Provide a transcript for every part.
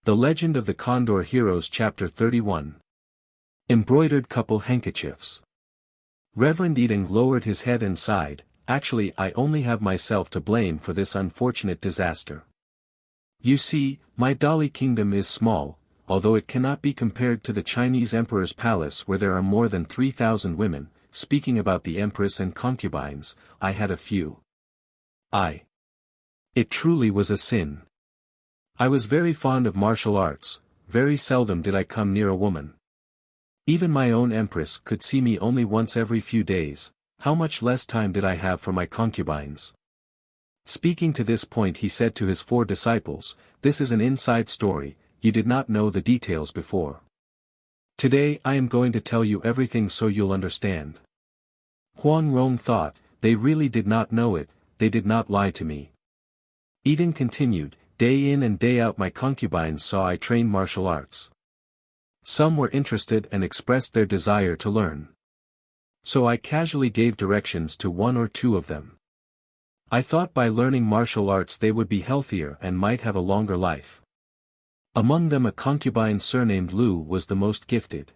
The Legend of the Condor Heroes Chapter 31. Embroidered Couple Handkerchiefs. Reverend Eating lowered his head and sighed, "Actually I only have myself to blame for this unfortunate disaster. You see, my Dolly Kingdom is small, although it cannot be compared to the Chinese Emperor's palace where there are more than 3,000 women. Speaking about the Empress and concubines, I had a few. It truly was a sin. I was very fond of martial arts, very seldom did I come near a woman. Even my own empress could see me only once every few days, how much less time did I have for my concubines?" Speaking to this point he said to his 4 disciples, "This is an inside story, you did not know the details before. Today I am going to tell you everything so you'll understand." Huang Rong thought, "They really did not know it, they did not lie to me." Eden continued, "Day in and day out my concubines saw I trained martial arts. Some were interested and expressed their desire to learn. So I casually gave directions to 1 or 2 of them. I thought by learning martial arts they would be healthier and might have a longer life. Among them a concubine surnamed Lu was the most gifted.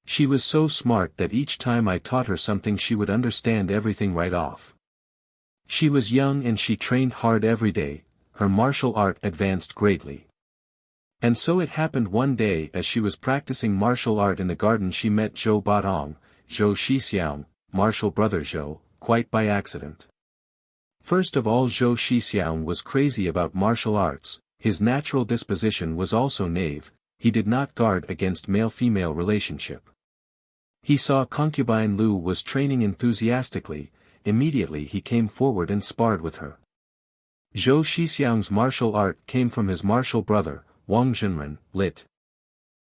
She was so smart that each time I taught her something she would understand everything right off. She was young and she trained hard every day. Her martial art advanced greatly. And so it happened one day as she was practicing martial art in the garden she met Zhou Batong, Zhou Shixiang, martial brother Zhou, quite by accident. First of all Zhou Shixiang was crazy about martial arts, his natural disposition was also knave, he did not guard against male-female relationship. He saw concubine Lu was training enthusiastically, immediately he came forward and sparred with her. Zhou Shixiang's martial art came from his martial brother, Wang Zhenren, lit.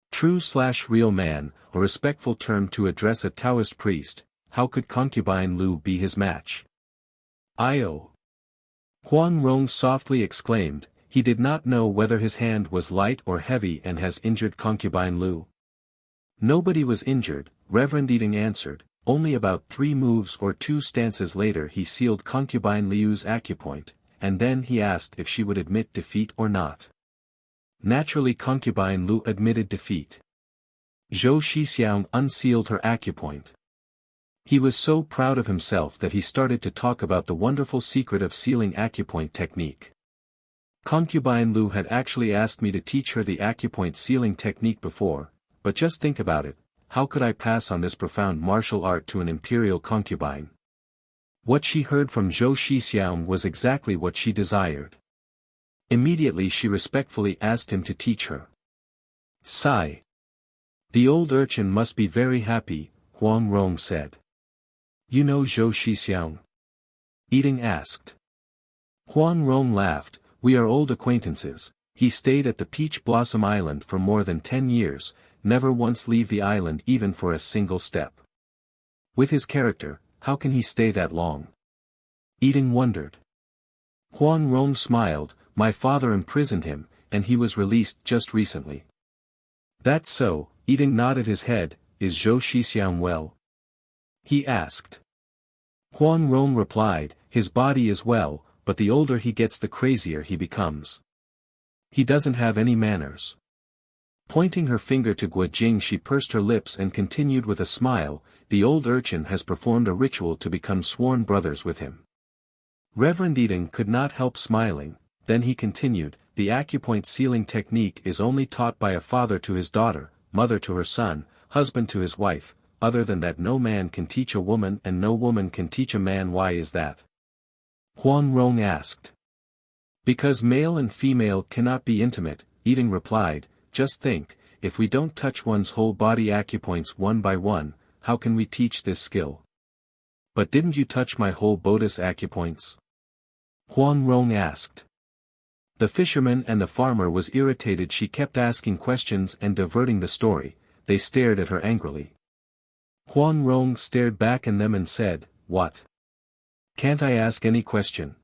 True/real man, a respectful term to address a Taoist priest. How could concubine Lu be his match? "Io!" Huang Rong softly exclaimed, he did not know whether his hand was light or heavy and has injured concubine Lu. "Nobody was injured," Reverend Eating answered, only about 3 moves or 2 stances later he sealed concubine Liu's acupoint, and then he asked if she would admit defeat or not. Naturally concubine Lu admitted defeat. Zhou Shixiang unsealed her acupoint. He was so proud of himself that he started to talk about the wonderful secret of sealing acupoint technique. "Concubine Lu had actually asked me to teach her the acupoint sealing technique before, but just think about it, how could I pass on this profound martial art to an imperial concubine?" What she heard from Zhou Shixiang was exactly what she desired. Immediately she respectfully asked him to teach her. Sigh. "The old urchin must be very happy," Huang Rong said. "You know Zhou Shixiang?" Eating asked. Huang Rong laughed, "We are old acquaintances, he stayed at the Peach Blossom Island for more than 10 years, never once leave the island even for a single step. With his character, how can he stay that long?" Eating wondered. Huang Rong smiled, "My father imprisoned him, and he was released just recently." "That's so," Eating nodded his head, "Is Zhou Shixiang well?" he asked. Huang Rong replied, "His body is well, but the older he gets the crazier he becomes. He doesn't have any manners." Pointing her finger to Guojing she pursed her lips and continued with a smile, "The old urchin has performed a ritual to become sworn brothers with him." Reverend Eating could not help smiling, then he continued, "The acupoint sealing technique is only taught by a father to his daughter, mother to her son, husband to his wife, other than that no man can teach a woman and no woman can teach a man. Why is that?" Huang Rong asked. "Because male and female cannot be intimate," Eating replied, "Just think, if we don't touch one's whole body acupoints one by one, how can we teach this skill?" "But didn't you touch my whole bodice acupoints?" Huang Rong asked. The fisherman and the farmer was irritated. She kept asking questions and diverting the story, they stared at her angrily. Huang Rong stared back at them and said, "What? Can't I ask any question?"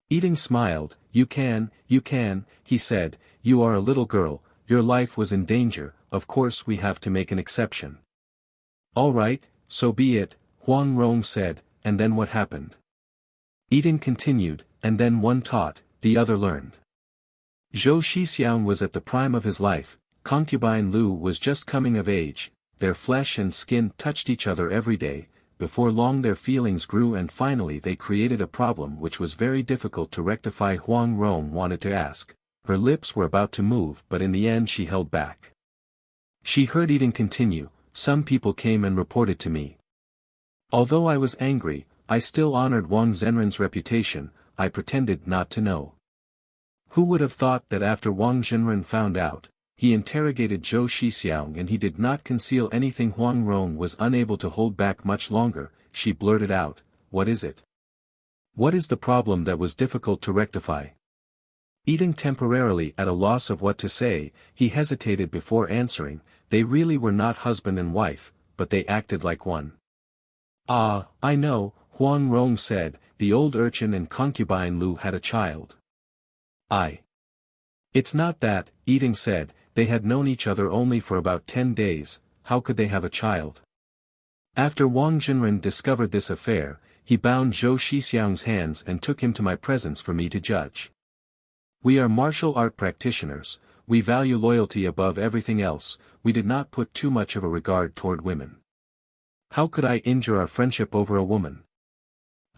Eating smiled, you can," he said, "you are a little girl, your life was in danger, of course we have to make an exception." "All right, so be it," Huang Rong said, "and then what happened?" Eating continued, "And then one taught, the other learned. Zhou Shixiang was at the prime of his life, concubine Lu was just coming of age, their flesh and skin touched each other every day, before long their feelings grew and finally they created a problem which was very difficult to rectify. Huang Rong wanted to ask. Her lips were about to move but in the end she held back. She heard eating continue, some people came and reported to me. Although I was angry, I still honored Wang Zhenren's reputation, I pretended not to know. Who would have thought that after Wang Zhenren found out, he interrogated Zhou Shixiang and he did not conceal anything. Huang Rong was unable to hold back much longer, she blurted out, "What is it? What is the problem that was difficult to rectify?" Eating temporarily at a loss of what to say, he hesitated before answering, they really were not husband and wife, but they acted like one. "Ah, I know," Huang Rong said, "the old urchin and concubine Lu had a child." It's not that," Eating said, "they had known each other only for about 10 days, how could they have a child?" After Wang Zhenren discovered this affair, he bound Zhou Shixiang's hands and took him to my presence for me to judge. We are martial art practitioners, we value loyalty above everything else, we did not put too much of a regard toward women. How could I injure our friendship over a woman?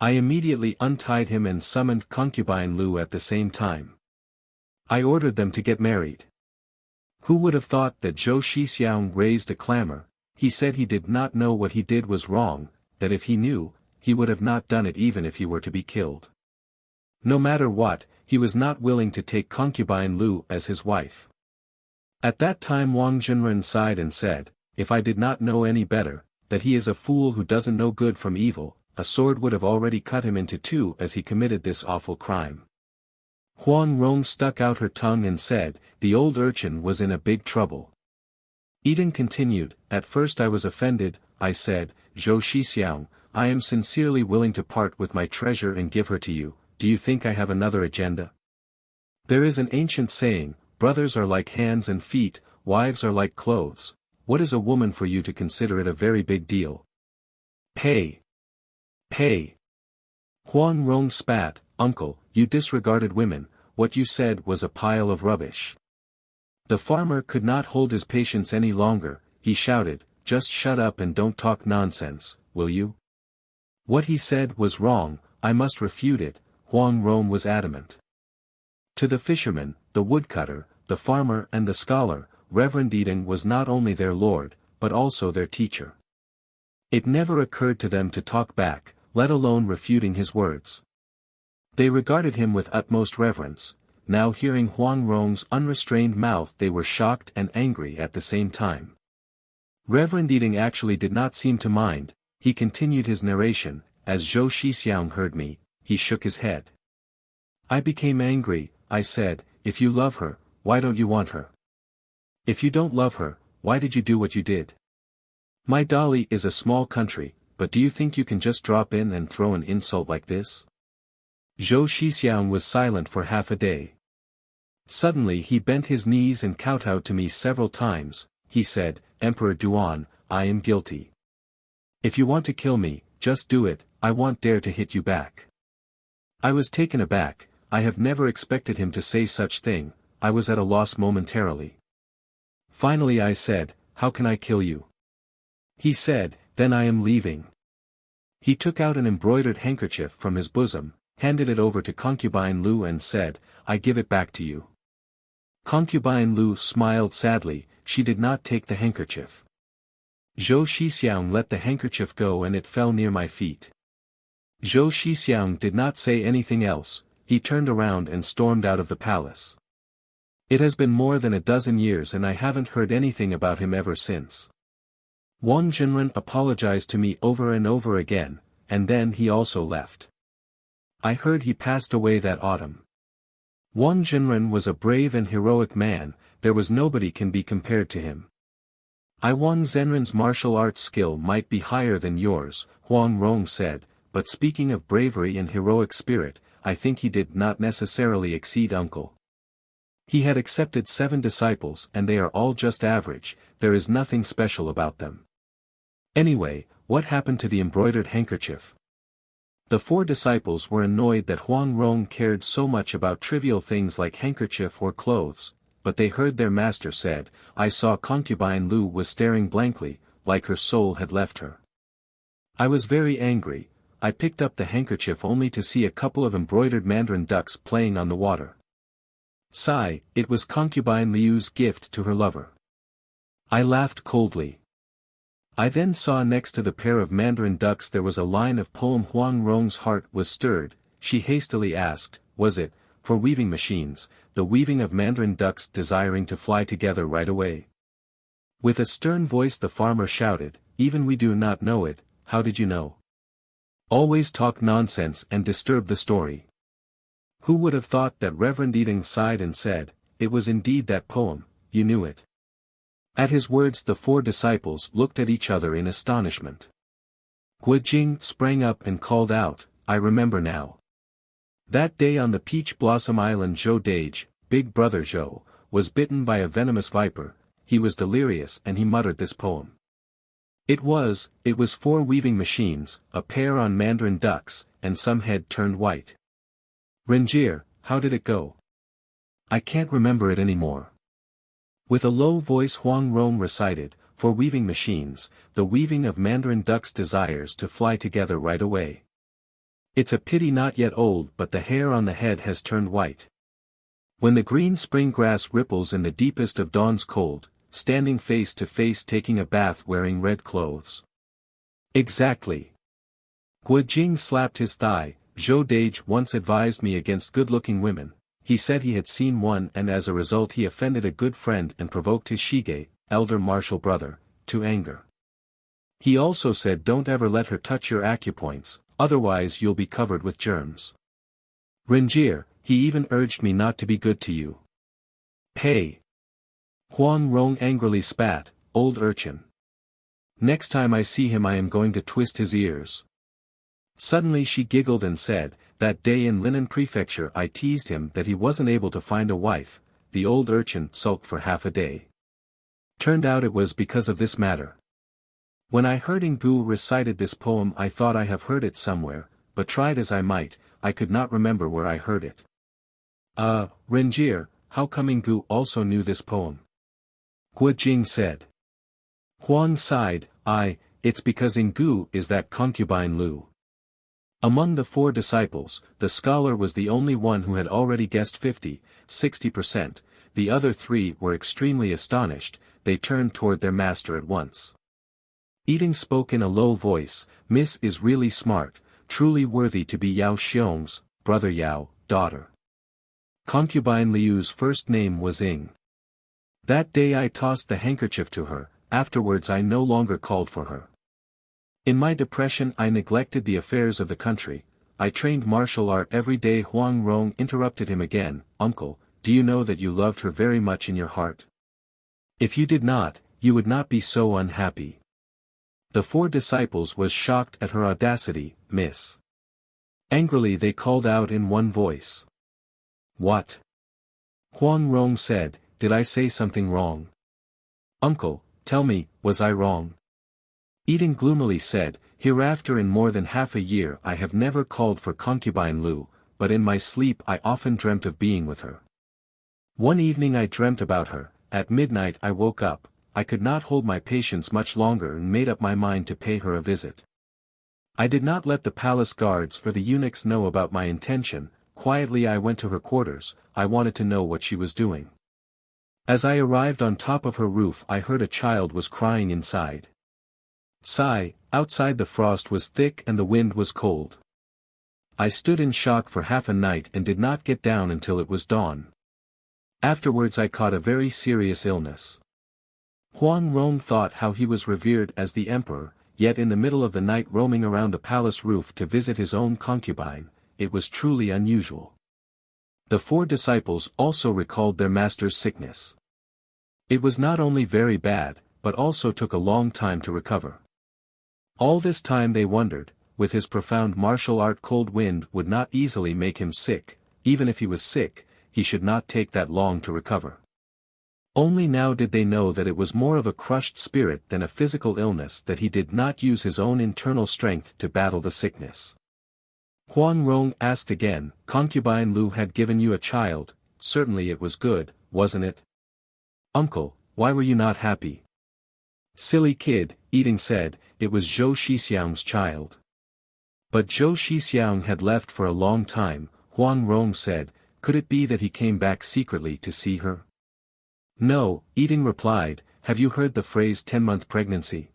I immediately untied him and summoned concubine Lu at the same time. I ordered them to get married. Who would have thought that Zhou Shixiang raised a clamor? He said he did not know what he did was wrong, that if he knew, he would have not done it even if he were to be killed. No matter what, he was not willing to take concubine Lu as his wife. At that time Wang Zhenren sighed and said, "If I did not know any better, that he is a fool who doesn't know good from evil, a sword would have already cut him into two as he committed this awful crime." Huang Rong stuck out her tongue and said, "The old urchin was in a big trouble." Eating continued, "At first I was offended, I said, Zhou Shixiang, I am sincerely willing to part with my treasure and give her to you, do you think I have another agenda? There is an ancient saying, brothers are like hands and feet, wives are like clothes, what is a woman for you to consider it a very big deal? Hey! Hey!" Huang Rong spat, "Uncle, you disregarded women, what you said was a pile of rubbish." The farmer could not hold his patience any longer, he shouted, "Just shut up and don't talk nonsense, will you? What he said was wrong, I must refute it." Huang Rong was adamant. To the fisherman, the woodcutter, the farmer and the scholar, Reverend Eating was not only their lord, but also their teacher. It never occurred to them to talk back, let alone refuting his words. They regarded him with utmost reverence. Now hearing Huang Rong's unrestrained mouth they were shocked and angry at the same time. Reverend Eating actually did not seem to mind, he continued his narration, "As Zhou Shixiang heard me, he shook his head. I became angry, I said, if you love her, why don't you want her? If you don't love her, why did you do what you did? My Dali is a small country, but do you think you can just drop in and throw an insult like this?" Zhou Shixiang was silent for half a day. Suddenly he bent his knees and kowtowed to me several times, he said, "Emperor Duan, I am guilty. If you want to kill me, just do it, I won't dare to hit you back." I was taken aback, I have never expected him to say such thing, I was at a loss momentarily. Finally I said, "How can I kill you?" He said, "Then I am leaving." He took out an embroidered handkerchief from his bosom, handed it over to concubine Lu and said, "I give it back to you." Concubine Lu smiled sadly, she did not take the handkerchief. Zhou Shixiang let the handkerchief go and it fell near my feet. Zhou Shixiang did not say anything else, he turned around and stormed out of the palace. It has been more than a dozen years and I haven't heard anything about him ever since. Wang Zhenren apologized to me over and over again, and then he also left. I heard he passed away that autumn. Wang Zhenren was a brave and heroic man, there was nobody can be compared to him. Wang Zhenren's martial arts skill might be higher than yours, Huang Rong said, but speaking of bravery and heroic spirit, I think he did not necessarily exceed uncle. He had accepted 7 disciples and they are all just average, there is nothing special about them. Anyway, what happened to the embroidered handkerchief? The four disciples were annoyed that Huang Rong cared so much about trivial things like handkerchief or clothes, but they heard their master said, "I saw concubine Lu was staring blankly, like her soul had left her." I was very angry. I picked up the handkerchief only to see a couple of embroidered mandarin ducks playing on the water. Sigh, it was concubine Liu's gift to her lover. I laughed coldly. I then saw next to the pair of mandarin ducks there was a line of poem. Huang Rong's heart was stirred. She hastily asked, was it, for weaving machines, the weaving of mandarin ducks desiring to fly together right away? With a stern voice the farmer shouted, even we do not know it, how did you know? Always talk nonsense and disturb the story. Who would have thought that Reverend Eating sighed and said, it was indeed that poem, you knew it. At his words the four disciples looked at each other in astonishment. Guojing sprang up and called out, I remember now. That day on the Peach Blossom Island Zhou Dage, big brother Zhou, was bitten by a venomous viper. He was delirious and he muttered this poem. It was 4 weaving machines, a pair on mandarin ducks, and some head turned white. Rengier, how did it go? I can't remember it anymore. With a low voice Huang Rong recited, for weaving machines, the weaving of mandarin ducks desires to fly together right away. It's a pity not yet old but the hair on the head has turned white. When the green spring grass ripples in the deepest of dawn's cold, standing face to face taking a bath wearing red clothes. Exactly. Guojing slapped his thigh. Zhou Dage once advised me against good-looking women. He said he had seen one and as a result he offended a good friend and provoked his shige, elder martial brother, to anger. He also said don't ever let her touch your acupoints, otherwise you'll be covered with germs. Rengier, he even urged me not to be good to you. Hey! Huang Rong angrily spat, old urchin. Next time I see him I am going to twist his ears. Suddenly she giggled and said, that day in Linen Prefecture I teased him that he wasn't able to find a wife. The old urchin sulked for half a day. Turned out it was because of this matter. When I heard Ingu recited this poem I thought I have heard it somewhere, but tried as I might, I could not remember where I heard it. Rengier, how come Ingu also knew this poem? Guojing said. Huang sighed, it's because Ingu is that concubine Lu. Among the four disciples, the scholar was the only one who had already guessed 60%, the other three were extremely astonished, they turned toward their master at once. Eating spoke in a low voice, Miss is really smart, truly worthy to be Yao Xiong's, brother Yao, daughter. Concubine Liu's first name was Ying. That day I tossed the handkerchief to her, afterwards I no longer called for her. In my depression I neglected the affairs of the country, I trained martial art every day. Huang Rong interrupted him again, Uncle, do you know that you loved her very much in your heart? If you did not, you would not be so unhappy. The four disciples was shocked at her audacity, Miss. Angrily they called out in one voice. What? Huang Rong said, did I say something wrong? Uncle, tell me, was I wrong? Eating gloomily said, hereafter in more than half a year I have never called for concubine Lu, but in my sleep I often dreamt of being with her. One evening I dreamt about her, at midnight I woke up, I could not hold my patience much longer and made up my mind to pay her a visit. I did not let the palace guards or the eunuchs know about my intention, quietly I went to her quarters, I wanted to know what she was doing. As I arrived on top of her roof I heard a child was crying inside. Sigh, outside the frost was thick and the wind was cold. I stood in shock for half a night and did not get down until it was dawn. Afterwards I caught a very serious illness. Huang Rong thought how he was revered as the emperor, yet in the middle of the night roaming around the palace roof to visit his own concubine, it was truly unusual. The four disciples also recalled their master's sickness. It was not only very bad, but also took a long time to recover. All this time they wondered, with his profound martial art cold wind would not easily make him sick, even if he was sick, he should not take that long to recover. Only now did they know that it was more of a crushed spirit than a physical illness that he did not use his own internal strength to battle the sickness. Huang Rong asked again. Concubine Lu had given you a child, certainly it was good, wasn't it? Uncle, why were you not happy? Silly kid, Eating said, it was Zhou Shixiang's child. But Zhou Shixiang had left for a long time, Huang Rong said. Could it be that he came back secretly to see her? No, Eating replied. Have you heard the phrase 10-month pregnancy?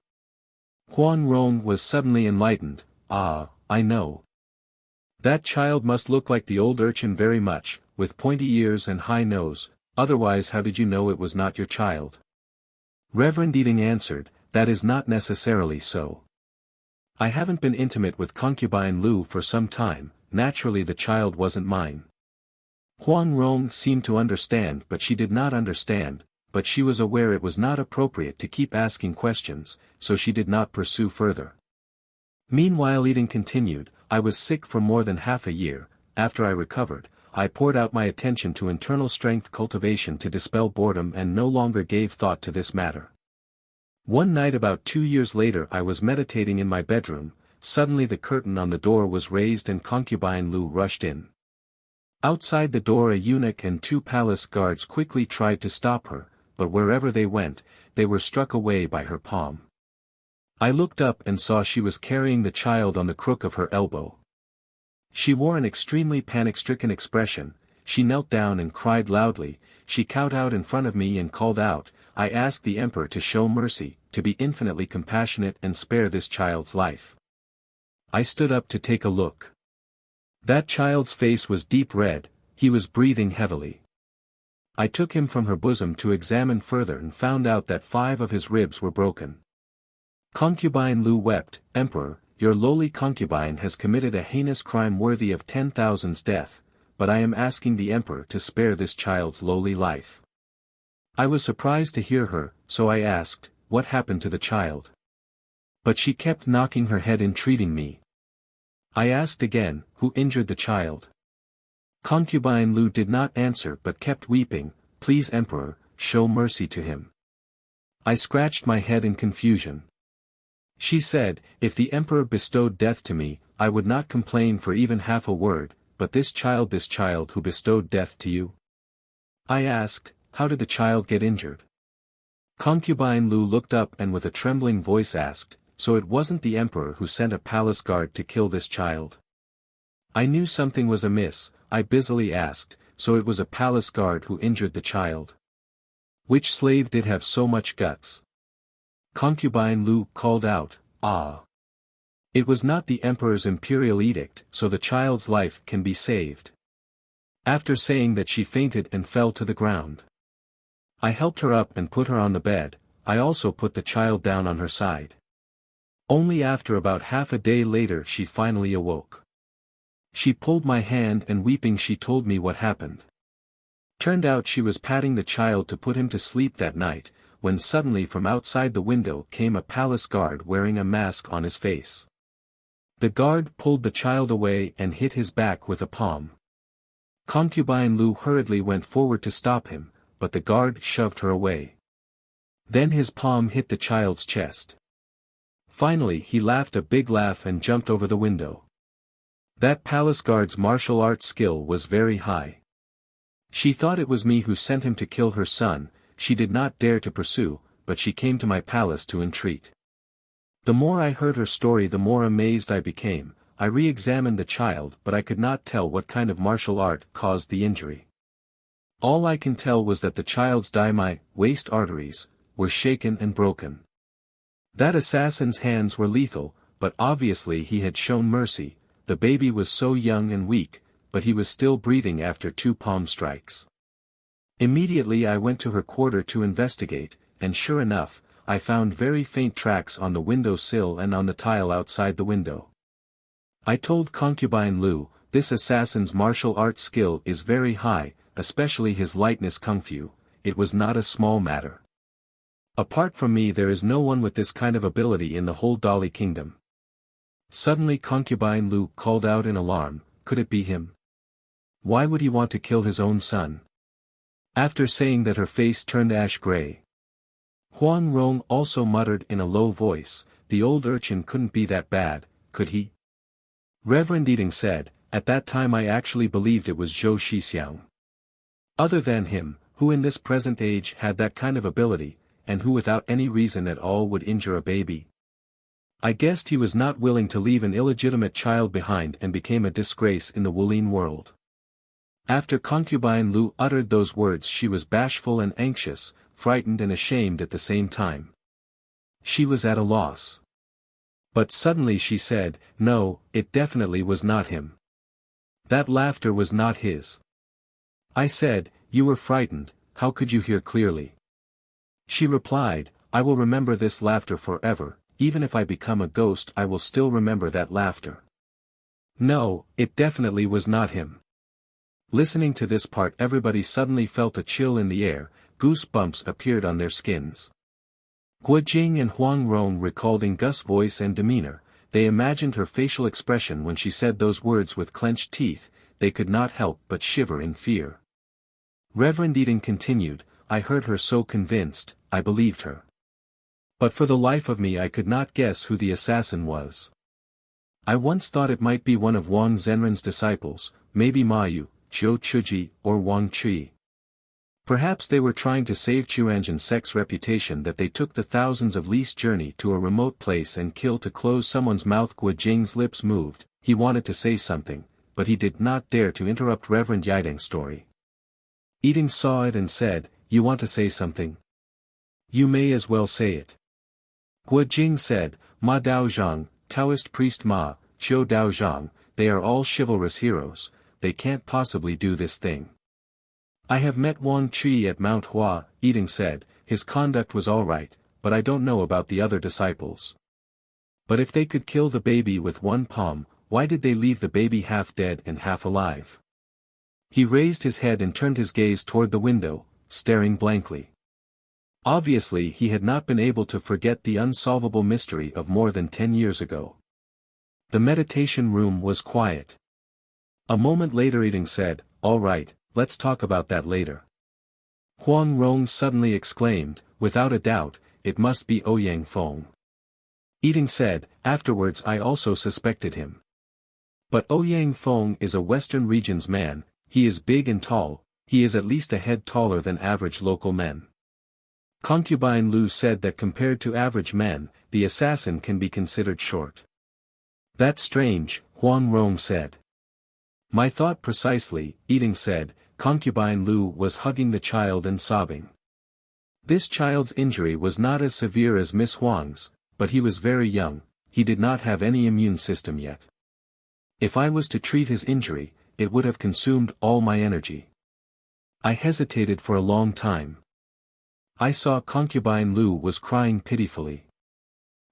Huang Rong was suddenly enlightened. Ah, I know. That child must look like the old urchin very much, with pointy ears and high nose, otherwise how did you know it was not your child? Reverend Eating answered, that is not necessarily so. I haven't been intimate with concubine Lu for some time, naturally the child wasn't mine. Huang Rong seemed to understand but she did not understand, but she was aware it was not appropriate to keep asking questions, so she did not pursue further. Meanwhile Eating continued, I was sick for more than half a year. After I recovered, I poured out my attention to internal strength cultivation to dispel boredom and no longer gave thought to this matter. One night about 2 years later I was meditating in my bedroom, suddenly the curtain on the door was raised and concubine Lu rushed in. Outside the door a eunuch and 2 palace guards quickly tried to stop her, but wherever they went, they were struck away by her palm. I looked up and saw she was carrying the child on the crook of her elbow. She wore an extremely panic-stricken expression, she knelt down and cried loudly, she kowtowed in front of me and called out, I ask the emperor to show mercy, to be infinitely compassionate and spare this child's life. I stood up to take a look. That child's face was deep red, he was breathing heavily. I took him from her bosom to examine further and found out that 5 of his ribs were broken. Concubine Lu wept, Emperor, your lowly concubine has committed a heinous crime worthy of 10,000's death, but I am asking the emperor to spare this child's lowly life. I was surprised to hear her, so I asked, what happened to the child? But she kept knocking her head entreating me. I asked again, who injured the child? Concubine Lu did not answer but kept weeping, please Emperor, show mercy to him. I scratched my head in confusion. She said, if the Emperor bestowed death to me, I would not complain for even half a word, but this child who bestowed death to you? I asked, how did the child get injured? Concubine Lu looked up and with a trembling voice asked, so it wasn't the Emperor who sent a palace guard to kill this child? I knew something was amiss, I busily asked, so it was a palace guard who injured the child? Which slave did have so much guts? Concubine Lu called out, ah! It was not the Emperor's imperial edict, so the child's life can be saved. After saying that she fainted and fell to the ground. I helped her up and put her on the bed, I also put the child down on her side. Only after about half a day later she finally awoke. She pulled my hand and weeping she told me what happened. Turned out she was patting the child to put him to sleep that night, when suddenly from outside the window came a palace guard wearing a mask on his face. The guard pulled the child away and hit his back with a palm. Concubine Lu hurriedly went forward to stop him, but the guard shoved her away. Then his palm hit the child's chest. Finally he laughed a big laugh and jumped over the window. That palace guard's martial arts skill was very high. She thought it was me who sent him to kill her son, she did not dare to pursue, but she came to my palace to entreat. The more I heard her story the more amazed I became, I re-examined the child but I could not tell what kind of martial art caused the injury. All I can tell was that the child's waist arteries, were shaken and broken. That assassin's hands were lethal, but obviously he had shown mercy, the baby was so young and weak, but he was still breathing after 2 palm strikes. Immediately I went to her quarter to investigate, and sure enough, I found very faint tracks on the window sill and on the tile outside the window. I told Concubine Lu, this assassin's martial arts skill is very high, especially his lightness kung fu, it was not a small matter. Apart from me there is no one with this kind of ability in the whole Dali kingdom. Suddenly Concubine Lu called out in alarm, could it be him? Why would he want to kill his own son? After saying that her face turned ash-gray. Huang Rong also muttered in a low voice, the old urchin couldn't be that bad, could he? Reverend Eating said, at that time I actually believed it was Zhou Shixiang. Other than him, who in this present age had that kind of ability, and who without any reason at all would injure a baby? I guessed he was not willing to leave an illegitimate child behind and became a disgrace in the Wulin world. After concubine Lu uttered those words she was bashful and anxious, frightened and ashamed at the same time. She was at a loss. But suddenly she said, no, it definitely was not him. That laughter was not his. I said, you were frightened, how could you hear clearly? She replied, I will remember this laughter forever, even if I become a ghost I will still remember that laughter. No, it definitely was not him. Listening to this part everybody suddenly felt a chill in the air, goosebumps appeared on their skins. Guo Jing and Huang Rong recalled Gus' voice and demeanor, they imagined her facial expression when she said those words with clenched teeth, they could not help but shiver in fear. Reverend Eating continued, I heard her so convinced, I believed her. But for the life of me I could not guess who the assassin was. I once thought it might be one of Wang Zhenren's disciples, maybe Ma Yu, Zhou Chuji, or Wang Qi. Perhaps they were trying to save Chuanzhen's sex reputation that they took the thousands of li's journey to a remote place and kill to close someone's mouth. Guo Jing's lips moved, he wanted to say something, but he did not dare to interrupt Reverend Yiding's story. Eating saw it and said, you want to say something? You may as well say it. Guo Jing said, Ma Daozhang, Taoist priest Ma, Qiu Daozhang, they are all chivalrous heroes, they can't possibly do this thing. I have met Wang Qi at Mount Hua, Eating said, his conduct was all right, but I don't know about the other disciples. But if they could kill the baby with one palm, why did they leave the baby half dead and half alive? He raised his head and turned his gaze toward the window, staring blankly. Obviously he had not been able to forget the unsolvable mystery of more than 10 years ago. The meditation room was quiet. A moment later Eating said, all right, let's talk about that later. Huang Rong suddenly exclaimed, without a doubt, it must be Ouyang Feng. Eating said, afterwards I also suspected him. But Ouyang Feng is a Western region's man, he is big and tall, he is at least a head taller than average local men. Concubine Lu said that compared to average men, the assassin can be considered short. That's strange, Huang Rong said. My thought precisely, Eating said, Concubine Lu was hugging the child and sobbing. This child's injury was not as severe as Miss Huang's, but he was very young, he did not have any immune system yet. If I was to treat his injury, it would have consumed all my energy. I hesitated for a long time. I saw Concubine Lu was crying pitifully.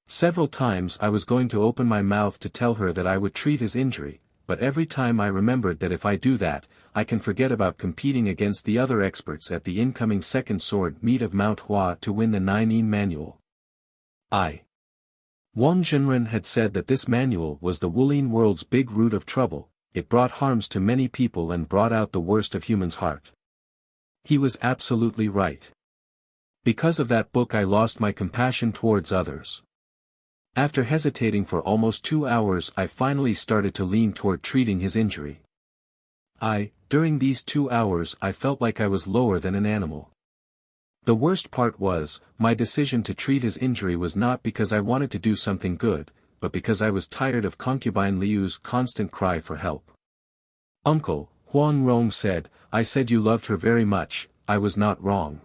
Several times I was going to open my mouth to tell her that I would treat his injury, but every time I remembered that if I do that, I can forget about competing against the other experts at the incoming second sword meet of Mount Hua to win the 9 manual. Wang Zhenren had said that this manual was the Wulin world's big root of trouble, it brought harms to many people and brought out the worst of human's heart. He was absolutely right. Because of that book I lost my compassion towards others. After hesitating for almost 2 hours I finally started to lean toward treating his injury. During these 2 hours I felt like I was lower than an animal. The worst part was, my decision to treat his injury was not because I wanted to do something good, but because I was tired of Concubine Liu's constant cry for help. Uncle, Huang Rong said, I said you loved her very much, I was not wrong.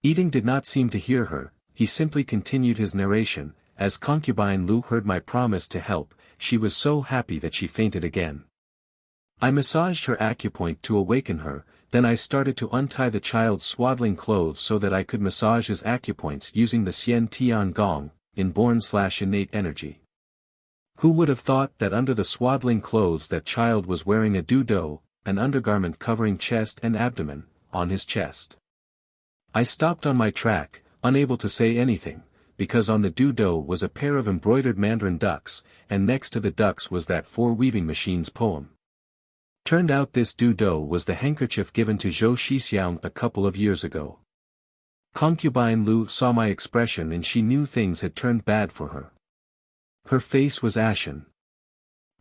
Eating did not seem to hear her, he simply continued his narration, as Concubine Lu heard my promise to help, she was so happy that she fainted again. I massaged her acupoint to awaken her, then I started to untie the child's swaddling clothes so that I could massage his acupoints using the Xian Tian Gong, inborn/innate energy. Who would have thought that under the swaddling clothes that child was wearing a dudo, an undergarment covering chest and abdomen, on his chest. I stopped on my track, unable to say anything, because on the dudo was a pair of embroidered mandarin ducks, and next to the ducks was that 4 weaving machines poem. Turned out this dudo was the handkerchief given to Zhou Shixiang a couple of years ago. Concubine Lu saw my expression and she knew things had turned bad for her. Her face was ashen.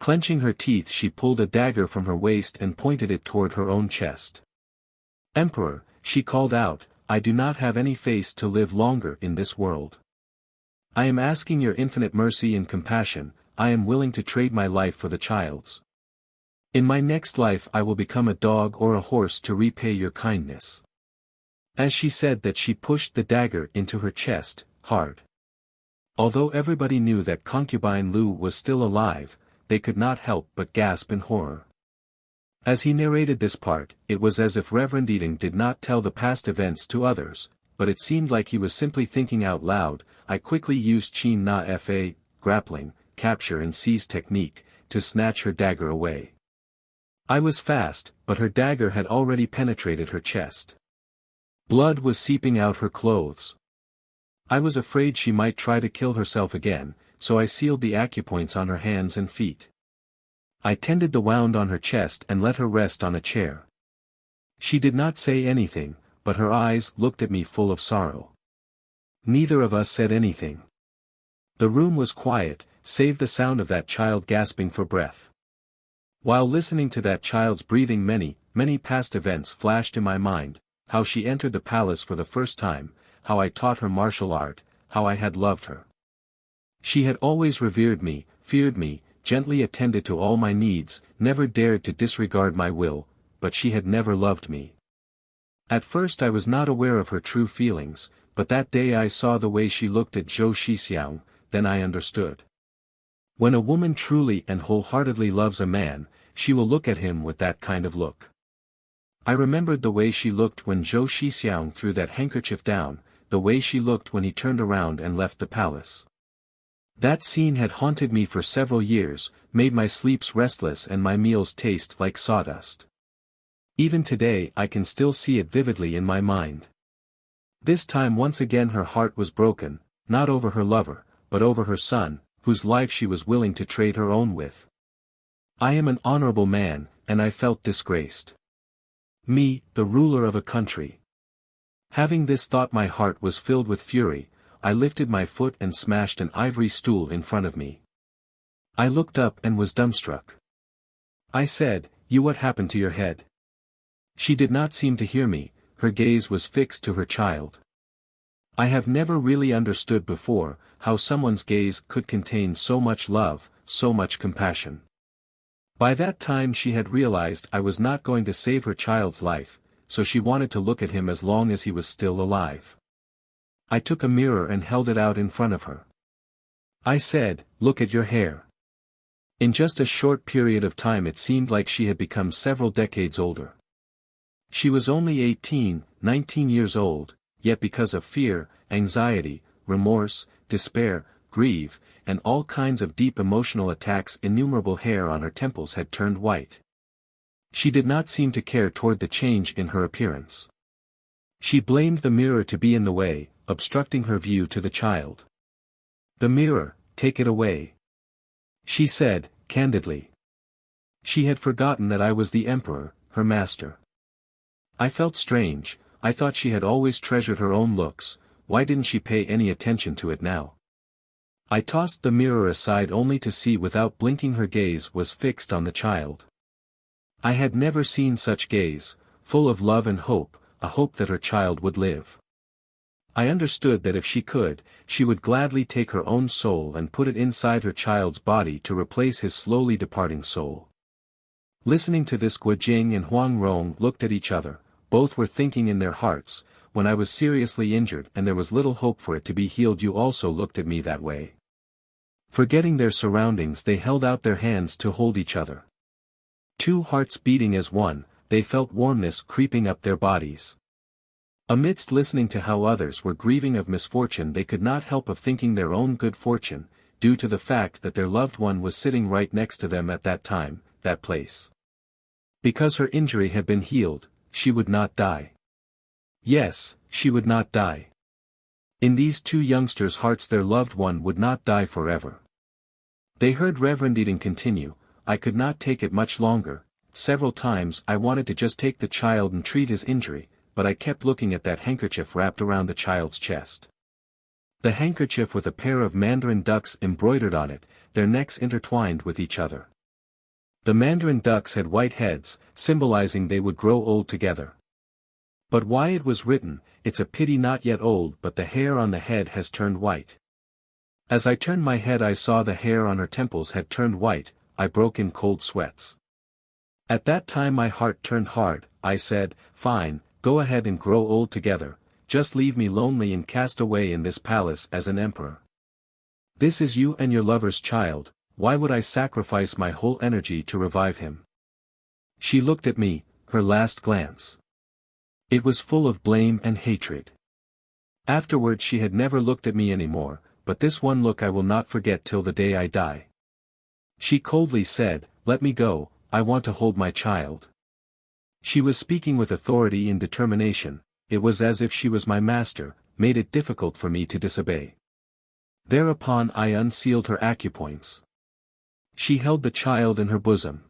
Clenching her teeth, she pulled a dagger from her waist and pointed it toward her own chest. "Emperor," she called out, "I do not have any face to live longer in this world. I am asking your infinite mercy and compassion. I am willing to trade my life for the child's. In my next life I will become a dog or a horse to repay your kindness." As she said that, she pushed the dagger into her chest, hard. Although everybody knew that concubine Lu was still alive, they could not help but gasp in horror. As he narrated this part, it was as if Reverend Eating did not tell the past events to others, but it seemed like he was simply thinking out loud. I quickly used Chin Na Fa, grappling, capture and seize technique, to snatch her dagger away. I was fast, but her dagger had already penetrated her chest. Blood was seeping out her clothes. I was afraid she might try to kill herself again, so I sealed the acupoints on her hands and feet. I tended the wound on her chest and let her rest on a chair. She did not say anything, but her eyes looked at me full of sorrow. Neither of us said anything. The room was quiet, save the sound of that child gasping for breath. While listening to that child's breathing, many past events flashed in my mind: how she entered the palace for the first time, how I taught her martial art, how I had loved her. She had always revered me, feared me, gently attended to all my needs, never dared to disregard my will, but she had never loved me. At first I was not aware of her true feelings, but that day I saw the way she looked at Zhou Shixiang, then I understood. When a woman truly and wholeheartedly loves a man, she will look at him with that kind of look. I remembered the way she looked when Zhou Shixiang threw that handkerchief down, the way she looked when he turned around and left the palace. That scene had haunted me for several years, made my sleeps restless and my meals taste like sawdust. Even today I can still see it vividly in my mind. This time once again her heart was broken, not over her lover, but over her son, whose life she was willing to trade her own with. I am an honorable man, and I felt disgraced. Me, the ruler of a country. Having this thought, my heart was filled with fury. I lifted my foot and smashed an ivory stool in front of me. I looked up and was dumbstruck. I said, "You, what happened to your head?" She did not seem to hear me, her gaze was fixed to her child. I have never really understood before, how someone's gaze could contain so much love, so much compassion. By that time she had realized I was not going to save her child's life, so she wanted to look at him as long as he was still alive. I took a mirror and held it out in front of her. I said, "Look at your hair." In just a short period of time it seemed like she had become several decades older. She was only 18, 19 years old, yet because of fear, anxiety, remorse, despair, grief, and all kinds of deep emotional attacks, innumerable hair on her temples had turned white. She did not seem to care toward the change in her appearance. She blamed the mirror to be in the way, obstructing her view to the child. "The mirror, take it away," she said, candidly. She had forgotten that I was the emperor, her master. I felt strange. I thought she had always treasured her own looks. Why didn't she pay any attention to it now? I tossed the mirror aside only to see without blinking her gaze was fixed on the child. I had never seen such gaze, full of love and hope, a hope that her child would live. I understood that if she could, she would gladly take her own soul and put it inside her child's body to replace his slowly departing soul. Listening to this, Guo Jing and Huang Rong looked at each other. Both were thinking in their hearts, "When I was seriously injured and there was little hope for it to be healed, you also looked at me that way." Forgetting their surroundings, they held out their hands to hold each other. Two hearts beating as one, they felt warmness creeping up their bodies. Amidst listening to how others were grieving of misfortune, they could not help of thinking their own good fortune, due to the fact that their loved one was sitting right next to them at that time, that place. Because her injury had been healed, she would not die. Yes, she would not die. In these two youngsters' hearts their loved one would not die forever. They heard Reverend Eating continue, "I could not take it much longer. Several times I wanted to just take the child and treat his injury, but I kept looking at that handkerchief wrapped around the child's chest. The handkerchief with a pair of mandarin ducks embroidered on it, their necks intertwined with each other. The mandarin ducks had white heads, symbolizing they would grow old together. But why it was written, "It's a pity not yet old, but the hair on the head has turned white." As I turned my head I saw the hair on her temples had turned white. I broke in cold sweats. At that time my heart turned hard. I said, "Fine, go ahead and grow old together, just leave me lonely and cast away in this palace as an emperor. This is you and your lover's child, why would I sacrifice my whole energy to revive him?" She looked at me, her last glance. It was full of blame and hatred. Afterward she had never looked at me anymore, but this one look I will not forget till the day I die. She coldly said, "Let me go, I want to hold my child." She was speaking with authority and determination. It was as if she was my master, made it difficult for me to disobey. Thereupon I unsealed her acupoints. She held the child in her bosom.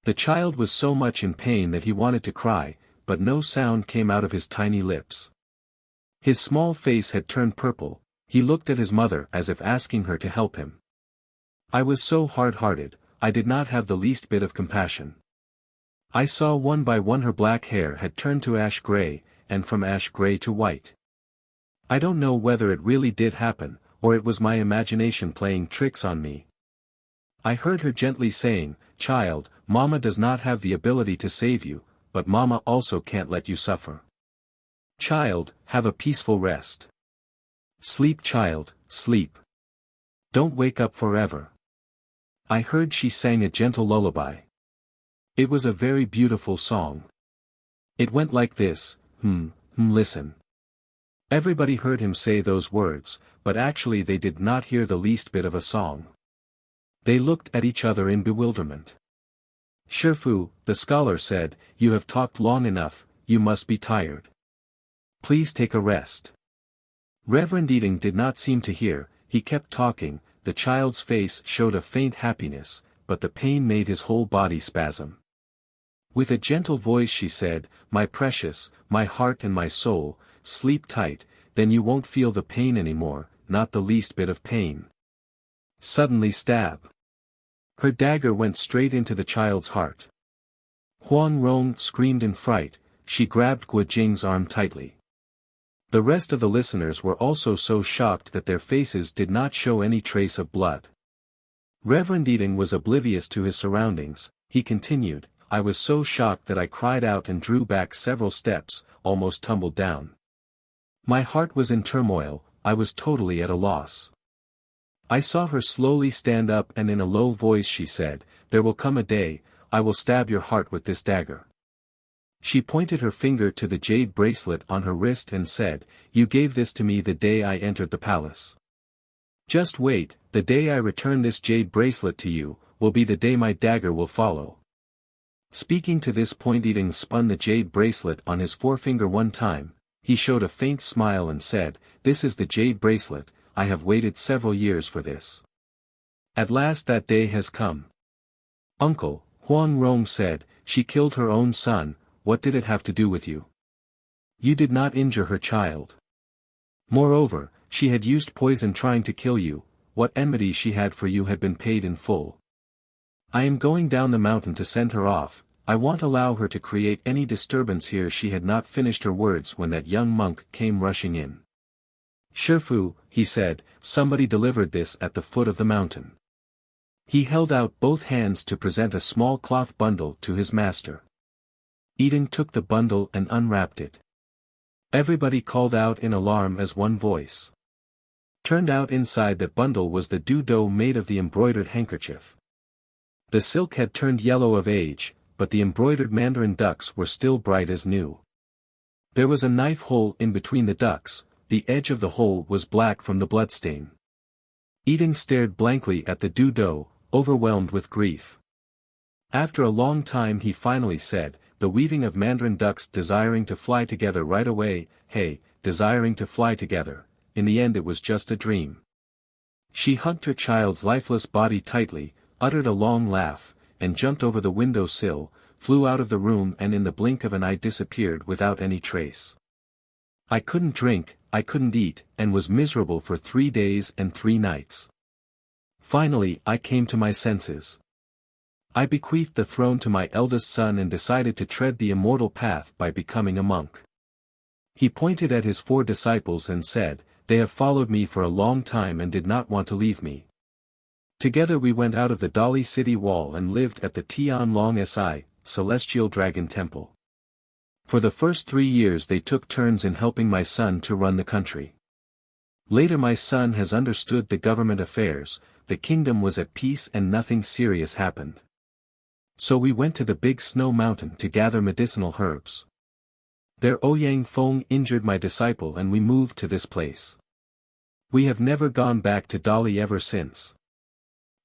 The child was so much in pain that he wanted to cry, but no sound came out of his tiny lips. His small face had turned purple. He looked at his mother as if asking her to help him. I was so hard-hearted, I did not have the least bit of compassion. I saw one by one her black hair had turned to ash gray, and from ash gray to white. I don't know whether it really did happen, or it was my imagination playing tricks on me. I heard her gently saying, "Child, Mama does not have the ability to save you, but Mama also can't let you suffer. Child, have a peaceful rest. Sleep, child, sleep. Don't wake up forever." I heard she sang a gentle lullaby. It was a very beautiful song. It went like this, listen. Everybody heard him say those words, but actually they did not hear the least bit of a song. They looked at each other in bewilderment. "Shifu," the scholar said, "you have talked long enough, you must be tired. Please take a rest." Reverend Eating did not seem to hear, he kept talking. The child's face showed a faint happiness, but the pain made his whole body spasm. With a gentle voice she said, "My precious, my heart and my soul, sleep tight, then you won't feel the pain anymore, not the least bit of pain." Suddenly stab. Her dagger went straight into the child's heart. Huang Rong screamed in fright. She grabbed Guo Jing's arm tightly. The rest of the listeners were also so shocked that their faces did not show any trace of blood. Reverend Eating was oblivious to his surroundings. He continued, "I was so shocked that I cried out and drew back several steps, almost tumbled down. My heart was in turmoil, I was totally at a loss. I saw her slowly stand up and in a low voice she said, 'There will come a day, I will stab your heart with this dagger.' She pointed her finger to the jade bracelet on her wrist and said, 'You gave this to me the day I entered the palace. Just wait, the day I return this jade bracelet to you, will be the day my dagger will follow.'" Speaking to this point, Eating spun the jade bracelet on his forefinger one time. He showed a faint smile and said, "This is the jade bracelet, I have waited several years for this. At last that day has come." "Uncle," Huang Rong said, "she killed her own son, what did it have to do with you? You did not injure her child. Moreover, she had used poison trying to kill you, what enmity she had for you had been paid in full. I am going down the mountain to send her off, I won't allow her to create any disturbance here." She had not finished her words when that young monk came rushing in. "Shifu," he said, "somebody delivered this at the foot of the mountain." He held out both hands to present a small cloth bundle to his master. Eating took the bundle and unwrapped it. Everybody called out in alarm as one voice. Turned out inside that bundle was the dough made of the embroidered handkerchief. The silk had turned yellow of age, but the embroidered mandarin ducks were still bright as new. There was a knife hole in between the ducks, the edge of the hole was black from the bloodstain. Eating stared blankly at the dough, overwhelmed with grief. After a long time he finally said, "The weaving of mandarin ducks desiring to fly together right away, hey, desiring to fly together, in the end it was just a dream." She hugged her child's lifeless body tightly, uttered a long laugh, and jumped over the window sill, flew out of the room and in the blink of an eye disappeared without any trace. I couldn't drink, I couldn't eat, and was miserable for 3 days and 3 nights. Finally I came to my senses. I bequeathed the throne to my eldest son and decided to tread the immortal path by becoming a monk. He pointed at his 4 disciples and said, "They have followed me for a long time and did not want to leave me." Together we went out of the Dali city wall and lived at the Tianlong Si, Celestial Dragon Temple. For the first 3 years they took turns in helping my son to run the country. Later my son has understood the government affairs, the kingdom was at peace and nothing serious happened. So we went to the big snow mountain to gather medicinal herbs. There Ouyang Feng injured my disciple and we moved to this place. We have never gone back to Dali ever since.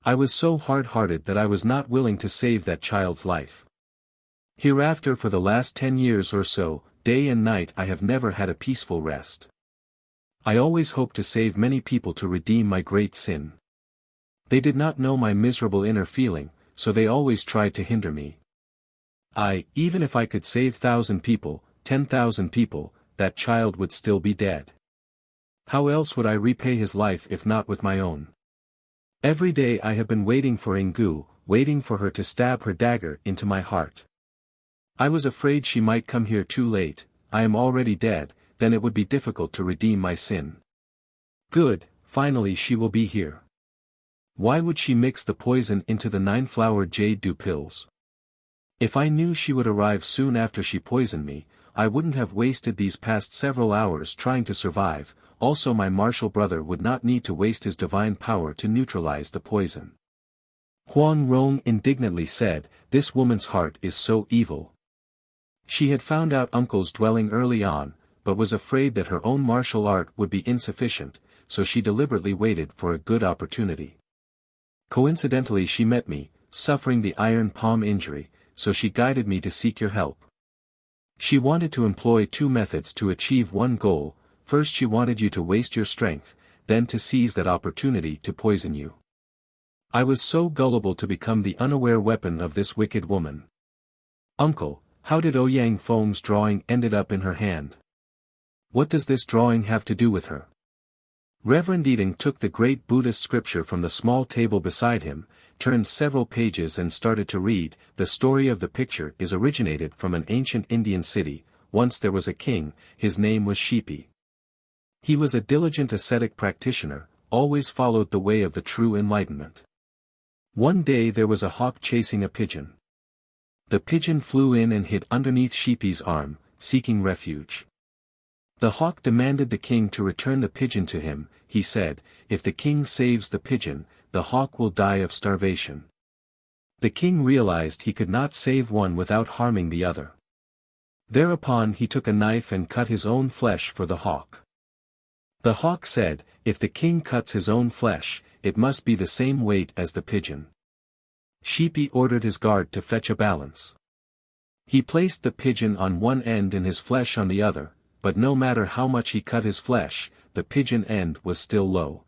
I was so hard-hearted that I was not willing to save that child's life. Hereafter for the last 10 years or so, day and night I have never had a peaceful rest. I always hoped to save many people to redeem my great sin. They did not know my miserable inner feeling, so they always tried to hinder me. Even if I could save 1,000 people, 10,000 people, that child would still be dead. How else would I repay his life if not with my own? Every day I have been waiting for Ingu, waiting for her to stab her dagger into my heart. I was afraid she might come here too late. I am already dead, then it would be difficult to redeem my sin. Good, finally she will be here. Why would she mix the poison into the 9-flowered jade dew pills? If I knew she would arrive soon after she poisoned me, I wouldn't have wasted these past several hours trying to survive. Also my martial brother would not need to waste his divine power to neutralize the poison. Huang Rong indignantly said, "This woman's heart is so evil." She had found out uncle's dwelling early on, but was afraid that her own martial art would be insufficient, so she deliberately waited for a good opportunity. Coincidentally she met me, suffering the iron palm injury, so she guided me to seek your help. She wanted to employ 2 methods to achieve one goal. First she wanted you to waste your strength, then to seize that opportunity to poison you. I was so gullible to become the unaware weapon of this wicked woman. Uncle, how did Ouyang Feng's drawing ended up in her hand? What does this drawing have to do with her? Reverend Eating took the great Buddhist scripture from the small table beside him, turned several pages and started to read. The story of the picture is originated from an ancient Indian city. Once there was a king, his name was Sheepy. He was a diligent ascetic practitioner, always followed the way of the true enlightenment. One day there was a hawk chasing a pigeon. The pigeon flew in and hid underneath Sheepy's arm, seeking refuge. The hawk demanded the king to return the pigeon to him. He said, "If the king saves the pigeon, the hawk will die of starvation." The king realized he could not save one without harming the other. Thereupon he took a knife and cut his own flesh for the hawk. The hawk said, "If the king cuts his own flesh, it must be the same weight as the pigeon." Sheepy ordered his guard to fetch a balance. He placed the pigeon on one end and his flesh on the other, but no matter how much he cut his flesh, the pigeon end was still low.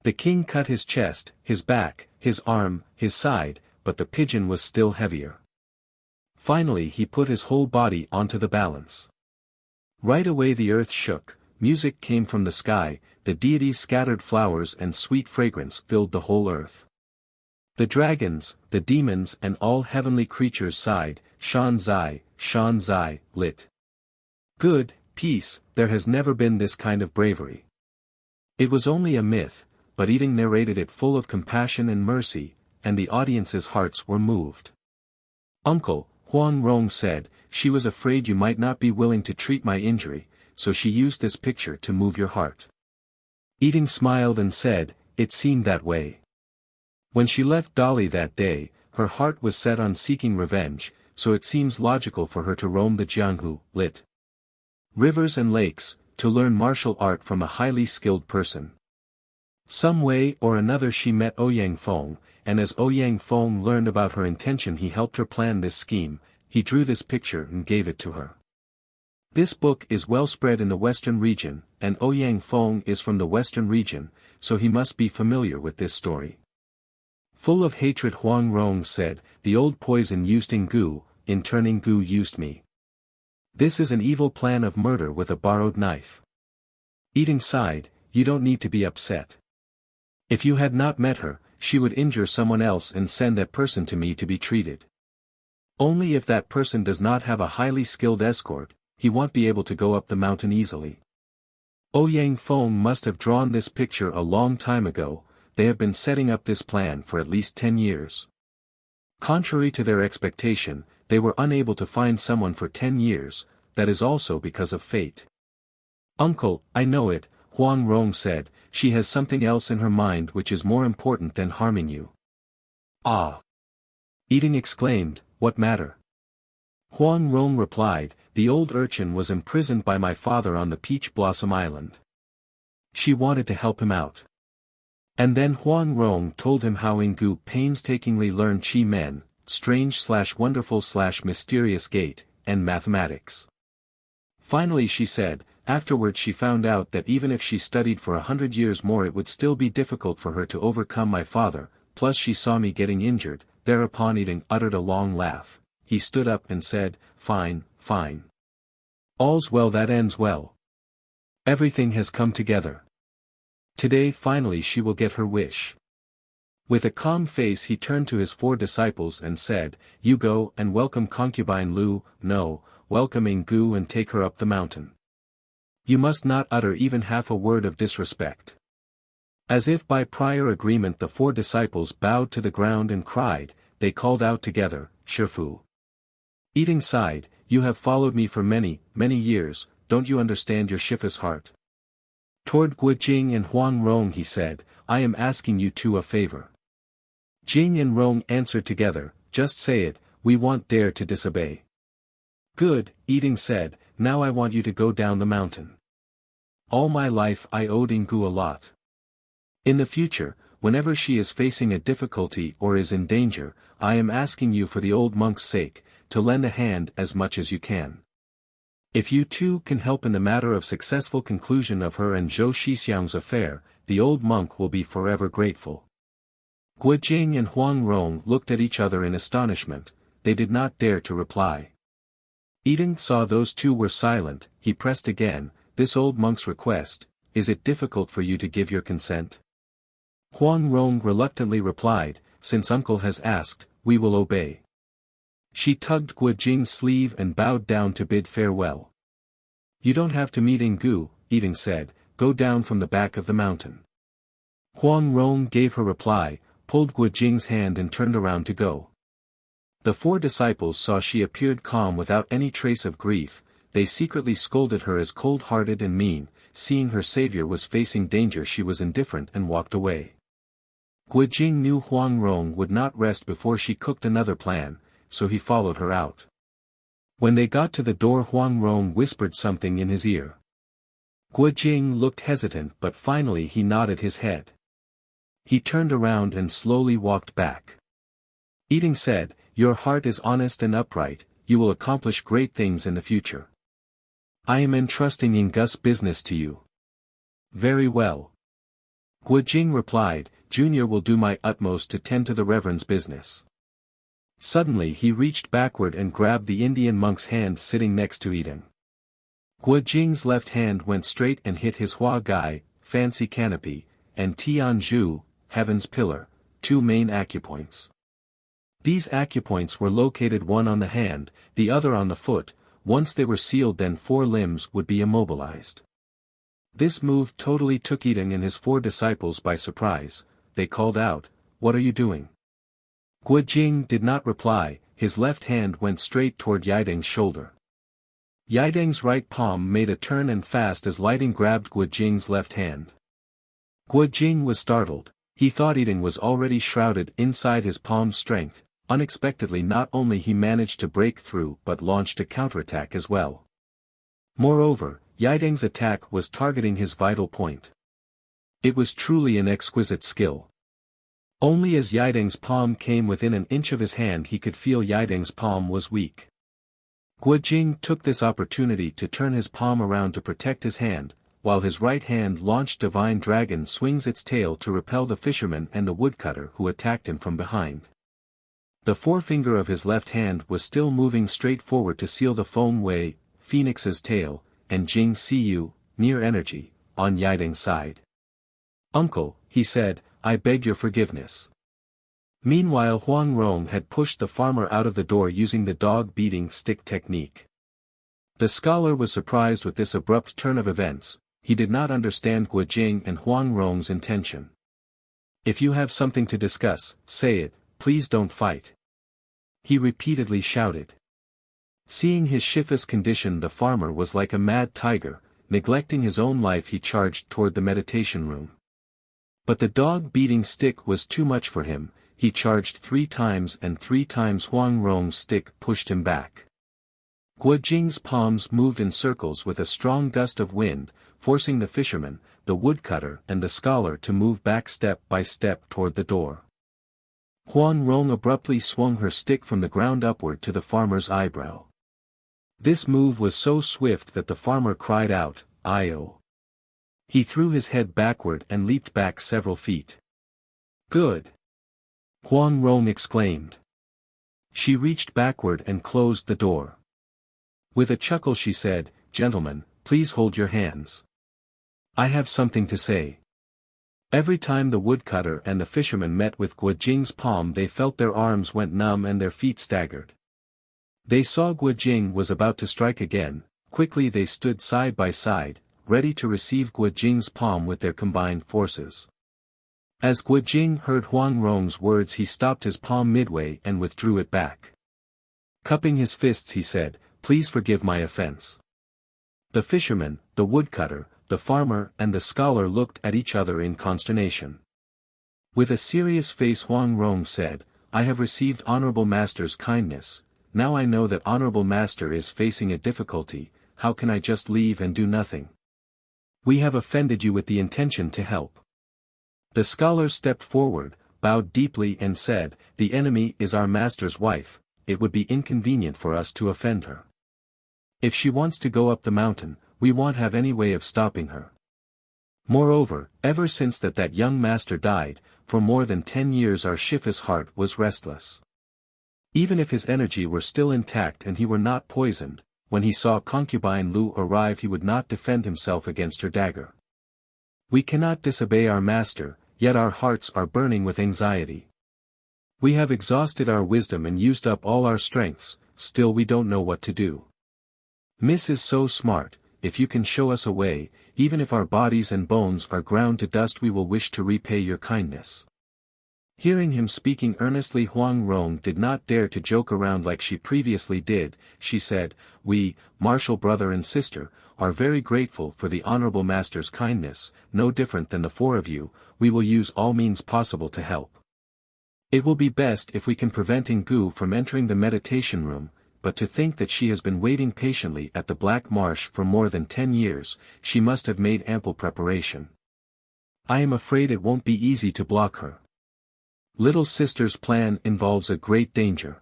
The king cut his chest, his back, his arm, his side, but the pigeon was still heavier. Finally he put his whole body onto the balance. Right away the earth shook, music came from the sky, the deities scattered flowers and sweet fragrance filled the whole earth. The dragons, the demons and all heavenly creatures sighed, Shan Zai, lit. Good, peace, there has never been this kind of bravery. It was only a myth, but Eating narrated it full of compassion and mercy, and the audience's hearts were moved. Uncle, Huang Rong said, she was afraid you might not be willing to treat my injury, so she used this picture to move your heart. Eating smiled and said, it seemed that way. When she left Dali that day, her heart was set on seeking revenge, so it seems logical for her to roam the Jianghu, lit. Rivers and lakes, to learn martial art from a highly skilled person. Some way or another she met Ouyang Feng, and as Ouyang Feng learned about her intention he helped her plan this scheme. He drew this picture and gave it to her. This book is well spread in the western region, and Ouyang Feng is from the western region, so he must be familiar with this story. Full of hatred Huang Rong said, the old poison used Ingu, in turn Ingu used me. This is an evil plan of murder with a borrowed knife. Eating sighed, you don't need to be upset. If you had not met her, she would injure someone else and send that person to me to be treated. Only if that person does not have a highly skilled escort, he won't be able to go up the mountain easily. Ouyang Feng must have drawn this picture a long time ago. They have been setting up this plan for at least 10 years. Contrary to their expectation, they were unable to find someone for 10 years, that is also because of fate. Uncle, I know it, Huang Rong said, she has something else in her mind which is more important than harming you. Ah! Yiding exclaimed, what matter? Huang Rong replied, the old urchin was imprisoned by my father on the Peach Blossom Island. She wanted to help him out. And then Huang Rong told him how Yinggu painstakingly learned Qi Men, strange/wonderful/mysterious gate, and mathematics. Finally she said, afterwards she found out that even if she studied for 100 years more it would still be difficult for her to overcome my father, plus she saw me getting injured. Thereupon Yiding uttered a long laugh. He stood up and said, fine, fine. All's well that ends well. Everything has come together. Today finally she will get her wish. With a calm face he turned to his 4 disciples and said, you go and welcome concubine Lu, no, welcome Yinggu and take her up the mountain. You must not utter even half a word of disrespect. As if by prior agreement the 4 disciples bowed to the ground and cried, they called out together, Shifu. Yiding sighed, you have followed me for many, many years, don't you understand your Shifu's heart? Toward Guojing and Huang Rong he said, I am asking you 2 a favor. Jing and Rong answered together, just say it, we won't dare to disobey. Good, Yiding said, now I want you to go down the mountain. All my life I owed Yinggu a lot. In the future, whenever she is facing a difficulty or is in danger, I am asking you for the old monk's sake, to lend a hand as much as you can. If you too can help in the matter of successful conclusion of her and Zhou Shixiang's affair, the old monk will be forever grateful. Guojing and Huang Rong looked at each other in astonishment, they did not dare to reply. Yiding saw those 2 were silent, he pressed again, this old monk's request, is it difficult for you to give your consent? Huang Rong reluctantly replied, since uncle has asked, we will obey. She tugged Guojing's sleeve and bowed down to bid farewell. You don't have to meet Yinggu, Yiding said, go down from the back of the mountain. Huang Rong gave her reply, pulled Guojing's hand and turned around to go. The 4 disciples saw she appeared calm without any trace of grief, they secretly scolded her as cold-hearted and mean, seeing her savior was facing danger she was indifferent and walked away. Guojing knew Huang Rong would not rest before she cooked another plan, so he followed her out. When they got to the door Huang Rong whispered something in his ear. Guojing looked hesitant but finally he nodded his head. He turned around and slowly walked back. Yiding said, your heart is honest and upright, you will accomplish great things in the future. I am entrusting Yinggu's business to you. Very well. Guojing replied, Junior will do my utmost to tend to the Reverend's business. Suddenly he reached backward and grabbed the Indian monk's hand sitting next to Yiding. Guojing's left hand went straight and hit his Hua Gai, fancy canopy, and Tianzhu, heaven's pillar, 2 main acupoints. These acupoints were located one on the hand, the other on the foot, once they were sealed then 4 limbs would be immobilized. This move totally took Yiding and his 4 disciples by surprise, they called out, what are you doing? Guojing did not reply, his left hand went straight toward Yiding's shoulder. Yiding's right palm made a turn and fast as Yiding grabbed Guojing's left hand. Guojing was startled, he thought Yiding was already shrouded inside his palm's strength, unexpectedly not only he managed to break through but launched a counterattack as well. Moreover, Yiding's attack was targeting his vital point. It was truly an exquisite skill. Only as Yiding's palm came within an inch of his hand he could feel Yiding's palm was weak. Guojing took this opportunity to turn his palm around to protect his hand, while his right hand launched Divine Dragon swings its tail to repel the fisherman and the woodcutter who attacked him from behind. The forefinger of his left hand was still moving straight forward to seal the Feng Wei, Phoenix's tail, and Jing Siyu, near energy, on Yiding's side. Uncle, he said, I beg your forgiveness. Meanwhile Huang Rong had pushed the farmer out of the door using the dog-beating stick technique. The scholar was surprised with this abrupt turn of events. He did not understand Guo Jing and Huang Rong's intention. If you have something to discuss, say it, please don't fight. He repeatedly shouted. Seeing his shiftless condition, the farmer was like a mad tiger. Neglecting his own life, he charged toward the meditation room. But the dog-beating stick was too much for him. He charged 3 times and 3 times Huang Rong's stick pushed him back. Guo Jing's palms moved in circles with a strong gust of wind, forcing the fisherman, the woodcutter and the scholar to move back step by step toward the door. Huang Rong abruptly swung her stick from the ground upward to the farmer's eyebrow. This move was so swift that the farmer cried out, "Ayo!" He threw his head backward and leaped back several feet. "Good!" Huang Rong exclaimed. She reached backward and closed the door. With a chuckle she said, "Gentlemen, please hold your hands. I have something to say." Every time the woodcutter and the fisherman met with Guo Jing's palm, they felt their arms went numb and their feet staggered. They saw Guo Jing was about to strike again. Quickly they stood side by side, ready to receive Guo Jing's palm with their combined forces. As Guo Jing heard Huang Rong's words, he stopped his palm midway and withdrew it back. Cupping his fists he said, "Please forgive my offense." The fisherman, the woodcutter, the farmer and the scholar looked at each other in consternation. With a serious face Huang Rong said, "I have received Honorable Master's kindness. Now I know that Honorable Master is facing a difficulty. How can I just leave and do nothing? We have offended you with the intention to help." The scholar stepped forward, bowed deeply and said, "The enemy is our master's wife. It would be inconvenient for us to offend her. If she wants to go up the mountain, we won't have any way of stopping her. Moreover, ever since that young master died, for more than 10 years our Shifa's heart was restless. Even if his energy were still intact and he were not poisoned, when he saw concubine Lu arrive he would not defend himself against her dagger. We cannot disobey our master, yet our hearts are burning with anxiety. We have exhausted our wisdom and used up all our strengths, still we don't know what to do. Miss is so smart, if you can show us a way, even if our bodies and bones are ground to dust we will wish to repay your kindness." Hearing him speaking earnestly, Huang Rong did not dare to joke around like she previously did. She said, "We, martial brother and sister, are very grateful for the Honorable Master's kindness. No different than the 4 of you, we will use all means possible to help. It will be best if we can prevent Gu from entering the meditation room, but to think that she has been waiting patiently at the Black Marsh for more than 10 years, she must have made ample preparation. I am afraid it won't be easy to block her. Little sister's plan involves a great danger.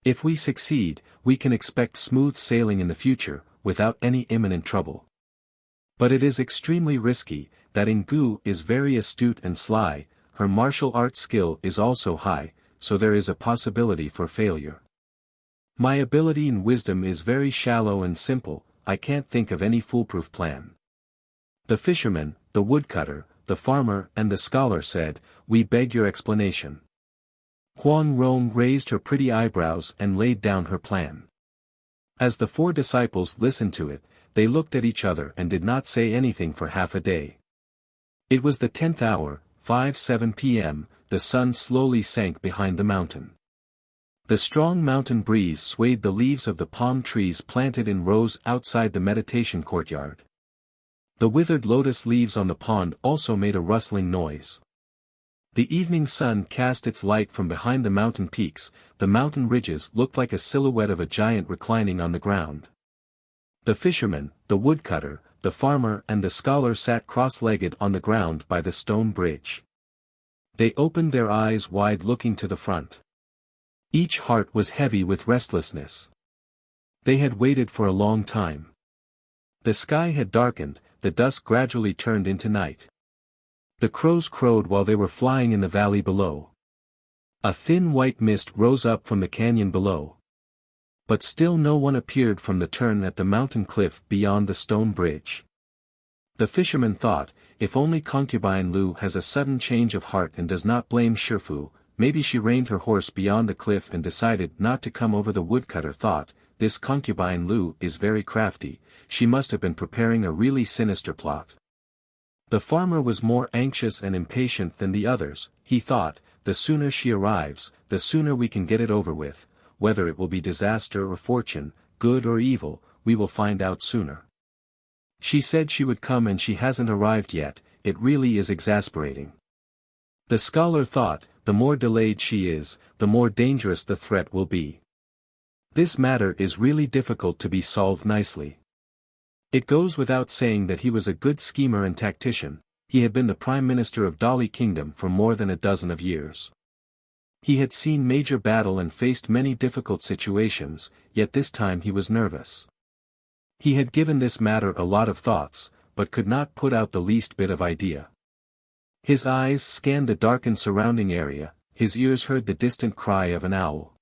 If we succeed, we can expect smooth sailing in the future, without any imminent trouble. But it is extremely risky. That Gu is very astute and sly, her martial arts skill is also high, so there is a possibility for failure. My ability and wisdom is very shallow and simple, I can't think of any foolproof plan." The fisherman, the woodcutter, the farmer and the scholar said, "We beg your explanation." Huang Rong raised her pretty eyebrows and laid down her plan. As the 4 disciples listened to it, they looked at each other and did not say anything for half a day. It was the 10th hour, 5:07 p.m., the sun slowly sank behind the mountain. The strong mountain breeze swayed the leaves of the palm trees planted in rows outside the meditation courtyard. The withered lotus leaves on the pond also made a rustling noise. The evening sun cast its light from behind the mountain peaks. The mountain ridges looked like a silhouette of a giant reclining on the ground. The fisherman, the woodcutter, the farmer and the scholar sat cross-legged on the ground by the stone bridge. They opened their eyes wide looking to the front. Each heart was heavy with restlessness. They had waited for a long time. The sky had darkened, the dusk gradually turned into night. The crows crowed while they were flying in the valley below. A thin white mist rose up from the canyon below. But still no one appeared from the turn at the mountain cliff beyond the stone bridge. The fisherman thought, if only concubine Lu has a sudden change of heart and does not blame Shifu, maybe she reined her horse beyond the cliff and decided not to come over. The woodcutter thought, this concubine Lu is very crafty, she must have been preparing a really sinister plot. The farmer was more anxious and impatient than the others. He thought, the sooner she arrives, the sooner we can get it over with, whether it will be disaster or fortune, good or evil, we will find out sooner. She said she would come and she hasn't arrived yet, it really is exasperating. The scholar thought, the more delayed she is, the more dangerous the threat will be. This matter is really difficult to be solved nicely. It goes without saying that he was a good schemer and tactician. He had been the Prime Minister of Dali Kingdom for more than a dozen of years. He had seen major battle and faced many difficult situations, yet this time he was nervous. He had given this matter a lot of thoughts, but could not put out the least bit of idea. His eyes scanned the darkened surrounding area, his ears heard the distant cry of an owl.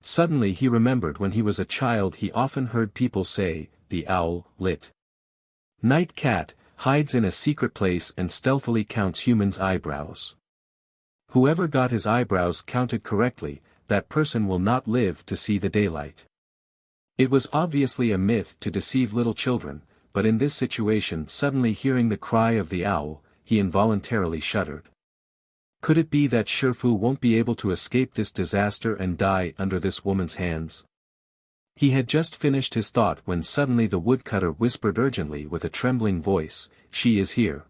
Suddenly he remembered when he was a child he often heard people say, the owl, lit. Night cat, hides in a secret place and stealthily counts humans' eyebrows. Whoever got his eyebrows counted correctly, that person will not live to see the daylight. It was obviously a myth to deceive little children, but in this situation suddenly hearing the cry of the owl, he involuntarily shuddered. Could it be that Shifu won't be able to escape this disaster and die under this woman's hands? He had just finished his thought when suddenly the woodcutter whispered urgently with a trembling voice, "She is here."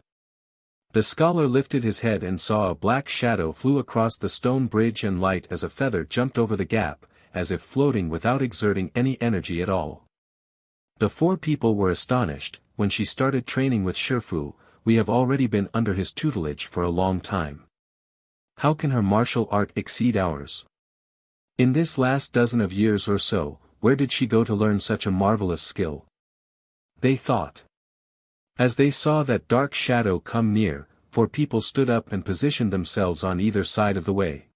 The scholar lifted his head and saw a black shadow flew across the stone bridge and light as a feather jumped over the gap, as if floating without exerting any energy at all. The four people were astonished. When she started training with Shifu, we have already been under his tutelage for a long time. How can her martial art exceed ours? In this last dozen of years or so, where did she go to learn such a marvelous skill? They thought. As they saw that dark shadow come near, four people stood up and positioned themselves on either side of the way.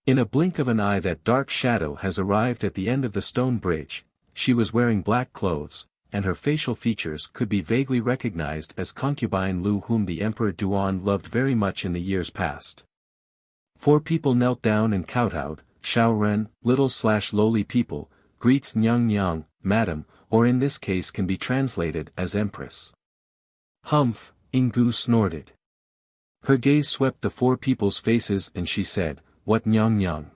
In a blink of an eye that dark shadow has arrived at the end of the stone bridge. She was wearing black clothes, and her facial features could be vaguely recognized as concubine Lu, whom the Emperor Duan loved very much in the years past. Four people knelt down and kowtowed. Shaoren, little/lowly people, greets Nyang Nyang, madam, or in this case can be translated as empress. Humph, Ingu snorted. Her gaze swept the four people's faces and she said, "What Nyang Nyang?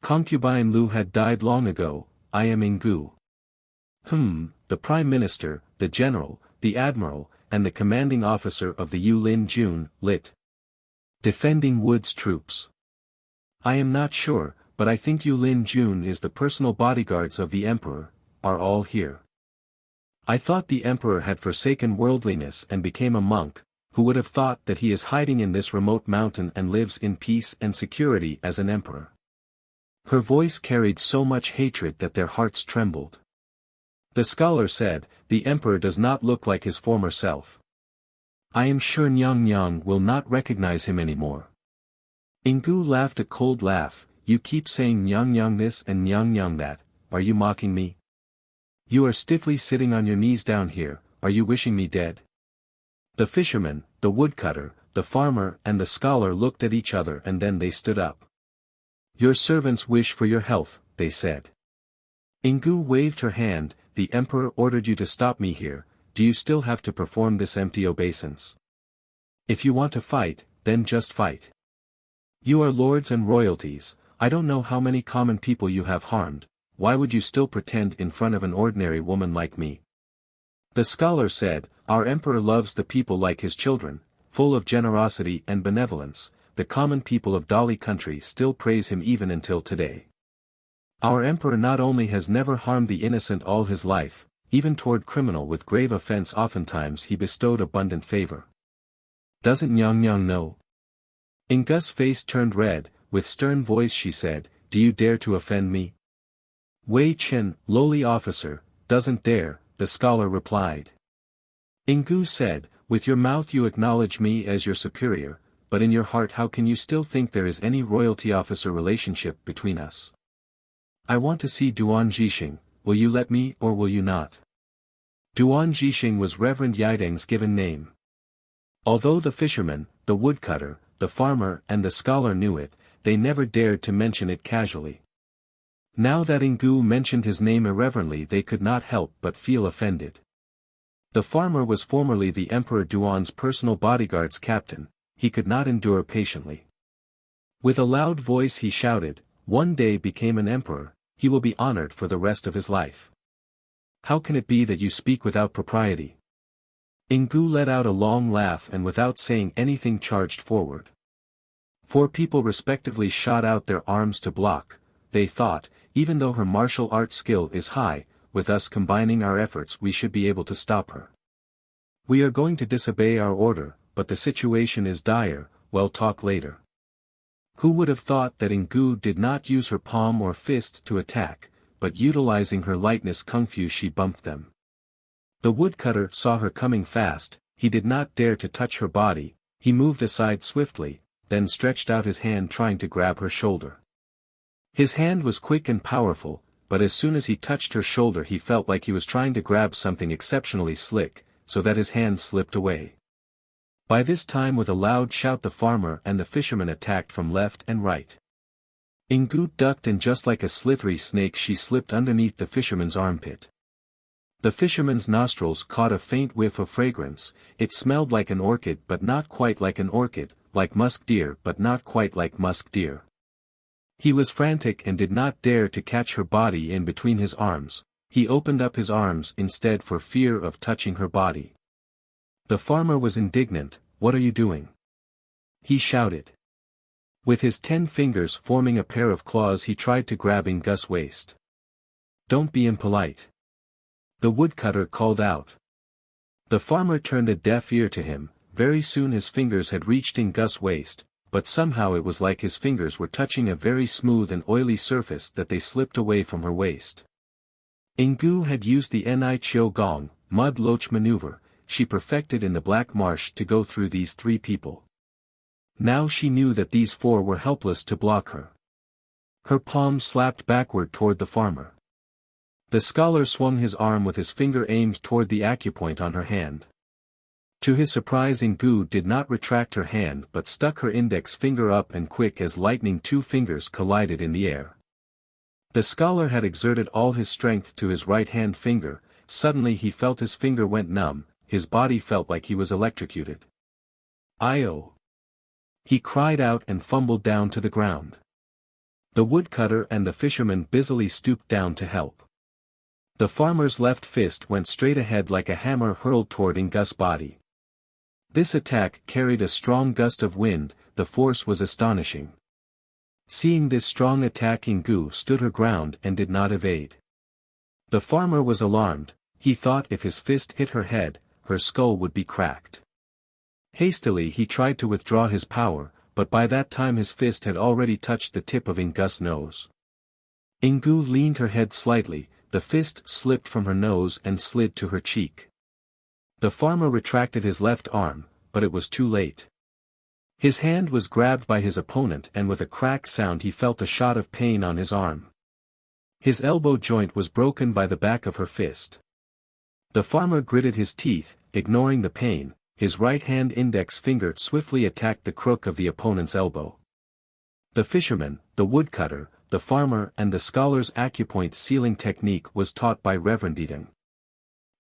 Concubine Lu had died long ago, I am Ingu." The Prime Minister, the General, the Admiral, and the Commanding Officer of the Yulin Jun, lit. Defending Wood's troops. I am not sure, but I think Yulin Jun is the personal bodyguards of the Emperor, are all here. I thought the Emperor had forsaken worldliness and became a monk, who would have thought that he is hiding in this remote mountain and lives in peace and security as an emperor. Her voice carried so much hatred that their hearts trembled. The scholar said, the Emperor does not look like his former self. I am sure Nyang Nyang will not recognize him anymore. Ingu laughed a cold laugh. You keep saying Nyang Nyang this and Nyang Nyang that, are you mocking me? You are stiffly sitting on your knees down here, are you wishing me dead? The fisherman, the woodcutter, the farmer and the scholar looked at each other and then they stood up. Your servants wish for your health, they said. Ingu waved her hand, the Emperor ordered you to stop me here, do you still have to perform this empty obeisance? If you want to fight, then just fight. You are lords and royalties, I don't know how many common people you have harmed, why would you still pretend in front of an ordinary woman like me? The scholar said, our Emperor loves the people like his children, full of generosity and benevolence, the common people of Dali country still praise him even until today. Our Emperor not only has never harmed the innocent all his life, even toward criminal with grave offense oftentimes he bestowed abundant favor. Doesn't Nyang Nyang know? Ingu's face turned red, with stern voice she said, do you dare to offend me? Wei Chen, lowly officer, doesn't dare, the scholar replied. Ingu said, with your mouth you acknowledge me as your superior, but in your heart how can you still think there is any royalty-officer relationship between us? I want to see Duan Jixing, will you let me or will you not? Duan Jixing was Reverend Yideng's given name. Although the fisherman, the woodcutter, the farmer and the scholar knew it, they never dared to mention it casually. Now that Ingu mentioned his name irreverently, they could not help but feel offended. The farmer was formerly the Emperor Duan's personal bodyguard's captain. He could not endure patiently. With a loud voice he shouted, "One day became an emperor, he will be honored for the rest of his life. How can it be that you speak without propriety?" Ingu let out a long laugh and without saying anything charged forward. 4 people respectively shot out their arms to block. They thought, even though her martial arts skill is high, with us combining our efforts we should be able to stop her. We are going to disobey our order, but the situation is dire, we'll talk later. Who would have thought that Ingu did not use her palm or fist to attack, but utilizing her lightness kung fu she bumped them. The woodcutter saw her coming fast, he did not dare to touch her body, he moved aside swiftly, then stretched out his hand trying to grab her shoulder. His hand was quick and powerful, but as soon as he touched her shoulder he felt like he was trying to grab something exceptionally slick, so that his hand slipped away. By this time with a loud shout the farmer and the fisherman attacked from left and right. Ingu ducked and just like a slithery snake she slipped underneath the fisherman's armpit. The fisherman's nostrils caught a faint whiff of fragrance, it smelled like an orchid but not quite like an orchid, like musk deer but not quite like musk deer. He was frantic and did not dare to catch her body in between his arms, he opened up his arms instead for fear of touching her body. The farmer was indignant, "What are you doing?" he shouted. With his 10 fingers forming a pair of claws he tried to grab Ingu's waist. "Don't be impolite," the woodcutter called out. The farmer turned a deaf ear to him, very soon his fingers had reached Ingu's waist, but somehow it was like his fingers were touching a very smooth and oily surface that they slipped away from her waist. Ingu had used the Ni Chiu Gong, mud loach maneuver, she perfected in the Black Marsh to go through these 3 people. Now she knew that these 4 were helpless to block her. Her palm slapped backward toward the farmer. The scholar swung his arm with his finger aimed toward the acupoint on her hand. To his surprise Ingu did not retract her hand but stuck her index finger up and quick as lightning 2 fingers collided in the air. The scholar had exerted all his strength to his right hand finger, suddenly he felt his finger went numb, his body felt like he was electrocuted. "Io!" he cried out and fumbled down to the ground. The woodcutter and the fisherman busily stooped down to help. The farmer's left fist went straight ahead like a hammer hurled toward Ingu's body. This attack carried a strong gust of wind, the force was astonishing. Seeing this strong attack Ingu stood her ground and did not evade. The farmer was alarmed, he thought if his fist hit her head, her skull would be cracked. Hastily he tried to withdraw his power, but by that time his fist had already touched the tip of Ingu's nose. Ingu leaned her head slightly, the fist slipped from her nose and slid to her cheek. The farmer retracted his left arm, but it was too late. His hand was grabbed by his opponent and with a crack sound he felt a shot of pain on his arm. His elbow joint was broken by the back of her fist. The farmer gritted his teeth, ignoring the pain, his right hand index finger swiftly attacked the crook of the opponent's elbow. The fisherman, the woodcutter, the farmer and the scholar's acupoint sealing technique was taught by Reverend Yidong.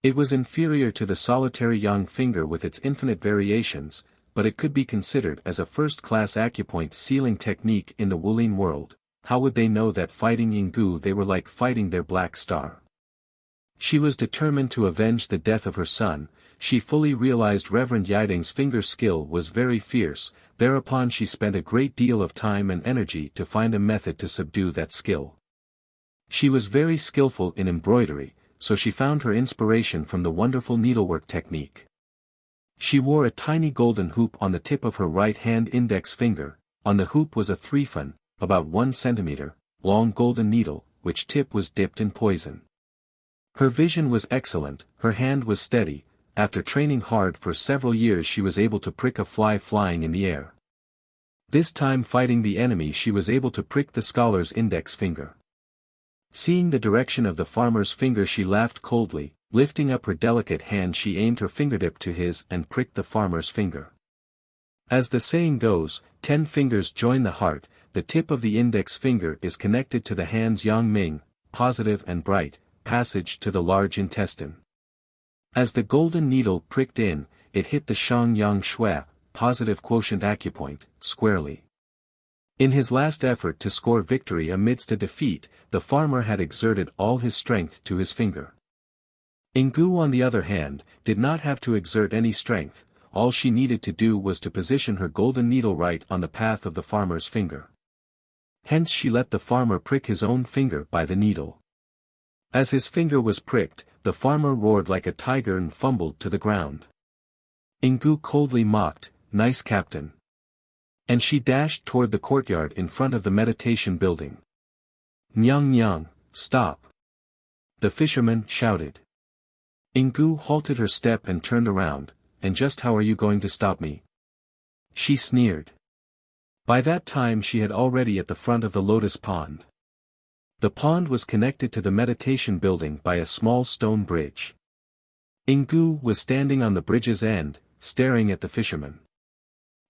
It was inferior to the solitary yang finger with its infinite variations, but it could be considered as a first-class acupoint sealing technique in the Wulin world. How would they know that fighting Ingu they were like fighting their black star? She was determined to avenge the death of her son, she fully realized Reverend Yidong's finger skill was very fierce, thereupon she spent a great deal of time and energy to find a method to subdue that skill. She was very skillful in embroidery, so she found her inspiration from the wonderful needlework technique. She wore a tiny golden hoop on the tip of her right hand index finger, on the hoop was a 3-fun, about 1 centimeter, long golden needle, which tip was dipped in poison. Her vision was excellent, her hand was steady, after training hard for several years she was able to prick a fly flying in the air. This time fighting the enemy she was able to prick the scholar's index finger. Seeing the direction of the farmer's finger she laughed coldly, lifting up her delicate hand she aimed her fingertip to his and pricked the farmer's finger. As the saying goes, 10 fingers join the heart, the tip of the index finger is connected to the hand's yang ming, positive and bright, passage to the large intestine. As the golden needle pricked in, it hit the shang yang shui, positive quotient acupoint, squarely. In his last effort to score victory amidst a defeat, the farmer had exerted all his strength to his finger. Ingu on the other hand, did not have to exert any strength, all she needed to do was to position her golden needle right on the path of the farmer's finger. Hence she let the farmer prick his own finger by the needle. As his finger was pricked, the farmer roared like a tiger and fumbled to the ground. Ingu coldly mocked, "Nice captain." And she dashed toward the courtyard in front of the meditation building. "Nyang Nyang, stop!" the fisherman shouted. Ingu halted her step and turned around. "And just how are you going to stop me?" she sneered. By that time she had already at the front of the lotus pond. The pond was connected to the meditation building by a small stone bridge. Ingu was standing on the bridge's end, staring at the fisherman.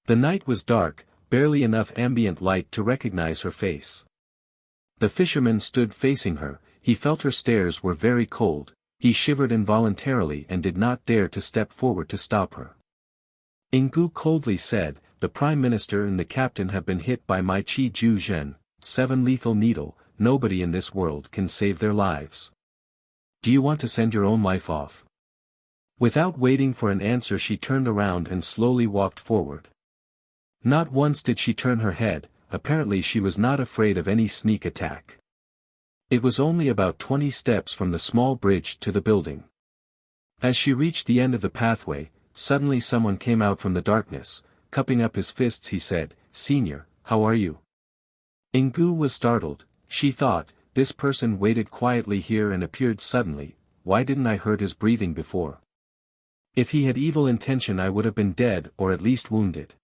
The night was dark, barely enough ambient light to recognize her face. The fisherman stood facing her, he felt her stares were very cold, he shivered involuntarily and did not dare to step forward to stop her. Ingu coldly said, "The Prime Minister and the Captain have been hit by my Qi Ju Zhen, 7 lethal needle, nobody in this world can save their lives. Do you want to send your own life off?" Without waiting for an answer she turned around and slowly walked forward. Not once did she turn her head, apparently she was not afraid of any sneak attack. It was only about 20 steps from the small bridge to the building. As she reached the end of the pathway, suddenly someone came out from the darkness, cupping up his fists he said, "Senior, how are you?" Ingu was startled, she thought, this person waited quietly here and appeared suddenly, why didn't I heard his breathing before? If he had evil intention I would have been dead or at least wounded.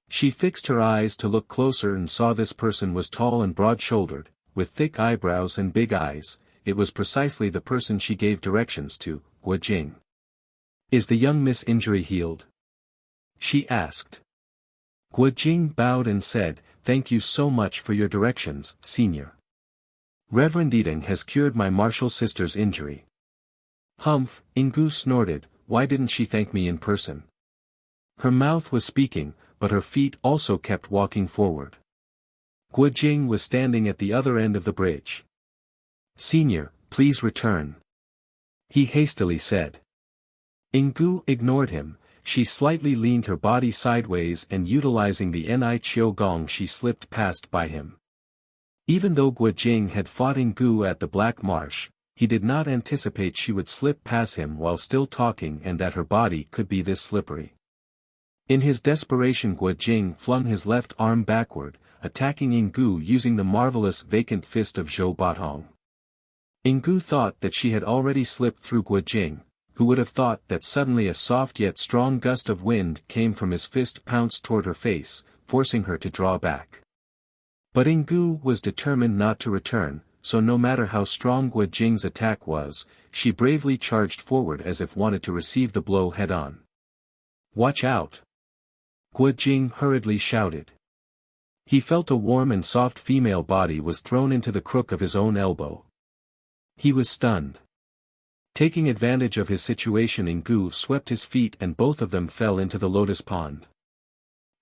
She fixed her eyes to look closer and saw this person was tall and broad-shouldered, with thick eyebrows and big eyes, it was precisely the person she gave directions to, Guo Jing. "Is the young miss injury healed?" she asked. Guo Jing bowed and said, "Thank you so much for your directions, Senior. Reverend Yiding has cured my martial sister's injury." "Humph," Ingu snorted, "why didn't she thank me in person?" Her mouth was speaking, but her feet also kept walking forward. Guo Jing was standing at the other end of the bridge. "Senior, please return," he hastily said. Ingu ignored him, she slightly leaned her body sideways and utilizing the Ni Chiu Gong she slipped past by him. Even though Guo Jing had fought Ingu at the Black Marsh, he did not anticipate she would slip past him while still talking and that her body could be this slippery. In his desperation Guo Jing flung his left arm backward, attacking Ingu using the marvelous vacant fist of Zhou Batong. Ingu thought that she had already slipped through Guo Jing, who would have thought that suddenly a soft yet strong gust of wind came from his fist pounced toward her face, forcing her to draw back. But Ingu was determined not to return, so no matter how strong Guo Jing's attack was, she bravely charged forward as if wanted to receive the blow head-on. "Watch out!" Guo Jing hurriedly shouted. He felt a warm and soft female body was thrown into the crook of his own elbow. He was stunned. Taking advantage of his situation Ingu swept his feet and both of them fell into the lotus pond.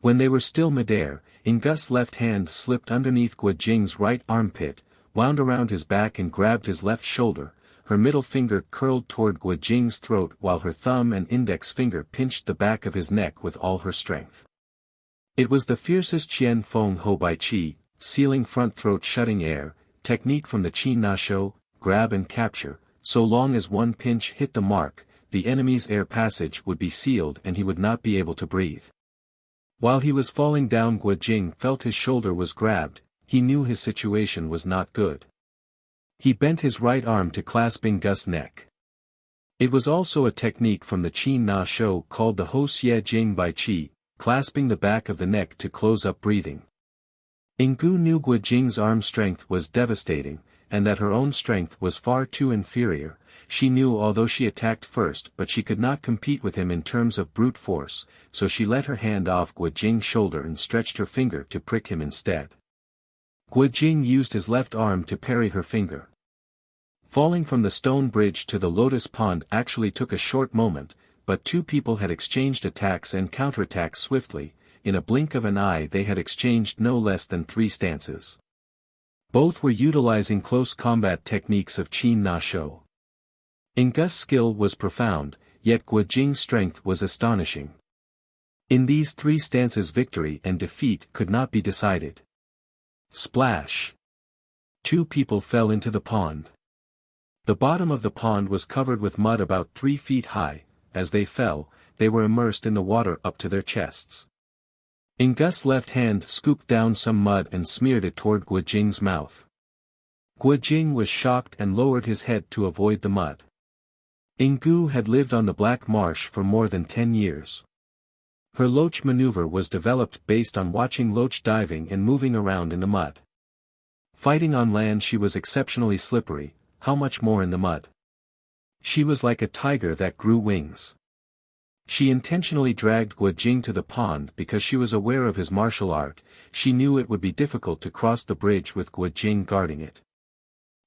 When they were still midair, Ingu's left hand slipped underneath Guo Jing's right armpit, wound around his back and grabbed his left shoulder, her middle finger curled toward Guo Jing's throat while her thumb and index finger pinched the back of his neck with all her strength. It was the fiercest Qian Feng Ho Bai Qi, sealing front throat shutting air, technique from the Qi Na Shou, grab and capture, so long as one pinch hit the mark, the enemy's air passage would be sealed and he would not be able to breathe. While he was falling down Guo Jing felt his shoulder was grabbed, he knew his situation was not good. He bent his right arm to clasp Ingu's neck. It was also a technique from the Qi Na Shou called the Ho Xie Jing Bai Qi, clasping the back of the neck to close up breathing. Ingu knew Guo Jing's arm strength was devastating, and that her own strength was far too inferior, she knew although she attacked first but she could not compete with him in terms of brute force, so she let her hand off Guo Jing's shoulder and stretched her finger to prick him instead. Guo Jing used his left arm to parry her finger. Falling from the stone bridge to the lotus pond actually took a short moment, but two people had exchanged attacks and counterattacks swiftly. In a blink of an eye they had exchanged no less than 3 stances. Both were utilizing close combat techniques of Qin Na Shou. Ingus's skill was profound, yet Guo Jing's strength was astonishing. In these 3 stances victory and defeat could not be decided. Splash! 2 people fell into the pond. The bottom of the pond was covered with mud about 3 feet high. As they fell, they were immersed in the water up to their chests. Ingus's left hand scooped down some mud and smeared it toward Guo Jing's mouth. Guo Jing was shocked and lowered his head to avoid the mud. Ingu had lived on the Black Marsh for more than 10 years. Her loach maneuver was developed based on watching loach diving and moving around in the mud. Fighting on land she was exceptionally slippery, how much more in the mud. She was like a tiger that grew wings. She intentionally dragged Guo Jing to the pond because she was aware of his martial art. She knew it would be difficult to cross the bridge with Guo Jing guarding it.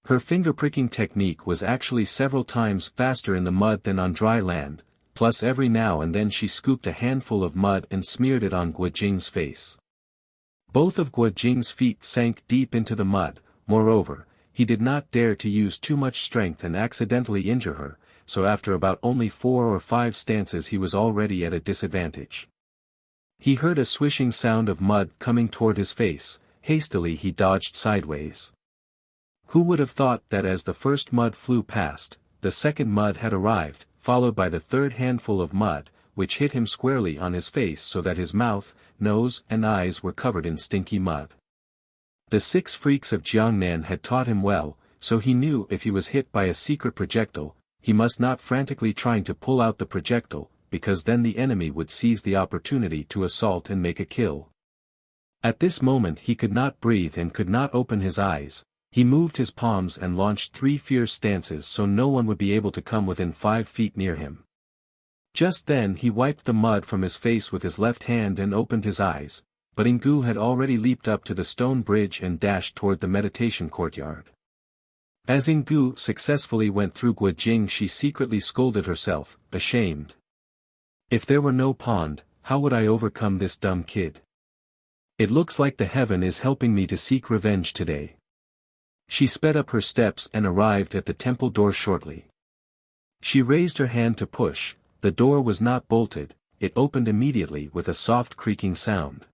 Her finger-pricking technique was actually several times faster in the mud than on dry land, plus every now and then she scooped a handful of mud and smeared it on Guo Jing's face. Both of Guo Jing's feet sank deep into the mud. Moreover, he did not dare to use too much strength and accidentally injure her, so after about only 4 or 5 stances he was already at a disadvantage. He heard a swishing sound of mud coming toward his face. Hastily he dodged sideways. Who would have thought that as the first mud flew past, the second mud had arrived, followed by the third handful of mud, which hit him squarely on his face so that his mouth, nose and eyes were covered in stinky mud. The 6 freaks of Jiangnan had taught him well, so he knew if he was hit by a secret projectile, he must not frantically trying to pull out the projectile, because then the enemy would seize the opportunity to assault and make a kill. At this moment he could not breathe and could not open his eyes. He moved his palms and launched 3 fierce stances so no one would be able to come within 5 feet near him. Just then he wiped the mud from his face with his left hand and opened his eyes, but Ingu had already leaped up to the stone bridge and dashed toward the meditation courtyard. As Ingu successfully went through Guo Jing she secretly scolded herself, ashamed. If there were no pond, how would I overcome this dumb kid? It looks like the heaven is helping me to seek revenge today. She sped up her steps and arrived at the temple door shortly. She raised her hand to push. The door was not bolted, it opened immediately with a soft creaking sound.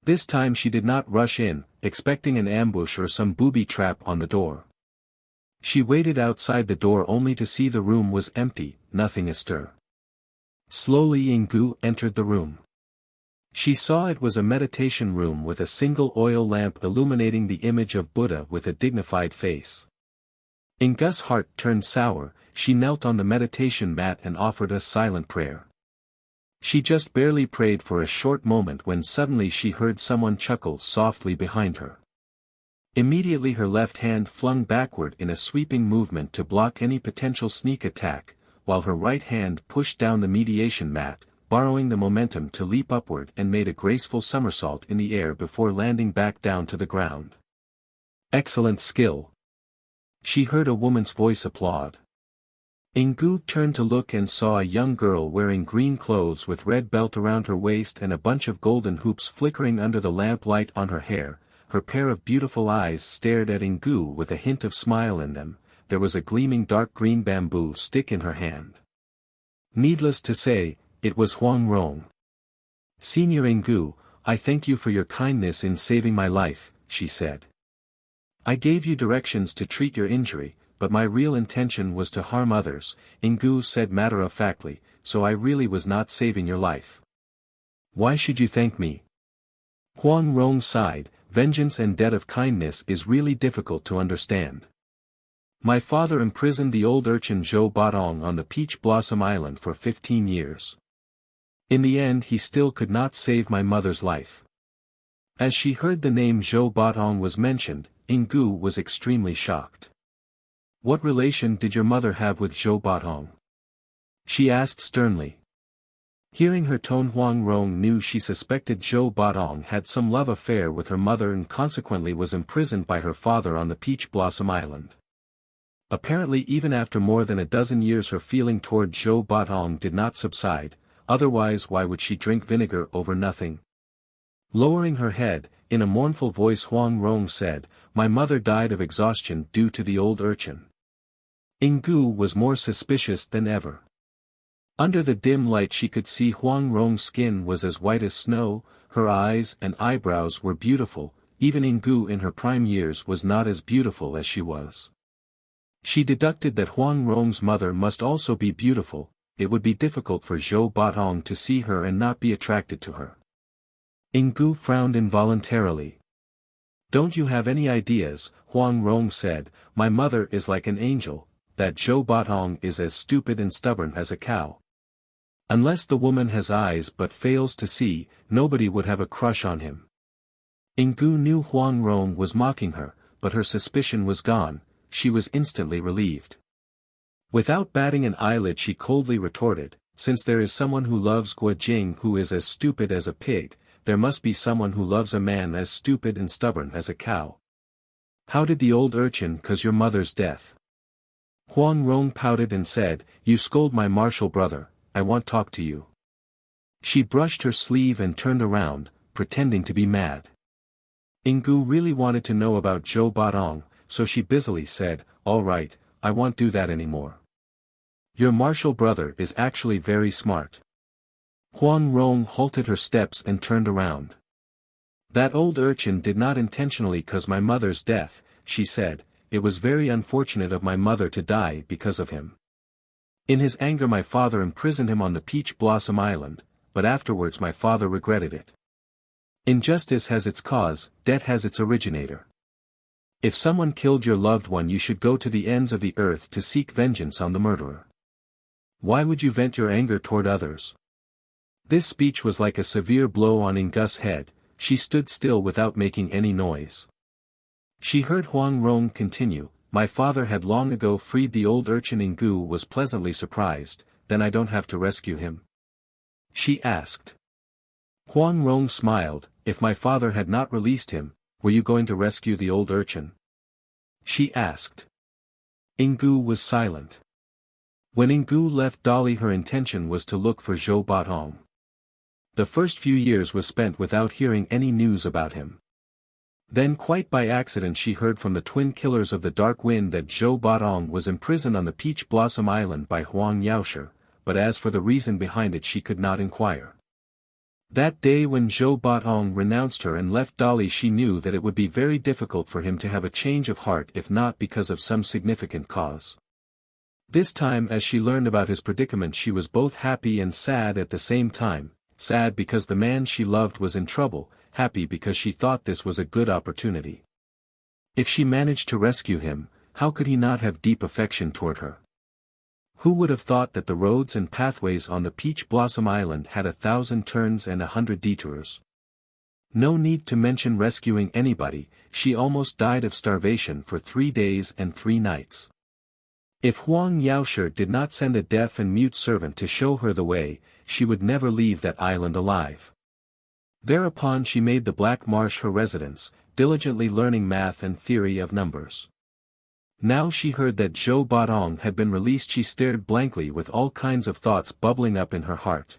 This time she did not rush in, expecting an ambush or some booby trap on the door. She waited outside the door only to see the room was empty, nothing astir. Slowly Ingu entered the room. She saw it was a meditation room with a single oil lamp illuminating the image of Buddha with a dignified face. Ingu's heart turned sour. She knelt on the meditation mat and offered a silent prayer. She just barely prayed for a short moment when suddenly she heard someone chuckle softly behind her. Immediately her left hand flung backward in a sweeping movement to block any potential sneak attack, while her right hand pushed down the meditation mat, borrowing the momentum to leap upward and made a graceful somersault in the air before landing back down to the ground. Excellent skill. She heard a woman's voice applaud. Ingu turned to look and saw a young girl wearing green clothes with red belt around her waist and a bunch of golden hoops flickering under the lamp light on her hair. Her pair of beautiful eyes stared at Ingu with a hint of smile in them. There was a gleaming dark green bamboo stick in her hand. Needless to say, it was Huang Rong. "Senior Ingu, I thank you for your kindness in saving my life," she said. "I gave you directions to treat your injury, but my real intention was to harm others," Ingu said matter-of-factly, "so I really was not saving your life." "Why should you thank me?" Huang Rong sighed. "Vengeance and debt of kindness is really difficult to understand. My father imprisoned the old urchin Zhou Baotong on the Peach Blossom Island for 15 years. In the end he still could not save my mother's life." As she heard the name Zhou Baotong was mentioned, Ingu was extremely shocked. What relation did your mother have with Zhou Batong? She asked sternly. Hearing her tone, Huang Rong knew she suspected Zhou Batong had some love affair with her mother and consequently was imprisoned by her father on the Peach Blossom Island. Apparently even after more than a dozen years her feeling toward Zhou Batong did not subside, otherwise why would she drink vinegar over nothing? Lowering her head, in a mournful voice Huang Rong said, "My mother died of exhaustion due to the old urchin." Yinggu was more suspicious than ever. Under the dim light she could see Huang Rong's skin was as white as snow, her eyes and eyebrows were beautiful, even Yinggu in her prime years was not as beautiful as she was. She deducted that Huang Rong's mother must also be beautiful, it would be difficult for Zhou Batong to see her and not be attracted to her. Yinggu frowned involuntarily. "Don't you have any ideas?" Huang Rong said, "My mother is like an angel, that Zhou Batong is as stupid and stubborn as a cow. Unless the woman has eyes but fails to see, nobody would have a crush on him." Yinggu knew Huang Rong was mocking her, but her suspicion was gone, she was instantly relieved. Without batting an eyelid she coldly retorted, "Since there is someone who loves Guo Jing who is as stupid as a pig, there must be someone who loves a man as stupid and stubborn as a cow. How did the old urchin cause your mother's death?" Huang Rong pouted and said, "You scold my martial brother, I won't talk to you." She brushed her sleeve and turned around, pretending to be mad. Yinggu really wanted to know about Zhou Batong, so she busily said, "All right, I won't do that anymore. Your martial brother is actually very smart." Huang Rong halted her steps and turned around. "That old urchin did not intentionally cause my mother's death," she said, "it was very unfortunate of my mother to die because of him. In his anger my father imprisoned him on the Peach Blossom Island, but afterwards my father regretted it. Injustice has its cause, debt has its originator. If someone killed your loved one you should go to the ends of the earth to seek vengeance on the murderer. Why would you vent your anger toward others?" This speech was like a severe blow on Yinggu's head, she stood still without making any noise. She heard Huang Rong continue, "My father had long ago freed the old urchin." Yinggu was pleasantly surprised, "Then I don't have to rescue him?" she asked. Huang Rong smiled, "If my father had not released him, were you going to rescue the old urchin?" she asked. Yinggu was silent. When Yinggu left Dolly her intention was to look for Zhou Batong. The first few years was spent without hearing any news about him. Then quite by accident she heard from the twin killers of the Dark Wind that Zhou Batong was imprisoned on the Peach Blossom Island by Huang Yaoshi, but as for the reason behind it she could not inquire. That day when Zhou Batong renounced her and left Dolly she knew that it would be very difficult for him to have a change of heart if not because of some significant cause. This time as she learned about his predicament she was both happy and sad at the same time, sad because the man she loved was in trouble, happy because she thought this was a good opportunity. If she managed to rescue him, how could he not have deep affection toward her? Who would have thought that the roads and pathways on the Peach Blossom Island had 1,000 turns and 100 detours? No need to mention rescuing anybody, she almost died of starvation for 3 days and 3 nights. If Huang Yaoshi did not send a deaf and mute servant to show her the way, she would never leave that island alive. Thereupon she made the Black Marsh her residence, diligently learning math and theory of numbers. Now she heard that Zhou Batong had been released she stared blankly with all kinds of thoughts bubbling up in her heart.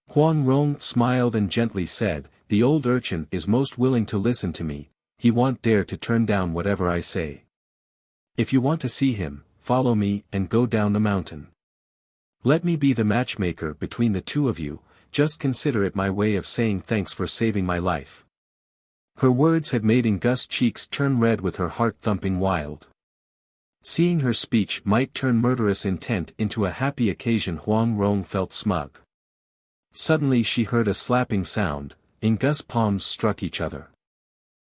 Huang Rong smiled and gently said, "The old urchin is most willing to listen to me, he won't dare to turn down whatever I say. If you want to see him, follow me and go down the mountain. Let me be the matchmaker between the two of you, just consider it my way of saying thanks for saving my life." Her words had made Yinggu's cheeks turn red with her heart thumping wild. Seeing her speech might turn murderous intent into a happy occasion Huang Rong felt smug. Suddenly she heard a slapping sound, Yinggu's palms struck each other.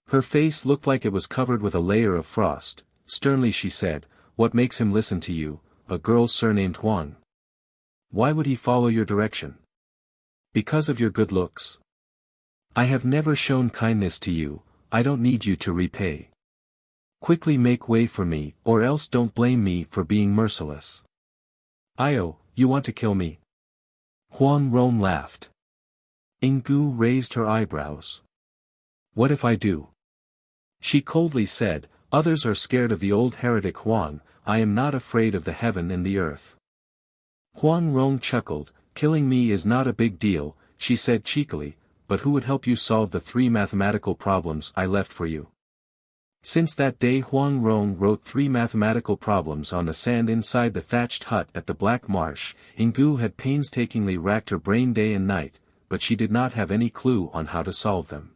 Her face looked like it was covered with a layer of frost, sternly she said, "What makes him listen to you, a girl surnamed Huang? Why would he follow your direction? Because of your good looks? I have never shown kindness to you, I don't need you to repay." Quickly make way for me, or else don't blame me for being merciless. Io, you want to kill me? Huang Rong laughed. Yinggu raised her eyebrows. What if I do? She coldly said, others are scared of the old heretic Huang, I am not afraid of the heaven and the earth. Huang Rong chuckled, killing me is not a big deal, she said cheekily, but who would help you solve the 3 mathematical problems I left for you? Since that day Huang Rong wrote 3 mathematical problems on the sand inside the thatched hut at the Black Marsh. Yinggu had painstakingly racked her brain day and night, but she did not have any clue on how to solve them.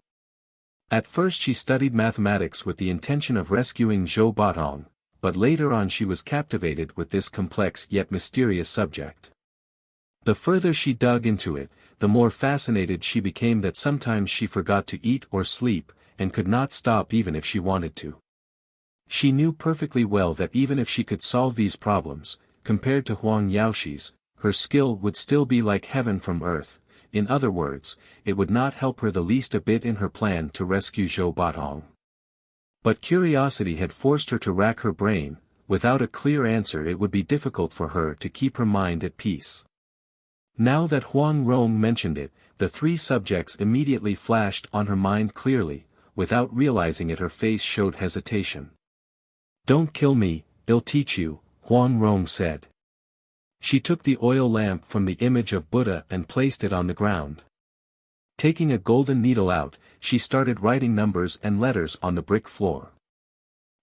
At first she studied mathematics with the intention of rescuing Zhou Batong, but later on she was captivated with this complex yet mysterious subject. The further she dug into it, the more fascinated she became that sometimes she forgot to eat or sleep, and could not stop even if she wanted to. She knew perfectly well that even if she could solve these problems, compared to Huang Yaoxi's, her skill would still be like heaven from earth. In other words, it would not help her the least a bit in her plan to rescue Zhou Batong. But curiosity had forced her to rack her brain. Without a clear answer it would be difficult for her to keep her mind at peace. Now that Huang Rong mentioned it, the 3 subjects immediately flashed on her mind clearly. Without realizing it her face showed hesitation. Don't kill me, I'll teach you, Huang Rong said. She took the oil lamp from the image of Buddha and placed it on the ground. Taking a golden needle out, she started writing numbers and letters on the brick floor.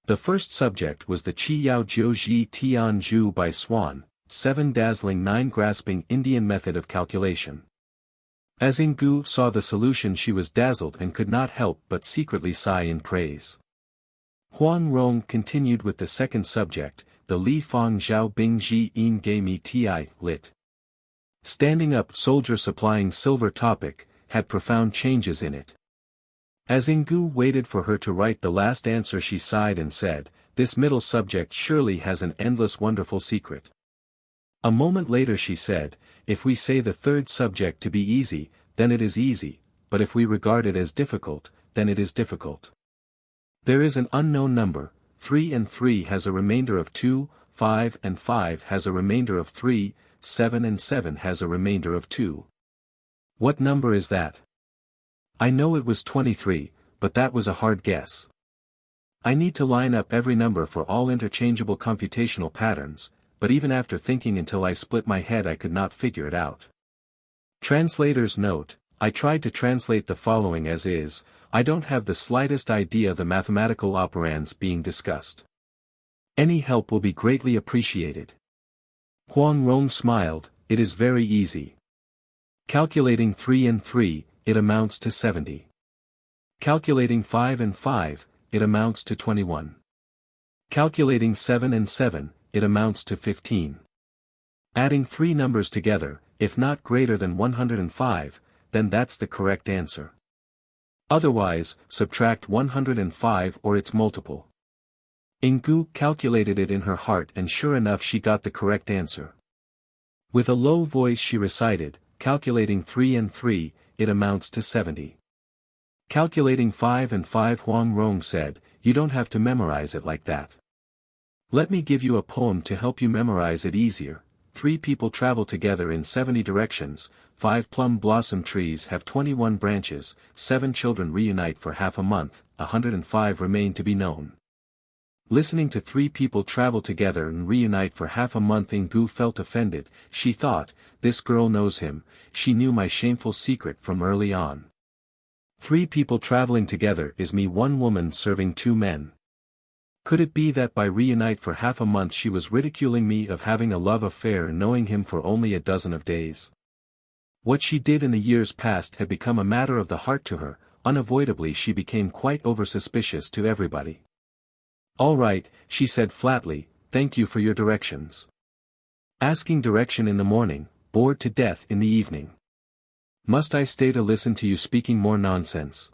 The first subject was the Qi Yao Jiu Ji Tian Zhu by Swan, 7 dazzling 9 grasping Indian method of calculation. As Yinggu saw the solution she was dazzled and could not help but secretly sigh in praise. Huang Rong continued with the second subject, the Li Fang Zhao Bing Ji Yin Gei Mi Ti, lit. Standing up soldier supplying silver topic, had profound changes in it. As Yinggu waited for her to write the last answer she sighed and said, this middle subject surely has an endless wonderful secret. A moment later she said, if we say the third subject to be easy, then it is easy, but if we regard it as difficult, then it is difficult. There is an unknown number, 3 and 3 has a remainder of 2, 5 and 5 has a remainder of 3, 7 and 7 has a remainder of 2. What number is that? I know it was 23, but that was a hard guess. I need to line up every number for all interchangeable computational patterns, but even after thinking until I split my head I could not figure it out. Translator's note, I tried to translate the following as is, I don't have the slightest idea the mathematical operands being discussed. Any help will be greatly appreciated. Huang Rong smiled, it is very easy. Calculating 3 and 3, it amounts to 70. Calculating 5 and 5, it amounts to 21. Calculating 7 and 7, it amounts to 15. Adding 3 numbers together, if not greater than 105, then that's the correct answer. Otherwise, subtract 105 or its multiple. Yinggu calculated it in her heart and sure enough she got the correct answer. With a low voice she recited, calculating 3 and 3, it amounts to 70. Calculating 5 and 5 Huang Rong said, you don't have to memorize it like that. Let me give you a poem to help you memorize it easier. 3 people travel together in 70 directions, 5 plum blossom trees have 21 branches, 7 children reunite for half a month, 105 remain to be known. Listening to 3 people travel together and reunite for half a month Yinggu felt offended, she thought, this girl knows him, she knew my shameful secret from early on. 3 people traveling together is me 1 woman serving 2 men. Could it be that by reunite for half a month she was ridiculing me of having a love affair and knowing him for only a dozen of days? What she did in the years past had become a matter of the heart to her, unavoidably she became quite over-suspicious to everybody. All right, she said flatly, thank you for your directions. Asking direction in the morning, bored to death in the evening. Must I stay to listen to you speaking more nonsense?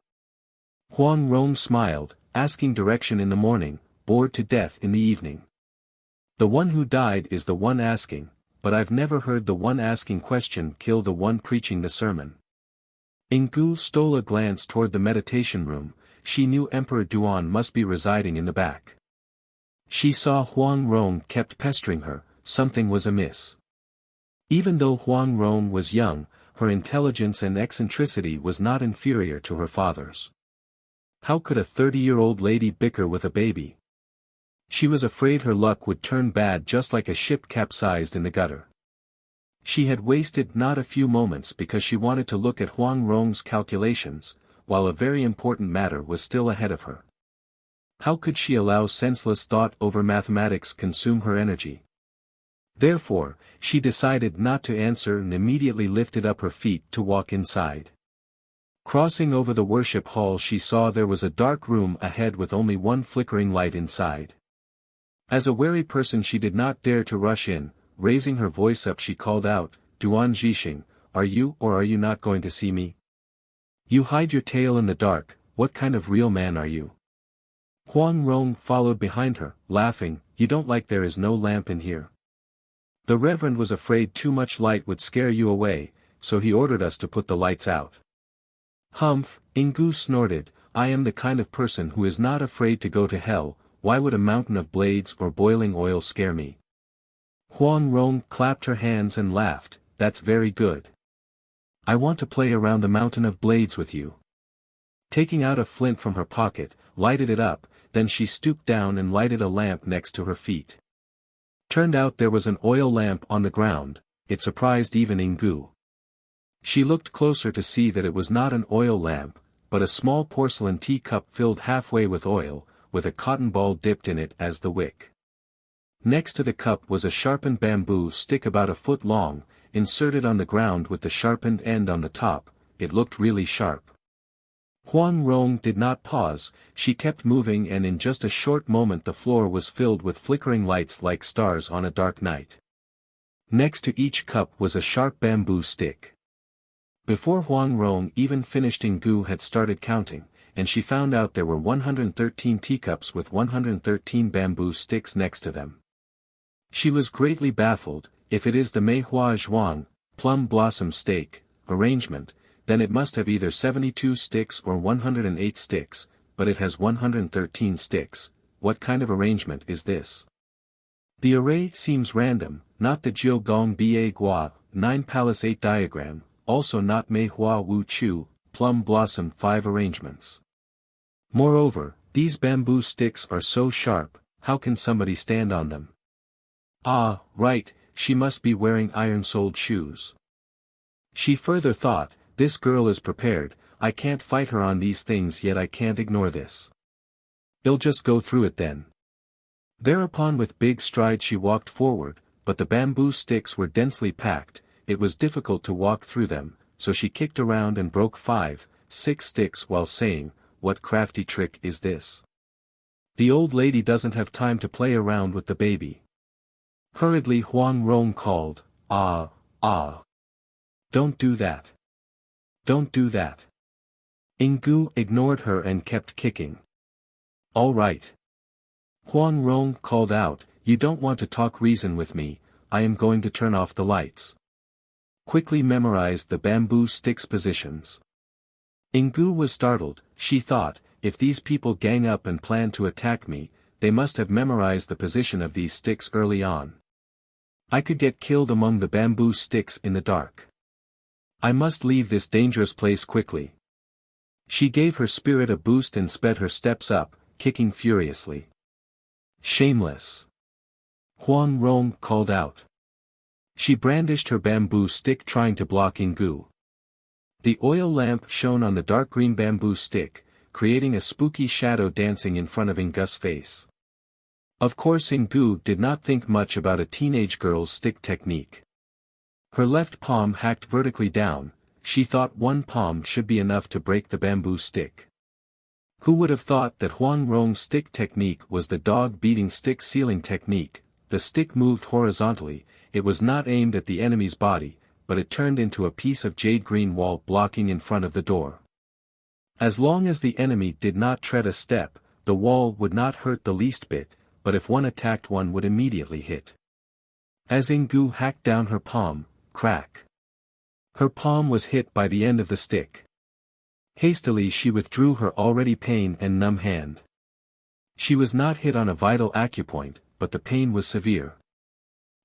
Huang Rong smiled, asking direction in the morning, bored to death in the evening. The one who died is the one asking, but I've never heard the one asking question kill the one preaching the sermon. Yinggu stole a glance toward the meditation room, she knew Emperor Duan must be residing in the back. She saw Huang Rong kept pestering her, something was amiss. Even though Huang Rong was young, her intelligence and eccentricity was not inferior to her father's. How could a 30-year-old lady bicker with a baby? She was afraid her luck would turn bad just like a ship capsized in the gutter. She had wasted not a few moments because she wanted to look at Huang Rong's calculations, while a very important matter was still ahead of her. How could she allow senseless thought over mathematics consume her energy? Therefore, she decided not to answer and immediately lifted up her feet to walk inside. Crossing over the worship hall, she saw there was a dark room ahead with only one flickering light inside. As a wary person, she did not dare to rush in. Raising her voice up, she called out, "Duan Zhixing, are you or are you not going to see me? You hide your tail in the dark, what kind of real man are you?" Huang Rong followed behind her, laughing, "You don't like there is no lamp in here. The Reverend was afraid too much light would scare you away, so he ordered us to put the lights out." "Humph," Ingu snorted, "I am the kind of person who is not afraid to go to hell. Why would a mountain of blades or boiling oil scare me?" Huang Rong clapped her hands and laughed, "That's very good. I want to play around the mountain of blades with you." Taking out a flint from her pocket, lighted it up, then she stooped down and lighted a lamp next to her feet. Turned out there was an oil lamp on the ground. It surprised even Ingu. She looked closer to see that it was not an oil lamp, but a small porcelain teacup filled halfway with oil, with a cotton ball dipped in it as the wick. Next to the cup was a sharpened bamboo stick about a foot long, inserted on the ground with the sharpened end on the top. It looked really sharp. Huang Rong did not pause, she kept moving, and in just a short moment the floor was filled with flickering lights like stars on a dark night. Next to each cup was a sharp bamboo stick. Before Huang Rong even finished, Ingu had started counting, and she found out there were 113 teacups with 113 bamboo sticks next to them. She was greatly baffled. If it is the Mei Hua Zhuang, plum blossom steak, arrangement, then it must have either 72 sticks or 108 sticks, but it has 113 sticks. What kind of arrangement is this? The array seems random, not the Jiu Gong Ba Gua, 9 Palace 8 diagram, also not Mei Hua Wu Chu, plum blossom 5 arrangements. Moreover, these bamboo sticks are so sharp, how can somebody stand on them? Ah, right, she must be wearing iron-soled shoes. She further thought, this girl is prepared, I can't fight her on these things, yet I can't ignore this. I'll just go through it then. Thereupon with big strides she walked forward, but the bamboo sticks were densely packed, it was difficult to walk through them, so she kicked around and broke 5, 6 sticks while saying, "What crafty trick is this? The old lady doesn't have time to play around with the baby." Hurriedly Huang Rong called, "Ah, ah. Don't do that. Don't do that." Ingu ignored her and kept kicking. "All right." Huang Rong called out, "You don't want to talk reason with me, I am going to turn off the lights." Quickly memorized the bamboo sticks' positions. Ingu was startled. She thought, if these people gang up and plan to attack me, they must have memorized the position of these sticks early on. I could get killed among the bamboo sticks in the dark. I must leave this dangerous place quickly. She gave her spirit a boost and sped her steps up, kicking furiously. "Shameless!" Huang Rong called out. She brandished her bamboo stick trying to block Ingu. The oil lamp shone on the dark green bamboo stick, creating a spooky shadow dancing in front of Ingu's face. Of course Ingu did not think much about a teenage girl's stick technique. Her left palm hacked vertically down, she thought one palm should be enough to break the bamboo stick. Who would have thought that Huang Rong's stick technique was the dog-beating stick sealing technique? The stick moved horizontally, it was not aimed at the enemy's body, but it turned into a piece of jade green wall blocking in front of the door. As long as the enemy did not tread a step, the wall would not hurt the least bit, but if one attacked one would immediately hit. As Ingu hacked down her palm, crack. Her palm was hit by the end of the stick. Hastily she withdrew her already pain and numb hand. She was not hit on a vital acupoint, but the pain was severe.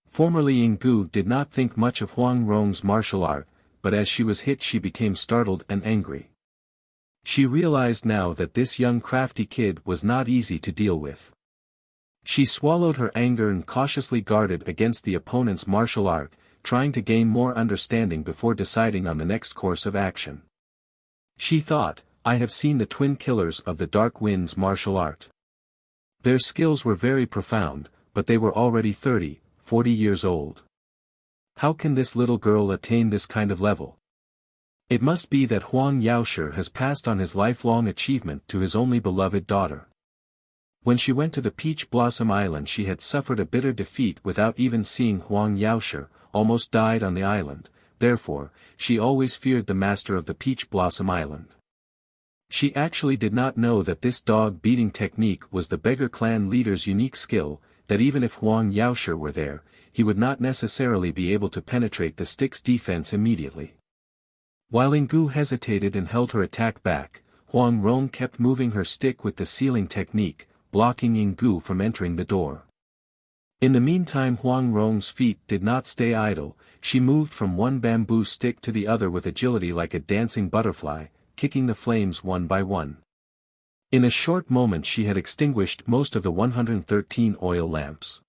Formerly Yinggu did not think much of Huang Rong's martial art, but as she was hit she became startled and angry. She realized now that this young crafty kid was not easy to deal with. She swallowed her anger and cautiously guarded against the opponent's martial art, trying to gain more understanding before deciding on the next course of action. She thought, I have seen the twin killers of the Dark Wind's martial art. Their skills were very profound, but they were already 30, 40 years old. How can this little girl attain this kind of level? It must be that Huang Yaoshi has passed on his lifelong achievement to his only beloved daughter. When she went to the Peach Blossom Island she had suffered a bitter defeat without even seeing Huang Yaoshi, almost died on the island, therefore, she always feared the master of the Peach Blossom Island. She actually did not know that this dog-beating technique was the beggar clan leader's unique skill, that even if Huang Yaoshi were there, he would not necessarily be able to penetrate the stick's defense immediately. While Yinggu hesitated and held her attack back, Huang Rong kept moving her stick with the sealing technique, blocking Yinggu from entering the door. In the meantime Huang Rong's feet did not stay idle, she moved from one bamboo stick to the other with agility like a dancing butterfly, kicking the flames one by one. In a short moment she had extinguished most of the 113 oil lamps.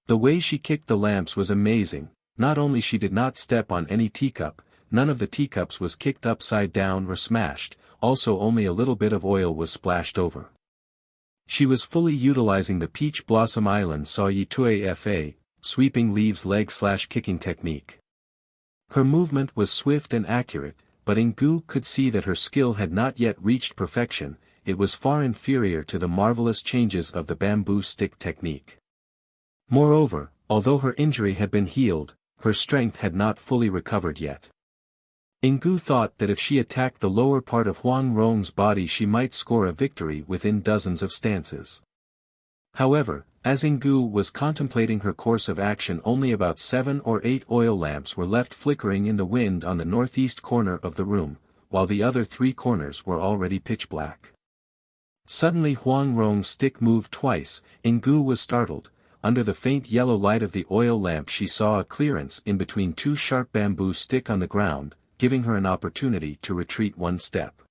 The way she kicked the lamps was amazing, not only she did not step on any teacup, none of the teacups was kicked upside down or smashed, also only a little bit of oil was splashed over. She was fully utilizing the Peach Blossom Island Yi Tui Fa, sweeping leaves leg/kicking technique. Her movement was swift and accurate, but Yinggu could see that her skill had not yet reached perfection, it was far inferior to the marvelous changes of the bamboo stick technique. Moreover, although her injury had been healed, her strength had not fully recovered yet. Yinggu thought that if she attacked the lower part of Huang Rong's body she might score a victory within dozens of stances. However, as Yinggu was contemplating her course of action only about 7 or 8 oil lamps were left flickering in the wind on the northeast corner of the room, while the other 3 corners were already pitch black. Suddenly Huang Rong's stick moved twice, Yinggu was startled. Under the faint yellow light of the oil lamp she saw a clearance in between 2 sharp bamboo sticks on the ground, giving her an opportunity to retreat 1 step.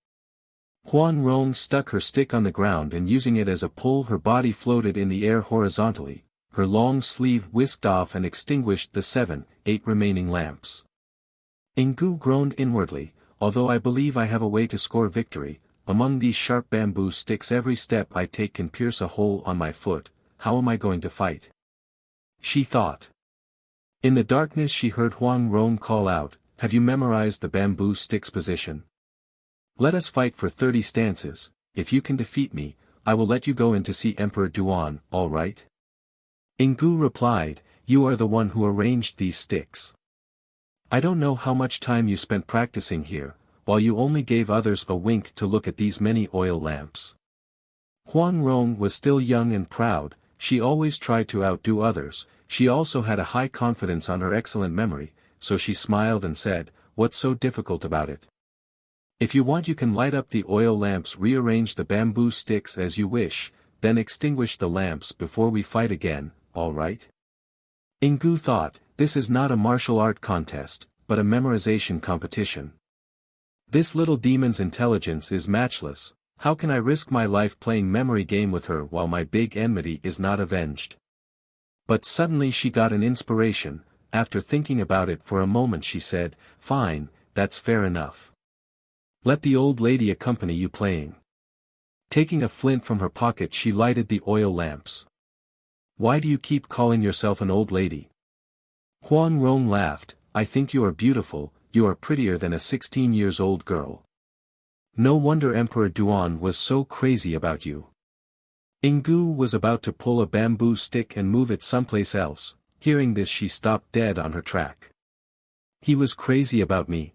Huang Rong stuck her stick on the ground and using it as a pole her body floated in the air horizontally, her long sleeve whisked off and extinguished the 7, 8 remaining lamps. Yinggu groaned inwardly, although I believe I have a way to score victory, among these sharp bamboo sticks every step I take can pierce a hole on my foot, how am I going to fight? She thought. In the darkness she heard Huang Rong call out, have you memorized the bamboo stick's position? Let us fight for 30 stances, if you can defeat me, I will let you go in to see Emperor Duan, all right? Yinggu replied, you are the one who arranged these sticks. I don't know how much time you spent practicing here, while you only gave others a wink to look at these many oil lamps. Huang Rong was still young and proud, she always tried to outdo others, she also had a high confidence on her excellent memory, so she smiled and said, what's so difficult about it? If you want you can light up the oil lamps, rearrange the bamboo sticks as you wish, then extinguish the lamps before we fight again, all right? Yinggu thought, this is not a martial art contest, but a memorization competition. This little demon's intelligence is matchless, how can I risk my life playing memory game with her while my big enmity is not avenged? But suddenly she got an inspiration. After thinking about it for a moment she said, fine, that's fair enough. Let the old lady accompany you playing. Taking a flint from her pocket she lighted the oil lamps. Why do you keep calling yourself an old lady? Huang Rong laughed, I think you are beautiful, you are prettier than a 16-years-old girl. No wonder Emperor Duan was so crazy about you. Yinggu was about to pull a bamboo stick and move it someplace else. Hearing this she stopped dead on her track. He was crazy about me.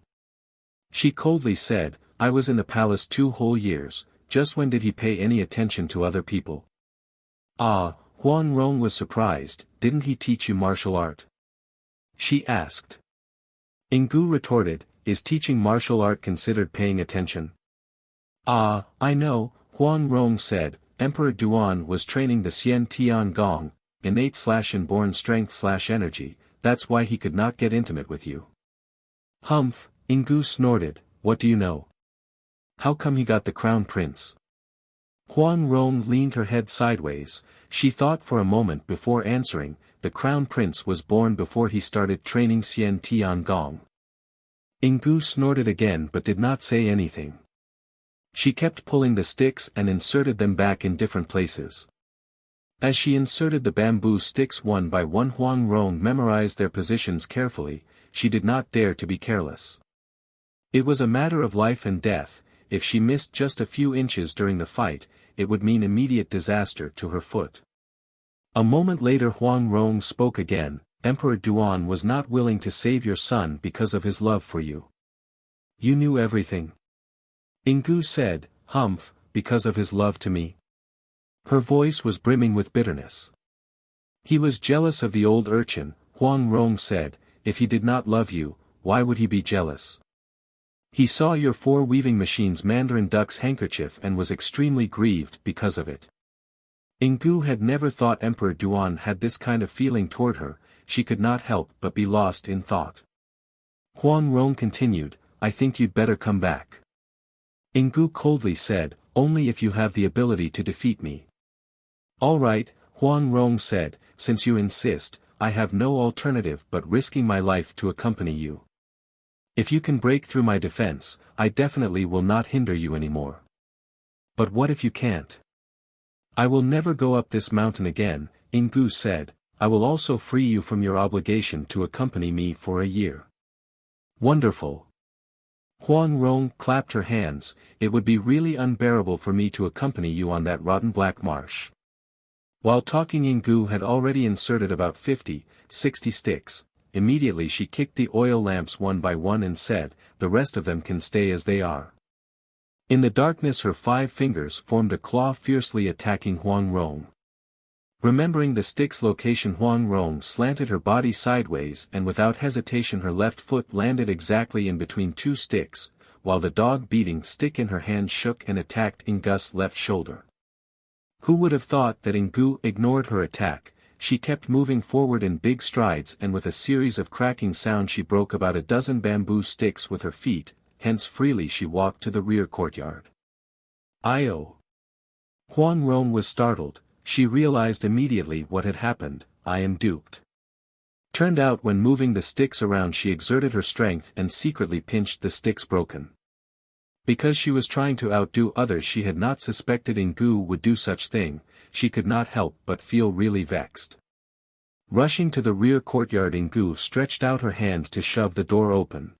She coldly said, I was in the palace 2 whole years, just when did he pay any attention to other people? Ah, Huang Rong was surprised, didn't he teach you martial art? She asked. Yinggu retorted, is teaching martial art considered paying attention? Ah, I know, Huang Rong said, Emperor Duan was training the Xian Tian Gong, innate/inborn strength/energy, that's why he could not get intimate with you. Humph, Ingu snorted, what do you know? How come he got the crown prince? Huang Rong leaned her head sideways, she thought for a moment before answering, the crown prince was born before he started training Xian Tian Gong. Ingu snorted again but did not say anything. She kept pulling the sticks and inserted them back in different places. As she inserted the bamboo sticks one by one, Huang Rong memorized their positions carefully, she did not dare to be careless. It was a matter of life and death, if she missed just a few inches during the fight, it would mean immediate disaster to her foot. A moment later Huang Rong spoke again, Emperor Duan was not willing to save your son because of his love for you. You knew everything. Ingu said, humph, because of his love to me. Her voice was brimming with bitterness. He was jealous of the old urchin, Huang Rong said, if he did not love you, why would he be jealous? He saw your 4 weaving machines Mandarin Duck's handkerchief and was extremely grieved because of it. Ingu had never thought Emperor Duan had this kind of feeling toward her, she could not help but be lost in thought. Huang Rong continued, I think you'd better come back. Ingu coldly said, only if you have the ability to defeat me. All right, Huang Rong said, since you insist, I have no alternative but risking my life to accompany you. If you can break through my defense, I definitely will not hinder you anymore. But what if you can't? I will never go up this mountain again, Ingu said, I will also free you from your obligation to accompany me for a year. Wonderful. Huang Rong clapped her hands, it would be really unbearable for me to accompany you on that rotten black marsh. While talking Ingu had already inserted about 50, 60 sticks, immediately she kicked the oil lamps one by one and said, the rest of them can stay as they are. In the darkness her 5 fingers formed a claw fiercely attacking Huang Rong. Remembering the stick's location Huang Rong slanted her body sideways and without hesitation her left foot landed exactly in between 2 sticks, while the dog-beating stick in her hand shook and attacked Ingu's left shoulder. Who would have thought that Ingu ignored her attack, she kept moving forward in big strides and with a series of cracking sounds she broke about a dozen bamboo sticks with her feet, hence freely she walked to the rear courtyard. "Io!" Huang Rong was startled, she realized immediately what had happened, I am duped. Turned out when moving the sticks around she exerted her strength and secretly pinched the sticks broken. Because she was trying to outdo others she had not suspected Ingu would do such thing, she could not help but feel really vexed. Rushing to the rear courtyard Ingu stretched out her hand to shove the door open.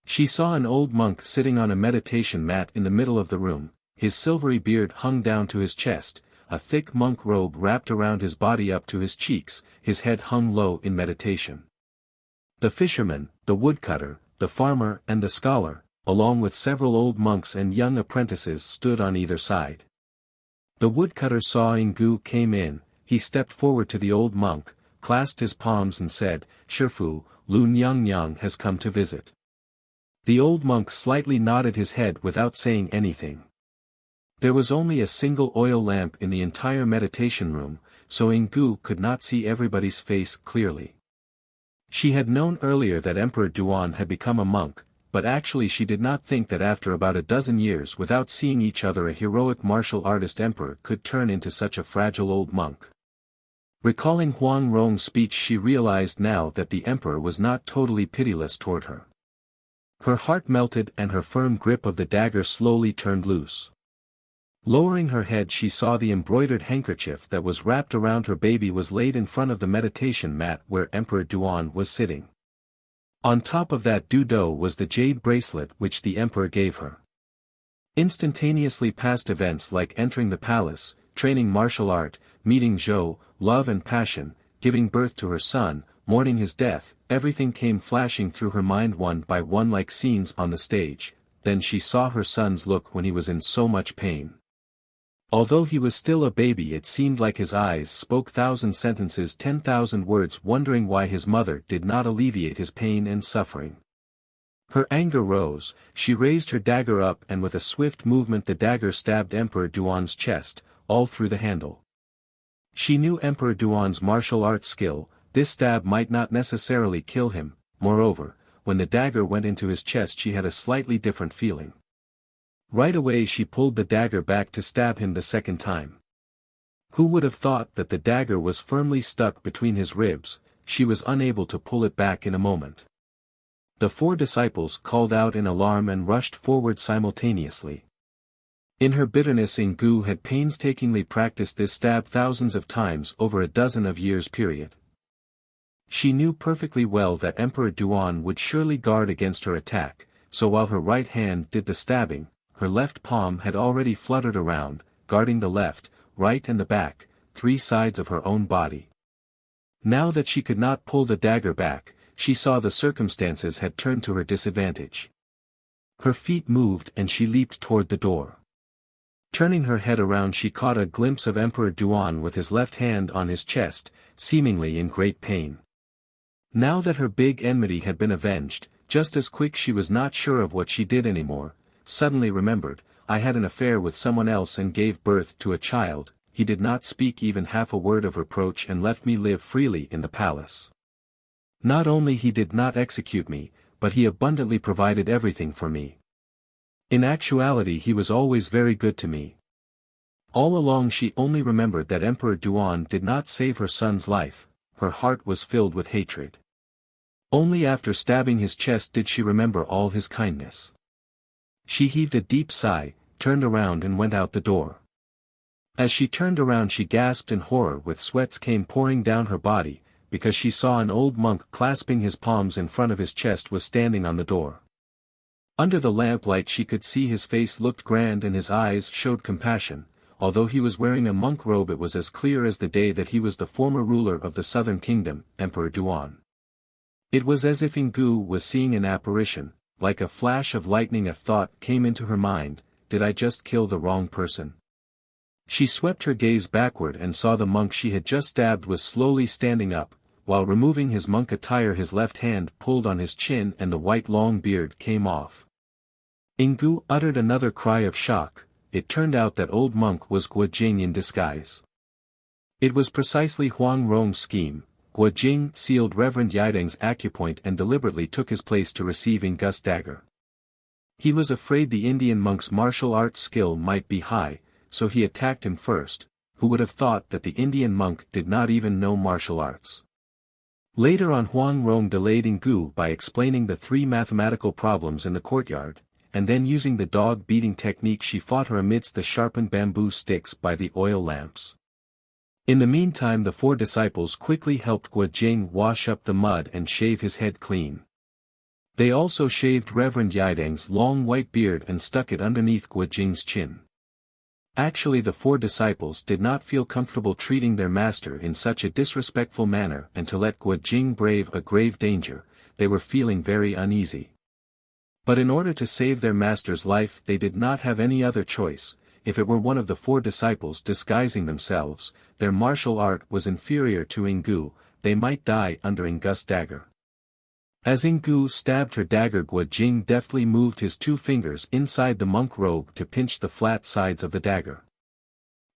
She saw an old monk sitting on a meditation mat in the middle of the room, his silvery beard hung down to his chest, a thick monk robe wrapped around his body up to his cheeks, his head hung low in meditation. The fisherman, the woodcutter, the farmer and the scholar, along with several old monks and young apprentices stood on either side. The woodcutter saw Ingu came in, he stepped forward to the old monk, clasped his palms and said, "Shifu, Lu Nyang has come to visit." The old monk slightly nodded his head without saying anything. There was only a single oil lamp in the entire meditation room, so Ingu could not see everybody's face clearly. She had known earlier that Emperor Duan had become a monk, but actually she did not think that after about a dozen years without seeing each other a heroic martial artist emperor could turn into such a fragile old monk. Recalling Huang Rong's speech she realized now that the emperor was not totally pitiless toward her. Her heart melted and her firm grip of the dagger slowly turned loose. Lowering her head she saw the embroidered handkerchief that was wrapped around her baby was laid in front of the meditation mat where Emperor Duan was sitting. On top of that dudo was the jade bracelet which the emperor gave her. Instantaneously past events like entering the palace, training martial art, meeting Zhou, love and passion, giving birth to her son, mourning his death, everything came flashing through her mind one by one like scenes on the stage, then she saw her son's look when he was in so much pain. Although he was still a baby it seemed like his eyes spoke 1,000 sentences 10,000 words wondering why his mother did not alleviate his pain and suffering. Her anger rose, she raised her dagger up and with a swift movement the dagger stabbed Emperor Duan's chest, all through the handle. She knew Emperor Duan's martial arts skill. This stab might not necessarily kill him. Moreover, when the dagger went into his chest she had a slightly different feeling. Right away she pulled the dagger back to stab him the second time. Who would have thought that the dagger was firmly stuck between his ribs? She was unable to pull it back in a moment. The 4 disciples called out in alarm and rushed forward simultaneously. In her bitterness Ingu had painstakingly practiced this stab thousands of times over a dozen of years period. She knew perfectly well that Emperor Duan would surely guard against her attack, so while her right hand did the stabbing, her left palm had already fluttered around, guarding the left, right and the back, 3 sides of her own body. Now that she could not pull the dagger back, she saw the circumstances had turned to her disadvantage. Her feet moved and she leaped toward the door. Turning her head around she caught a glimpse of Emperor Duan with his left hand on his chest, seemingly in great pain. Now that her big enmity had been avenged, just as quick she was not sure of what she did anymore, suddenly remembered, I had an affair with someone else and gave birth to a child. He did not speak even half a word of reproach and left me live freely in the palace. Not only he did not execute me, but he abundantly provided everything for me. In actuality he was always very good to me. All along she only remembered that Emperor Duan did not save her son's life. Her heart was filled with hatred. Only after stabbing his chest did she remember all his kindness. She heaved a deep sigh, turned around and went out the door. As she turned around she gasped in horror with sweats came pouring down her body, because she saw an old monk clasping his palms in front of his chest was standing on the door. Under the lamplight she could see his face looked grand and his eyes showed compassion. Although he was wearing a monk robe it was as clear as the day that he was the former ruler of the southern kingdom, Emperor Duan. It was as if Ingu was seeing an apparition. Like a flash of lightning a thought came into her mind, did I just kill the wrong person? She swept her gaze backward and saw the monk she had just stabbed was slowly standing up, while removing his monk attire his left hand pulled on his chin and the white long beard came off. Ingu uttered another cry of shock. It turned out that old monk was Guo Jing in disguise. It was precisely Huang Rong's scheme. Guo Jing sealed Reverend Yideng's acupoint and deliberately took his place to receive Ingu's dagger. He was afraid the Indian monk's martial arts skill might be high, so he attacked him first. Who would have thought that the Indian monk did not even know martial arts? Later on Huang Rong delayed Ingu by explaining the 3 mathematical problems in the courtyard, and then using the dog-beating technique she fought her amidst the sharpened bamboo sticks by the oil lamps. In the meantime the 4 disciples quickly helped Guo Jing wash up the mud and shave his head clean. They also shaved Reverend Yideng's long white beard and stuck it underneath Guo Jing's chin. Actually the 4 disciples did not feel comfortable treating their master in such a disrespectful manner and to let Guo Jing brave a grave danger, they were feeling very uneasy. But in order to save their master's life they did not have any other choice. If it were one of the 4 disciples disguising themselves, their martial art was inferior to Ingu, they might die under Ingu's dagger. As Ingu stabbed her dagger Guo Jing deftly moved his 2 fingers inside the monk robe to pinch the flat sides of the dagger.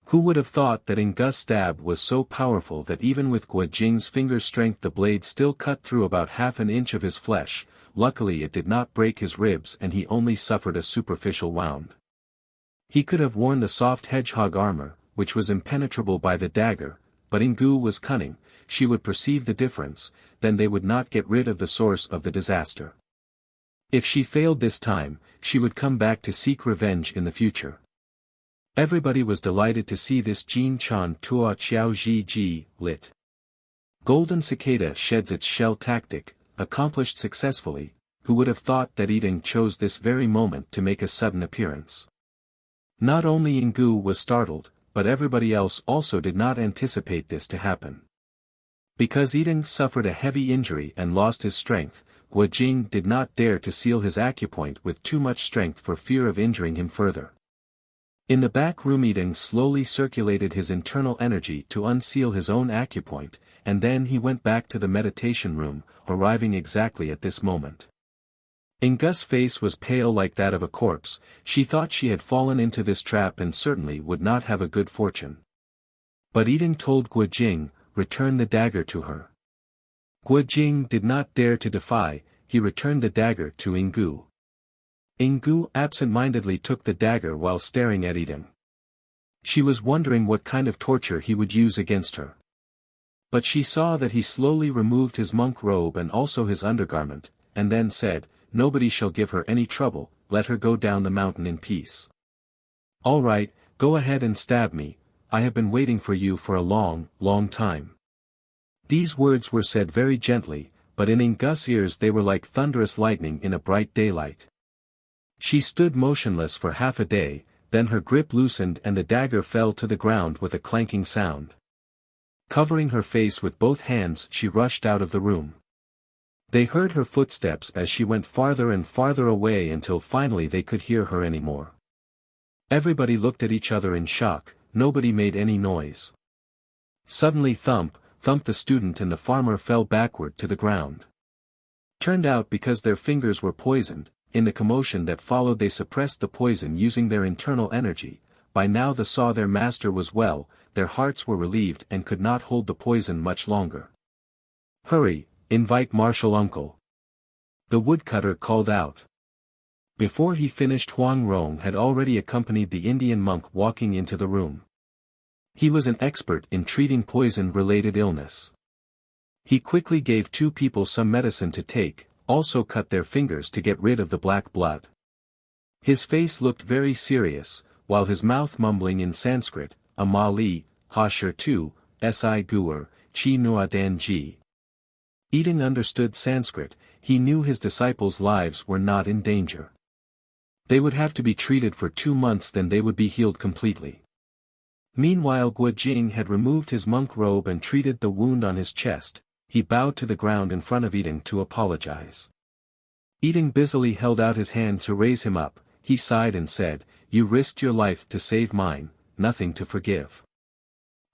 Who would have thought that Ingu's stab was so powerful that even with Guo Jing's finger strength the blade still cut through about half an inch of his flesh. Luckily it did not break his ribs and he only suffered a superficial wound. He could have worn the soft hedgehog armor, which was impenetrable by the dagger, but Ingu was cunning. She would perceive the difference, then they would not get rid of the source of the disaster. If she failed this time, she would come back to seek revenge in the future. Everybody was delighted to see this Jin Chan Tua Xiao Ji Ji, lit. Golden Cicada sheds its shell tactic, accomplished successfully. Who would have thought that Yideng chose this very moment to make a sudden appearance? Not only Ingu was startled, but everybody else also did not anticipate this to happen. Because Yideng suffered a heavy injury and lost his strength, Guo Jing did not dare to seal his acupoint with too much strength for fear of injuring him further. In the back room Yideng slowly circulated his internal energy to unseal his own acupoint, and then he went back to the meditation room, arriving exactly at this moment. Ingu's face was pale like that of a corpse. She thought she had fallen into this trap and certainly would not have a good fortune. But Yiding told Guo Jing, return the dagger to her. Guo Jing did not dare to defy, he returned the dagger to Ingu. Ingu absent-mindedly took the dagger while staring at Yiding. She was wondering what kind of torture he would use against her. But she saw that he slowly removed his monk robe and also his undergarment, and then said, nobody shall give her any trouble, let her go down the mountain in peace. All right, go ahead and stab me, I have been waiting for you for a long, long time. These words were said very gently, but in Ingu's ears they were like thunderous lightning in a bright daylight. She stood motionless for half a day, then her grip loosened and the dagger fell to the ground with a clanking sound. Covering her face with both hands she rushed out of the room. They heard her footsteps as she went farther and farther away until finally they could hear her anymore. Everybody looked at each other in shock, nobody made any noise. Suddenly thump, thumped the student and the farmer fell backward to the ground. Turned out because their fingers were poisoned, in the commotion that followed they suppressed the poison using their internal energy. By now they saw their master was well, their hearts were relieved and could not hold the poison much longer. Hurry, invite Martial Uncle. The woodcutter called out. Before he finished Huang Rong had already accompanied the Indian monk walking into the room. He was an expert in treating poison-related illness. He quickly gave two people some medicine to take, also cut their fingers to get rid of the black blood. His face looked very serious, while his mouth mumbling in Sanskrit, Amali, Hashir tu, Si Guer, Chi Nua Dan Ji. Yiding understood Sanskrit, he knew his disciples' lives were not in danger. They would have to be treated for 2 months, then they would be healed completely. Meanwhile Guo Jing had removed his monk robe and treated the wound on his chest. He bowed to the ground in front of Yiding to apologize. Yiding busily held out his hand to raise him up, he sighed and said, you risked your life to save mine, nothing to forgive.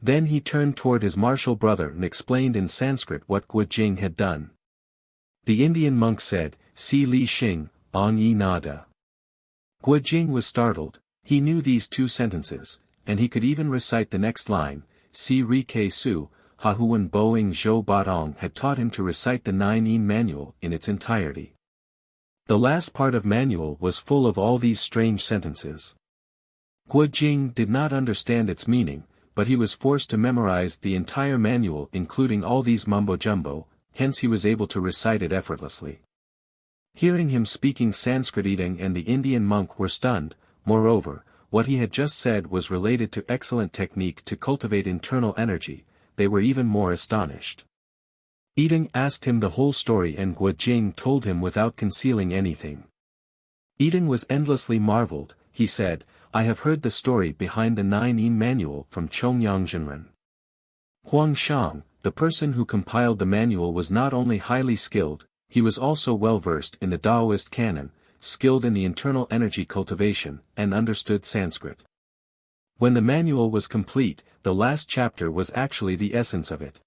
Then he turned toward his martial brother and explained in Sanskrit what Guo Jing had done. The Indian monk said, Si Li Xing, On Yi Nada. Guo Jing was startled, he knew these 2 sentences, and he could even recite the next line, Si Ri Ke Su. Hahuan Boing Zhou Batong had taught him to recite the 9 manual in its entirety. The last part of manual was full of all these strange sentences. Guo Jing did not understand its meaning, but he was forced to memorize the entire manual including all these mumbo-jumbo, hence he was able to recite it effortlessly. Hearing him speaking Sanskrit, Yiding and the Indian monk were stunned. Moreover, what he had just said was related to excellent technique to cultivate internal energy. They were even more astonished. Yiding asked him the whole story and Guo Jing told him without concealing anything. Yiding was endlessly marveled, he said, I have heard the story behind the 9 manual from Chongyang Zhenren. Huang Shang, the person who compiled the manual, was not only highly skilled, he was also well versed in the Taoist canon, skilled in the internal energy cultivation, and understood Sanskrit. When the manual was complete, the last chapter was actually the essence of it.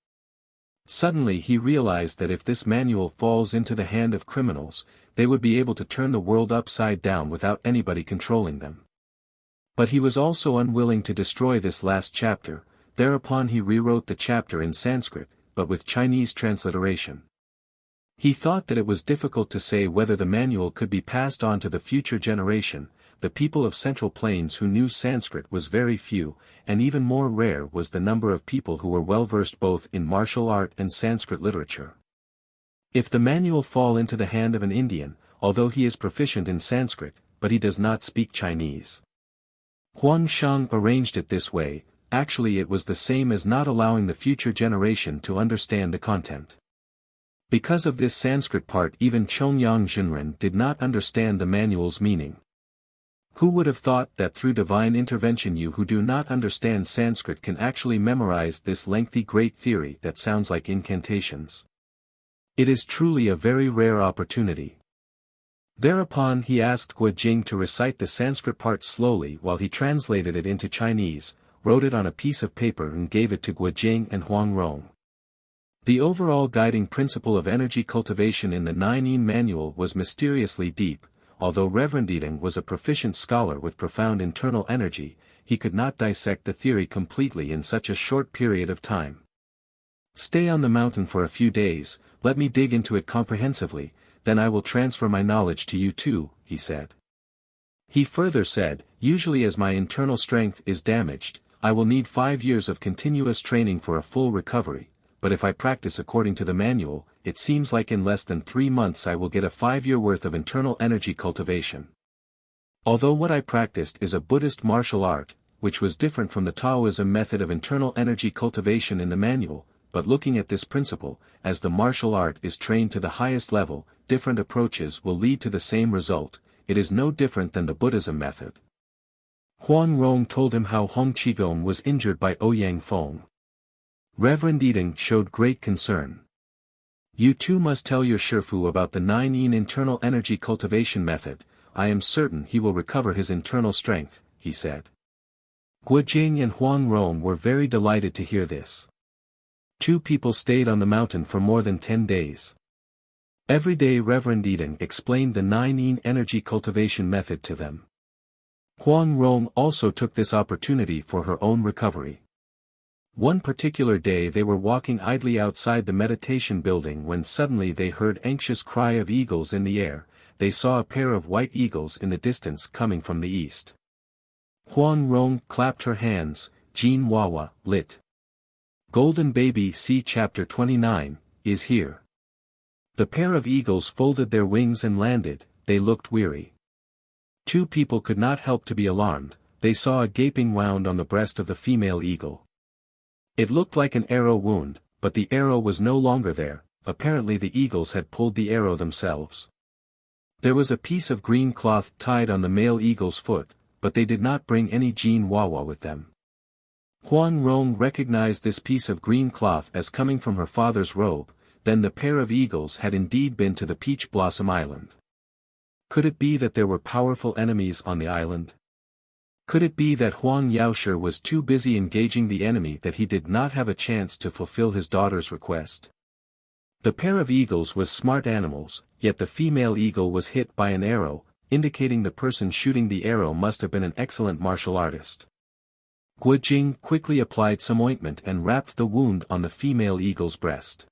Suddenly he realized that if this manual falls into the hand of criminals, they would be able to turn the world upside down without anybody controlling them. But he was also unwilling to destroy this last chapter, thereupon he rewrote the chapter in Sanskrit, but with Chinese transliteration. He thought that it was difficult to say whether the manual could be passed on to the future generation. The people of Central Plains who knew Sanskrit was very few, and even more rare was the number of people who were well versed both in martial art and Sanskrit literature. If the manual fall into the hand of an Indian, although he is proficient in Sanskrit, but he does not speak Chinese. Huang Shang arranged it this way, actually it was the same as not allowing the future generation to understand the content. Because of this Sanskrit part, even Chongyang Zhenren did not understand the manual's meaning. Who would have thought that through divine intervention you who do not understand Sanskrit can actually memorize this lengthy great theory that sounds like incantations? It is truly a very rare opportunity. Thereupon he asked Guo Jing to recite the Sanskrit part slowly while he translated it into Chinese, wrote it on a piece of paper and gave it to Guo Jing and Huang Rong. The overall guiding principle of energy cultivation in the 9 manual was mysteriously deep. Although Reverend Yideng was a proficient scholar with profound internal energy, he could not dissect the theory completely in such a short period of time. Stay on the mountain for a few days, let me dig into it comprehensively, then I will transfer my knowledge to you too, he said. He further said, usually as my internal strength is damaged, I will need 5 years of continuous training for a full recovery, but if I practice according to the manual, it seems like in less than 3 months I will get a 5-year worth of internal energy cultivation. Although what I practiced is a Buddhist martial art, which was different from the Taoism method of internal energy cultivation in the manual, but looking at this principle, as the martial art is trained to the highest level, different approaches will lead to the same result. It is no different than the Buddhism method. Huang Rong told him how Hong Qigong was injured by Ouyang Feng. Reverend Yideng showed great concern. You too must tell your Shifu about the 9 internal energy cultivation method. I am certain he will recover his internal strength, he said. Guojing and Huang Rong were very delighted to hear this. 2 people stayed on the mountain for more than 10 days. Every day Reverend Yideng explained the 9 energy cultivation method to them. Huang Rong also took this opportunity for her own recovery. One particular day they were walking idly outside the meditation building when suddenly they heard anxious cry of eagles in the air. They saw a pair of white eagles in the distance coming from the east. Huang Rong clapped her hands. Jin Wawa, lit. Golden Baby, see chapter 29, is here. The pair of eagles folded their wings and landed. They looked weary. 2 people could not help to be alarmed. They saw a gaping wound on the breast of the female eagle. It looked like an arrow wound, but the arrow was no longer there. Apparently the eagles had pulled the arrow themselves. There was a piece of green cloth tied on the male eagle's foot, but they did not bring any Jin Wawa with them. Huang Rong recognized this piece of green cloth as coming from her father's robe. Then the pair of eagles had indeed been to the Peach Blossom Island. Could it be that there were powerful enemies on the island? Could it be that Huang Yaoshi was too busy engaging the enemy that he did not have a chance to fulfill his daughter's request? The pair of eagles was smart animals, yet the female eagle was hit by an arrow, indicating the person shooting the arrow must have been an excellent martial artist. Guojing quickly applied some ointment and wrapped the wound on the female eagle's breast.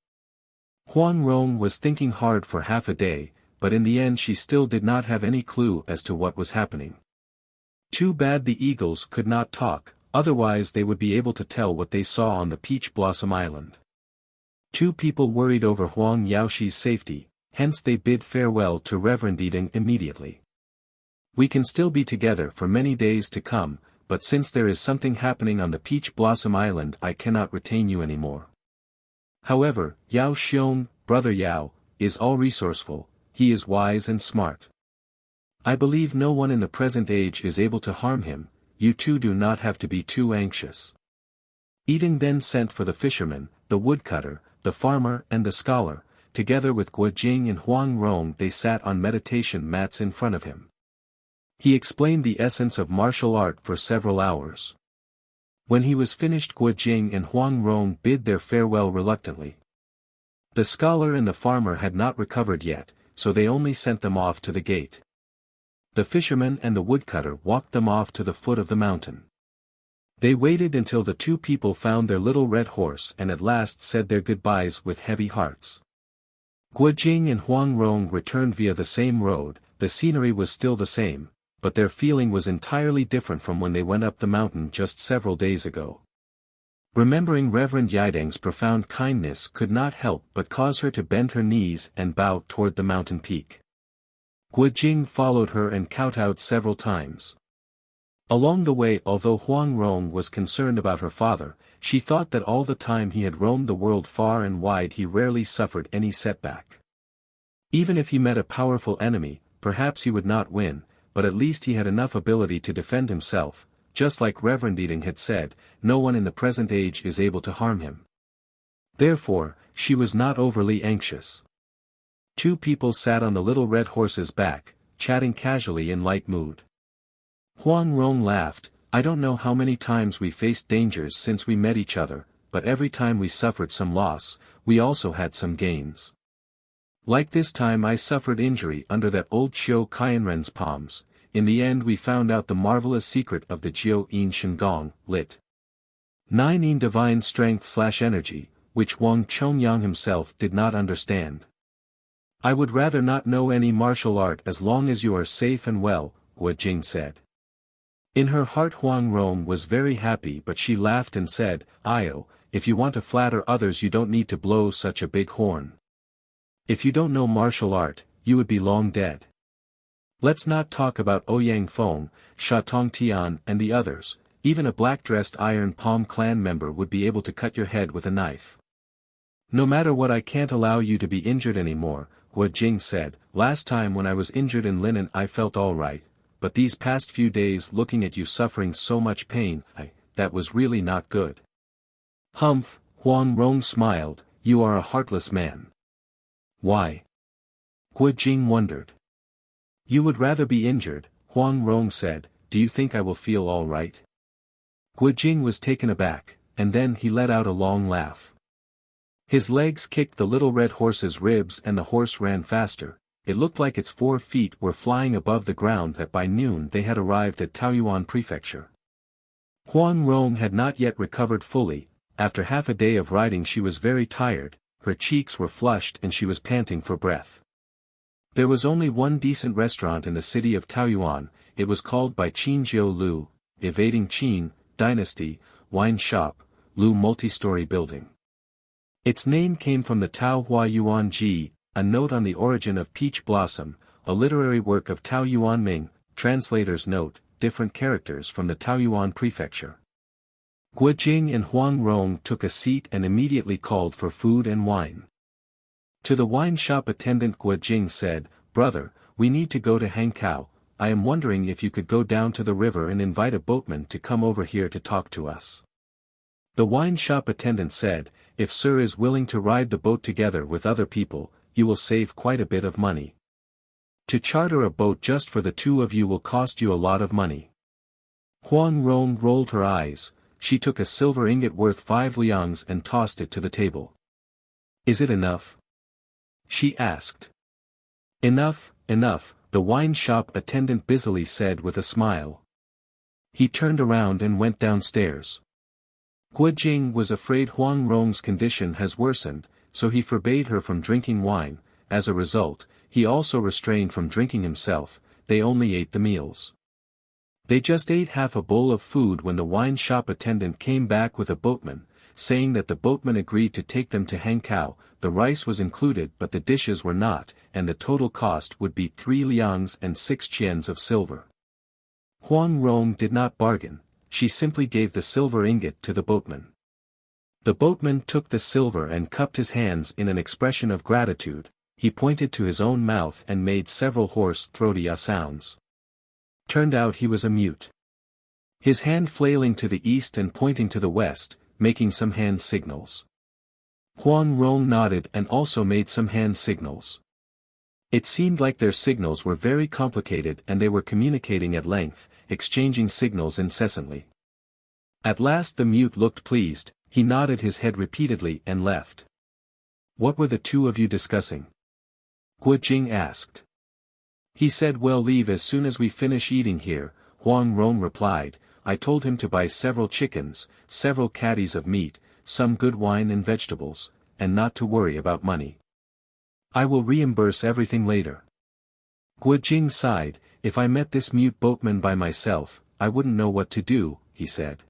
Huang Rong was thinking hard for half a day, but in the end she still did not have any clue as to what was happening. Too bad the eagles could not talk, otherwise they would be able to tell what they saw on the Peach Blossom Island. 2 people worried over Huang Yaoshi's safety, hence they bid farewell to Reverend Yideng immediately. We can still be together for many days to come, but since there is something happening on the Peach Blossom Island I cannot retain you anymore. However, Yao Xiong, brother Yao, is all resourceful, he is wise and smart. I believe no one in the present age is able to harm him. You two do not have to be too anxious. Yideng then sent for the fisherman, the woodcutter, the farmer and the scholar. Together with Guojing and Huang Rong they sat on meditation mats in front of him. He explained the essence of martial art for several hours. When he was finished Guojing and Huang Rong bid their farewell reluctantly. The scholar and the farmer had not recovered yet, so they only sent them off to the gate. The fisherman and the woodcutter walked them off to the foot of the mountain. They waited until the 2 people found their little red horse and at last said their goodbyes with heavy hearts. Guojing and Huang Rong returned via the same road. The scenery was still the same, but their feeling was entirely different from when they went up the mountain just several days ago. Remembering Reverend Yideng's profound kindness could not help but cause her to bend her knees and bow toward the mountain peak. Guojing followed her and kowtowed several times. Along the way, although Huang Rong was concerned about her father, she thought that all the time he had roamed the world far and wide he rarely suffered any setback. Even if he met a powerful enemy, perhaps he would not win, but at least he had enough ability to defend himself. Just like Reverend Yideng had said, no one in the present age is able to harm him. Therefore, she was not overly anxious. 2 people sat on the little red horse's back, chatting casually in light mood. Huang Rong laughed. I don't know how many times we faced dangers since we met each other, but every time we suffered some loss, we also had some gains. Like this time I suffered injury under that old Chiu Qianren's palms. In the end we found out the marvelous secret of the Jiu Yin Shengong, lit. 9 in divine strength/energy, which Wang Chongyang himself did not understand. I would rather not know any martial art as long as you are safe and well, Wu Jing said. In her heart Huang Rong was very happy, but she laughed and said, "Io, if you want to flatter others you don't need to blow such a big horn. If you don't know martial art, you would be long dead. Let's not talk about Ouyang Feng, Sha Tongtian and the others, even a black-dressed Iron Palm clan member would be able to cut your head with a knife. No matter what, I can't allow you to be injured anymore," Wu Jing said. "Last time when I was injured in linen I felt all right, but these past few days looking at you suffering so much pain, that was really not good." "Humph," Huang Rong smiled, "you are a heartless man." "Why?" Wu Jing wondered. "You would rather be injured," Huang Rong said. "Do you think I will feel all right?" Wu Jing was taken aback, and then he let out a long laugh. His legs kicked the little red horse's ribs and the horse ran faster. It looked like its 4 feet were flying above the ground. That by noon they had arrived at Taoyuan Prefecture. Huang Rong had not yet recovered fully. After half a day of riding she was very tired, her cheeks were flushed and she was panting for breath. There was only one decent restaurant in the city of Taoyuan. It was called by Qin Jiu Lu, evading Qin, dynasty, wine shop, Lu multi-story building. Its name came from the Tao Hua Yuan Ji, a note on the origin of peach blossom, a literary work of Tao Yuan Ming, translator's note, different characters from the Taoyuan prefecture. Wu Jing and Huang Rong took a seat and immediately called for food and wine. To the wine shop attendant Wu Jing said, "Brother, we need to go to Hankow. I am wondering if you could go down to the river and invite a boatman to come over here to talk to us." The wine shop attendant said, "If sir is willing to ride the boat together with other people, you will save quite a bit of money. To charter a boat just for the two of you will cost you a lot of money." Huang Rong rolled her eyes. She took a silver ingot worth 5 liangs and tossed it to the table. "Is it enough?" she asked. "Enough, enough," the wine shop attendant busily said with a smile. He turned around and went downstairs. Wu Jing was afraid Huang Rong's condition has worsened, so he forbade her from drinking wine. As a result, he also restrained from drinking himself. They only ate the meals. They just ate half a bowl of food when the wine shop attendant came back with a boatman, saying that the boatman agreed to take them to Hankow. The rice was included but the dishes were not, and the total cost would be 3 liangs and 6 qians of silver. Huang Rong did not bargain. She simply gave the silver ingot to the boatman. The boatman took the silver and cupped his hands in an expression of gratitude. He pointed to his own mouth and made several hoarse throaty sounds. Turned out he was a mute. His hand flailing to the east and pointing to the west, making some hand signals. Huang Rong nodded and also made some hand signals. It seemed like their signals were very complicated and they were communicating at length, exchanging signals incessantly. At last the mute looked pleased, he nodded his head repeatedly and left. "What were the two of you discussing?" Wu Jing asked. "He said we'll leave as soon as we finish eating here," Huang Rong replied. "I told him to buy several chickens, several caddies of meat, some good wine and vegetables, and not to worry about money. I will reimburse everything later." Wu Jing sighed. "If I met this mute boatman by myself, I wouldn't know what to do," he said.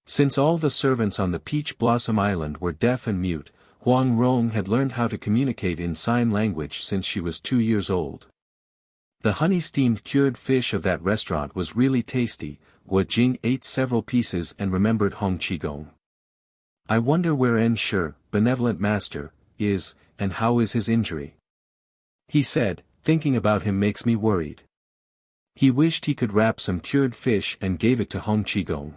Since all the servants on the Peach Blossom Island were deaf and mute, Huang Rong had learned how to communicate in sign language since she was 2 years old. The honey-steamed cured fish of that restaurant was really tasty. Wu Jing ate several pieces and remembered Hong Qigong. "I wonder where En Shi, benevolent master, is, and how is his injury?" he said. "Thinking about him makes me worried." He wished he could wrap some cured fish and gave it to Hong Qigong.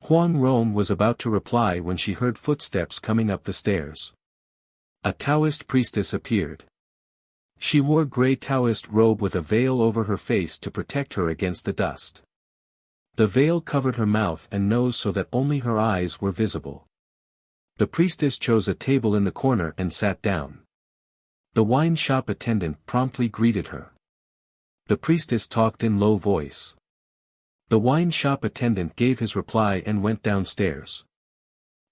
Huang Rong was about to reply when she heard footsteps coming up the stairs. A Taoist priestess appeared. She wore grey Taoist robe with a veil over her face to protect her against the dust. The veil covered her mouth and nose so that only her eyes were visible. The priestess chose a table in the corner and sat down. The wine shop attendant promptly greeted her. The priestess talked in low voice. The wine shop attendant gave his reply and went downstairs.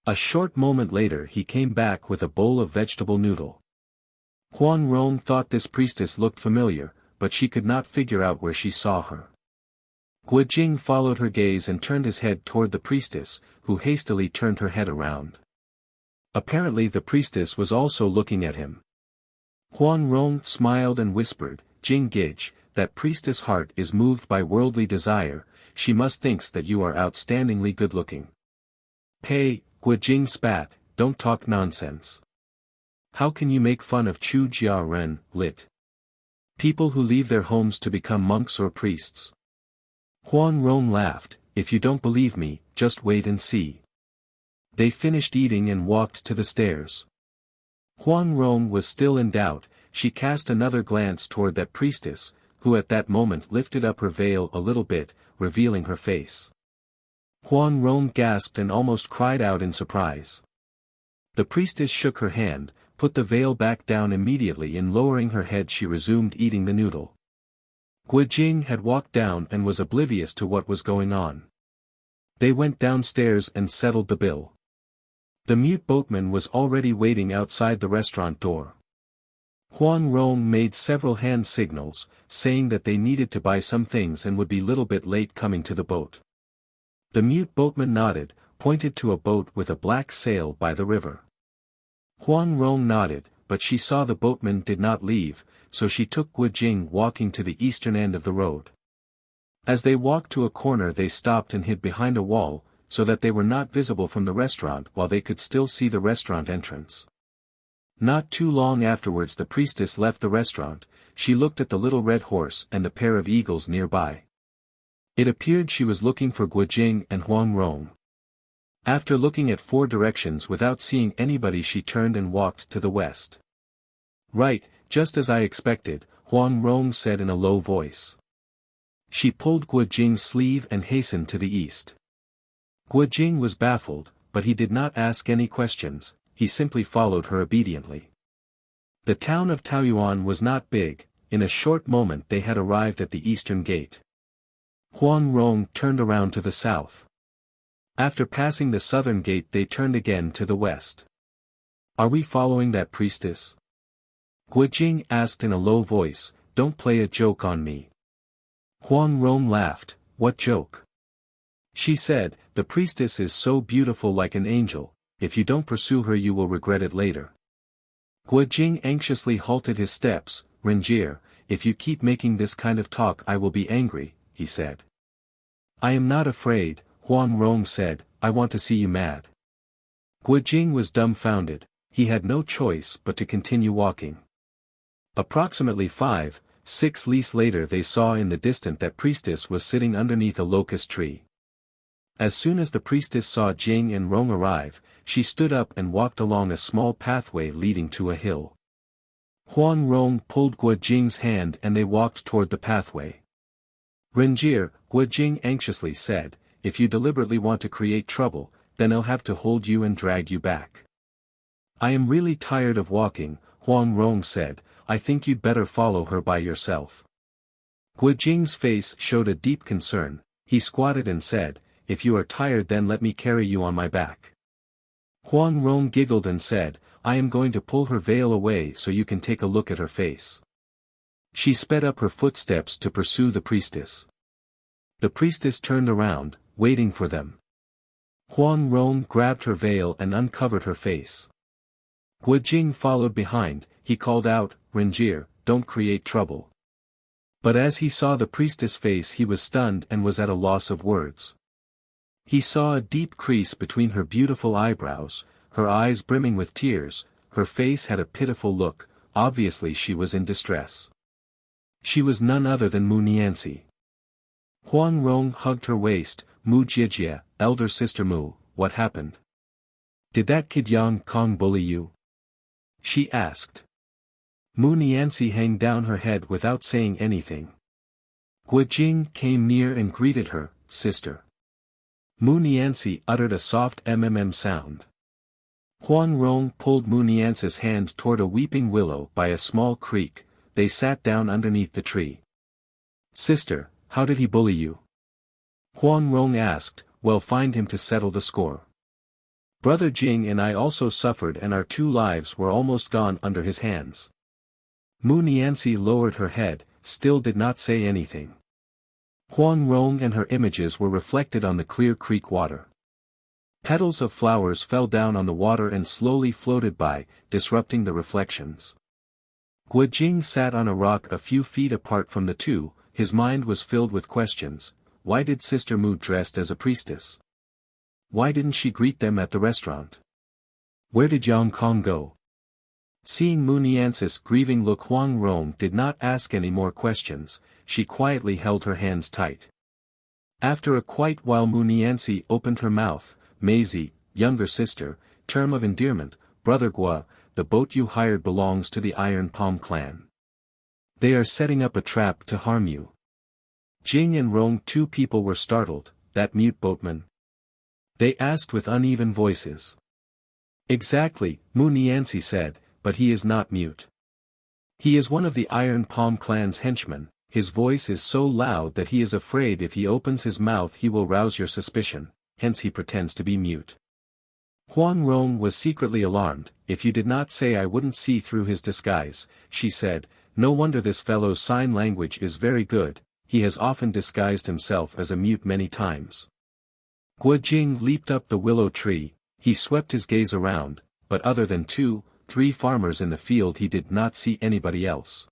A short moment later he came back with a bowl of vegetable noodle. Huang Rong thought this priestess looked familiar, but she could not figure out where she saw her. Guo Jing followed her gaze and turned his head toward the priestess, who hastily turned her head around. Apparently the priestess was also looking at him. Huang Rong smiled and whispered, "Jing Gij, that priestess' heart is moved by worldly desire, she must thinks that you are outstandingly good-looking." "Hey," Guo Jing spat, "don't talk nonsense. How can you make fun of Chu Jia Ren, lit. People who leave their homes to become monks or priests?" Huang Rong laughed, "If you don't believe me, just wait and see." They finished eating and walked to the stairs. Huang Rong was still in doubt. She cast another glance toward that priestess, who at that moment lifted up her veil a little bit, revealing her face. Huang Rong gasped and almost cried out in surprise. The priestess shook her hand, put the veil back down immediately, and lowering her head she resumed eating the noodle. Guo Jing had walked down and was oblivious to what was going on. They went downstairs and settled the bill. The mute boatman was already waiting outside the restaurant door. Huang Rong made several hand signals, saying that they needed to buy some things and would be little bit late coming to the boat. The mute boatman nodded, pointed to a boat with a black sail by the river. Huang Rong nodded, but she saw the boatman did not leave, so she took Guo Jing walking to the eastern end of the road. As they walked to a corner they stopped and hid behind a wall, so that they were not visible from the restaurant while they could still see the restaurant entrance. Not too long afterwards the priestess left the restaurant. She looked at the little red horse and a pair of eagles nearby. It appeared she was looking for Guo Jing and Huang Rong. After looking at 4 directions without seeing anybody she turned and walked to the west. "Right, just as I expected," Huang Rong said in a low voice. She pulled Guo Jing's sleeve and hastened to the east. Guo Jing was baffled, but he did not ask any questions, he simply followed her obediently. The town of Taoyuan was not big. In a short moment they had arrived at the eastern gate. Huang Rong turned around to the south. After passing the southern gate they turned again to the west. "Are we following that priestess?" Guo Jing asked in a low voice, "Don't play a joke on me." Huang Rong laughed, "What joke?" She said, "The priestess is so beautiful like an angel, if you don't pursue her you will regret it later." Guo Jing anxiously halted his steps. "Renjie, if you keep making this kind of talk I will be angry," he said. "I am not afraid," Huang Rong said, "I want to see you mad." Guo Jing was dumbfounded. He had no choice but to continue walking. Approximately 5-6 leagues later they saw in the distance that priestess was sitting underneath a locust tree. As soon as the priestess saw Jing and Rong arrive, she stood up and walked along a small pathway leading to a hill. Huang Rong pulled Guo Jing's hand and they walked toward the pathway. "Renjie," Guo Jing anxiously said, "if you deliberately want to create trouble, then I'll have to hold you and drag you back." "I am really tired of walking," Huang Rong said, "I think you'd better follow her by yourself." Guo Jing's face showed a deep concern. He squatted and said, "If you are tired then let me carry you on my back." Huang Rong giggled and said, "I am going to pull her veil away so you can take a look at her face." She sped up her footsteps to pursue the priestess. The priestess turned around, waiting for them. Huang Rong grabbed her veil and uncovered her face. Guo Jing followed behind. He called out, "Renjie, don't create trouble." But as he saw the priestess' face he was stunned and was at a loss of words. He saw a deep crease between her beautiful eyebrows, her eyes brimming with tears, her face had a pitiful look, obviously she was in distress. She was none other than Mu Nianxi. Huang Rong hugged her waist. "Mu Jiejie, elder sister Mu, what happened? Did that kid Yang Kong bully you?" she asked. Mu Nianxi hung down her head without saying anything. Guo Jing came near and greeted her, "Sister." Mu Nianxi uttered a soft sound. Huang Rong pulled Muniance's hand toward a weeping willow by a small creek. They sat down underneath the tree. "Sister, how did he bully you?" Huang Rong asked. "Well, find him to settle the score. Brother Jing and I also suffered and our 2 lives were almost gone under his hands." Muniance lowered her head, still did not say anything. Huang Rong and her images were reflected on the clear creek water. Petals of flowers fell down on the water and slowly floated by, disrupting the reflections. Guo Jing sat on a rock a few feet apart from the two. His mind was filled with questions. Why did Sister Mu dressed as a priestess? Why didn't she greet them at the restaurant? Where did Yang Kong go? Seeing Muniance's grieving look, Huang Rong did not ask any more questions. She quietly held her hands tight. After a quiet while, Muniance opened her mouth. "Maisie, younger sister, term of endearment, Brother Guo, the boat you hired belongs to the Iron Palm clan. They are setting up a trap to harm you." Jing and Rong, 2 people, were startled. "That mute boatman?" they asked with uneven voices. "Exactly," Muniance said, "but he is not mute. He is one of the Iron Palm clan's henchmen. His voice is so loud that he is afraid if he opens his mouth he will rouse your suspicion, hence he pretends to be mute." Huang Rong was secretly alarmed. "If you did not say I wouldn't see through his disguise," she said. "No wonder this fellow's sign language is very good, he has often disguised himself as a mute many times." Guo Jing leaped up the willow tree. He swept his gaze around, but other than 2-3 farmers in the field he did not see anybody else.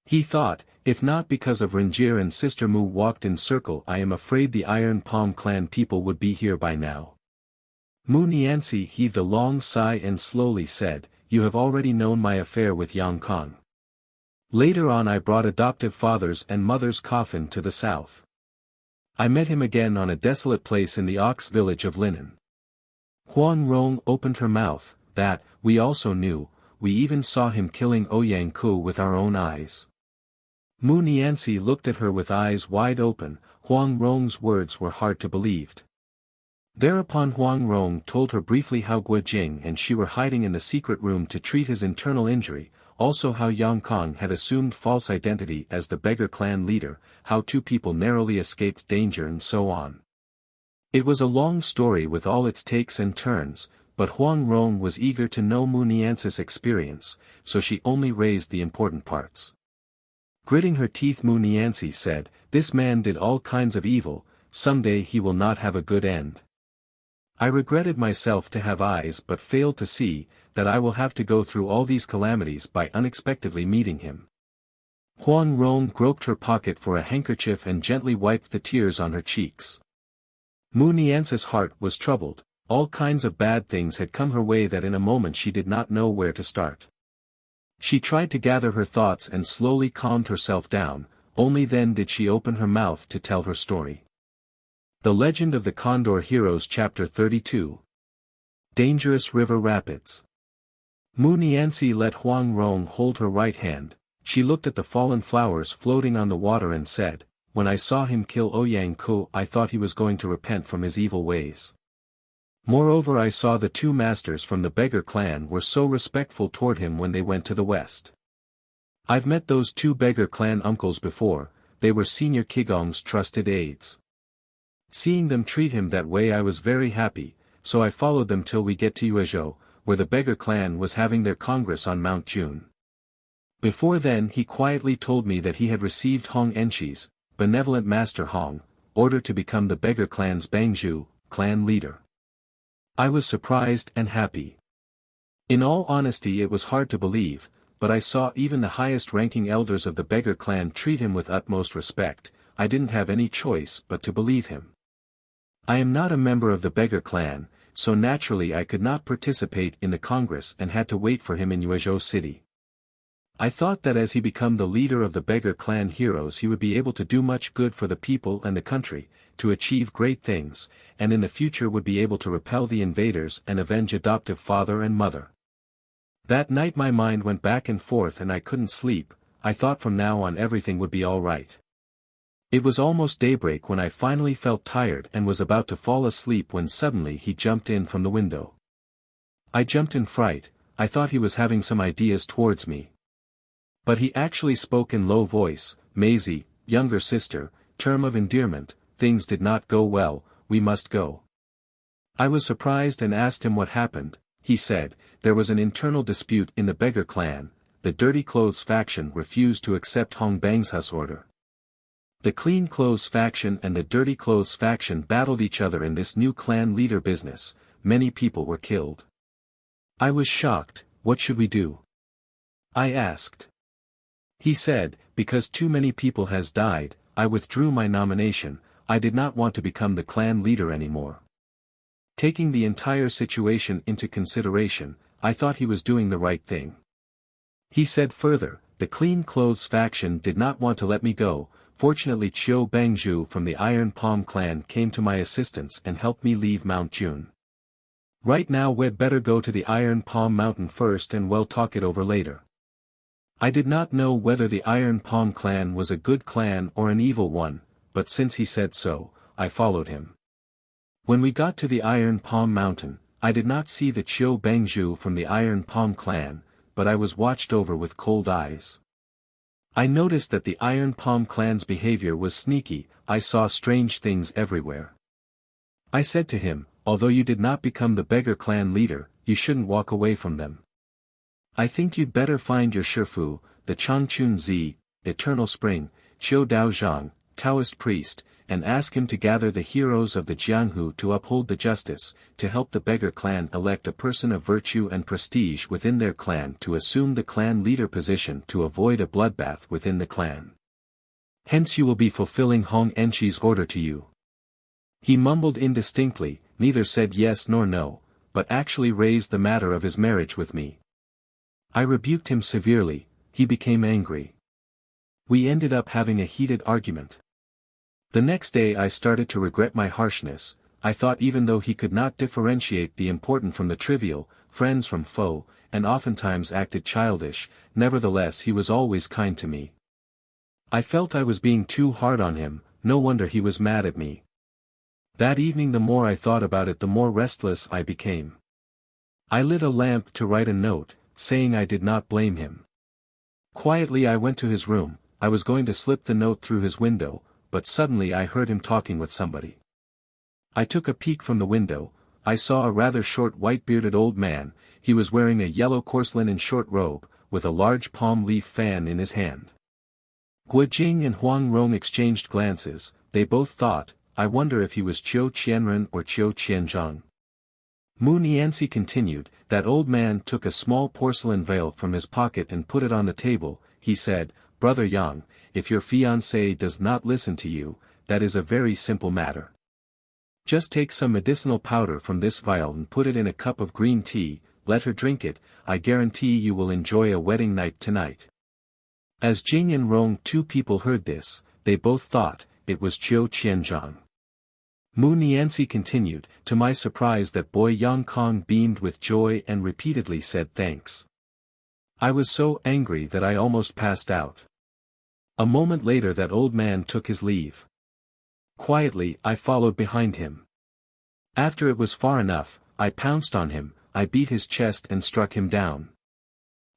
He thought, if not because of Renjir and Sister Mu walked in circle, I am afraid the Iron Palm clan people would be here by now. Muniance heaved a long sigh and slowly said, "You have already known my affair with Yang Kong. Later on I brought adoptive father's and mother's coffin to the south. I met him again on a desolate place in the ox village of Linen." Huang Rong opened her mouth. "That, we also knew, we even saw him killing Ouyang Ku with our own eyes." Muniance looked at her with eyes wide open. Huang Rong's words were hard to believe. Thereupon Huang Rong told her briefly how Guo Jing and she were hiding in the secret room to treat his internal injury, also how Yang Kong had assumed false identity as the beggar clan leader, how 2 people narrowly escaped danger, and so on. It was a long story with all its takes and turns, but Huang Rong was eager to know Muniance's experience, so she only raised the important parts. Gritting her teeth, Muniance said, "This man did all kinds of evil, someday he will not have a good end. I regretted myself to have eyes but failed to see, that I will have to go through all these calamities by unexpectedly meeting him." Huang Rong groped her pocket for a handkerchief and gently wiped the tears on her cheeks. Muniance's heart was troubled. All kinds of bad things had come her way that in a moment she did not know where to start. She tried to gather her thoughts and slowly calmed herself down, only then did she open her mouth to tell her story. The Legend of the Condor Heroes, Chapter 32. Dangerous River Rapids. Muniance let Huang Rong hold her right hand. She looked at the fallen flowers floating on the water and said, "When I saw him kill Ouyang Ku, I thought he was going to repent from his evil ways. Moreover, I saw the 2 masters from the beggar clan were so respectful toward him when they went to the west. I've met those 2 beggar clan uncles before, they were Senior Qigong's trusted aides. Seeing them treat him that way I was very happy, so I followed them till we get to Yuezhou, where the beggar clan was having their congress on Mount June. Before then he quietly told me that he had received Hong Enchi's, benevolent master Hong, order to become the beggar clan's Bangzhu, clan leader. I was surprised and happy. In all honesty, it was hard to believe, but I saw even the highest-ranking elders of the beggar clan treat him with utmost respect. I didn't have any choice but to believe him. I am not a member of the beggar clan, so naturally I could not participate in the congress and had to wait for him in Yuezhou city. I thought that as he became the leader of the beggar clan heroes he would be able to do much good for the people and the country, to achieve great things, and in the future would be able to repel the invaders and avenge adoptive father and mother. That night my mind went back and forth and I couldn't sleep. I thought from now on everything would be all right. It was almost daybreak when I finally felt tired and was about to fall asleep when suddenly he jumped in from the window. I jumped in fright. I thought he was having some ideas towards me. But he actually spoke in low voice. Maisie, younger sister, term of endearment, things did not go well, we must go. I was surprised and asked him what happened. He said, there was an internal dispute in the beggar clan, the dirty clothes faction refused to accept Hong Bang's order. The clean clothes faction and the dirty clothes faction battled each other in this new clan leader business, many people were killed. I was shocked. What should we do? I asked. He said, because too many people has died, I withdrew my nomination. I did not want to become the clan leader anymore. Taking the entire situation into consideration, I thought he was doing the right thing. He said further, the clean clothes faction did not want to let me go. Fortunately Chiu Bangzhu from the Iron Palm clan came to my assistance and helped me leave Mount June. Right now we'd better go to the Iron Palm mountain first and we'll talk it over later. I did not know whether the Iron Palm clan was a good clan or an evil one, but since he said so, I followed him. When we got to the Iron Palm mountain, I did not see the Chiu Bangzhu from the Iron Palm clan, but I was watched over with cold eyes. I noticed that the Iron Palm clan's behavior was sneaky. I saw strange things everywhere. I said to him, although you did not become the beggar clan leader, you shouldn't walk away from them. I think you'd better find your Shifu, the Changchun Zi, Eternal Spring, Qiu Daozhang, Taoist priest, and ask him to gather the heroes of the Jianghu to uphold the justice, to help the beggar clan elect a person of virtue and prestige within their clan to assume the clan leader position to avoid a bloodbath within the clan. Hence you will be fulfilling Hong Enchi's order to you. He mumbled indistinctly, neither said yes nor no, but actually raised the matter of his marriage with me. I rebuked him severely. He became angry. We ended up having a heated argument. The next day I started to regret my harshness. I thought even though he could not differentiate the important from the trivial, friends from foe, and oftentimes acted childish, nevertheless he was always kind to me. I felt I was being too hard on him. No wonder he was mad at me. That evening the more I thought about it the more restless I became. I lit a lamp to write a note, saying I did not blame him. Quietly I went to his room. I was going to slip the note through his window, but suddenly I heard him talking with somebody. I took a peek from the window. I saw a rather short white-bearded old man. He was wearing a yellow coarse linen short robe, with a large palm leaf fan in his hand. Guo Jing and Huang Rong exchanged glances. They both thought, I wonder if he was Qiu Qianren or Qiu Qianzhang. Mu Nianxi continued, that old man took a small porcelain veil from his pocket and put it on the table. He said, Brother Yang, if your fiancée does not listen to you, that is a very simple matter. Just take some medicinal powder from this vial and put it in a cup of green tea, let her drink it. I guarantee you will enjoy a wedding night tonight. As Jing and Rong, two people, heard this, they both thought it was Qiu Qianzhang. Mu Nianxi continued, to my surprise that boy Yang Kong beamed with joy and repeatedly said thanks. I was so angry that I almost passed out. A moment later that old man took his leave. Quietly I followed behind him. After it was far enough, I pounced on him. I beat his chest and struck him down.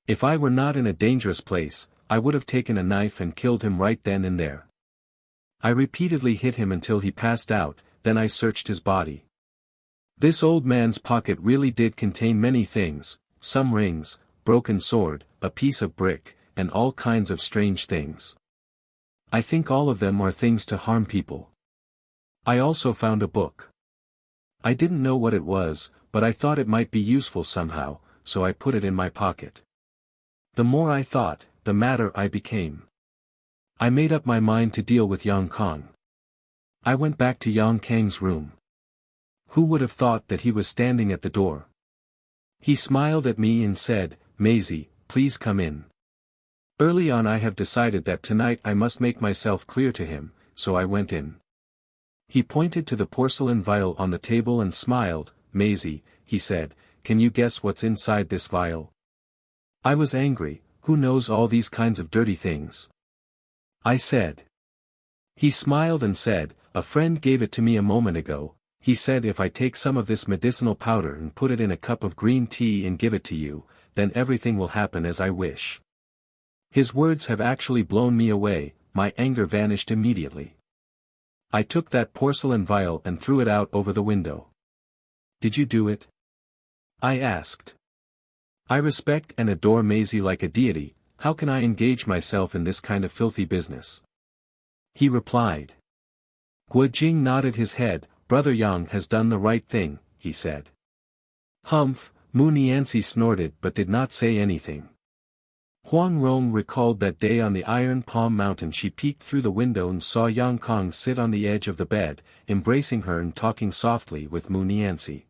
If I were not in a dangerous place, I would have taken a knife and killed him right then and there. I repeatedly hit him until he passed out, then I searched his body. This old man's pocket really did contain many things, some rings, broken sword, a piece of brick, and all kinds of strange things. I think all of them are things to harm people. I also found a book. I didn't know what it was, but I thought it might be useful somehow, so I put it in my pocket. The more I thought, the madder I became. I made up my mind to deal with Yang Kong. I went back to Yang Kang's room. Who would have thought that he was standing at the door? He smiled at me and said, Maisie, please come in. Early on I have decided that tonight I must make myself clear to him, so I went in. He pointed to the porcelain vial on the table and smiled. Maisie, he said, can you guess what's inside this vial? I was angry. Who knows all these kinds of dirty things? I said. He smiled and said, a friend gave it to me a moment ago. he said if I take some of this medicinal powder and put it in a cup of green tea and give it to you, then everything will happen as I wish. His words have actually blown me away, my anger vanished immediately. I took that porcelain vial and threw it out over the window. Did you do it? I asked. I respect and adore Maisie like a deity, how can I engage myself in this kind of filthy business? He replied. Guo Jing nodded his head. Brother Yang has done the right thing, he said. Humph, Mu Nianzi snorted but did not say anything. Huang Rong recalled that day on the Iron Palm Mountain. She peeked through the window and saw Yang Kong sit on the edge of the bed, embracing her and talking softly with Mu Nianzi.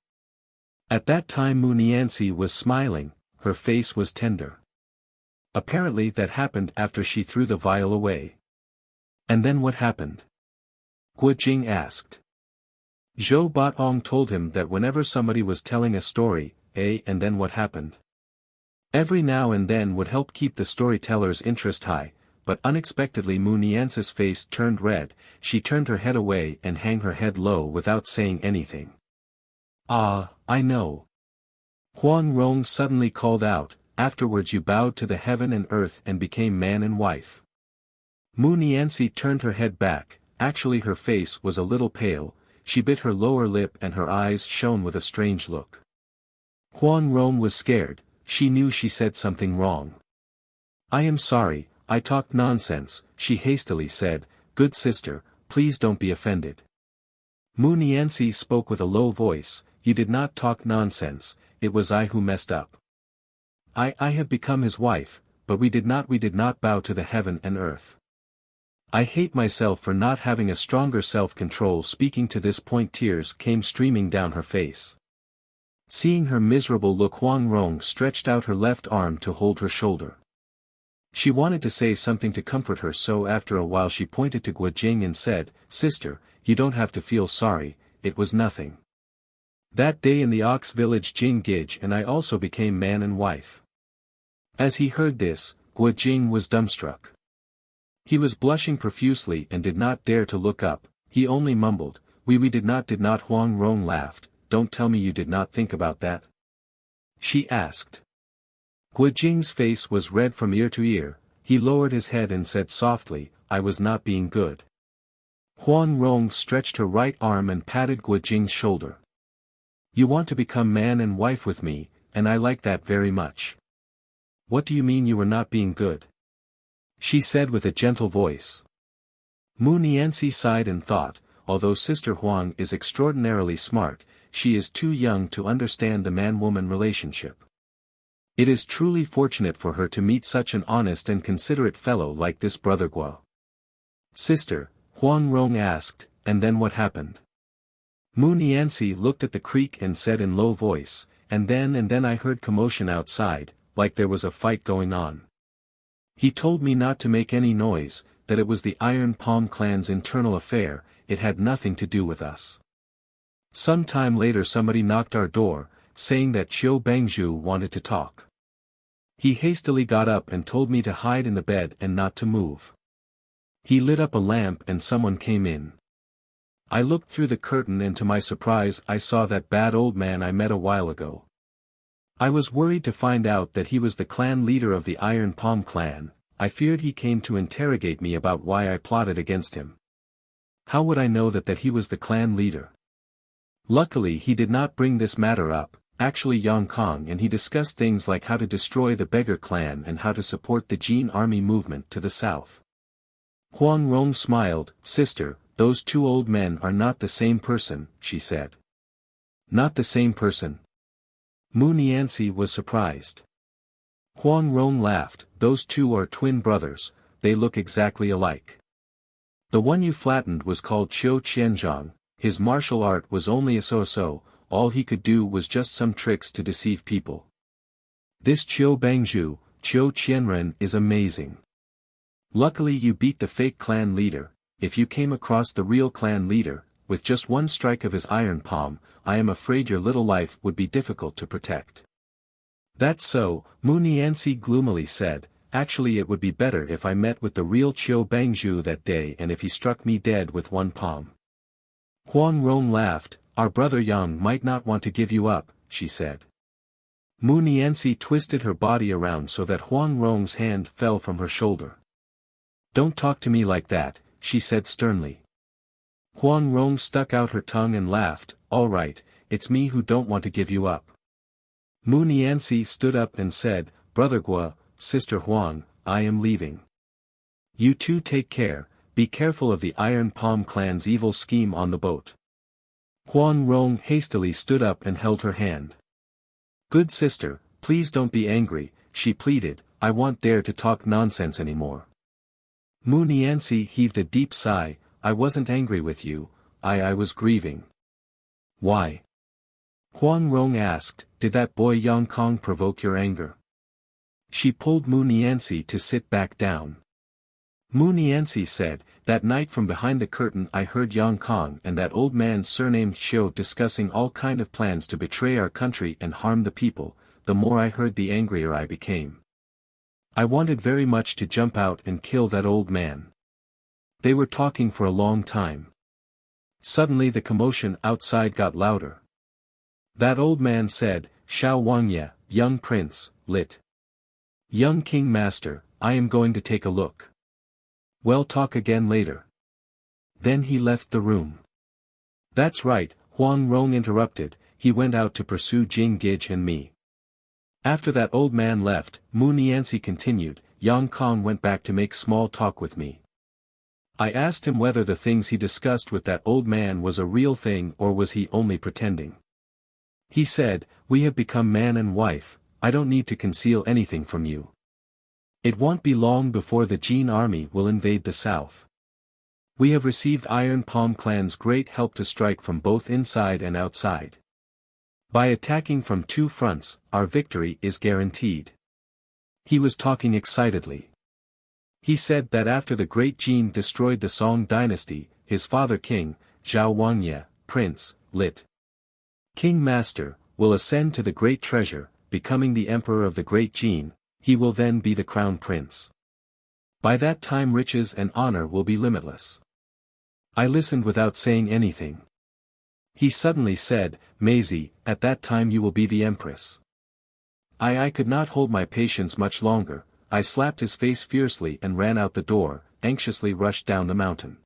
At that time Mu Nianzi was smiling, her face was tender. Apparently that happened after she threw the vial away. And then what happened? Guo Jing asked. Zhou Batong told him that whenever somebody was telling a story, and then what happened? Every now and then would help keep the storyteller's interest high, but unexpectedly Mu Nianzi's face turned red, she turned her head away and hung her head low without saying anything. Ah, I know. Huang Rong suddenly called out, afterwards you bowed to the heaven and earth and became man and wife. Mu Nianzi turned her head back, actually her face was a little pale, she bit her lower lip and her eyes shone with a strange look. Huang Rong was scared, she knew she said something wrong. I am sorry, I talked nonsense, she hastily said, good sister, please don't be offended. Mu Nianzi spoke with a low voice, you did not talk nonsense, it was I who messed up. I have become his wife, but we did not bow to the heaven and earth. I hate myself for not having a stronger self-control. Speaking to this point tears came streaming down her face. Seeing her miserable look Huang Rong stretched out her left arm to hold her shoulder. She wanted to say something to comfort her, so after a while she pointed to Guo Jing and said, sister, you don't have to feel sorry, it was nothing. That day in the Ox village Jing Gij and I also became man and wife. As he heard this, Guo Jing was dumbstruck. He was blushing profusely and did not dare to look up, he only mumbled, we did not. Huang Rong laughed, don't tell me you did not think about that? She asked. Guo Jing's face was red from ear to ear, he lowered his head and said softly, I was not being good. Huang Rong stretched her right arm and patted Guo Jing's shoulder. You want to become man and wife with me, and I like that very much. What do you mean you were not being good? She said with a gentle voice. Mu Nianzi sighed and thought, although Sister Huang is extraordinarily smart, she is too young to understand the man-woman relationship. It is truly fortunate for her to meet such an honest and considerate fellow like this brother Guo. Sister, Huang Rong asked, and then what happened? Mu Nianzi looked at the creek and said in low voice, and then I heard commotion outside, like there was a fight going on. He told me not to make any noise, that it was the Iron Palm clan's internal affair, it had nothing to do with us. Some time later somebody knocked our door, saying that Qiu Bangzhu wanted to talk. He hastily got up and told me to hide in the bed and not to move. He lit up a lamp and someone came in. I looked through the curtain and to my surprise I saw that bad old man I met a while ago. I was worried to find out that he was the clan leader of the Iron Palm clan, I feared he came to interrogate me about why I plotted against him. How would I know that he was the clan leader? Luckily he did not bring this matter up, actually Yang Kong, and he discussed things like how to destroy the beggar clan and how to support the Jin army movement to the south. Huang Rong smiled, sister, those two old men are not the same person, she said. Not the same person? Mu Nianzi was surprised. Huang Rong laughed, those two are twin brothers, they look exactly alike. The one you flattened was called Qiu Qianzhang, his martial art was only a so-so, all he could do was just some tricks to deceive people. This Qiu Bangzhu, Qiu Qianren is amazing. Luckily you beat the fake clan leader, if you came across the real clan leader, with just one strike of his iron palm, I am afraid your little life would be difficult to protect. That's so, Mu Nianzi gloomily said, actually it would be better if I met with the real Qiu Bangzhu that day and if he struck me dead with one palm. Huang Rong laughed, our brother Yang might not want to give you up, she said. Mu Nianxi twisted her body around so that Huang Rong's hand fell from her shoulder. Don't talk to me like that, she said sternly. Huang Rong stuck out her tongue and laughed, all right, it's me who don't want to give you up. Mu Nianxi stood up and said, Brother Gua, Sister Huang, I am leaving. You two take care, be careful of the Iron Palm clan's evil scheme on the boat. Huang Rong hastily stood up and held her hand. Good sister, please don't be angry, she pleaded, I won't dare to talk nonsense anymore. Mu Nianxi heaved a deep sigh, I wasn't angry with you, I was grieving. Why? Huang Rong asked, did that boy Yang Kong provoke your anger? She pulled Mu Nianxi to sit back down. Mu Nianxi said, that night from behind the curtain I heard Yang Kong and that old man surnamed Xiu discussing all kind of plans to betray our country and harm the people, the more I heard the angrier I became. I wanted very much to jump out and kill that old man. They were talking for a long time. Suddenly the commotion outside got louder. That old man said, Xiao Wangye, young prince, lit. Young king master, I am going to take a look. Well, talk again later. Then he left the room. That's right, Huang Rong interrupted, he went out to pursue Jing Gij and me. After that old man left, Mu Nianxi continued, Yang Kong went back to make small talk with me. I asked him whether the things he discussed with that old man was a real thing or was he only pretending. He said, we have become man and wife, I don't need to conceal anything from you. It won't be long before the Jin army will invade the south. We have received Iron Palm clan's great help to strike from both inside and outside. By attacking from two fronts, our victory is guaranteed. He was talking excitedly. He said that after the great Jin destroyed the Song dynasty, his father king, Zhao Wangye, prince, lit. King master, will ascend to the great treasure, becoming the emperor of the great Jin, he will then be the crown prince. By that time riches and honor will be limitless. I listened without saying anything. He suddenly said, Maisie, at that time you will be the empress. I could not hold my patience much longer. I slapped his face fiercely and ran out the door, anxiously rushed down the mountain.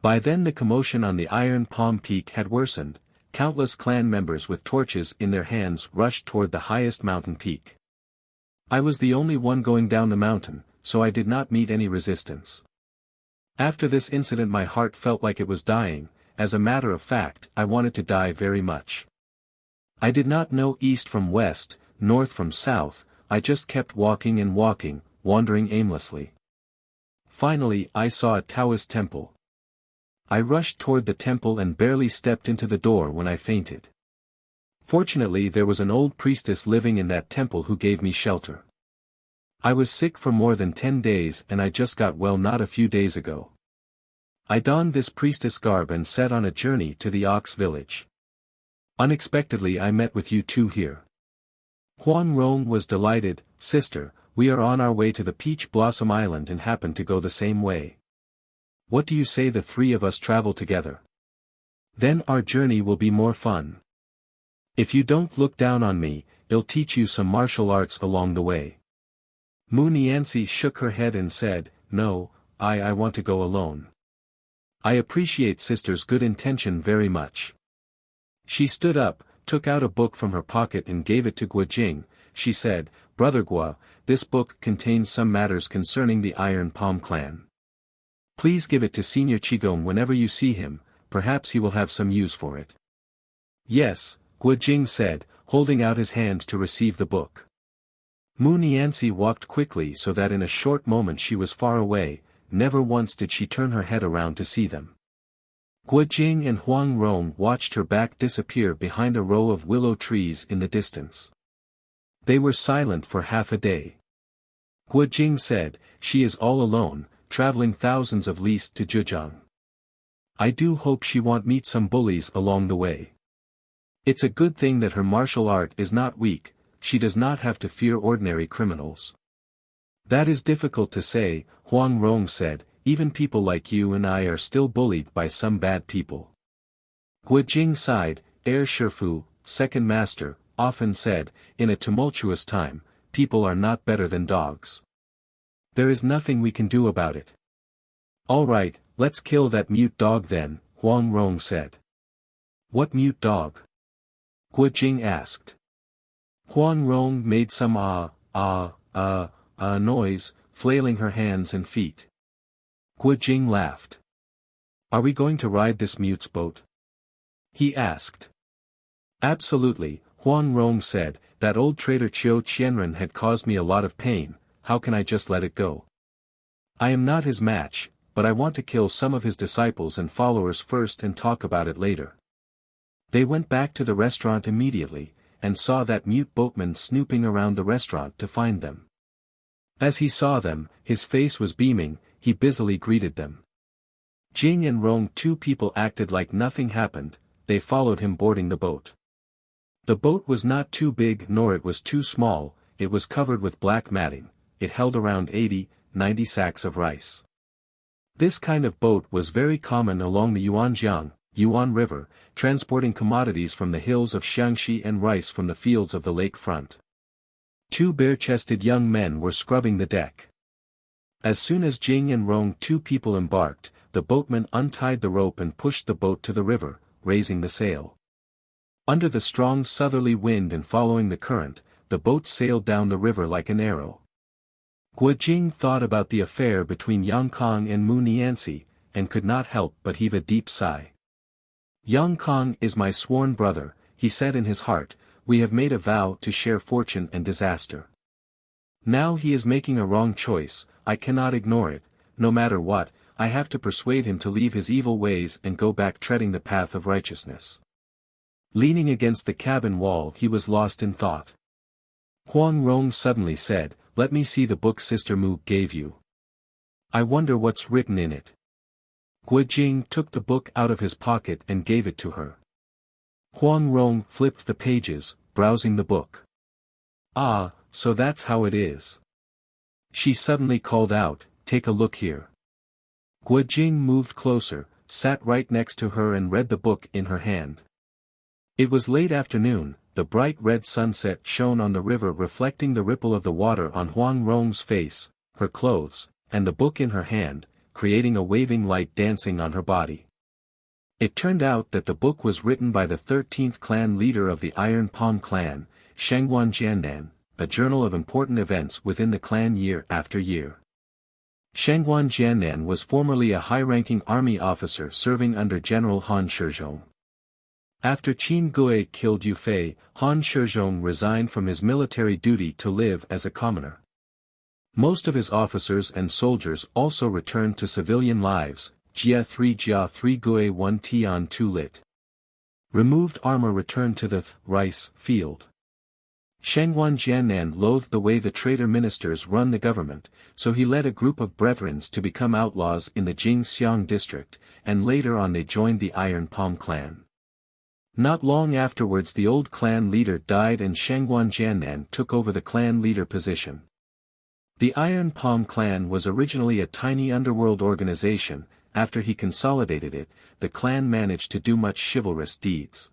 By then the commotion on the Iron Palm Peak had worsened, countless clan members with torches in their hands rushed toward the highest mountain peak. I was the only one going down the mountain, so I did not meet any resistance. After this incident my heart felt like it was dying, as a matter of fact I wanted to die very much. I did not know east from west, north from south, I just kept walking and walking, wandering aimlessly. Finally I saw a Taoist temple. I rushed toward the temple and barely stepped into the door when I fainted. Fortunately there was an old priestess living in that temple who gave me shelter. I was sick for more than 10 days and I just got well not a few days ago. I donned this priestess garb and set on a journey to the Ox village. Unexpectedly I met with you two here. Huang Rong was delighted, sister, we are on our way to the Peach Blossom Island and happen to go the same way. What do you say the three of us travel together? Then our journey will be more fun. If you don't look down on me, I'll teach you some martial arts along the way. Mu Nianxi shook her head and said, no, I want to go alone. I appreciate sister's good intention very much. She stood up, took out a book from her pocket and gave it to Gua Jing. She said, Brother Gua, this book contains some matters concerning the Iron Palm clan. Please give it to Senior Qigong whenever you see him, perhaps he will have some use for it. Yes, Gua Jing said, holding out his hand to receive the book. Mu Nianxi walked quickly so that in a short moment she was far away, never once did she turn her head around to see them. Gua Jing and Huang Rong watched her back disappear behind a row of willow trees in the distance. They were silent for half a day. Gua Jing said, she is all alone, traveling thousands of leagues to Zhejiang. I do hope she won't meet some bullies along the way. It's a good thing that her martial art is not weak, she does not have to fear ordinary criminals. That is difficult to say, Huang Rong said, even people like you and I are still bullied by some bad people. Guo Jing sighed. Shifu, second master, often said, in a tumultuous time, people are not better than dogs. There is nothing we can do about it. All right, let's kill that mute dog then, Huang Rong said. What mute dog? Guo Jing asked. Huang Rong made some noise, flailing her hands and feet. Guo Jing laughed. Are we going to ride this mute's boat? He asked. Absolutely, Huang Rong said, that old traitor Qiu Qianren had caused me a lot of pain, how can I just let it go? I am not his match, but I want to kill some of his disciples and followers first and talk about it later. They went back to the restaurant immediately, and saw that mute boatman snooping around the restaurant to find them. As he saw them, his face was beaming, he busily greeted them. Jing and Rong, two people, acted like nothing happened, they followed him boarding the boat. The boat was not too big nor it was too small, it was covered with black matting, it held around 80-90 sacks of rice. This kind of boat was very common along the Yuan River, transporting commodities from the hills of Xiangxi and rice from the fields of the lake front. Two bare-chested young men were scrubbing the deck. As soon as Jing and Rong, two people, embarked, the boatman untied the rope and pushed the boat to the river, raising the sail. Under the strong southerly wind and following the current, the boat sailed down the river like an arrow. Guo Jing thought about the affair between Yang Kong and Mu Nianxi, and could not help but heave a deep sigh. Yang Kong is my sworn brother, he said in his heart, we have made a vow to share fortune and disaster. Now he is making a wrong choice, I cannot ignore it, no matter what, I have to persuade him to leave his evil ways and go back treading the path of righteousness. Leaning against the cabin wall, he was lost in thought. Huang Rong suddenly said, let me see the book Sister Mu gave you. I wonder what's written in it. Guo Jing took the book out of his pocket and gave it to her. Huang Rong flipped the pages, browsing the book. Ah, so that's how it is. She suddenly called out, take a look here. Guo Jing moved closer, sat right next to her and read the book in her hand. It was late afternoon, the bright red sunset shone on the river reflecting the ripple of the water on Huang Rong's face, her clothes, and the book in her hand, creating a waving light dancing on her body. It turned out that the book was written by the 13th clan leader of the Iron Palm clan, Shangguan Jiannan, a journal of important events within the clan year after year. Shangguan Jiannan was formerly a high-ranking army officer serving under General Han Shizhong. After Qin Gui killed Yu Fei, Han Shizhong resigned from his military duty to live as a commoner. Most of his officers and soldiers also returned to civilian lives, Jia 3 Gui 1 Tian 2 lit. Removed armor returned to the rice field. Shangguan Jiannan loathed the way the traitor ministers run the government, so he led a group of brethrens to become outlaws in the Jingxiang district, and later on they joined the Iron Palm clan. Not long afterwards the old clan leader died and Shangguan Jiannan took over the clan leader position. The Iron Palm clan was originally a tiny underworld organization. After he consolidated it, the clan managed to do much chivalrous deeds.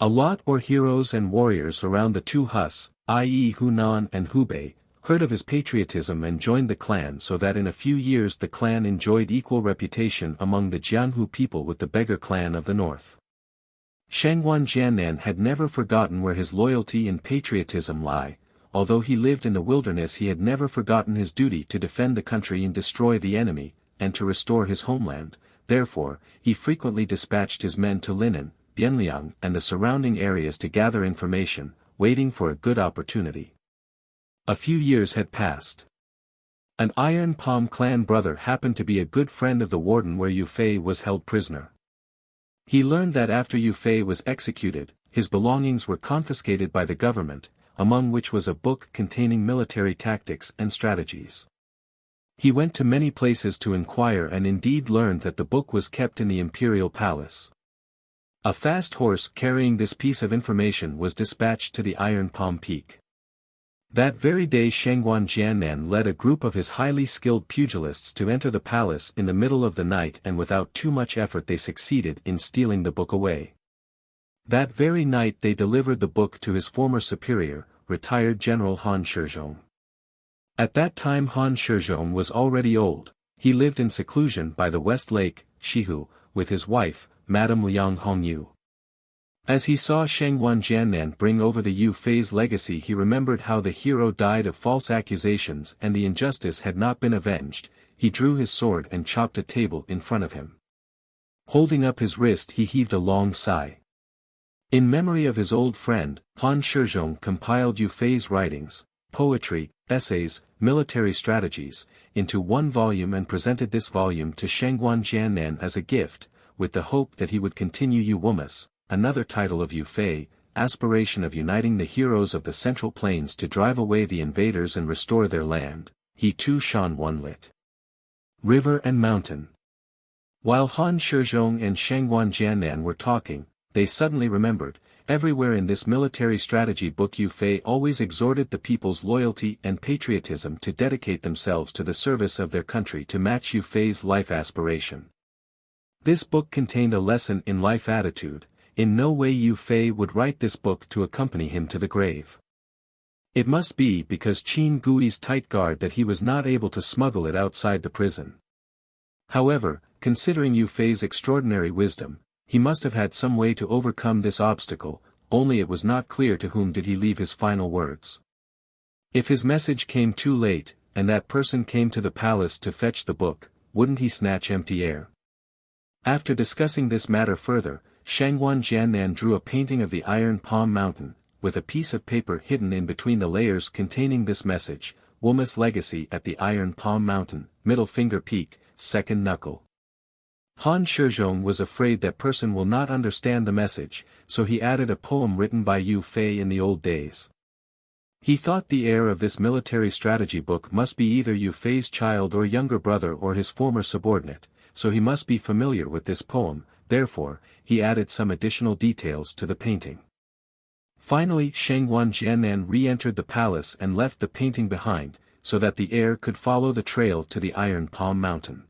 A lot or heroes and warriors around the two Hus, i.e. Hunan and Hubei, heard of his patriotism and joined the clan so that in a few years the clan enjoyed equal reputation among the Jianhu people with the beggar clan of the north. Shangguan Jiannan had never forgotten where his loyalty and patriotism lie. Although he lived in the wilderness he had never forgotten his duty to defend the country and destroy the enemy, and to restore his homeland. Therefore, he frequently dispatched his men to Linan, Bianliang and the surrounding areas to gather information, waiting for a good opportunity. A few years had passed. An Iron Palm clan brother happened to be a good friend of the warden where Yu Fei was held prisoner. He learned that after Yu Fei was executed, his belongings were confiscated by the government, among which was a book containing military tactics and strategies. He went to many places to inquire and indeed learned that the book was kept in the imperial palace. A fast horse carrying this piece of information was dispatched to the Iron Palm Peak. That very day Shangguan Jiannan led a group of his highly skilled pugilists to enter the palace in the middle of the night, and without too much effort they succeeded in stealing the book away. That very night they delivered the book to his former superior, retired General Han Shizhong. At that time Han Shizhong was already old. He lived in seclusion by the West Lake, Shihu, with his wife, Madame Liang Hongyu. As he saw Shangguan Jiannan bring over the Yu Fei's legacy, he remembered how the hero died of false accusations and the injustice had not been avenged. He drew his sword and chopped a table in front of him. Holding up his wrist he heaved a long sigh. In memory of his old friend, Han Shizhong compiled Yu Fei's writings, poetry, essays, military strategies, into one volume and presented this volume to Shangguan Jiannan as a gift, with the hope that he would continue Yu Wumas, another title of Yu Fei, aspiration of uniting the heroes of the Central Plains to drive away the invaders and restore their land. He too shone one lit river and mountain. While Han Shizhong and Shangguan Jiannan were talking, they suddenly remembered, everywhere in this military strategy book Yu Fei always exhorted the people's loyalty and patriotism to dedicate themselves to the service of their country to match Yu Fei's life aspiration. This book contained a lesson in life attitude. In no way Yu Fei would write this book to accompany him to the grave. It must be because Qin Gui's tight guard that he was not able to smuggle it outside the prison. However, considering Yu Fei's extraordinary wisdom, he must have had some way to overcome this obstacle, only it was not clear to whom did he leave his final words. If his message came too late, and that person came to the palace to fetch the book, wouldn't he snatch empty air? After discussing this matter further, Shangguan Jiannan drew a painting of the Iron Palm Mountain, with a piece of paper hidden in between the layers containing this message, Wuma's legacy at the Iron Palm Mountain, middle finger peak, second knuckle. Han Shizhong was afraid that person will not understand the message, so he added a poem written by Yu Fei in the old days. He thought the heir of this military strategy book must be either Yu Fei's child or younger brother or his former subordinate, so he must be familiar with this poem. Therefore, he added some additional details to the painting. Finally Shangguan Jiannan re-entered the palace and left the painting behind, so that the heir could follow the trail to the Iron Palm Mountain.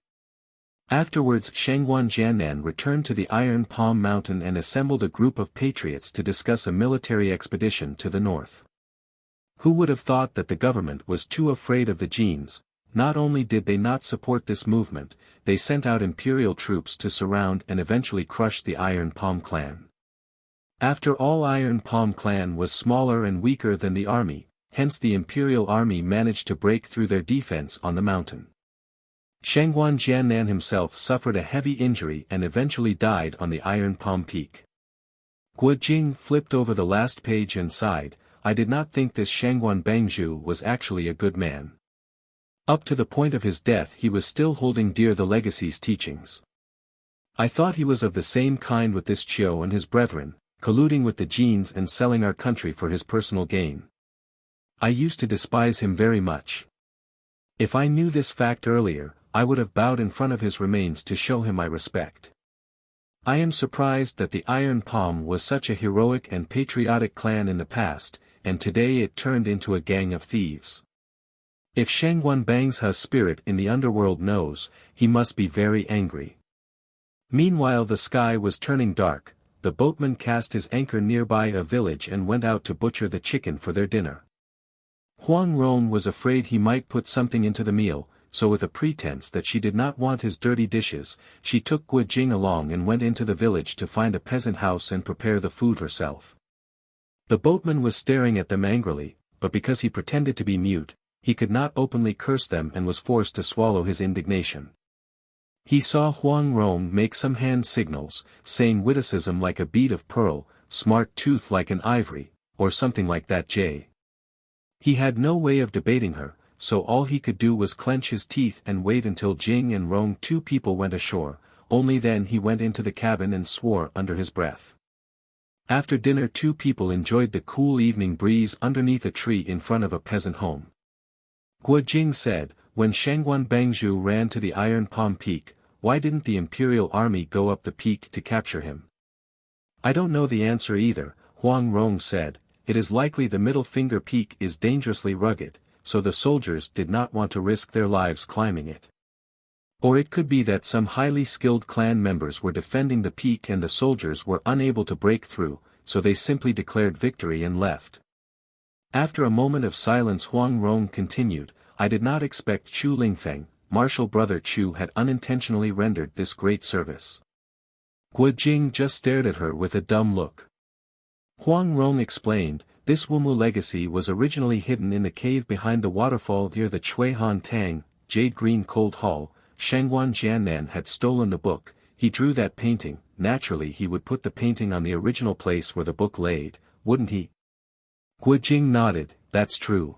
Afterwards Shangguan Jiannan returned to the Iron Palm Mountain and assembled a group of patriots to discuss a military expedition to the north. Who would have thought that the government was too afraid of the Genes? Not only did they not support this movement, they sent out imperial troops to surround and eventually crush the Iron Palm clan. After all, Iron Palm clan was smaller and weaker than the army, hence the imperial army managed to break through their defense on the mountain. Shangguan Jiannan himself suffered a heavy injury and eventually died on the Iron Palm Peak. Guo Jing flipped over the last page and sighed, I did not think this Shangguan Bangzhu was actually a good man. Up to the point of his death he was still holding dear the legacy's teachings. I thought he was of the same kind with this Chiu and his brethren, colluding with the Genes and selling our country for his personal gain. I used to despise him very much. If I knew this fact earlier, I would have bowed in front of his remains to show him my respect. I am surprised that the Iron Palm was such a heroic and patriotic clan in the past, and today it turned into a gang of thieves. If Shangguan Bangzhu's spirit in the underworld knows, he must be very angry. Meanwhile the sky was turning dark, the boatman cast his anchor nearby a village and went out to butcher the chicken for their dinner. Huang Rong was afraid he might put something into the meal, so with a pretense that she did not want his dirty dishes, she took Guo Jing along and went into the village to find a peasant house and prepare the food herself. The boatman was staring at them angrily, but because he pretended to be mute, he could not openly curse them and was forced to swallow his indignation. He saw Huang Rong make some hand signals, saying witticism like a bead of pearl, smart tooth like an ivory, or something like that. He had no way of debating her, so all he could do was clench his teeth and wait until Jing and Rong two people went ashore, only then he went into the cabin and swore under his breath. After dinner two people enjoyed the cool evening breeze underneath a tree in front of a peasant home. Guo Jing said, when Shangguan Bangzhu ran to the Iron Palm Peak, why didn't the imperial army go up the peak to capture him? I don't know the answer either, Huang Rong said, it is likely the middle finger peak is dangerously rugged, so the soldiers did not want to risk their lives climbing it. Or it could be that some highly skilled clan members were defending the peak and the soldiers were unable to break through, so they simply declared victory and left. After a moment of silence, Huang Rong continued, I did not expect Chu Lingfeng, martial brother Chu had unintentionally rendered this great service. Guo Jing just stared at her with a dumb look. Huang Rong explained, this Wumu legacy was originally hidden in the cave behind the waterfall near the Chui Han Tang, Jade Green Cold Hall. Shangguan Jiannan had stolen the book, he drew that painting, naturally he would put the painting on the original place where the book laid, wouldn't he? Guo Jing nodded, that's true.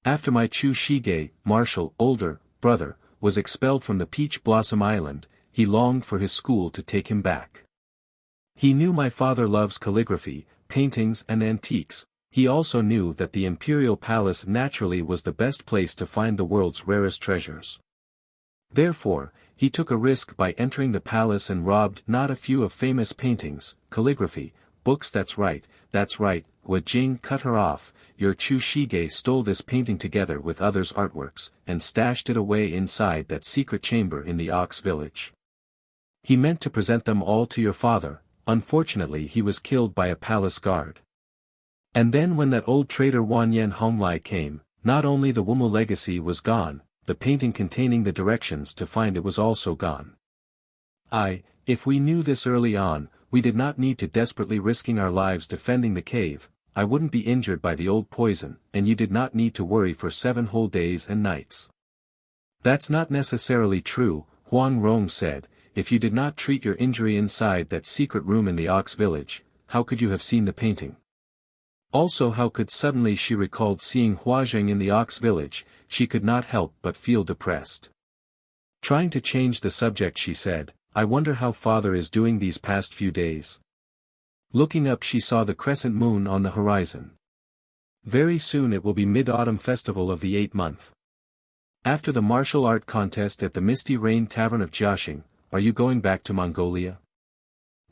After my Chu Shige, martial, older, brother, was expelled from the Peach Blossom Island, he longed for his school to take him back. He knew my father loves calligraphy, paintings and antiques, he also knew that the imperial palace naturally was the best place to find the world's rarest treasures. Therefore, he took a risk by entering the palace and robbed not a few of famous paintings, calligraphy, books. That's right, Guo Jing cut her off, your Chu Shige stole this painting together with others' artworks, and stashed it away inside that secret chamber in the Ox village. He meant to present them all to your father, unfortunately he was killed by a palace guard. And then when that old traitor Wanyan Honglai came, not only the Wumu legacy was gone, the painting containing the directions to find it was also gone. If we knew this early on, we did not need to desperately risking our lives defending the cave, I wouldn't be injured by the old poison, and you did not need to worry for 7 whole days and nights. That's not necessarily true, Huang Rong said, if you did not treat your injury inside that secret room in the Ox village, how could you have seen the painting? Also how could suddenly she recalled seeing Huazheng in the Ox village, she could not help but feel depressed. Trying to change the subject she said, I wonder how father is doing these past few days. Looking up she saw the crescent moon on the horizon. Very soon it will be Mid-Autumn Festival of the 8th month. After the martial art contest at the Misty Rain Tavern of Jiaxing, are you going back to Mongolia?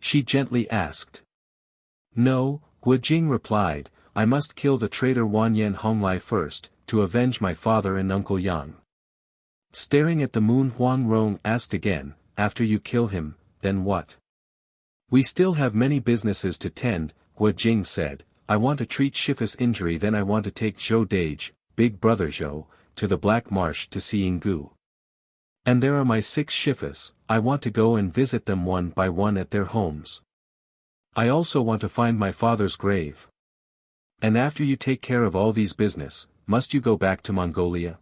She gently asked. No, Guo Jing replied, I must kill the traitor Wanyan Honglai first, to avenge my father and Uncle Yang. Staring at the moon, Huang Rong asked again, after you kill him, then what? We still have many businesses to tend, Guo Jing said, I want to treat Shifa's injury, then I want to take Zhou Dage, big brother Zhou, to the Black Marsh to see Yinggu. And there are my 6 Shifas, I want to go and visit them one by one at their homes. I also want to find my father's grave. And after you take care of all these business, must you go back to Mongolia?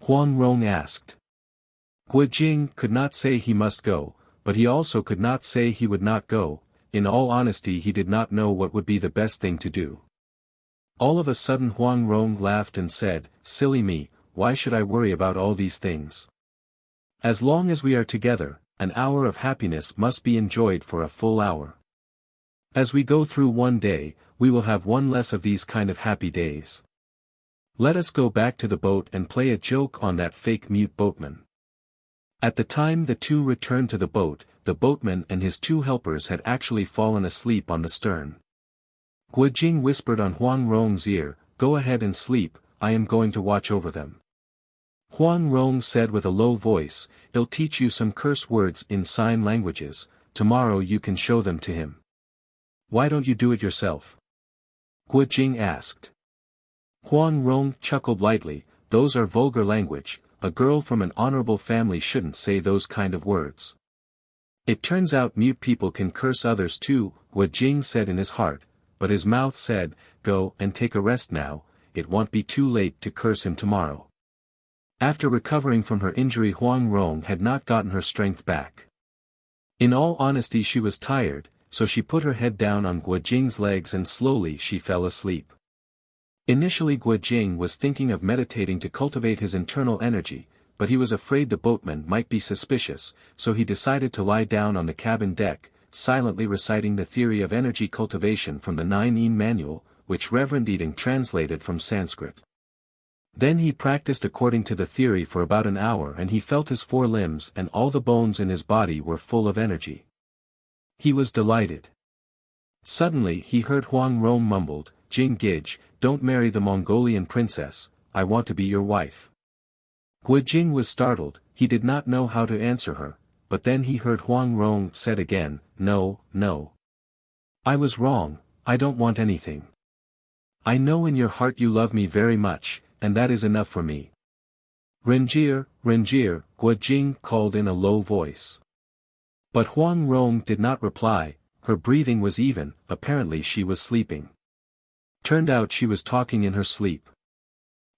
Huang Rong asked. Guo Jing could not say he must go, but he also could not say he would not go, in all honesty he did not know what would be the best thing to do. All of a sudden Huang Rong laughed and said, silly me, why should I worry about all these things? As long as we are together, an hour of happiness must be enjoyed for a full hour. As we go through one day, we will have one less of these kind of happy days. Let us go back to the boat and play a joke on that fake mute boatman. At the time the two returned to the boatman and his 2 helpers had actually fallen asleep on the stern. Guo Jing whispered on Huang Rong's ear, go ahead and sleep, I am going to watch over them. Huang Rong said with a low voice, he'll teach you some curse words in sign languages, tomorrow you can show them to him. Why don't you do it yourself? Guo Jing asked. Huang Rong chuckled lightly, those are vulgar language, a girl from an honorable family shouldn't say those kind of words. It turns out mute people can curse others too, Guo Jing said in his heart, but his mouth said, go and take a rest now, it won't be too late to curse him tomorrow. After recovering from her injury Huang Rong had not gotten her strength back. In all honesty she was tired, so she put her head down on Guo Jing's legs and slowly she fell asleep. Initially Guo Jing was thinking of meditating to cultivate his internal energy, but he was afraid the boatman might be suspicious, so he decided to lie down on the cabin deck, silently reciting the theory of energy cultivation from the 9-yin manual, which Reverend Eating translated from Sanskrit. Then he practiced according to the theory for about an hour and he felt his 4 limbs and all the bones in his body were full of energy. He was delighted. Suddenly he heard Huang Rong mumbled, "Jing Gij, don't marry the Mongolian princess, I want to be your wife." Guo Jing was startled, he did not know how to answer her, but then he heard Huang Rong said again, "No, no. I was wrong, I don't want anything. I know in your heart you love me very much, and that is enough for me." "Renjir, Renjir," Guo Jing called in a low voice. But Huang Rong did not reply, her breathing was even, apparently she was sleeping. Turned out she was talking in her sleep.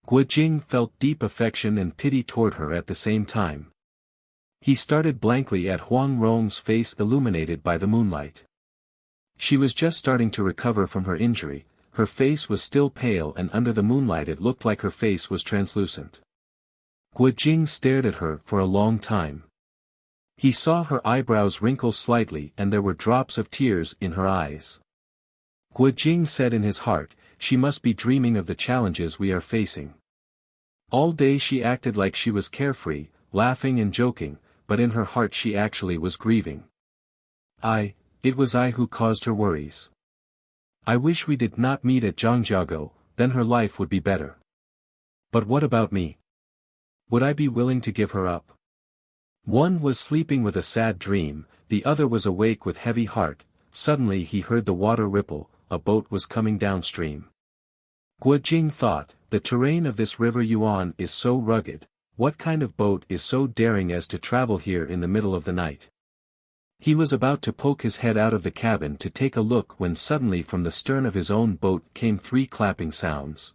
Guo Jing felt deep affection and pity toward her at the same time. He started blankly at Huang Rong's face illuminated by the moonlight. She was just starting to recover from her injury, her face was still pale and under the moonlight it looked like her face was translucent. Guo Jing stared at her for a long time. He saw her eyebrows wrinkle slightly and there were drops of tears in her eyes. Guo Jing said in his heart, "She must be dreaming of the challenges we are facing." All day she acted like she was carefree, laughing and joking, but in her heart she actually was grieving. It was I who caused her worries. I wish we did not meet at Zhangjiago, then her life would be better. But what about me? Would I be willing to give her up? One was sleeping with a sad dream, the other was awake with heavy heart. Suddenly he heard the water ripple, a boat was coming downstream. Guo Jing thought, the terrain of this river Yuan is so rugged, what kind of boat is so daring as to travel here in the middle of the night? He was about to poke his head out of the cabin to take a look when suddenly from the stern of his own boat came 3 clapping sounds.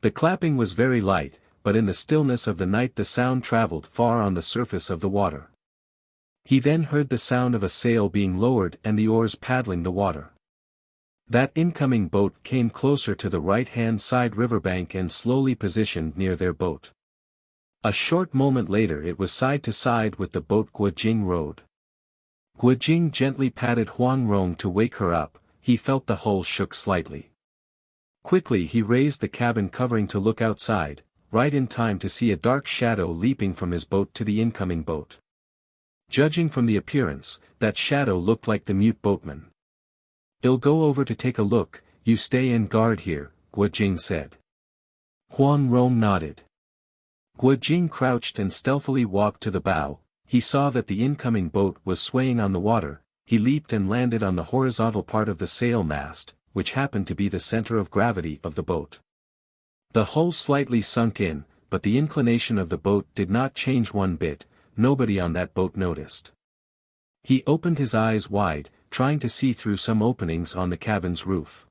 The clapping was very light, but in the stillness of the night the sound traveled far on the surface of the water. He then heard the sound of a sail being lowered and the oars paddling the water. That incoming boat came closer to the right-hand side riverbank and slowly positioned near their boat. A short moment later it was side to side with the boat Guo Jing rowed. Guo Jing gently patted Huang Rong to wake her up, he felt the hull shook slightly. Quickly he raised the cabin covering to look outside, right in time to see a dark shadow leaping from his boat to the incoming boat. Judging from the appearance, that shadow looked like the mute boatman. "I'll go over to take a look, you stay and guard here," Guo Jing said. Huang Rong nodded. Guo Jing crouched and stealthily walked to the bow, he saw that the incoming boat was swaying on the water, he leaped and landed on the horizontal part of the sail mast, which happened to be the center of gravity of the boat. The hull slightly sunk in, but the inclination of the boat did not change one bit, nobody on that boat noticed. He opened his eyes wide, trying to see through some openings on the cabin's roof.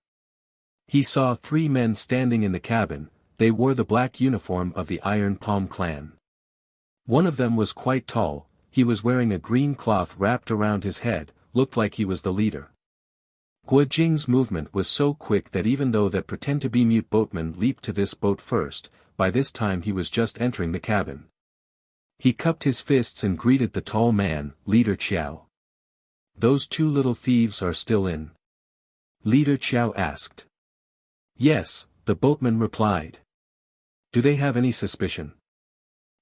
He saw 3 men standing in the cabin, they wore the black uniform of the Iron Palm clan. One of them was quite tall, he was wearing a green cloth wrapped around his head, looked like he was the leader. Guo Jing's movement was so quick that even though that pretend-to-be mute boatman leaped to this boat first, by this time he was just entering the cabin. He cupped his fists and greeted the tall man, "Leader Qiao. Those 2 little thieves are still in?" Leader Qiao asked. "Yes," the boatman replied. "Do they have any suspicion?"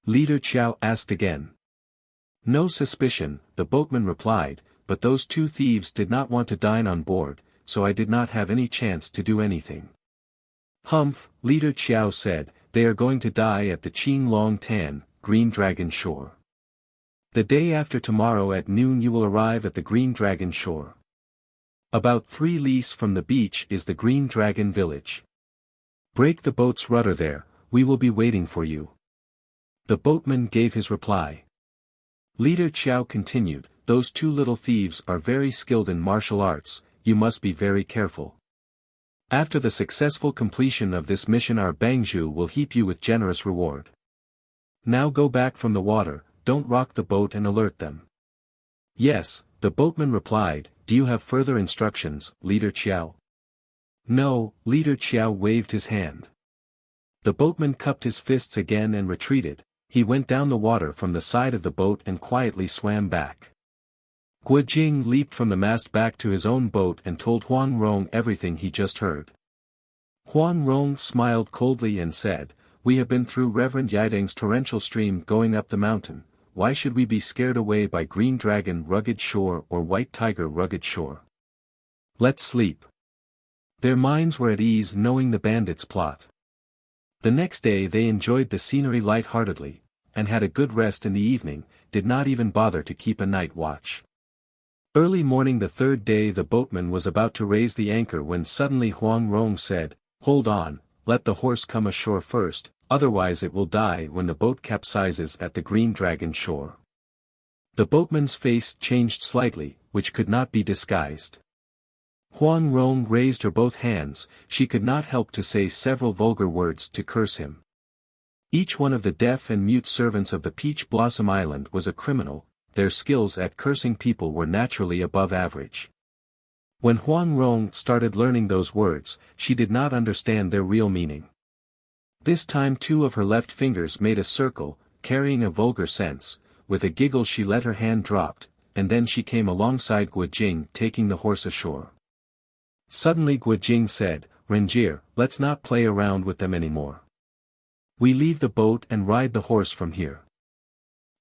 Leader Qiao asked again. "No suspicion," the boatman replied, "but those 2 thieves did not want to dine on board, so I did not have any chance to do anything." "Humph," Leader Qiao said, "they are going to die at the Qing Long Tan, Green Dragon Shore. The day after tomorrow at noon you will arrive at the Green Dragon Shore. About 3 lees from the beach is the Green Dragon Village. Break the boat's rudder there, we will be waiting for you." The boatman gave his reply. Leader Qiao continued, "Those 2 little thieves are very skilled in martial arts, you must be very careful. After the successful completion of this mission our Bangzhu will heap you with generous reward. Now go back from the water, don't rock the boat and alert them." "Yes," the boatman replied, "do you have further instructions, Leader Qiao?" "No," Leader Qiao waved his hand. The boatman cupped his fists again and retreated, he went down the water from the side of the boat and quietly swam back. Guo Jing leaped from the mast back to his own boat and told Huang Rong everything he just heard. Huang Rong smiled coldly and said, "We have been through Reverend Yidang's torrential stream going up the mountain, why should we be scared away by Green Dragon Rugged Shore or White Tiger Rugged Shore? Let's sleep. Their minds were at ease knowing the bandits' plot. The next day they enjoyed the scenery light-heartedly, and had a good rest in the evening, did not even bother to keep a night watch. Early morning the third day the boatman was about to raise the anchor when suddenly Huang Rong said, "Hold on, let the horse come ashore first, otherwise it will die when the boat capsizes at the Green Dragon shore." The boatman's face changed slightly, which could not be disguised. Huang Rong raised her both hands, she could not help to say several vulgar words to curse him. Each one of the deaf and mute servants of the Peach Blossom Island was a criminal, their skills at cursing people were naturally above average. When Huang Rong started learning those words, she did not understand their real meaning. This time two of her left fingers made a circle, carrying a vulgar sense, with a giggle she let her hand drop, and then she came alongside Guo Jing taking the horse ashore. Suddenly Guo Jing said, "Renjie, let's not play around with them anymore. We leave the boat and ride the horse from here."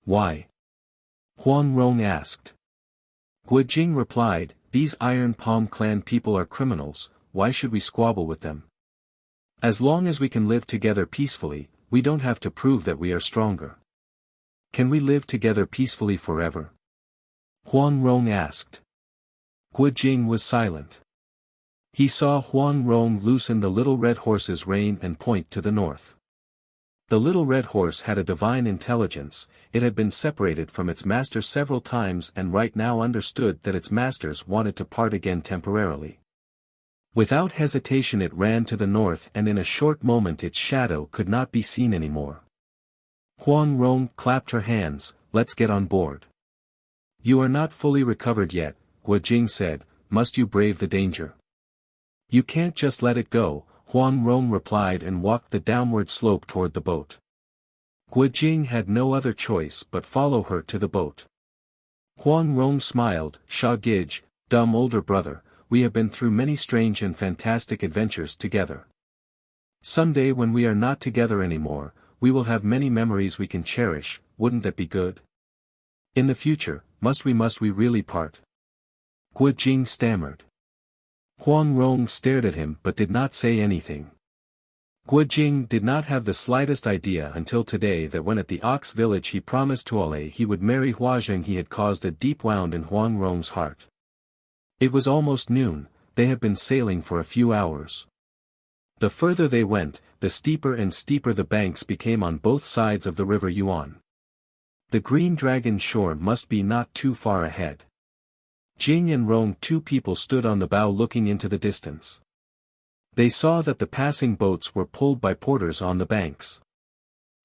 "Why?" Huang Rong asked. Guo Jing replied, "These Iron Palm clan people are criminals, why should we squabble with them? As long as we can live together peacefully, we don't have to prove that we are stronger." "Can we live together peacefully forever?" Huang Rong asked. Guo Jing was silent. He saw Huang Rong loosen the little red horse's rein and point to the north. The little red horse had a divine intelligence, it had been separated from its master several times and right now understood that its masters wanted to part again temporarily. Without hesitation it ran to the north and in a short moment its shadow could not be seen anymore. Huang Rong clapped her hands, "Let's get on board." "You are not fully recovered yet," Guo Jing said, "must you brave the danger?" "You can't just let it go," Huang Rong replied and walked the downward slope toward the boat. Guo Jing had no other choice but follow her to the boat. Huang Rong smiled, "Sha Gij, dumb older brother, we have been through many strange and fantastic adventures together. Someday when we are not together anymore, we will have many memories we can cherish, wouldn't that be good? In the future, must we really part?" Guo Jing stammered. Huang Rong stared at him but did not say anything. Guo Jing did not have the slightest idea until today that when at the Ox village he promised Tuole he would marry Huazheng he had caused a deep wound in Huang Rong's heart. It was almost noon, they had been sailing for a few hours. The further they went, the steeper and steeper the banks became on both sides of the river Yuan. The Green Dragon shore must be not too far ahead. Jing and Rong, two people stood on the bow looking into the distance. They saw that the passing boats were pulled by porters on the banks.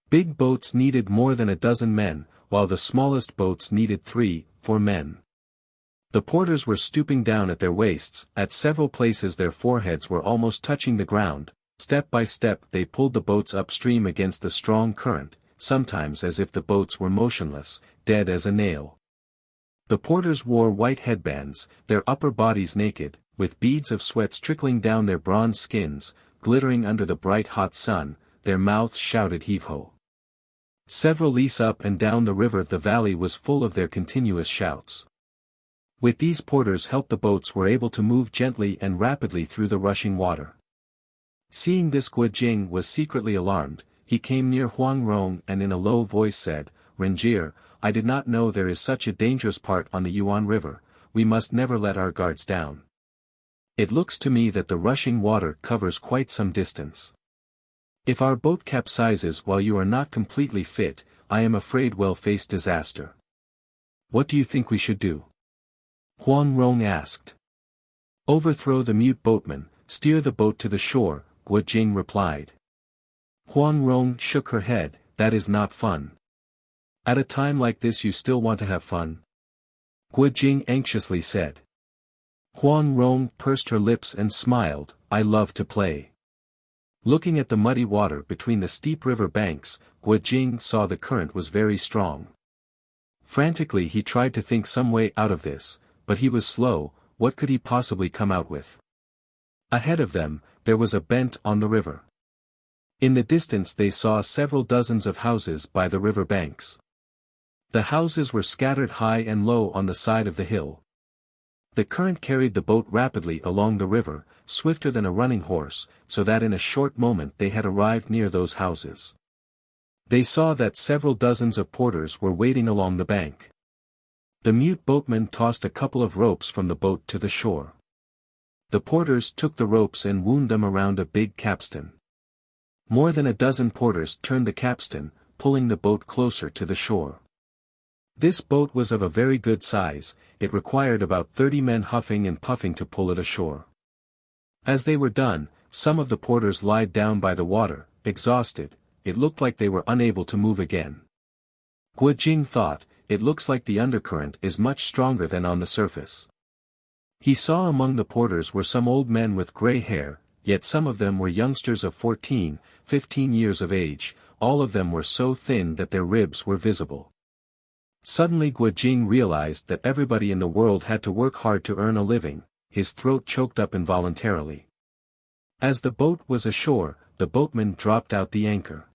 Big boats needed more than a dozen men, while the smallest boats needed 3-4 men. The porters were stooping down at their waists, at several places their foreheads were almost touching the ground. Step by step they pulled the boats upstream against the strong current, sometimes as if the boats were motionless, dead as a nail. The porters wore white headbands, their upper bodies naked, with beads of sweat trickling down their bronze skins, glittering under the bright hot sun, their mouths shouted heave-ho. Several leagues up and down the river the valley was full of their continuous shouts. With these porters help the boats were able to move gently and rapidly through the rushing water. Seeing this Guo Jing was secretly alarmed, he came near Huang Rong and in a low voice said, "Renjie, I did not know there is such a dangerous part on the Yuan River, we must never let our guards down. It looks to me that the rushing water covers quite some distance. If our boat capsizes while you are not completely fit, I am afraid we'll face disaster. What do you think we should do?" Huang Rong asked. "Overthrow the mute boatman, steer the boat to the shore," Guo Jing replied. Huang Rong shook her head, "That is not fun." "At a time like this you still want to have fun?" Guo Jing anxiously said. Huang Rong pursed her lips and smiled, "I love to play." Looking at the muddy water between the steep river banks, Guo Jing saw the current was very strong. Frantically he tried to think some way out of this, but he was slow, what could he possibly come out with? Ahead of them, there was a bend on the river. In the distance they saw several dozens of houses by the river banks. The houses were scattered high and low on the side of the hill. The current carried the boat rapidly along the river, swifter than a running horse, so that in a short moment they had arrived near those houses. They saw that several dozens of porters were waiting along the bank. The mute boatman tossed a couple of ropes from the boat to the shore. The porters took the ropes and wound them around a big capstan. More than a dozen porters turned the capstan, pulling the boat closer to the shore. This boat was of a very good size, it required about 30 men huffing and puffing to pull it ashore. As they were done, some of the porters lied down by the water, exhausted. It looked like they were unable to move again. Guo Jing thought, it looks like the undercurrent is much stronger than on the surface. He saw among the porters were some old men with gray hair, yet some of them were youngsters of 14, 15 years of age, all of them were so thin that their ribs were visible. Suddenly Guo Jing realized that everybody in the world had to work hard to earn a living, his throat choked up involuntarily. As the boat was ashore, the boatman dropped out the anchor.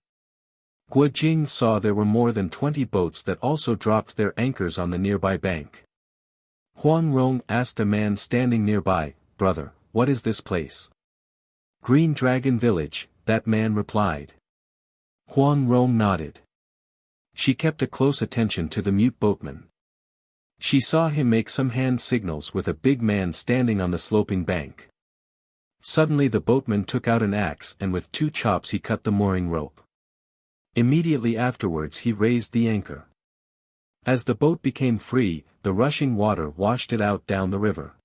Guo Jing saw there were more than 20 boats that also dropped their anchors on the nearby bank. Huang Rong asked a man standing nearby, "Brother, what is this place?" "Green Dragon Village," that man replied. Huang Rong nodded. She kept a close attention to the mute boatman. She saw him make some hand signals with a big man standing on the sloping bank. Suddenly the boatman took out an axe and with 2 chops he cut the mooring rope. Immediately afterwards he raised the anchor. As the boat became free, the rushing water washed it out down the river.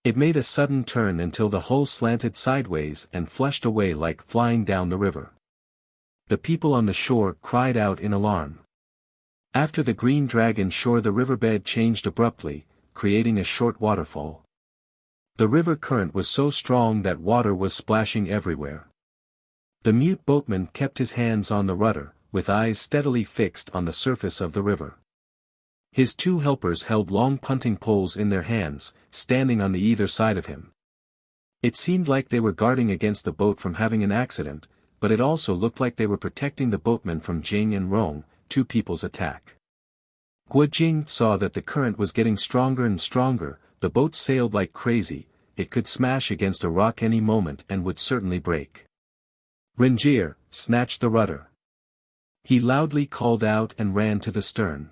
It made a sudden turn until the hull slanted sideways and flushed away like flying down the river. The people on the shore cried out in alarm. After the Green Dragon shore the riverbed changed abruptly, creating a short waterfall. The river current was so strong that water was splashing everywhere. The mute boatman kept his hands on the rudder, with eyes steadily fixed on the surface of the river. His 2 helpers held long punting poles in their hands, standing on the either side of him. It seemed like they were guarding against the boat from having an accident, but it also looked like they were protecting the boatmen from Jing and Rong, 2 people's attack. Guo Jing saw that the current was getting stronger and stronger, the boat sailed like crazy, it could smash against a rock any moment and would certainly break. "Rengier, snatch the rudder!" He loudly called out and ran to the stern.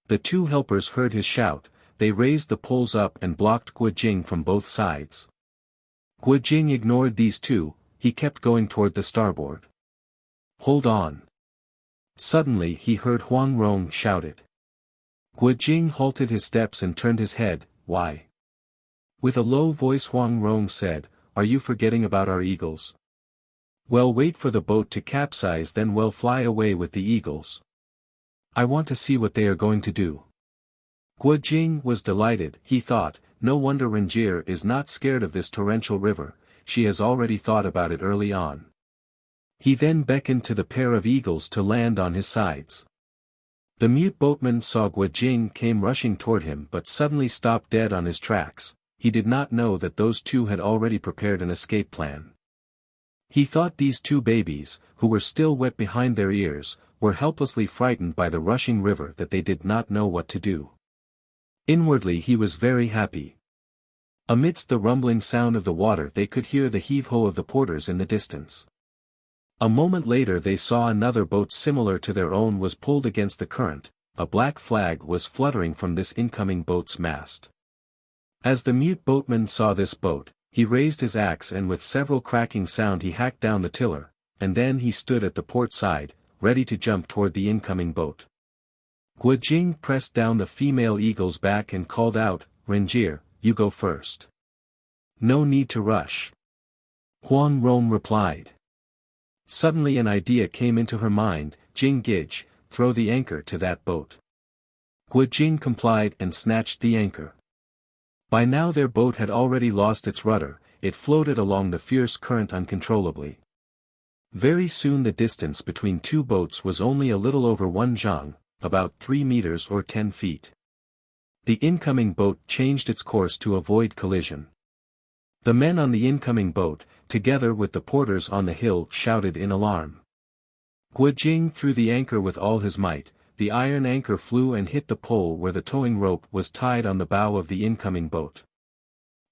The 2 helpers heard his shout, they raised the poles up and blocked Guo Jing from both sides. Guo Jing ignored these 2, he kept going toward the starboard. "Hold on!" Suddenly he heard Huang Rong shouted. Guo Jing halted his steps and turned his head. "Why?" With a low voice Huang Rong said, "Are you forgetting about our eagles? Well, wait for the boat to capsize, then we'll fly away with the eagles. I want to see what they are going to do." Guo Jing was delighted, he thought, no wonder Rengier is not scared of this torrential river, she has already thought about it early on. He then beckoned to the pair of eagles to land on his sides. The mute boatman saw Guo Jing came rushing toward him but suddenly stopped dead on his tracks, he did not know that those 2 had already prepared an escape plan. He thought these 2 babies, who were still wet behind their ears, were helplessly frightened by the rushing river that they did not know what to do. Inwardly he was very happy. Amidst the rumbling sound of the water they could hear the heave-ho of the porters in the distance. A moment later they saw another boat similar to their own was pulled against the current, a black flag was fluttering from this incoming boat's mast. As the mute boatman saw this boat, he raised his axe and with several cracking sound he hacked down the tiller, and then he stood at the port side, ready to jump toward the incoming boat. Guo Jing pressed down the female eagle's back and called out, "Rengier, you go first." "No need to rush." Huang Rong replied. Suddenly an idea came into her mind, "Jing Gij, throw the anchor to that boat." Guo Jing complied and snatched the anchor. By now their boat had already lost its rudder, it floated along the fierce current uncontrollably. Very soon the distance between 2 boats was only a little over 1 zhang, about 3 meters or 10 feet. The incoming boat changed its course to avoid collision. The men on the incoming boat, together with the porters on the hill, shouted in alarm. Guo Jing threw the anchor with all his might, the iron anchor flew and hit the pole where the towing rope was tied on the bow of the incoming boat.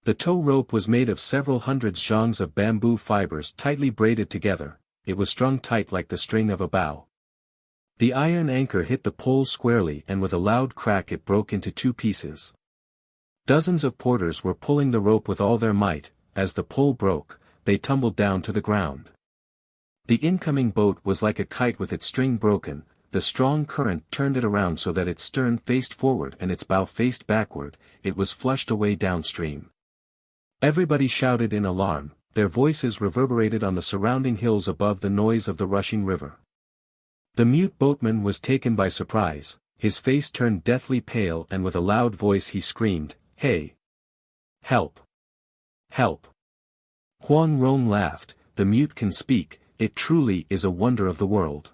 The tow rope was made of several hundred zhongs of bamboo fibers tightly braided together. It was strung tight like the string of a bow. The iron anchor hit the pole squarely and with a loud crack it broke into two pieces. Dozens of porters were pulling the rope with all their might. As the pole broke, they tumbled down to the ground. The incoming boat was like a kite with its string broken. The strong current turned it around so that its stern faced forward and its bow faced backward. It was flushed away downstream. Everybody shouted in alarm, their voices reverberated on the surrounding hills above the noise of the rushing river. The mute boatman was taken by surprise, his face turned deathly pale and with a loud voice he screamed, "Hey! Help! Help!" Huang Rong laughed, "The mute can speak, it truly is a wonder of the world."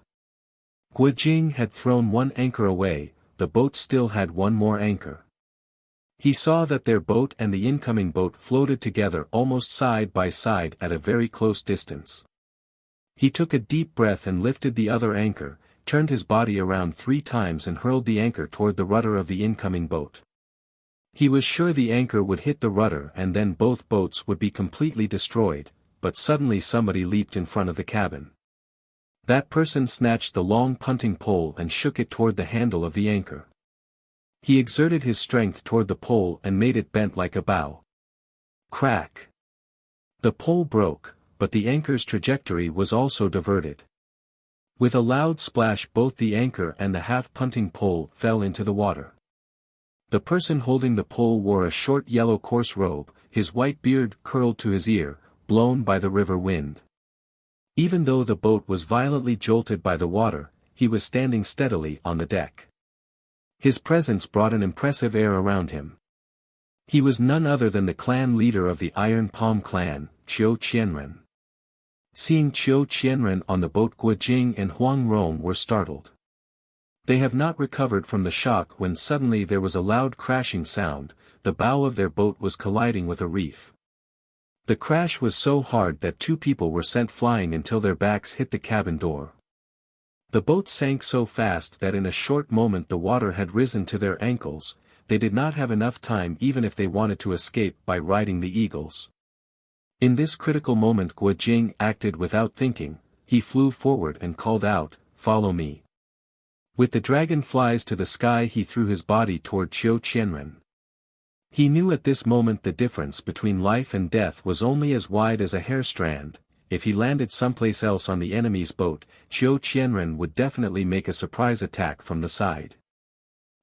Guojing had thrown one anchor away, the boat still had one more anchor. He saw that their boat and the incoming boat floated together almost side by side at a very close distance. He took a deep breath and lifted the other anchor, turned his body around 3 times and hurled the anchor toward the rudder of the incoming boat. He was sure the anchor would hit the rudder and then both boats would be completely destroyed, but suddenly somebody leaped in front of the cabin. That person snatched the long punting pole and shook it toward the handle of the anchor. He exerted his strength toward the pole and made it bent like a bow. Crack! The pole broke, but the anchor's trajectory was also diverted. With a loud splash both the anchor and the half-punting pole fell into the water. The person holding the pole wore a short yellow coarse robe, his white beard curled to his ear, blown by the river wind. Even though the boat was violently jolted by the water, he was standing steadily on the deck. His presence brought an impressive air around him. He was none other than the clan leader of the Iron Palm clan, Qiu Qianren. Seeing Qiu Qianren on the boat, Guojing and Huang Rong were startled. They have not recovered from the shock when suddenly there was a loud crashing sound. The bow of their boat was colliding with a reef. The crash was so hard that 2 people were sent flying until their backs hit the cabin door. The boat sank so fast that in a short moment the water had risen to their ankles. They did not have enough time even if they wanted to escape by riding the eagles. In this critical moment Guojing acted without thinking. He flew forward and called out, "Follow me." With the dragonflies to the sky he threw his body toward Qiu Qianren. He knew at this moment the difference between life and death was only as wide as a hair strand. If he landed someplace else on the enemy's boat, Qiu Qianren would definitely make a surprise attack from the side.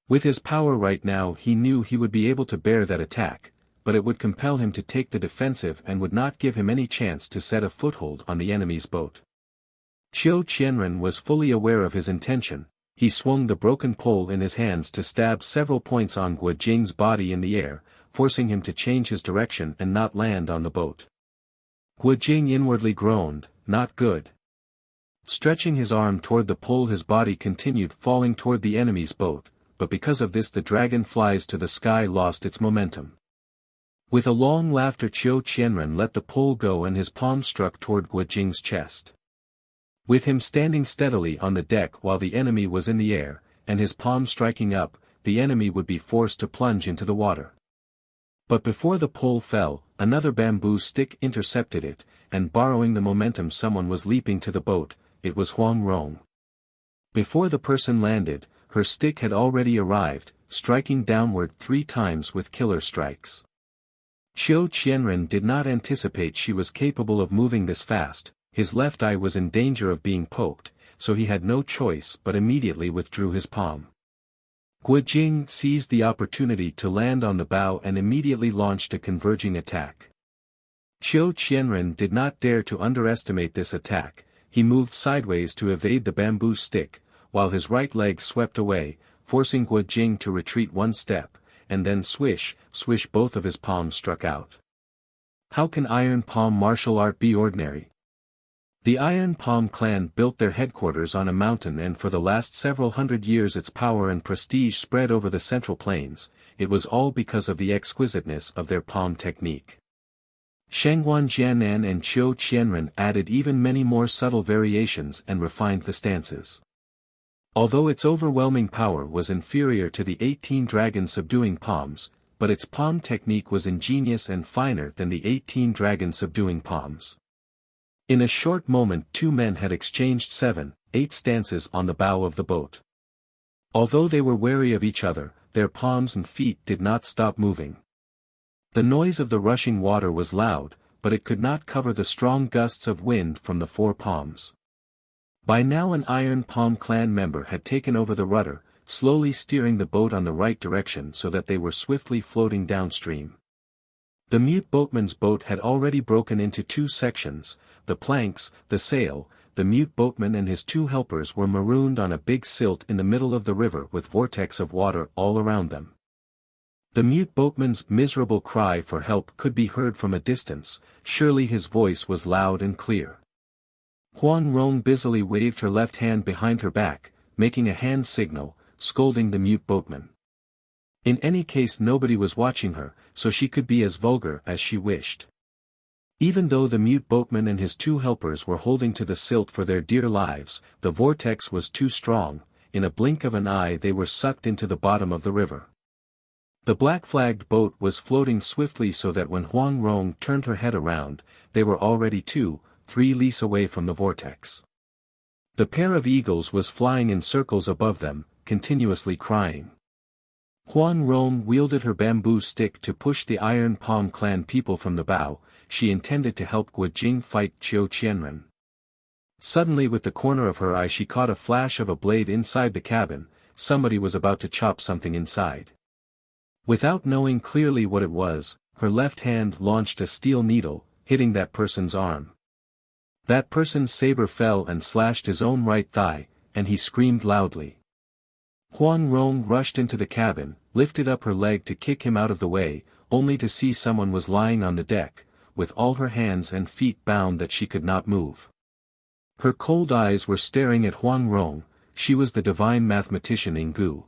With his power right now he knew he would be able to bear that attack, but it would compel him to take the defensive and would not give him any chance to set a foothold on the enemy's boat. Qiu Qianren was fully aware of his intention. He swung the broken pole in his hands to stab several points on Guojing's body in the air, forcing him to change his direction and not land on the boat. Guojing inwardly groaned, "Not good." Stretching his arm toward the pole his body continued falling toward the enemy's boat, but because of this the dragonflies to the sky lost its momentum. With a long laughter Qiu Qianren let the pole go and his palm struck toward Guojing's chest. With him standing steadily on the deck while the enemy was in the air, and his palm striking up, the enemy would be forced to plunge into the water. But before the pole fell, another bamboo stick intercepted it, and borrowing the momentum someone was leaping to the boat. It was Huang Rong. Before the person landed, her stick had already arrived, striking downward 3 times with killer strikes. Qiu Qianren did not anticipate she was capable of moving this fast. His left eye was in danger of being poked, so he had no choice but immediately withdrew his palm. Guojing seized the opportunity to land on the bow and immediately launched a converging attack. Qiu Qianren did not dare to underestimate this attack. He moved sideways to evade the bamboo stick, while his right leg swept away, forcing Guojing to retreat 1 step, and then swish, swish both of his palms struck out. How can Iron Palm martial art be ordinary? The Iron Palm clan built their headquarters on a mountain and for the last several hundred years its power and prestige spread over the central plains. It was all because of the exquisiteness of their palm technique. Shangguan Jianan and Qiu Qianren added even many more subtle variations and refined the stances. Although its overwhelming power was inferior to the 18 dragon subduing palms, but its palm technique was ingenious and finer than the 18 dragon subduing palms. In a short moment 2 men had exchanged 7, 8 stances on the bow of the boat. Although they were wary of each other, their palms and feet did not stop moving. The noise of the rushing water was loud, but it could not cover the strong gusts of wind from the 4 palms. By now an Iron Palm clan member had taken over the rudder, slowly steering the boat on the right direction so that they were swiftly floating downstream. The mute boatman's boat had already broken into 2 sections, the planks, the sail. The mute boatman and his 2 helpers were marooned on a big silt in the middle of the river with vortex of water all around them. The mute boatman's miserable cry for help could be heard from a distance, surely his voice was loud and clear. Huang Rong busily waved her left hand behind her back, making a hand signal, scolding the mute boatman. In any case nobody was watching her, so she could be as vulgar as she wished. Even though the mute boatman and his 2 helpers were holding to the silt for their dear lives, the vortex was too strong. In a blink of an eye they were sucked into the bottom of the river. The black-flagged boat was floating swiftly so that when Huang Rong turned her head around, they were already 2, 3 leagues away from the vortex. The pair of eagles was flying in circles above them, continuously crying. Huang Rong wielded her bamboo stick to push the Iron Palm clan people from the bow. She intended to help Guojing fight Qiu Qianren. Suddenly with the corner of her eye she caught a flash of a blade inside the cabin. Somebody was about to chop something inside. Without knowing clearly what it was, her left hand launched a steel needle, hitting that person's arm. That person's saber fell and slashed his own right thigh, and he screamed loudly. Huang Rong rushed into the cabin, lifted up her leg to kick him out of the way, only to see someone was lying on the deck, with all her hands and feet bound that she could not move. Her cold eyes were staring at Huang Rong. She was the divine mathematician Ingu.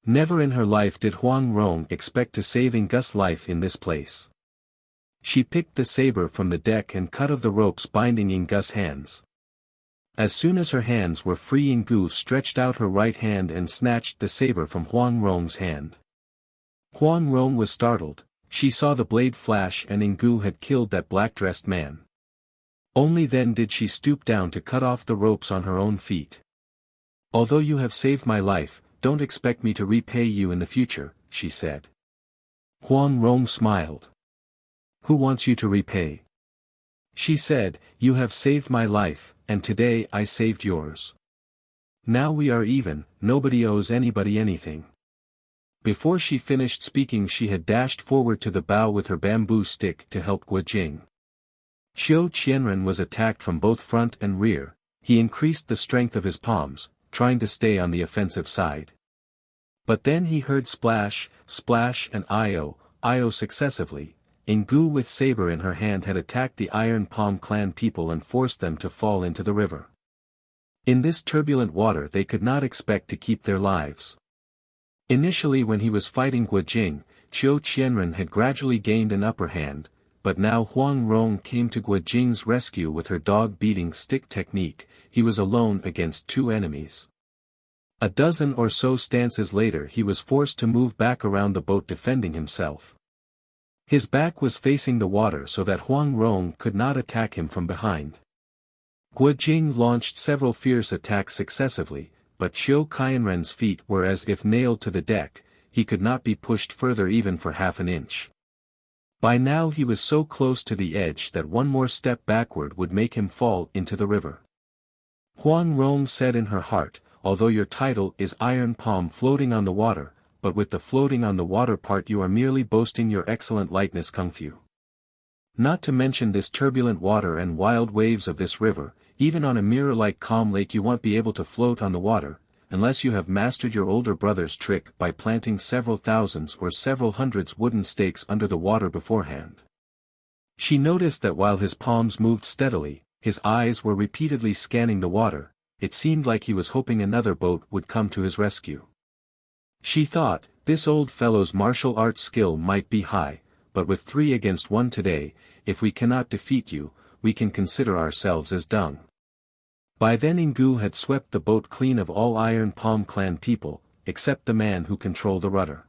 Never in her life did Huang Rong expect to save Ingu's life in this place. She picked the saber from the deck and cut of the ropes binding Ingu's hands. As soon as her hands were free Ingu stretched out her right hand and snatched the saber from Huang Rong's hand. Huang Rong was startled. She saw the blade flash and Ingu had killed that black-dressed man. Only then did she stoop down to cut off the ropes on her own feet. "Although you have saved my life, don't expect me to repay you in the future," she said. Huang Rong smiled. "Who wants you to repay?" She said, "You have saved my life, and today I saved yours. Now we are even, nobody owes anybody anything." Before she finished speaking she had dashed forward to the bow with her bamboo stick to help Guojing. Qiu Qianren was attacked from both front and rear. He increased the strength of his palms, trying to stay on the offensive side. But then he heard splash, splash and io successively. Ingu with saber in her hand had attacked the Iron Palm clan people and forced them to fall into the river. In this turbulent water they could not expect to keep their lives. Initially when he was fighting Guojing, Qiu Qianren had gradually gained an upper hand, but now Huang Rong came to Guojing's rescue with her dog-beating stick technique. He was alone against 2 enemies. A dozen or so stances later he was forced to move back around the boat defending himself. His back was facing the water so that Huang Rong could not attack him from behind. Guojing launched several fierce attacks successively, but Qiu Qianren's feet were as if nailed to the deck. He could not be pushed further even for half an inch. By now he was so close to the edge that one more step backward would make him fall into the river. Huang Rong said in her heart, "Although your title is Iron Palm floating on the water, but with the floating on the water part you are merely boasting your excellent lightness kung fu. Not to mention this turbulent water and wild waves of this river, even on a mirror-like calm lake you won't be able to float on the water, unless you have mastered your older brother's trick by planting several thousands or several hundreds wooden stakes under the water beforehand." She noticed that while his palms moved steadily, his eyes were repeatedly scanning the water. It seemed like he was hoping another boat would come to his rescue. She thought, this old fellow's martial arts skill might be high, but with 3 against 1 today, if we cannot defeat you, we can consider ourselves as dung. By then Ingu had swept the boat clean of all Iron Palm clan people, except the man who controlled the rudder.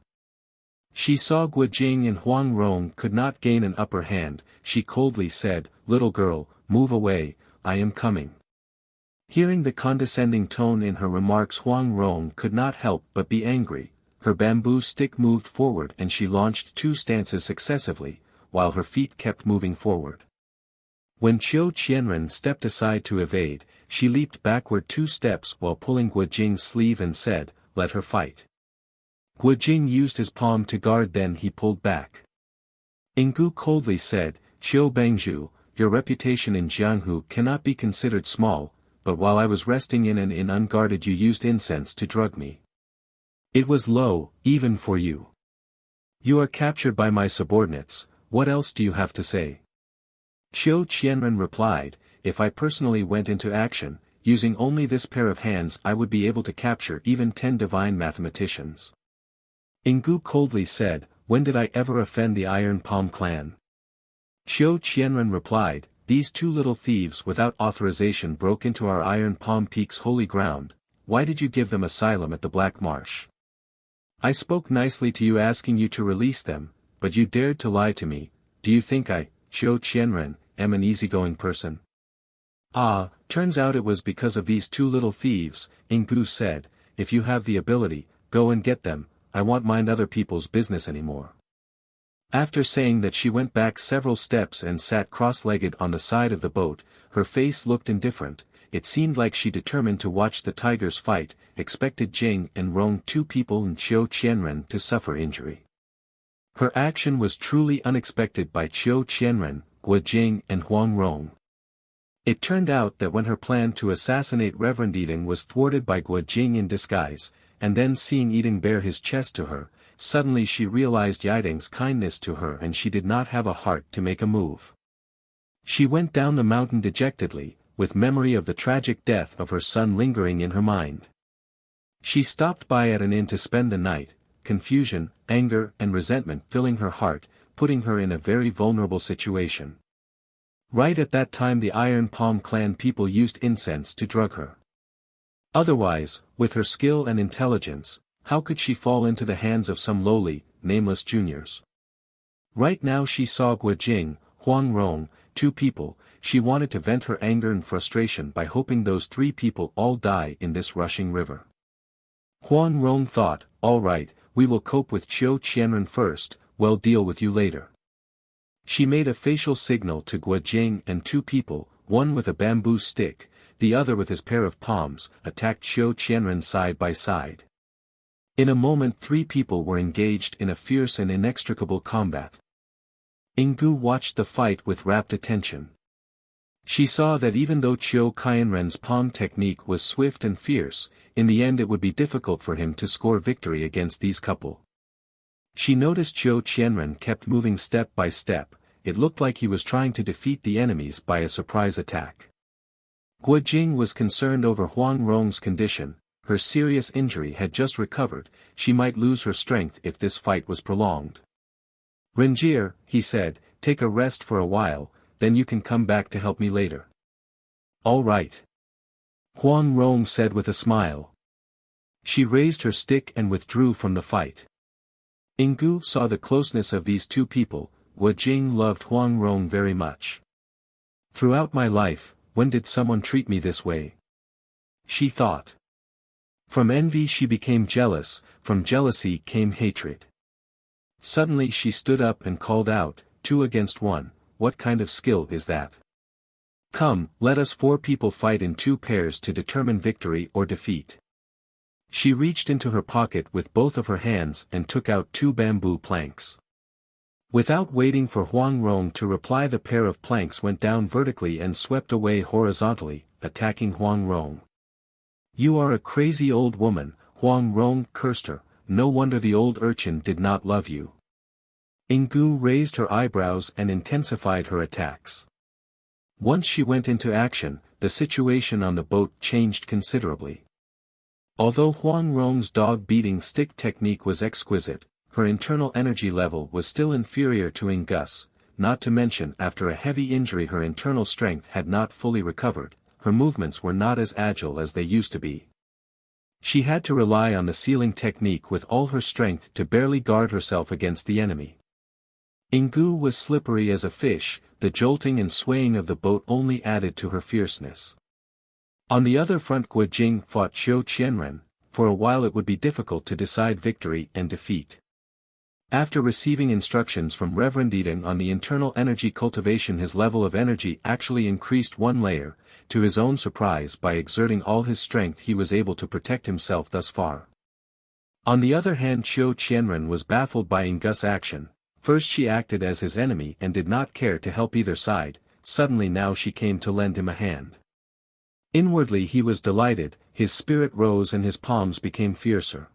She saw Guojing and Huang Rong could not gain an upper hand. She coldly said, "Little girl, move away, I am coming." Hearing the condescending tone in her remarks, Huang Rong could not help but be angry. Her bamboo stick moved forward and she launched 2 stances successively, while her feet kept moving forward. When Qiu Qianren stepped aside to evade, she leaped backward 2 steps while pulling Guojing's sleeve and said, "Let her fight." Guojing used his palm to guard, then he pulled back. Ingu coldly said, "Qiu Bangzhu, your reputation in Jianghu cannot be considered small, but while I was resting in an inn unguarded you used incense to drug me. It was low, even for you. You are captured by my subordinates, what else do you have to say?" Qiu Qianren replied, "If I personally went into action, using only this pair of hands I would be able to capture even 10 divine mathematicians." Ingu coldly said, "When did I ever offend the Iron Palm clan?" Qiu Qianren replied, "These 2 little thieves without authorization broke into our Iron Palm Peak's holy ground. Why did you give them asylum at the Black Marsh? I spoke nicely to you asking you to release them, but you dared to lie to me. Do you think I, Qiu Qianren, am an easygoing person?" "Ah, turns out it was because of these 2 little thieves," Ingu said. "If you have the ability, go and get them, I won't mind other people's business anymore." After saying that she went back several steps and sat cross-legged on the side of the boat. Her face looked indifferent. It seemed like she determined to watch the tigers fight, expected Jing and Rong, 2 people in Qiu Qianren, to suffer injury. Her action was truly unexpected by Qiu Qianren, Guojing and Huang Rong. It turned out that when her plan to assassinate Reverend Yiding was thwarted by Guojing in disguise, and then seeing Yiding bare his chest to her, suddenly she realized Yiding's kindness to her and she did not have a heart to make a move. She went down the mountain dejectedly, with memory of the tragic death of her son lingering in her mind. She stopped by at an inn to spend the night, confusion, anger and resentment filling her heart, putting her in a very vulnerable situation. Right at that time the Iron Palm clan people used incense to drug her. Otherwise, with her skill and intelligence, how could she fall into the hands of some lowly, nameless juniors? Right now she saw Guojing, Huang Rong, 2 people. She wanted to vent her anger and frustration by hoping those 3 people all die in this rushing river. Huang Rong thought, "All right, we will cope with Qiu Qianren first, we'll deal with you later." She made a facial signal to Guojing and 2 people, one with a bamboo stick, the other with his pair of palms, attacked Qiu Qianren side by side. In a moment 3 people were engaged in a fierce and inextricable combat. Ingu watched the fight with rapt attention. She saw that even though Qiu Qianren's palm technique was swift and fierce, in the end it would be difficult for him to score victory against these couple. She noticed Qiu Qianren kept moving step by step. It looked like he was trying to defeat the enemies by a surprise attack. Guojing was concerned over Huang Rong's condition. Her serious injury had just recovered, she might lose her strength if this fight was prolonged. "Renjir," he said, "take a rest for a while, then you can come back to help me later." "All right," Huang Rong said with a smile. She raised her stick and withdrew from the fight. Ingu saw the closeness of these 2 people. Guojing loved Huang Rong very much. "Throughout my life, when did someone treat me this way?" she thought. From envy she became jealous, from jealousy came hatred. Suddenly she stood up and called out, 2 against 1, what kind of skill is that? Come, let us 4 people fight in 2 pairs to determine victory or defeat. She reached into her pocket with both of her hands and took out 2 bamboo planks. Without waiting for Huang Rong to reply, the pair of planks went down vertically and swept away horizontally, attacking Huang Rong. "You are a crazy old woman," Huang Rong cursed her, "no wonder the old urchin did not love you." Ingu raised her eyebrows and intensified her attacks. Once she went into action, the situation on the boat changed considerably. Although Huang Rong's dog-beating stick technique was exquisite, her internal energy level was still inferior to Ingu's, not to mention after a heavy injury her internal strength had not fully recovered. her movements were not as agile as they used to be. She had to rely on the sealing technique with all her strength to barely guard herself against the enemy. Ingu was slippery as a fish, the jolting and swaying of the boat only added to her fierceness. On the other front Guojing fought Qiu Qianren. For a while it would be difficult to decide victory and defeat. After receiving instructions from Reverend Eden on the internal energy cultivation, his level of energy actually increased one layer. To his own surprise, by exerting all his strength he was able to protect himself thus far. On the other hand, Qiu Qianren was baffled by Ingu's action. First she acted as his enemy and did not care to help either side, suddenly now she came to lend him a hand. Inwardly he was delighted, his spirit rose and his palms became fiercer.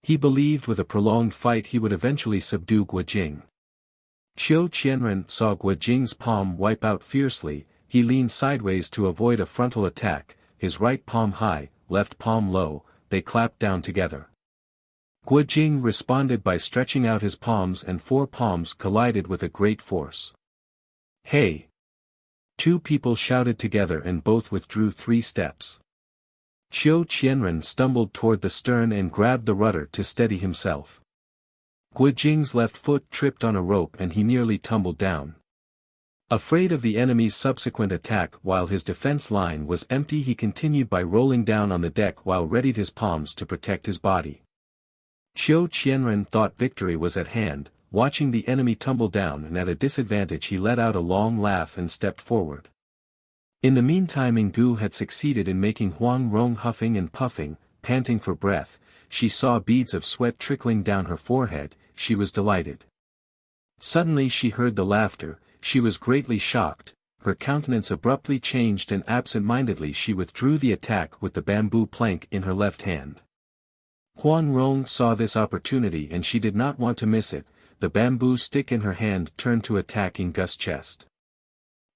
He believed with a prolonged fight he would eventually subdue Guojing. Qiu Qianren saw Guojing's palm wipe out fiercely. He leaned sideways to avoid a frontal attack, his right palm high, left palm low, they clapped down together. Guojing responded by stretching out his palms and four palms collided with a great force. "Hey!" Two people shouted together and both withdrew 3 steps. Qiu Qianren stumbled toward the stern and grabbed the rudder to steady himself. Guojing's left foot tripped on a rope and he nearly tumbled down. Afraid of the enemy's subsequent attack while his defense line was empty, he continued by rolling down on the deck while readied his palms to protect his body. Qiu Qianren thought victory was at hand. Watching the enemy tumble down and at a disadvantage, he let out a long laugh and stepped forward. In the meantime Ingu had succeeded in making Huang Rong huffing and puffing, panting for breath. She saw beads of sweat trickling down her forehead. She was delighted. Suddenly she heard the laughter. She was greatly shocked. Her countenance abruptly changed and absent-mindedly she withdrew the attack with the bamboo plank in her left hand. Huang Rong saw this opportunity and she did not want to miss it. The bamboo stick in her hand turned to attack Ingu's chest.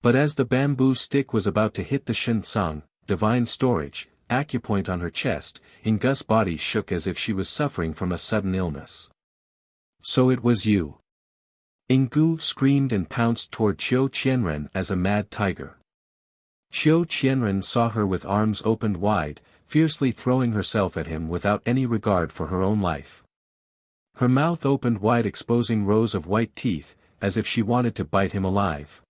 But as the bamboo stick was about to hit the Shen Tsang, divine storage, acupoint on her chest, Ingu's body shook as if she was suffering from a sudden illness. "So it was you." Ingu screamed and pounced toward Qiu Qianren as a mad tiger. Qiu Qianren saw her with arms opened wide, fiercely throwing herself at him without any regard for her own life. Her mouth opened wide, exposing rows of white teeth, as if she wanted to bite him alive.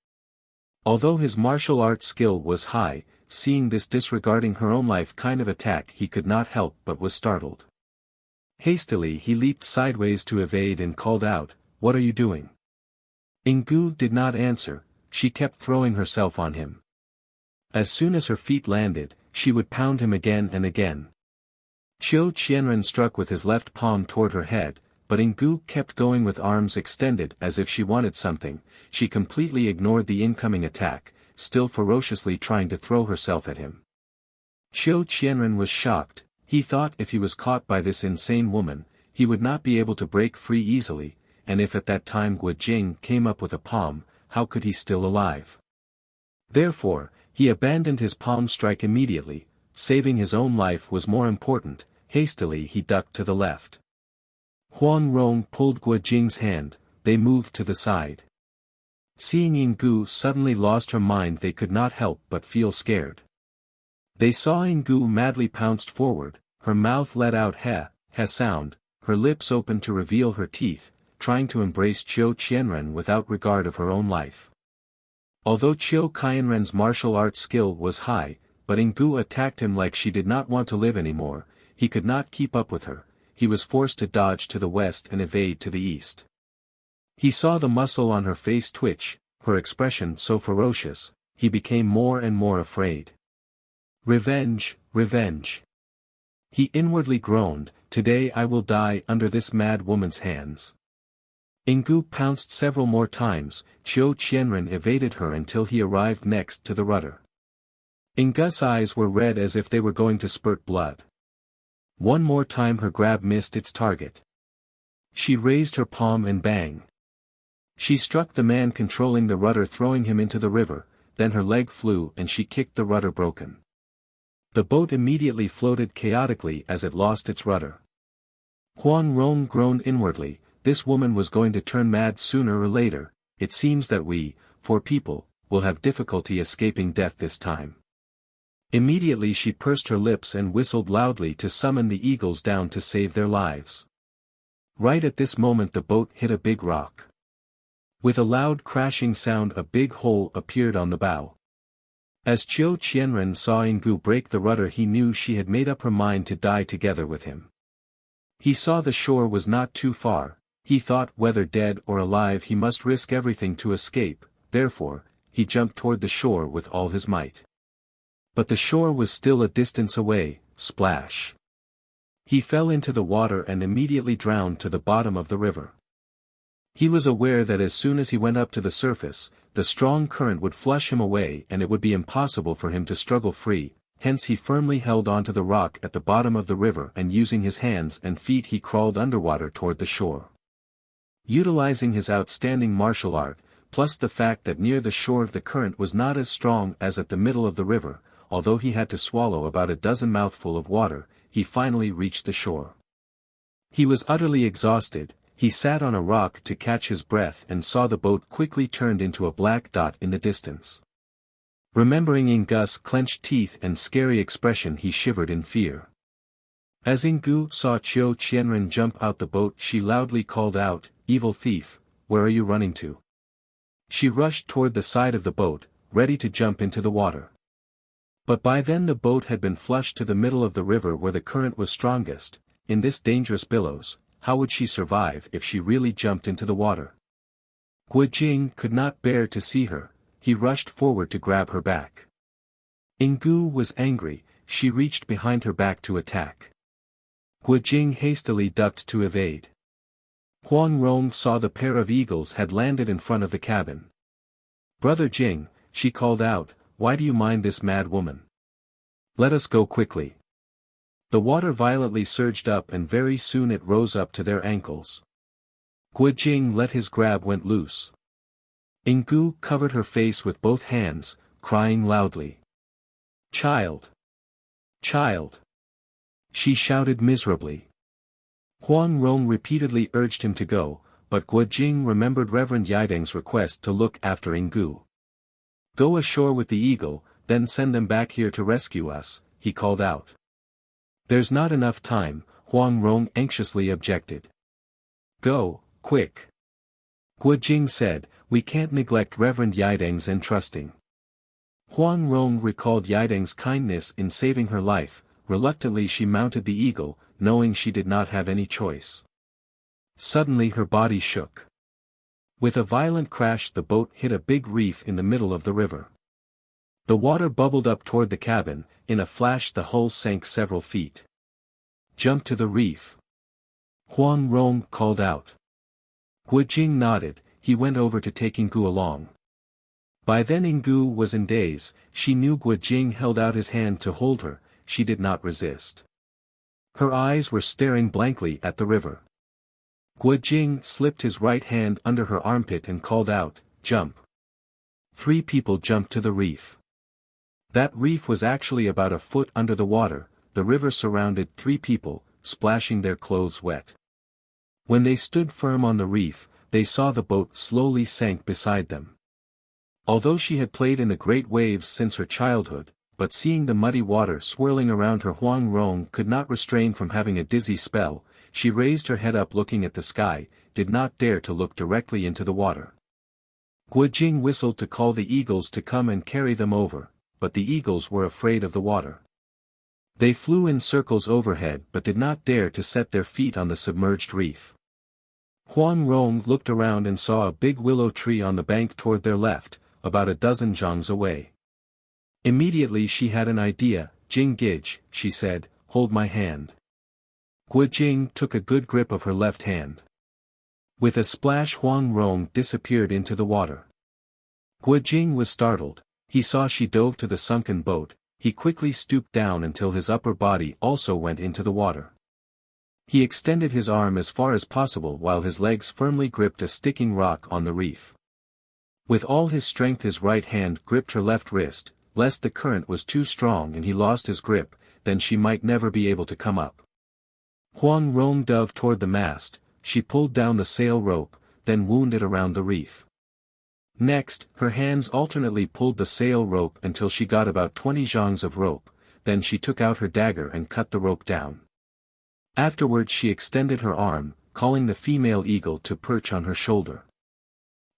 Although his martial arts skill was high, seeing this disregarding her own life kind of attack he could not help but was startled. Hastily he leaped sideways to evade and called out, "What are you doing?" Ingu did not answer, she kept throwing herself on him. As soon as her feet landed, she would pound him again and again. Qiu Qianren struck with his left palm toward her head, but Ingu kept going with arms extended as if she wanted something. She completely ignored the incoming attack, still ferociously trying to throw herself at him. Qiu Qianren was shocked. He thought if he was caught by this insane woman, he would not be able to break free easily, and if at that time Guojing came up with a palm, how could he still alive? Therefore, he abandoned his palm strike immediately. Saving his own life was more important. Hastily he ducked to the left. Huang Rong pulled Guojing's hand. They moved to the side. Seeing Ingu suddenly lost her mind, they could not help but feel scared. They saw Ingu madly pounced forward, her mouth let out "heh, heh" sound, her lips opened to reveal her teeth, trying to embrace Qiu Qianren without regard of her own life. Although Qiu Qianren's martial arts skill was high, but Ingu attacked him like she did not want to live anymore. He could not keep up with her. He was forced to dodge to the west and evade to the east. He saw the muscle on her face twitch, her expression so ferocious, he became more and more afraid. "Revenge, revenge." He inwardly groaned, "Today I will die under this mad woman's hands." Ingu pounced several more times. Qiu Qianren evaded her until he arrived next to the rudder. Ingu's eyes were red as if they were going to spurt blood. One more time her grab missed its target. She raised her palm and bang. She struck the man controlling the rudder, throwing him into the river. Then her leg flew and she kicked the rudder broken. The boat immediately floated chaotically as it lost its rudder. Huang Rong groaned inwardly. This woman was going to turn mad sooner or later. It seems that we, poor people, will have difficulty escaping death this time. Immediately she pursed her lips and whistled loudly to summon the eagles down to save their lives. Right at this moment the boat hit a big rock. With a loud crashing sound a big hole appeared on the bow. As Qiu Qianren saw Yinggu break the rudder he knew she had made up her mind to die together with him. He saw the shore was not too far, he thought whether dead or alive he must risk everything to escape, therefore, he jumped toward the shore with all his might. But the shore was still a distance away, splash. He fell into the water and immediately drowned to the bottom of the river. He was aware that as soon as he went up to the surface, the strong current would flush him away and it would be impossible for him to struggle free, hence he firmly held onto the rock at the bottom of the river and using his hands and feet he crawled underwater toward the shore. Utilizing his outstanding martial art, plus the fact that near the shore the current was not as strong as at the middle of the river, although he had to swallow about a dozen mouthfuls of water, he finally reached the shore. He was utterly exhausted. He sat on a rock to catch his breath and saw the boat quickly turned into a black dot in the distance. Remembering Yinggu's clenched teeth and scary expression he shivered in fear. As Yinggu saw Qiu Qianren jump out the boat she loudly called out, "Evil thief, where are you running to?" She rushed toward the side of the boat, ready to jump into the water. But by then the boat had been flushed to the middle of the river where the current was strongest. In this dangerous billows, how would she survive if she really jumped into the water? Guojing could not bear to see her, he rushed forward to grab her back. Yinggu was angry, she reached behind her back to attack. Guojing hastily ducked to evade. Huang Rong saw the pair of eagles had landed in front of the cabin. "Brother Jing," she called out, "why do you mind this mad woman? Let us go quickly." The water violently surged up and very soon it rose up to their ankles. Guojing let his grab went loose. Yinggu covered her face with both hands, crying loudly. "Child! Child!" she shouted miserably. Huang Rong repeatedly urged him to go, but Guojing remembered Reverend Yideng's request to look after Yinggu. "Go ashore with the eagle, then send them back here to rescue us," he called out. "There's not enough time," Huang Rong anxiously objected. "Go, quick," Guojing said, "we can't neglect Reverend Yideng's entrusting." Huang Rong recalled Yideng's kindness in saving her life, reluctantly she mounted the eagle, knowing she did not have any choice. Suddenly her body shook. With a violent crash the boat hit a big reef in the middle of the river. The water bubbled up toward the cabin, in a flash the hull sank several feet. "Jump to the reef," Huang Rong called out. Guojing nodded, he went over to take Yinggu along. By then Yinggu was in daze, she knew Guojing held out his hand to hold her, she did not resist. Her eyes were staring blankly at the river. Guojing slipped his right hand under her armpit and called out, "Jump." 3 people jumped to the reef. That reef was actually about a foot under the water, the river surrounded 3 people, splashing their clothes wet. When they stood firm on the reef, they saw the boat slowly sank beside them. Although she had played in the great waves since her childhood, but seeing the muddy water swirling around her Huang Rong could not restrain from having a dizzy spell, she raised her head up looking at the sky, did not dare to look directly into the water. Guojing whistled to call the eagles to come and carry them over, but the eagles were afraid of the water. They flew in circles overhead but did not dare to set their feet on the submerged reef. Huang Rong looked around and saw a big willow tree on the bank toward their left, about a dozen zhongs away. Immediately she had an idea. "Jing Gij," she said, "hold my hand." Guojing took a good grip of her left hand. With a splash Huang Rong disappeared into the water. Guojing was startled, he saw she dove to the sunken boat, he quickly stooped down until his upper body also went into the water. He extended his arm as far as possible while his legs firmly gripped a sticking rock on the reef. With all his strength his right hand gripped her left wrist, lest the current was too strong and he lost his grip, then she might never be able to come up. Huang Rong dove toward the mast, she pulled down the sail rope, then wound it around the reef. Next, her hands alternately pulled the sail rope until she got about 20 zhangs of rope, then she took out her dagger and cut the rope down. Afterwards she extended her arm, calling the female eagle to perch on her shoulder.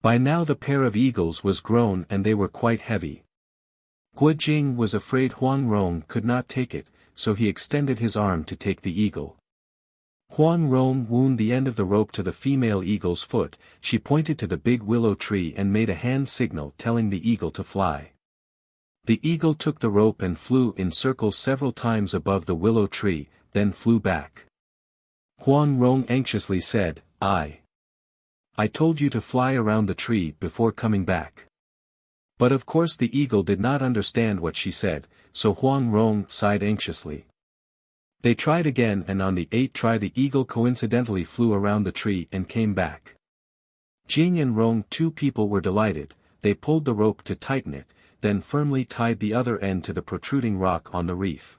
By now the pair of eagles was grown and they were quite heavy. Guo Jing was afraid Huang Rong could not take it, so he extended his arm to take the eagle. Huang Rong wound the end of the rope to the female eagle's foot, she pointed to the big willow tree and made a hand signal telling the eagle to fly. The eagle took the rope and flew in circles several times above the willow tree, then flew back. Huang Rong anxiously said, I told you to fly around the tree before coming back. But of course the eagle did not understand what she said, so Huang Rong sighed anxiously. They tried again and on the 8th try the eagle coincidentally flew around the tree and came back. Jing and Rong, two people, were delighted. They pulled the rope to tighten it, then firmly tied the other end to the protruding rock on the reef.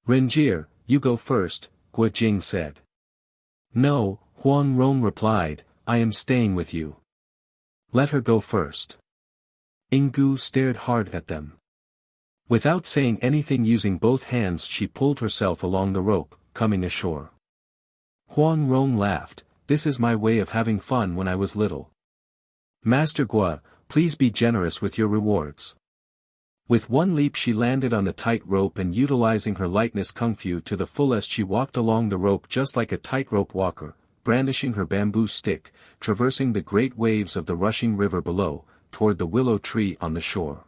Renjir, you go first, Guo Jing said. No, Huang Rong replied, I am staying with you. Let her go first. Yinggu stared hard at them. Without saying anything, using both hands she pulled herself along the rope, coming ashore. Huang Rong laughed, this is my way of having fun when I was little. Master Guo, please be generous with your rewards. With one leap she landed on the tight rope and utilizing her lightness kung fu to the fullest she walked along the rope just like a tightrope walker, brandishing her bamboo stick, traversing the great waves of the rushing river below, toward the willow tree on the shore.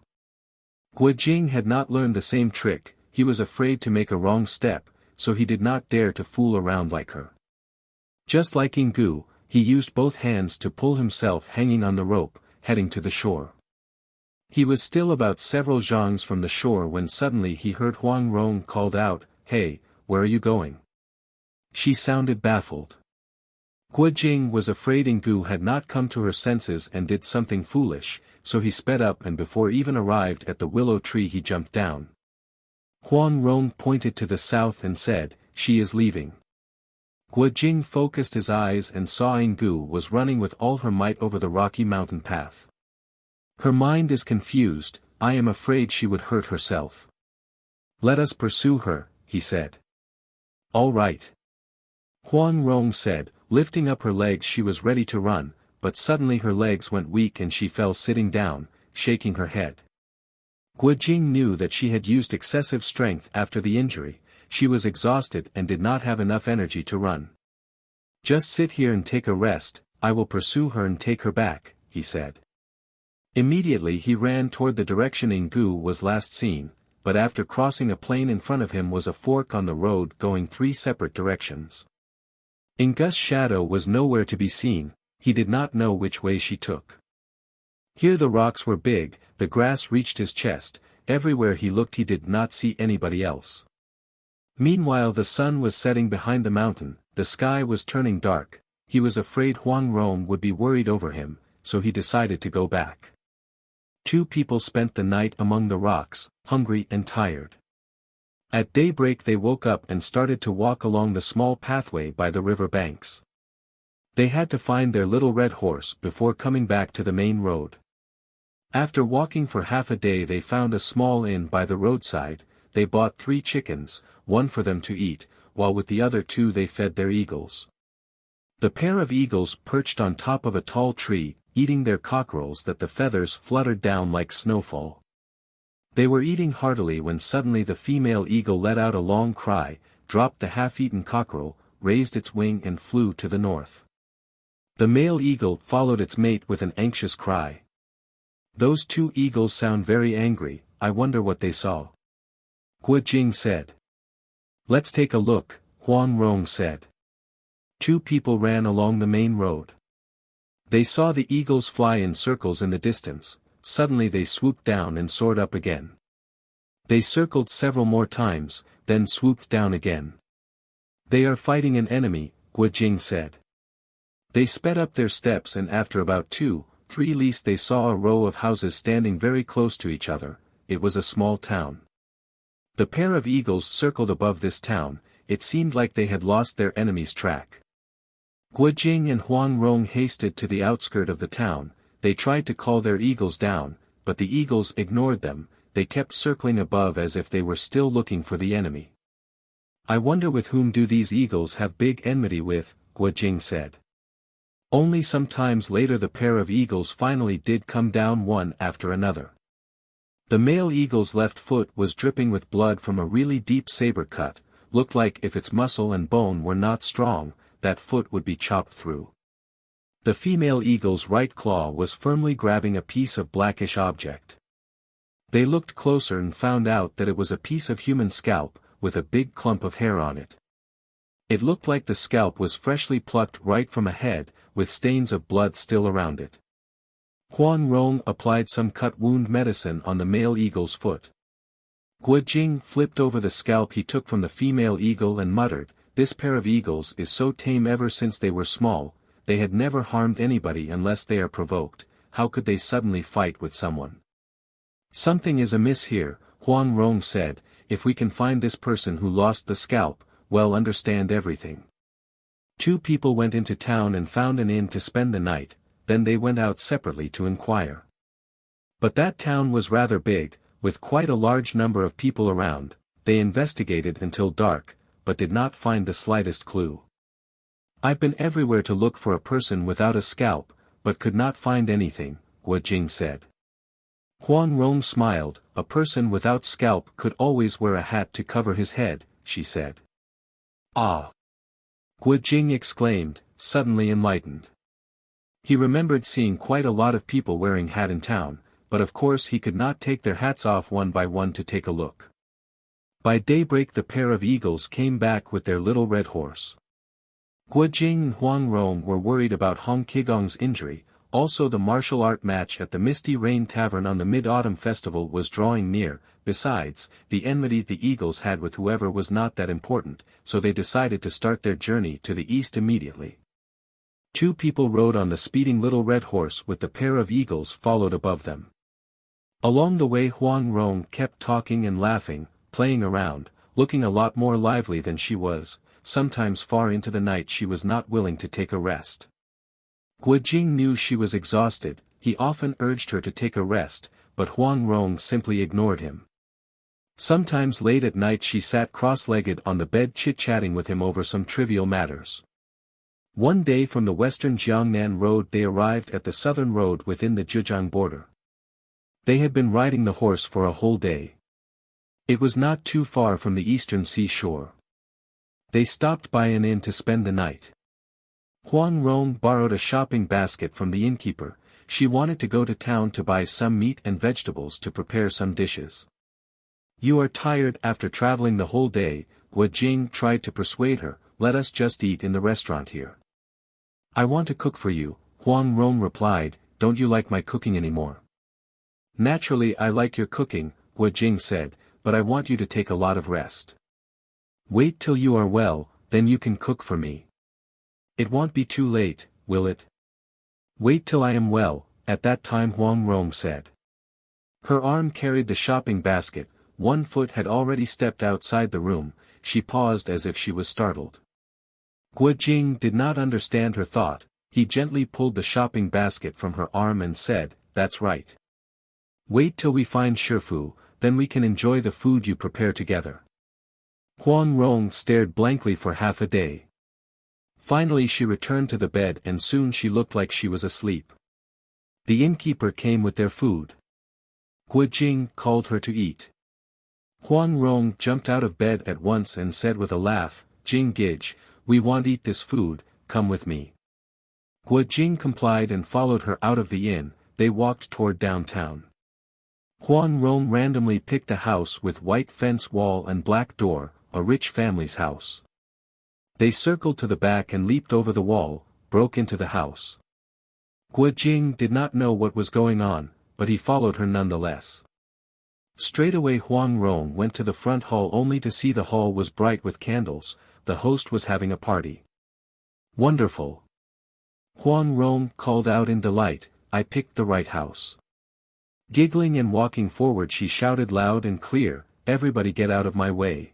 Guo Jing had not learned the same trick, he was afraid to make a wrong step, so he did not dare to fool around like her. Just like Yinggu, he used both hands to pull himself hanging on the rope, heading to the shore. He was still about several zhangs from the shore when suddenly he heard Huang Rong called out, Hey, where are you going? She sounded baffled. Guo Jing was afraid Yinggu had not come to her senses and did something foolish, so he sped up and before even arrived at the willow tree he jumped down. Huang Rong pointed to the south and said, She is leaving. Guo Jing focused his eyes and saw Yinggu was running with all her might over the rocky mountain path. Her mind is confused, I am afraid she would hurt herself. Let us pursue her, he said. All right. Huang Rong said, lifting up her legs she was ready to run, but suddenly her legs went weak and she fell sitting down, shaking her head. Guo Jing knew that she had used excessive strength after the injury, she was exhausted and did not have enough energy to run. Just sit here and take a rest, I will pursue her and take her back, he said. Immediately he ran toward the direction Yinggu was last seen, but after crossing a plain in front of him was a fork on the road going 3 separate directions. Yinggu's shadow was nowhere to be seen, he did not know which way she took. Here the rocks were big, the grass reached his chest, everywhere he looked he did not see anybody else. Meanwhile the sun was setting behind the mountain, the sky was turning dark, he was afraid Huang Rong would be worried over him, so he decided to go back. 2 people spent the night among the rocks, hungry and tired. At daybreak they woke up and started to walk along the small pathway by the river banks. They had to find their little red horse before coming back to the main road. After walking for half a day they found a small inn by the roadside, they bought 3 chickens, 1 for them to eat, while with the other 2 they fed their eagles. The pair of eagles perched on top of a tall tree, eating their cockerels that the feathers fluttered down like snowfall. They were eating heartily when suddenly the female eagle let out a long cry, dropped the half-eaten cockerel, raised its wing and flew to the north. The male eagle followed its mate with an anxious cry. Those 2 eagles sound very angry, I wonder what they saw. Guo Jing said. Let's take a look, Huang Rong said. 2 people ran along the main road. They saw the eagles fly in circles in the distance, suddenly they swooped down and soared up again. They circled several more times, then swooped down again. They are fighting an enemy, Guo Jing said. They sped up their steps and after about 2-3 leagues they saw a row of houses standing very close to each other, it was a small town. The pair of eagles circled above this town, it seemed like they had lost their enemy's track. Guo Jing and Huang Rong hasted to the outskirt of the town, they tried to call their eagles down, but the eagles ignored them, they kept circling above as if they were still looking for the enemy. I wonder with whom do these eagles have big enmity with, Guojing said. Only some times later the pair of eagles finally did come down one after another. The male eagle's left foot was dripping with blood from a really deep saber cut, looked like if its muscle and bone were not strong, that foot would be chopped through. The female eagle's right claw was firmly grabbing a piece of blackish object. They looked closer and found out that it was a piece of human scalp, with a big clump of hair on it. It looked like the scalp was freshly plucked right from a head, with stains of blood still around it. Huang Rong applied some cut wound medicine on the male eagle's foot. Guojing flipped over the scalp he took from the female eagle and muttered, "This pair of eagles is so tame ever since they were small, they had never harmed anybody unless they are provoked, how could they suddenly fight with someone?" "Something is amiss here," Huang Rong said, "if we can find this person who lost the scalp, we'll understand everything." Two people went into town and found an inn to spend the night, then they went out separately to inquire. But that town was rather big, with quite a large number of people around. They investigated until dark, but did not find the slightest clue. "I've been everywhere to look for a person without a scalp, but could not find anything," Guojing said. Huang Rong smiled, "A person without scalp could always wear a hat to cover his head," she said. "Ah!" Guojing exclaimed, suddenly enlightened. He remembered seeing quite a lot of people wearing hat in town, but of course he could not take their hats off one by one to take a look. By daybreak the pair of eagles came back with their little red horse. Guojing and Huang Rong were worried about Hong Qigong's injury, also the martial art match at the Misty Rain Tavern on the Mid-Autumn Festival was drawing near. Besides, the enmity the eagles had with whoever was not that important, so they decided to start their journey to the east immediately. Two people rode on the speeding little red horse with the pair of eagles followed above them. Along the way Huang Rong kept talking and laughing, playing around, looking a lot more lively than she was. Sometimes far into the night she was not willing to take a rest. Guojing knew she was exhausted, he often urged her to take a rest, but Huang Rong simply ignored him. Sometimes late at night she sat cross-legged on the bed chit-chatting with him over some trivial matters. One day from the western Jiangnan road they arrived at the southern road within the Zhejiang border. They had been riding the horse for a whole day. It was not too far from the eastern seashore. They stopped by an inn to spend the night. Huang Rong borrowed a shopping basket from the innkeeper. She wanted to go to town to buy some meat and vegetables to prepare some dishes. "You are tired after traveling the whole day," Guojing tried to persuade her, "let us just eat in the restaurant here." "I want to cook for you," Huang Rong replied, "don't you like my cooking anymore?" "Naturally I like your cooking," Guojing said, "but I want you to take a lot of rest. Wait till you are well, then you can cook for me. It won't be too late, will it?" "Wait till I am well," at that time Huang Rong said. Her arm carried the shopping basket, one foot had already stepped outside the room, she paused as if she was startled. Guojing did not understand her thought, he gently pulled the shopping basket from her arm and said, "That's right. Wait till we find Shifu, then we can enjoy the food you prepare together." Huang Rong stared blankly for half a day. Finally she returned to the bed and soon she looked like she was asleep. The innkeeper came with their food. Guojing called her to eat. Huang Rong jumped out of bed at once and said with a laugh, "Jing Gij, we want eat this food, come with me." Guojing complied and followed her out of the inn. They walked toward downtown. Huang Rong randomly picked a house with white fence wall and black door, a rich family's house. They circled to the back and leaped over the wall, broke into the house. Guojing did not know what was going on, but he followed her nonetheless. Straightaway Huang Rong went to the front hall only to see the hall was bright with candles, the host was having a party. "Wonderful!" Huang Rong called out in delight, "I picked the right house." Giggling and walking forward she shouted loud and clear, "Everybody get out of my way."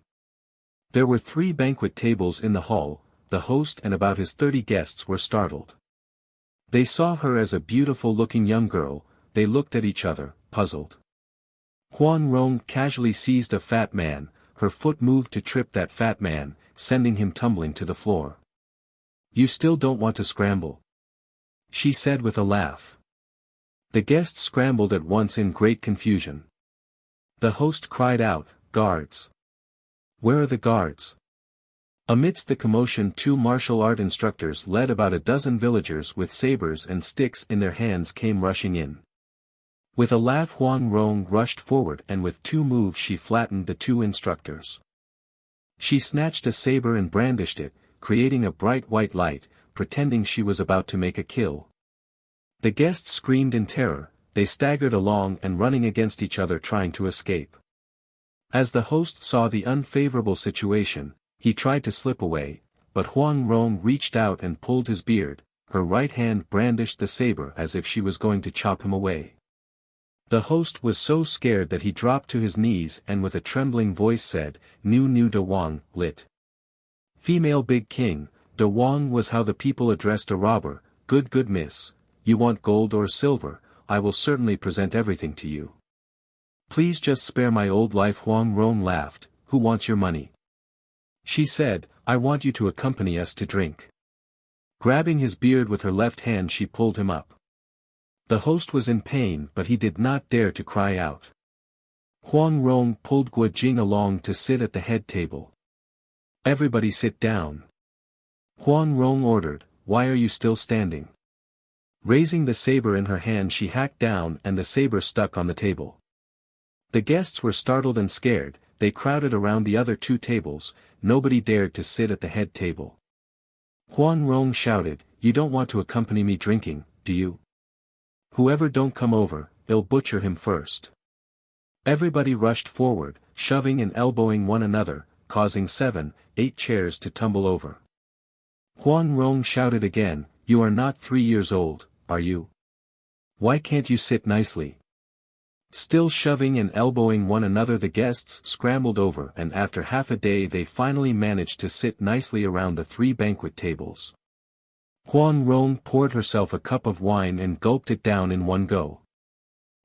There were 3 banquet tables in the hall, the host and about his 30 guests were startled. They saw her as a beautiful-looking young girl. They looked at each other, puzzled. Huang Rong casually seized a fat man, her foot moved to trip that fat man, sending him tumbling to the floor. "You still don't want to scramble?" she said with a laugh. The guests scrambled at once in great confusion. The host cried out, "Guards! Where are the guards?" Amidst the commotion, two martial art instructors led about a dozen villagers with sabers and sticks in their hands came rushing in. With a laugh, Huang Rong rushed forward and with two moves she flattened the two instructors. She snatched a saber and brandished it, creating a bright white light, pretending she was about to make a kill. The guests screamed in terror, they staggered along and running against each other trying to escape. As the host saw the unfavorable situation, he tried to slip away, but Huang Rong reached out and pulled his beard, her right hand brandished the saber as if she was going to chop him away. The host was so scared that he dropped to his knees and with a trembling voice said, Nu De Wang, lit. Female Big King, De Wang was how the people addressed a robber. Good miss, you want gold or silver, I will certainly present everything to you. Please just spare my old life. Huang Rong laughed, who wants your money? She said, I want you to accompany us to drink. Grabbing his beard with her left hand she pulled him up. The host was in pain but he did not dare to cry out. Huang Rong pulled Guo Jing along to sit at the head table. Everybody sit down. Huang Rong ordered, why are you still standing? Raising the saber in her hand she hacked down and the saber stuck on the table. The guests were startled and scared, they crowded around the other two tables, nobody dared to sit at the head table. Huang Rong shouted, you don't want to accompany me drinking, do you? Whoever don't come over, I'll butcher him first. Everybody rushed forward, shoving and elbowing one another, causing 7, 8 chairs to tumble over. Huang Rong shouted again, you are not 3 years old, are you? Why can't you sit nicely? Still shoving and elbowing one another the guests scrambled over and after half a day they finally managed to sit nicely around the 3 banquet tables. Huang Rong poured herself a cup of wine and gulped it down in one go.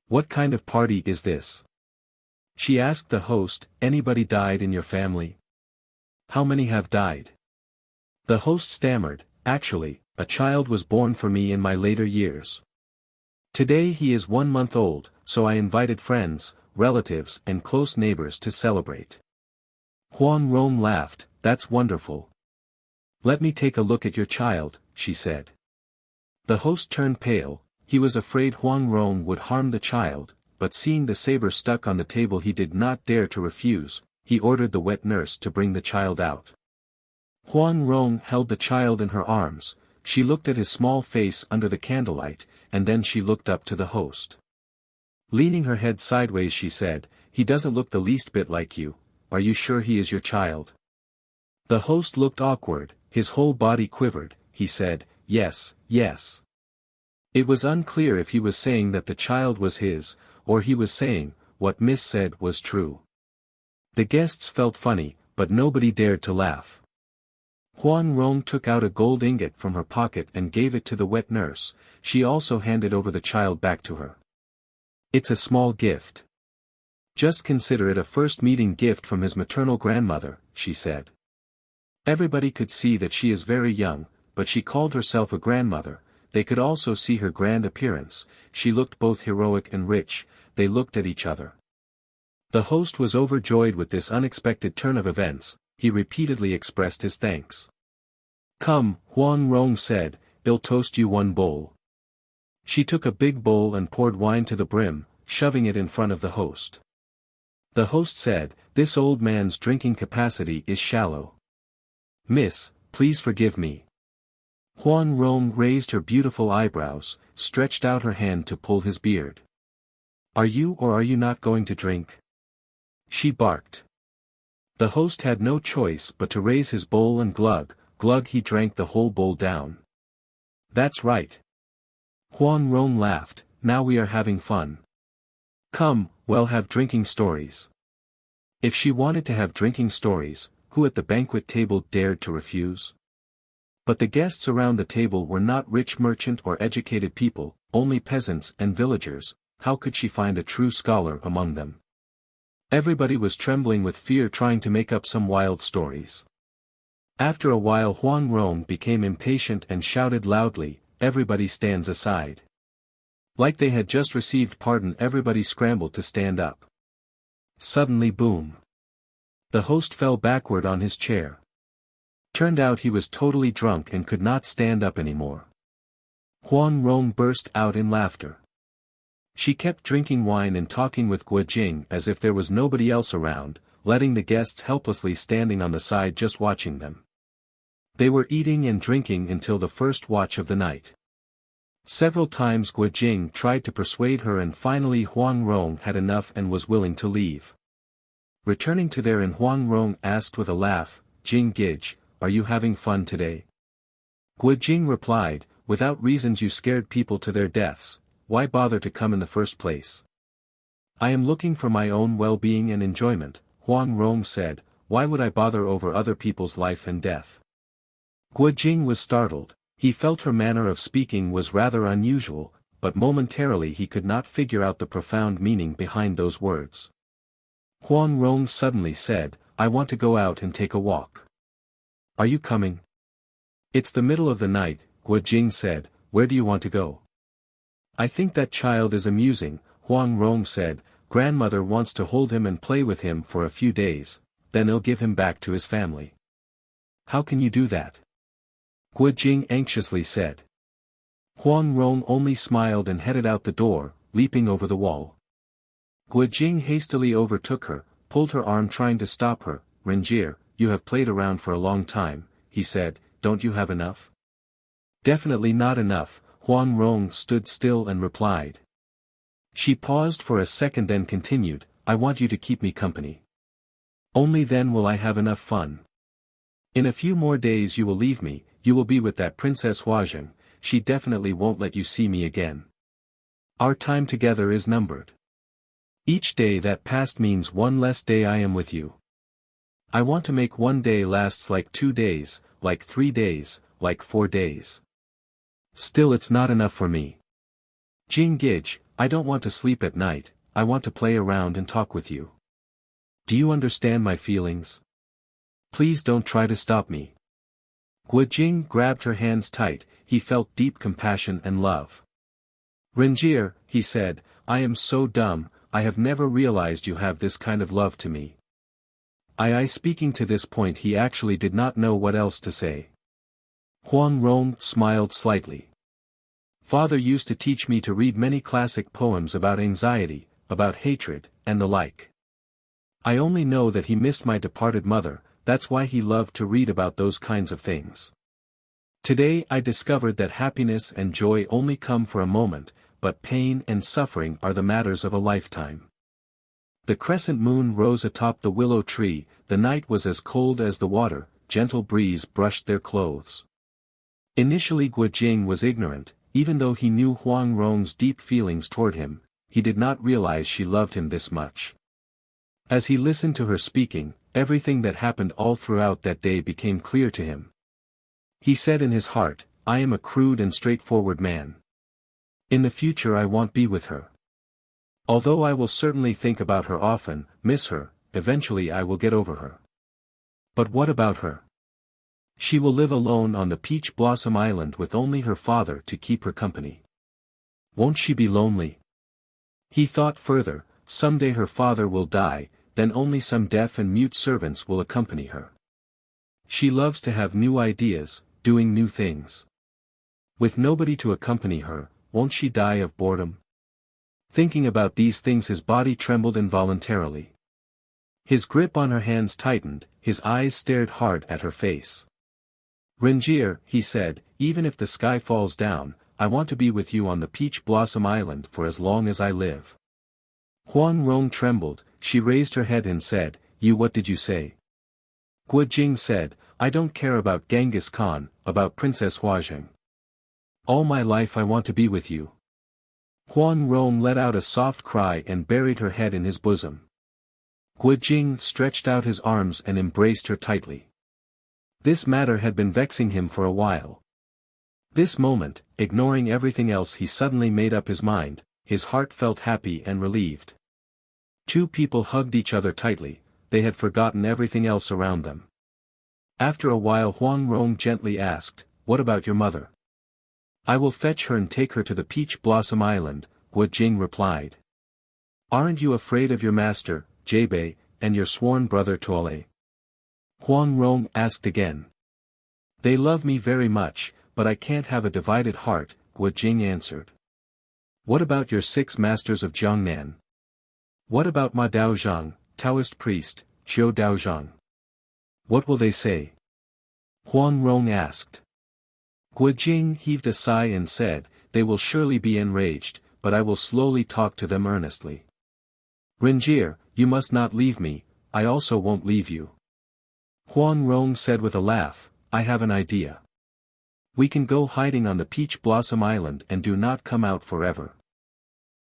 What kind of party is this? She asked the host, anybody died in your family? How many have died? The host stammered, actually, a child was born for me in my later years. Today he is 1 month old, so I invited friends, relatives and close neighbors to celebrate. Huang Rong laughed, that's wonderful. Let me take a look at your child, she said. The host turned pale, he was afraid Huang Rong would harm the child, but seeing the saber stuck on the table he did not dare to refuse, he ordered the wet nurse to bring the child out. Huang Rong held the child in her arms, she looked at his small face under the candlelight, and then she looked up to the host. Leaning her head sideways she said, he doesn't look the least bit like you, are you sure he is your child? The host looked awkward, his whole body quivered, he said, yes. It was unclear if he was saying that the child was his, or he was saying, what Miss said was true. The guests felt funny, but nobody dared to laugh. Huang Rong took out a gold ingot from her pocket and gave it to the wet nurse, she also handed over the child back to her. It's a small gift. Just consider it a first meeting gift from his maternal grandmother, she said. Everybody could see that she is very young, but she called herself a grandmother, they could also see her grand appearance, she looked both heroic and rich, they looked at each other. The host was overjoyed with this unexpected turn of events, he repeatedly expressed his thanks. Come, Huang Rong said, I'll toast you 1 bowl. She took a big bowl and poured wine to the brim, shoving it in front of the host. The host said, this old man's drinking capacity is shallow. Miss, please forgive me. Huang Rong raised her beautiful eyebrows, stretched out her hand to pull his beard. Are you or are you not going to drink? She barked. The host had no choice but to raise his bowl and glug he drank the whole bowl down. That's right. Huang Rong laughed, now we are having fun. Come, we'll have drinking stories. If she wanted to have drinking stories, who at the banquet table dared to refuse? But the guests around the table were not rich merchant or educated people, only peasants and villagers. How could she find a true scholar among them? Everybody was trembling with fear, trying to make up some wild stories. After a while Huang Rong became impatient and shouted loudly, "Everybody stands aside." Like they had just received pardon, everybody scrambled to stand up. Suddenly, boom! The host fell backward on his chair. Turned out he was totally drunk and could not stand up anymore. Huang Rong burst out in laughter. She kept drinking wine and talking with Guo Jing as if there was nobody else around, letting the guests helplessly standing on the side just watching them. They were eating and drinking until the first watch of the night. Several times Guo Jing tried to persuade her, and finally Huang Rong had enough and was willing to leave. Returning to their inn, Huang Rong asked with a laugh, "Jing Gij, are you having fun today?" Guo Jing replied, "Without reasons you scared people to their deaths. Why bother to come in the first place?" "I am looking for my own well-being and enjoyment," Huang Rong said. "Why would I bother over other people's life and death?" Guo Jing was startled. He felt her manner of speaking was rather unusual, but momentarily he could not figure out the profound meaning behind those words. Huang Rong suddenly said, "I want to go out and take a walk. Are you coming?" "It's the middle of the night," Guo Jing said. "Where do you want to go?" "I think that child is amusing," Huang Rong said. "Grandmother wants to hold him and play with him for a few days, then they'll give him back to his family." "How can you do that?" Guo Jing anxiously said. Huang Rong only smiled and headed out the door, leaping over the wall. Guo Jing hastily overtook her, pulled her arm trying to stop her. "Renjie, you have played around for a long time," he said. "Don't you have enough?" "Definitely not enough," Huang Rong stood still and replied. She paused for a second, then continued, "I want you to keep me company. Only then will I have enough fun. In a few more days you will leave me, you will be with that Princess Huazheng, she definitely won't let you see me again. Our time together is numbered. Each day that passed means one less day I am with you. I want to make one day lasts like 2 days, like 3 days, like 4 days. Still it's not enough for me. Jing Gij, I don't want to sleep at night, I want to play around and talk with you. Do you understand my feelings? Please don't try to stop me." Guo Jing grabbed her hands tight. He felt deep compassion and love. "Renjie," he said, "I am so dumb, I have never realized you have this kind of love to me." Speaking to this point he actually did not know what else to say. Huang Rong smiled slightly. "Father used to teach me to read many classic poems about anxiety, about hatred, and the like. I only know that he missed my departed mother, that's why he loved to read about those kinds of things. Today I discovered that happiness and joy only come for a moment, but pain and suffering are the matters of a lifetime." The crescent moon rose atop the willow tree, the night was as cold as the water, gentle breeze brushed their clothes. Initially Guo Jing was ignorant, even though he knew Huang Rong's deep feelings toward him, he did not realize she loved him this much. As he listened to her speaking, everything that happened all throughout that day became clear to him. He said in his heart, "I am a crude and straightforward man. In the future I won't be with her. Although I will certainly think about her often, miss her, eventually I will get over her. But what about her? She will live alone on the Peach Blossom Island with only her father to keep her company. Won't she be lonely?" He thought further, someday her father will die, then only some deaf and mute servants will accompany her. She loves to have new ideas, doing new things. With nobody to accompany her, won't she die of boredom? Thinking about these things his body trembled involuntarily. His grip on her hands tightened, his eyes stared hard at her face. "Renjie," he said, "even if the sky falls down, I want to be with you on the Peach Blossom Island for as long as I live." Huang Rong trembled, she raised her head and said, What did you say?" Guo Jing said, "I don't care about Genghis Khan, about Princess Huazheng. All my life I want to be with you." Huang Rong let out a soft cry and buried her head in his bosom. Guo Jing stretched out his arms and embraced her tightly. This matter had been vexing him for a while. This moment, ignoring everything else, he suddenly made up his mind. His heart felt happy and relieved. Two people hugged each other tightly, they had forgotten everything else around them. After a while Huang Rong gently asked, "What about your mother?" "I will fetch her and take her to the Peach Blossom Island," Guo Jing replied. "Aren't you afraid of your master, Jebei, and your sworn brother Tuole?" Huang Rong asked again. "They love me very much, but I can't have a divided heart," Guo Jing answered. "What about your 6 masters of Jiangnan? What about Ma Daozhang, Taoist priest, Qiu Daozhang? What will they say?" Huang Rong asked. Guo Jing heaved a sigh and said, "They will surely be enraged, but I will slowly talk to them earnestly. Renjie, you must not leave me, I also won't leave you." Huang Rong said with a laugh, "I have an idea. We can go hiding on the Peach Blossom Island and do not come out forever.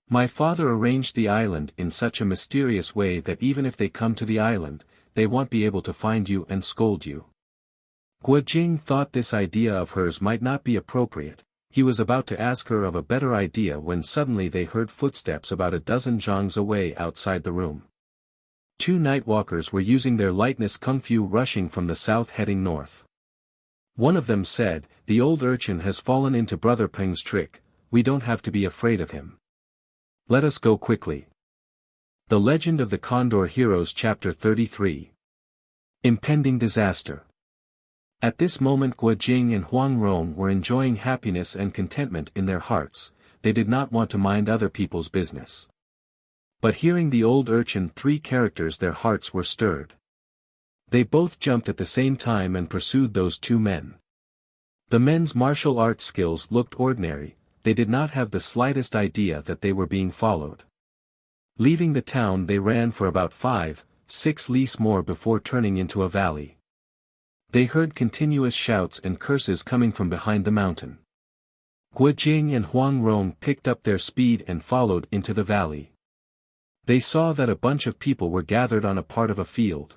My father arranged the island in such a mysterious way that even if they come to the island, they won't be able to find you and scold you." Guo Jing thought this idea of hers might not be appropriate. He was about to ask her of a better idea when suddenly they heard footsteps about a dozen zhangs away outside the room. 2 nightwalkers were using their lightness kung fu rushing from the south heading north. One of them said, "The old urchin has fallen into Brother Peng's trick, we don't have to be afraid of him. Let us go quickly." The Legend of the Condor Heroes Chapter 33. Impending Disaster. At this moment Guo Jing and Huang Rong were enjoying happiness and contentment in their hearts, they did not want to mind other people's business. But hearing the old urchin 3 characters their hearts were stirred. They both jumped at the same time and pursued those 2 men. The men's martial arts skills looked ordinary, they did not have the slightest idea that they were being followed. Leaving the town they ran for about 5-6 lis more before turning into a valley. They heard continuous shouts and curses coming from behind the mountain. Guo Jing and Huang Rong picked up their speed and followed into the valley. They saw that a bunch of people were gathered on a part of a field.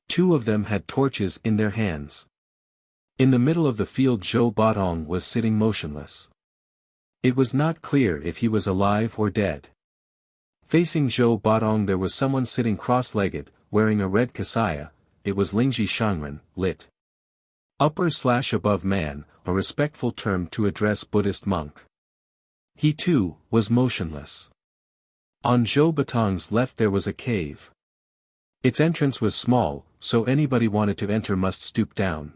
2 of them had torches in their hands. In the middle of the field Zhou Batong was sitting motionless. It was not clear if he was alive or dead. Facing Zhou Batong there was someone sitting cross-legged, wearing a red kasaya. It was Lingji Shangren, lit. Upper/above man, a respectful term to address Buddhist monk. He too, was motionless. On Zhou Batong's left there was a cave. Its entrance was small, so anybody wanted to enter must stoop down.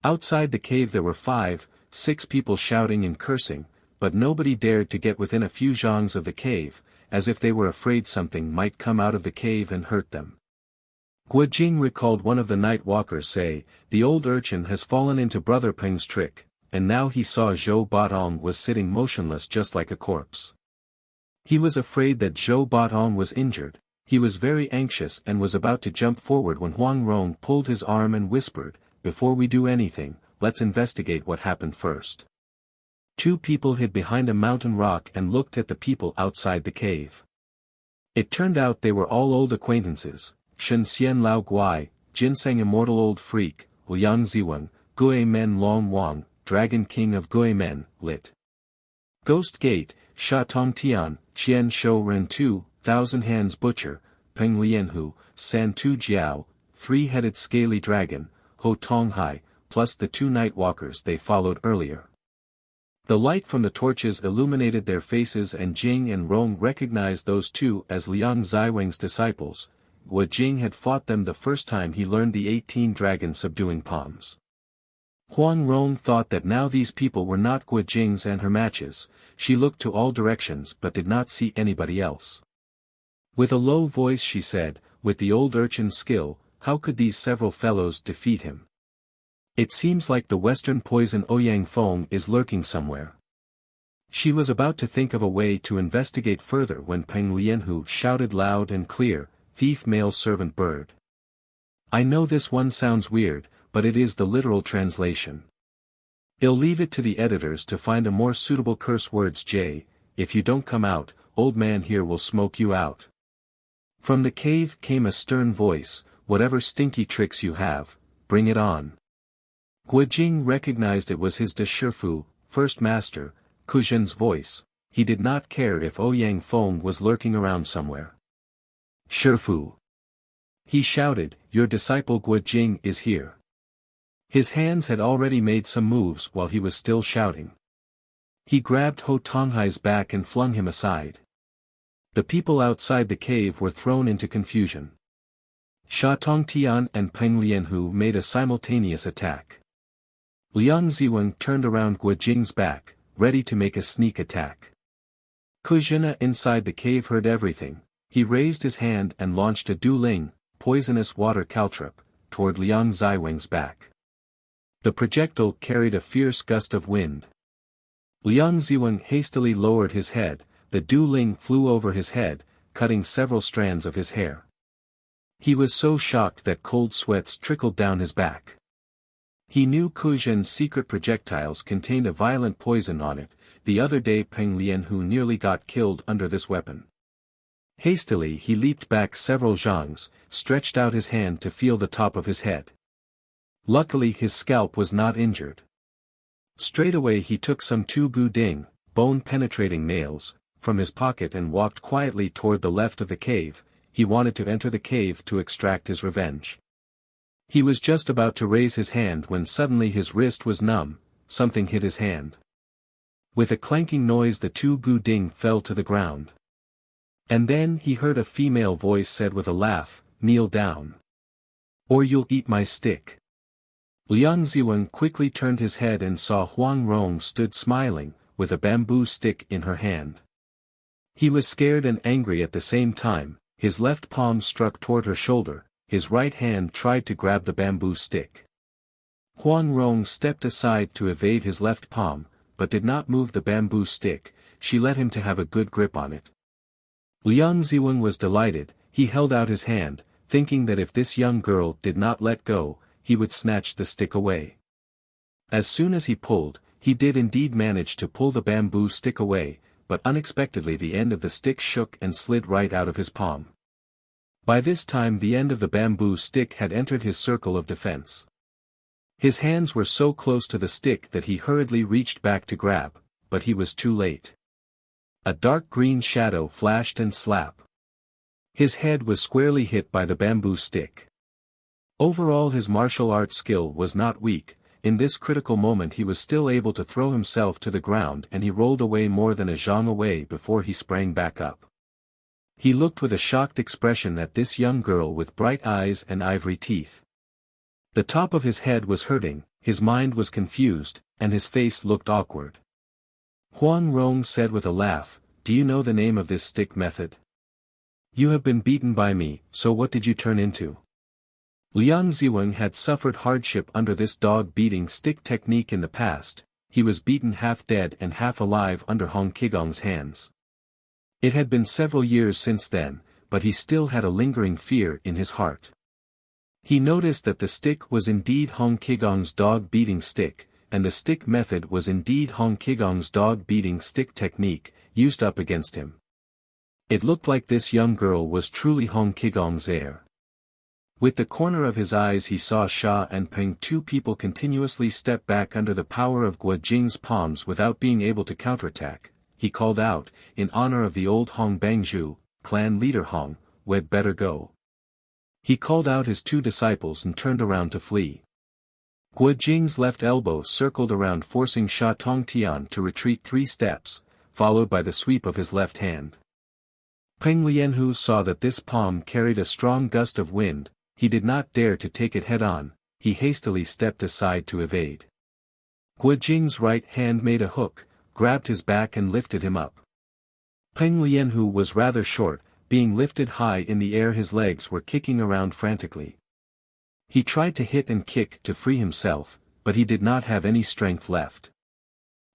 Outside the cave there were 5-6 people shouting and cursing, but nobody dared to get within a few zhangs of the cave, as if they were afraid something might come out of the cave and hurt them. Guo Jing recalled one of the night walkers say, "The old urchin has fallen into Brother Peng's trick," and now he saw Zhou Batong was sitting motionless just like a corpse. He was afraid that Zhou Batong was injured, he was very anxious and was about to jump forward when Huang Rong pulled his arm and whispered, "Before we do anything, let's investigate what happened first." 2 people hid behind a mountain rock and looked at the people outside the cave. It turned out they were all old acquaintances, Shen Xian Lao Guai, Ginseng Immortal Old Freak, Liang Ziwen, Gui Men Long Wang, Dragon King of Gui Men, lit. Ghost Gate, Sha Tong Tian, Qian Shou Ren Tu, Thousand Hands Butcher, Peng Lianhu, San Tu Jiao, 3-headed Scaly Dragon, Ho Tong Hai, plus the 2 night walkers they followed earlier. The light from the torches illuminated their faces and Jing and Rong recognized those 2 as Liang Ziwang's disciples. Guo Jing had fought them the first time he learned the 18 dragon subduing palms. Huang Rong thought that now these people were not Guo Jing's and her matches, she looked to all directions but did not see anybody else. With a low voice she said, "With the old urchin's skill, how could these several fellows defeat him? It seems like the western poison Ouyang Feng is lurking somewhere." She was about to think of a way to investigate further when Peng Lianhu shouted loud and clear, "Thief male servant bird." I know this one sounds weird, but it is the literal translation. I'll leave it to the editors to find a more suitable curse words. If you don't come out, old man here will smoke you out. From the cave came a stern voice, "Whatever stinky tricks you have, bring it on. Guo Jing recognized it was his de Shifu, first master, Ku Zhen's voice. He did not care if Ouyang Feng was lurking around somewhere. Shifu! He shouted, your disciple Guo Jing is here. His hands had already made some moves while he was still shouting. He grabbed Ho Tonghai's back and flung him aside. The people outside the cave were thrown into confusion. Sha Tongtian and Peng Lianhu made a simultaneous attack. Liang Ziwen turned around Guo Jing's back, ready to make a sneak attack. Ku Zhen inside the cave heard everything. He raised his hand and launched a dueling, poisonous water caltrip, toward Liang Ziwen's back. The projectile carried a fierce gust of wind. Liang Ziwen hastily lowered his head, the dueling flew over his head, cutting several strands of his hair. He was so shocked that cold sweats trickled down his back. He knew Ku Zhen's secret projectiles contained a violent poison on it. The other day Peng Lianhu nearly got killed under this weapon. Hastily he leaped back several zhangs, stretched out his hand to feel the top of his head. Luckily his scalp was not injured. Straightaway he took some 2 gu ding, bone-penetrating nails, from his pocket and walked quietly toward the left of the cave. He wanted to enter the cave to extract his revenge. He was just about to raise his hand when suddenly his wrist was numb, something hit his hand. With a clanking noise the 2 gu ding fell to the ground. And then he heard a female voice said with a laugh, kneel down. Or you'll eat my stick. Liang Ziwen quickly turned his head and saw Huang Rong stood smiling, with a bamboo stick in her hand. He was scared and angry at the same time. His left palm struck toward her shoulder, his right hand tried to grab the bamboo stick. Huang Rong stepped aside to evade his left palm, but did not move the bamboo stick. She let him to have a good grip on it. Liang Ziwen was delighted. He held out his hand, thinking that if this young girl did not let go, he would snatch the stick away. As soon as he pulled, he did indeed manage to pull the bamboo stick away, but unexpectedly the end of the stick shook and slid right out of his palm. By this time the end of the bamboo stick had entered his circle of defense. His hands were so close to the stick that he hurriedly reached back to grab, but he was too late. A dark green shadow flashed and slap. His head was squarely hit by the bamboo stick. Overall his martial arts skill was not weak. In this critical moment he was still able to throw himself to the ground and he rolled away more than a zhang away before he sprang back up. He looked with a shocked expression at this young girl with bright eyes and ivory teeth. The top of his head was hurting, his mind was confused, and his face looked awkward. Huang Rong said with a laugh, do you know the name of this stick method? You have been beaten by me, so what did you turn into? Liang Ziwen had suffered hardship under this dog-beating stick technique in the past. He was beaten half dead and half alive under Hong Qigong's hands. It had been several years since then, but he still had a lingering fear in his heart. He noticed that the stick was indeed Hong Qigong's dog-beating stick, and the stick method was indeed Hong Qigong's dog-beating stick technique, used up against him. It looked like this young girl was truly Hong Qigong's heir. With the corner of his eyes he saw Sha and Peng, 2 people continuously step back under the power of Guo Jing's palms without being able to counterattack. He called out, in honor of the old Hong Bangzhu, clan leader Hong, we'd better go. He called out his 2 disciples and turned around to flee. Guo Jing's left elbow circled around, forcing Sha Tongtian to retreat 3 steps, followed by the sweep of his left hand. Peng Lianhu saw that this palm carried a strong gust of wind. He did not dare to take it head-on, he hastily stepped aside to evade. Guo Jing's right hand made a hook, grabbed his back and lifted him up. Peng Lianhu was rather short, being lifted high in the air his legs were kicking around frantically. He tried to hit and kick to free himself, but he did not have any strength left.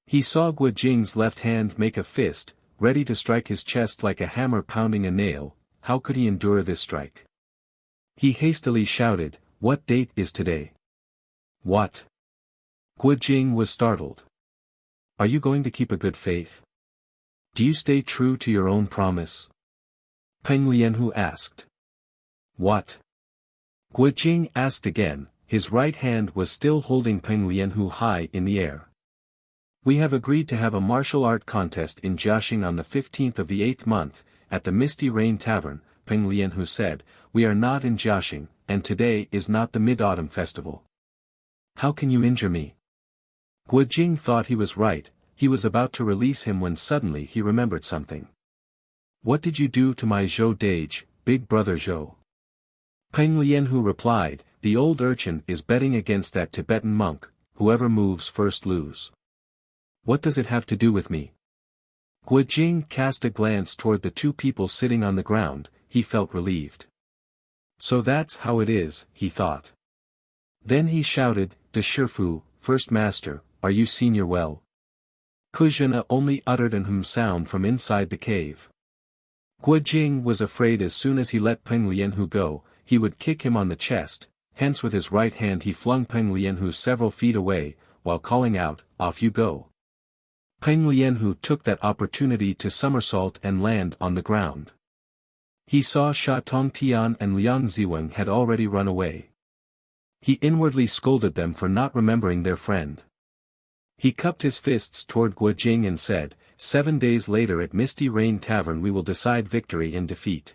He saw Guo Jing's left hand make a fist, ready to strike his chest like a hammer pounding a nail. How could he endure this strike? He hastily shouted, what date is today? What? Guo Jing was startled. Are you going to keep a good faith? Do you stay true to your own promise? Peng Lianhu asked. What? Guo Jing asked again, his right hand was still holding Peng Lianhu high in the air. We have agreed to have a martial art contest in Jiaxing on the 15th of the 8th month, at the Misty Rain Tavern, Peng Lianhu said. We are not in Jiaxing, and today is not the Mid-Autumn Festival. How can you injure me? Guo Jing thought he was right. He was about to release him when suddenly he remembered something. What did you do to my Zhou Dage, big brother Zhou? Peng Lianhu replied, the old urchin is betting against that Tibetan monk, whoever moves first lose. What does it have to do with me? Guo Jing cast a glance toward the two people sitting on the ground. He felt relieved. So that's how it is, he thought. Then he shouted, De Shifu, First Master, are you senior well? Kuzhina only uttered an sound from inside the cave. Guo Jing was afraid as soon as he let Peng Lianhu go, he would kick him on the chest, hence with his right hand he flung Peng Lianhu several feet away, while calling out, off you go. Peng Lianhu took that opportunity to somersault and land on the ground. He saw Sha Tongtian and Liang Ziweng had already run away. He inwardly scolded them for not remembering their friend. He cupped his fists toward Guo Jing and said, 7 days later at Misty Rain Tavern we will decide victory and defeat.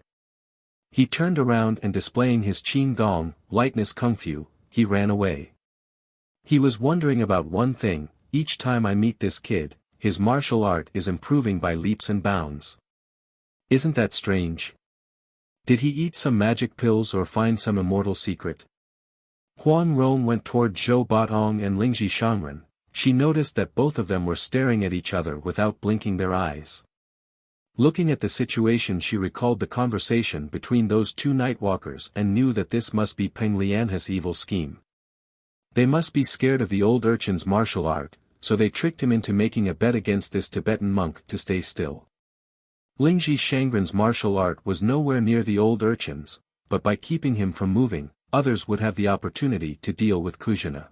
He turned around and displaying his Qin Gong, lightness Kung Fu, he ran away. He was wondering about one thing, each time I meet this kid, his martial art is improving by leaps and bounds. Isn't that strange? Did he eat some magic pills or find some immortal secret? Huang Rong went toward Zhou Batong and Lingji Shangren. She noticed that both of them were staring at each other without blinking their eyes. Looking at the situation she recalled the conversation between those two nightwalkers and knew that this must be Peng Lianhu's evil scheme. They must be scared of the old urchin's martial art, so they tricked him into making a bet against this Tibetan monk to stay still. Lingji Shangren's martial art was nowhere near the old urchin's, but by keeping him from moving, others would have the opportunity to deal with Kuzhina.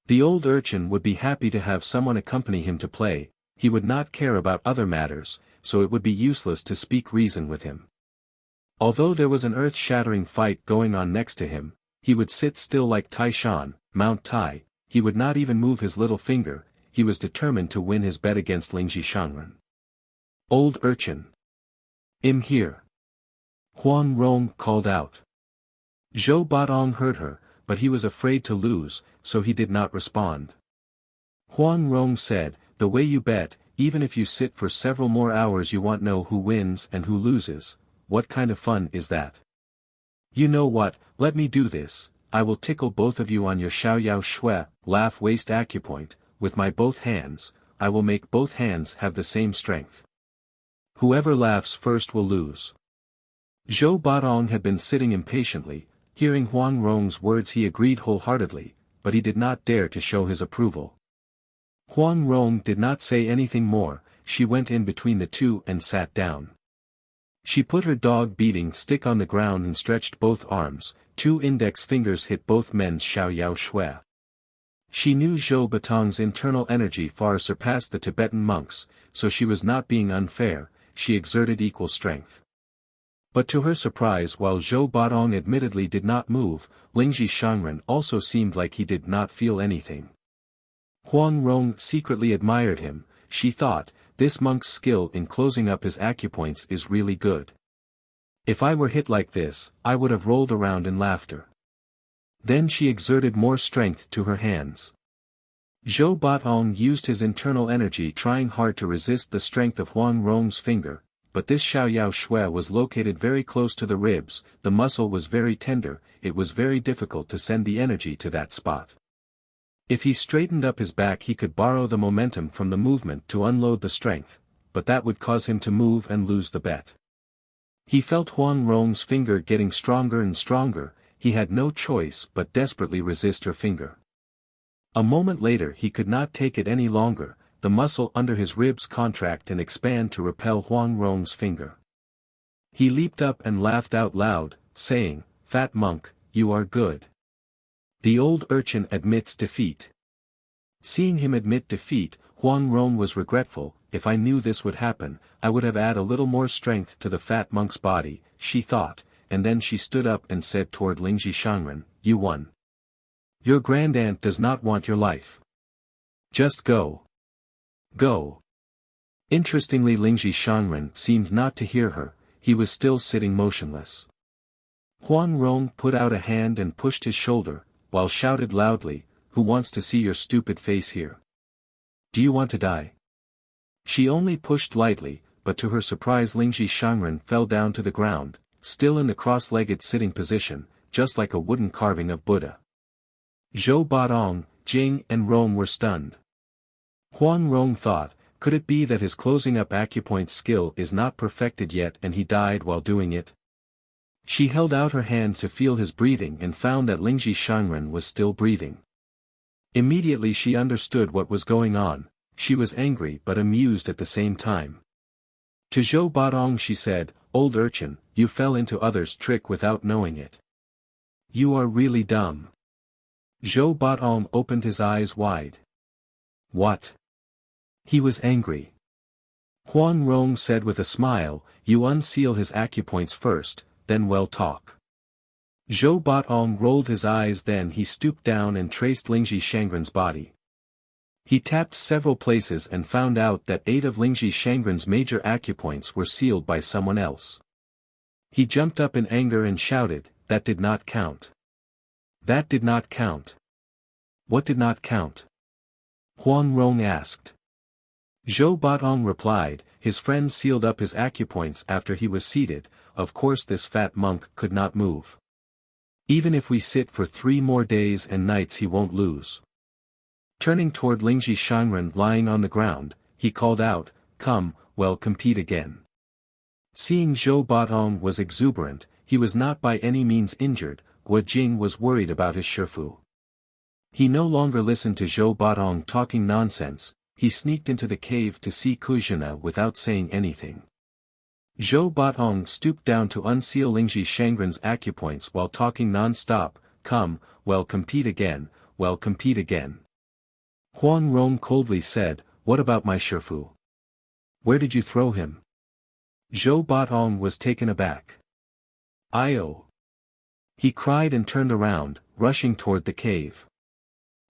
The old urchin would be happy to have someone accompany him to play, he would not care about other matters, so it would be useless to speak reason with him. Although there was an earth-shattering fight going on next to him, he would sit still like Tai Shan, Mount Tai, he would not even move his little finger, he was determined to win his bet against Lingji Shangren. Old urchin. I'm here. Huang Rong called out. Zhou Batong heard her, but he was afraid to lose, so he did not respond. Huang Rong said, the way you bet, even if you sit for several more hours you won't know who wins and who loses, what kind of fun is that? You know what, let me do this, I will tickle both of you on your Xiaoyao Shui, laugh waist acupoint, with my both hands, I will make both hands have the same strength. Whoever laughs first will lose. Zhou Batong had been sitting impatiently, hearing Huang Rong's words he agreed wholeheartedly, but he did not dare to show his approval. Huang Rong did not say anything more, she went in between the two and sat down. She put her dog-beating stick on the ground and stretched both arms, 2 index fingers hit both men's Xiaoyao Shui. She knew Zhou Batong's internal energy far surpassed the Tibetan monks, so she was not being unfair, she exerted equal strength. But to her surprise while Zhou Batong admittedly did not move, Lingji Shangren also seemed like he did not feel anything. Huang Rong secretly admired him, she thought, this monk's skill in closing up his acupoints is really good. If I were hit like this, I would have rolled around in laughter. Then she exerted more strength to her hands. Zhou Batong used his internal energy trying hard to resist the strength of Huang Rong's finger, but this Xiaoyao Shui was located very close to the ribs, the muscle was very tender, it was very difficult to send the energy to that spot. If he straightened up his back he could borrow the momentum from the movement to unload the strength, but that would cause him to move and lose the bet. He felt Huang Rong's finger getting stronger and stronger, he had no choice but desperately resist her finger. A moment later he could not take it any longer, the muscle under his ribs contract and expand to repel Huang Rong's finger. He leaped up and laughed out loud, saying, "Fat monk, you are good. The old urchin admits defeat." Seeing him admit defeat, Huang Rong was regretful, if I knew this would happen, I would have added a little more strength to the fat monk's body, she thought, and then she stood up and said toward Lingji Shangren, "You won." Your grandaunt does not want your life. Just go. Go. Interestingly, Lingji Shangren seemed not to hear her, he was still sitting motionless. Huang Rong put out a hand and pushed his shoulder, while shouted loudly, "Who wants to see your stupid face here? Do you want to die?" She only pushed lightly, but to her surprise Lingji Shangren fell down to the ground, still in the cross-legged sitting position, just like a wooden carving of Buddha. Zhou Baotong, Jing and Rong were stunned. Huang Rong thought, could it be that his closing up acupoint skill is not perfected yet and he died while doing it? She held out her hand to feel his breathing and found that Lingji Shangren was still breathing. Immediately she understood what was going on, she was angry but amused at the same time. To Zhou Baotong she said, "Old urchin, you fell into others' trick without knowing it. You are really dumb." Zhou Baotong opened his eyes wide. What? He was angry. Huang Rong said with a smile, "You unseal his acupoints first, then we'll talk." Zhou Baotong rolled his eyes, then he stooped down and traced Lingji Shangren's body. He tapped several places and found out that 8 of Lingji Shangren's major acupoints were sealed by someone else. He jumped up in anger and shouted, "That did not count. That did not count." "What did not count?" Huang Rong asked. Zhou Baotong replied, "His friend sealed up his acupoints after he was seated, of course this fat monk could not move. Even if we sit for 3 more days and nights he won't lose." Turning toward Lingji Shangren lying on the ground, he called out, "Come, well, compete again." Seeing Zhou Baotong was exuberant, he was not by any means injured, Guo Jing was worried about his shifu. He no longer listened to Zhou Baotong talking nonsense, he sneaked into the cave to see Kuzhina without saying anything. Zhou Baotong stooped down to unseal Lingji Shangren's acupoints while talking non-stop, "Come, well, compete again, well, compete again." Huang Rong coldly said, "What about my shifu? Where did you throw him?" Zhou Baotong was taken aback. "Io!" He cried and turned around, rushing toward the cave.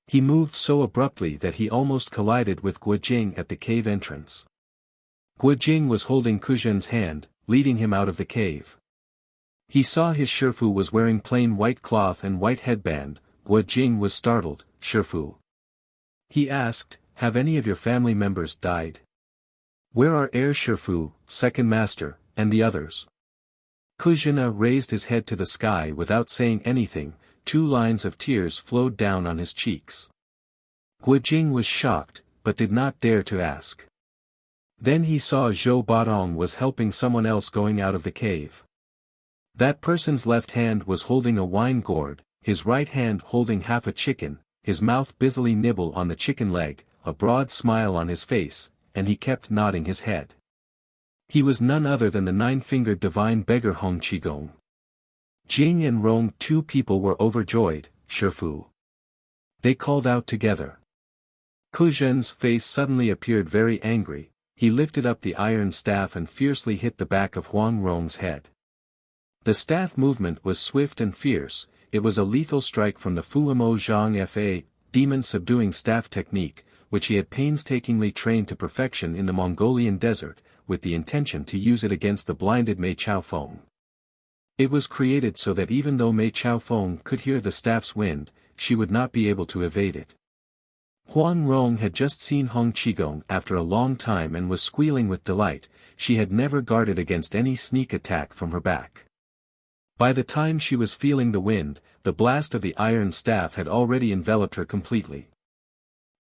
He moved so abruptly that he almost collided with Guo Jing at the cave entrance. Guo Jing was holding Kuzhin's hand, leading him out of the cave. He saw his shifu was wearing plain white cloth and white headband. Guo Jing was startled. "Shifu?" He asked, "Have any of your family members died? Where are heir shifu, second master, and the others?" Kuzhina raised his head to the sky without saying anything, 2 lines of tears flowed down on his cheeks. Guo Jing was shocked, but did not dare to ask. Then he saw Zhou Baotong was helping someone else going out of the cave. That person's left hand was holding a wine gourd, his right hand holding half a chicken, his mouth busily nibble on the chicken leg, a broad smile on his face, and he kept nodding his head. He was none other than the 9-fingered divine beggar Hong Qigong. Jing and Rong, 2 people were overjoyed. "Shifu!" They called out together. Kuzhin's face suddenly appeared very angry, he lifted up the iron staff and fiercely hit the back of Huang Rong's head. The staff movement was swift and fierce, it was a lethal strike from the Fuimo Zhang Fa, demon subduing staff technique, which he had painstakingly trained to perfection in the Mongolian desert, with the intention to use it against the blinded Mei Chaofeng. It was created so that even though Mei Chaofeng could hear the staff's wind, she would not be able to evade it. Huang Rong had just seen Hong Qigong after a long time and was squealing with delight, she had never guarded against any sneak attack from her back. By the time she was feeling the wind, the blast of the iron staff had already enveloped her completely.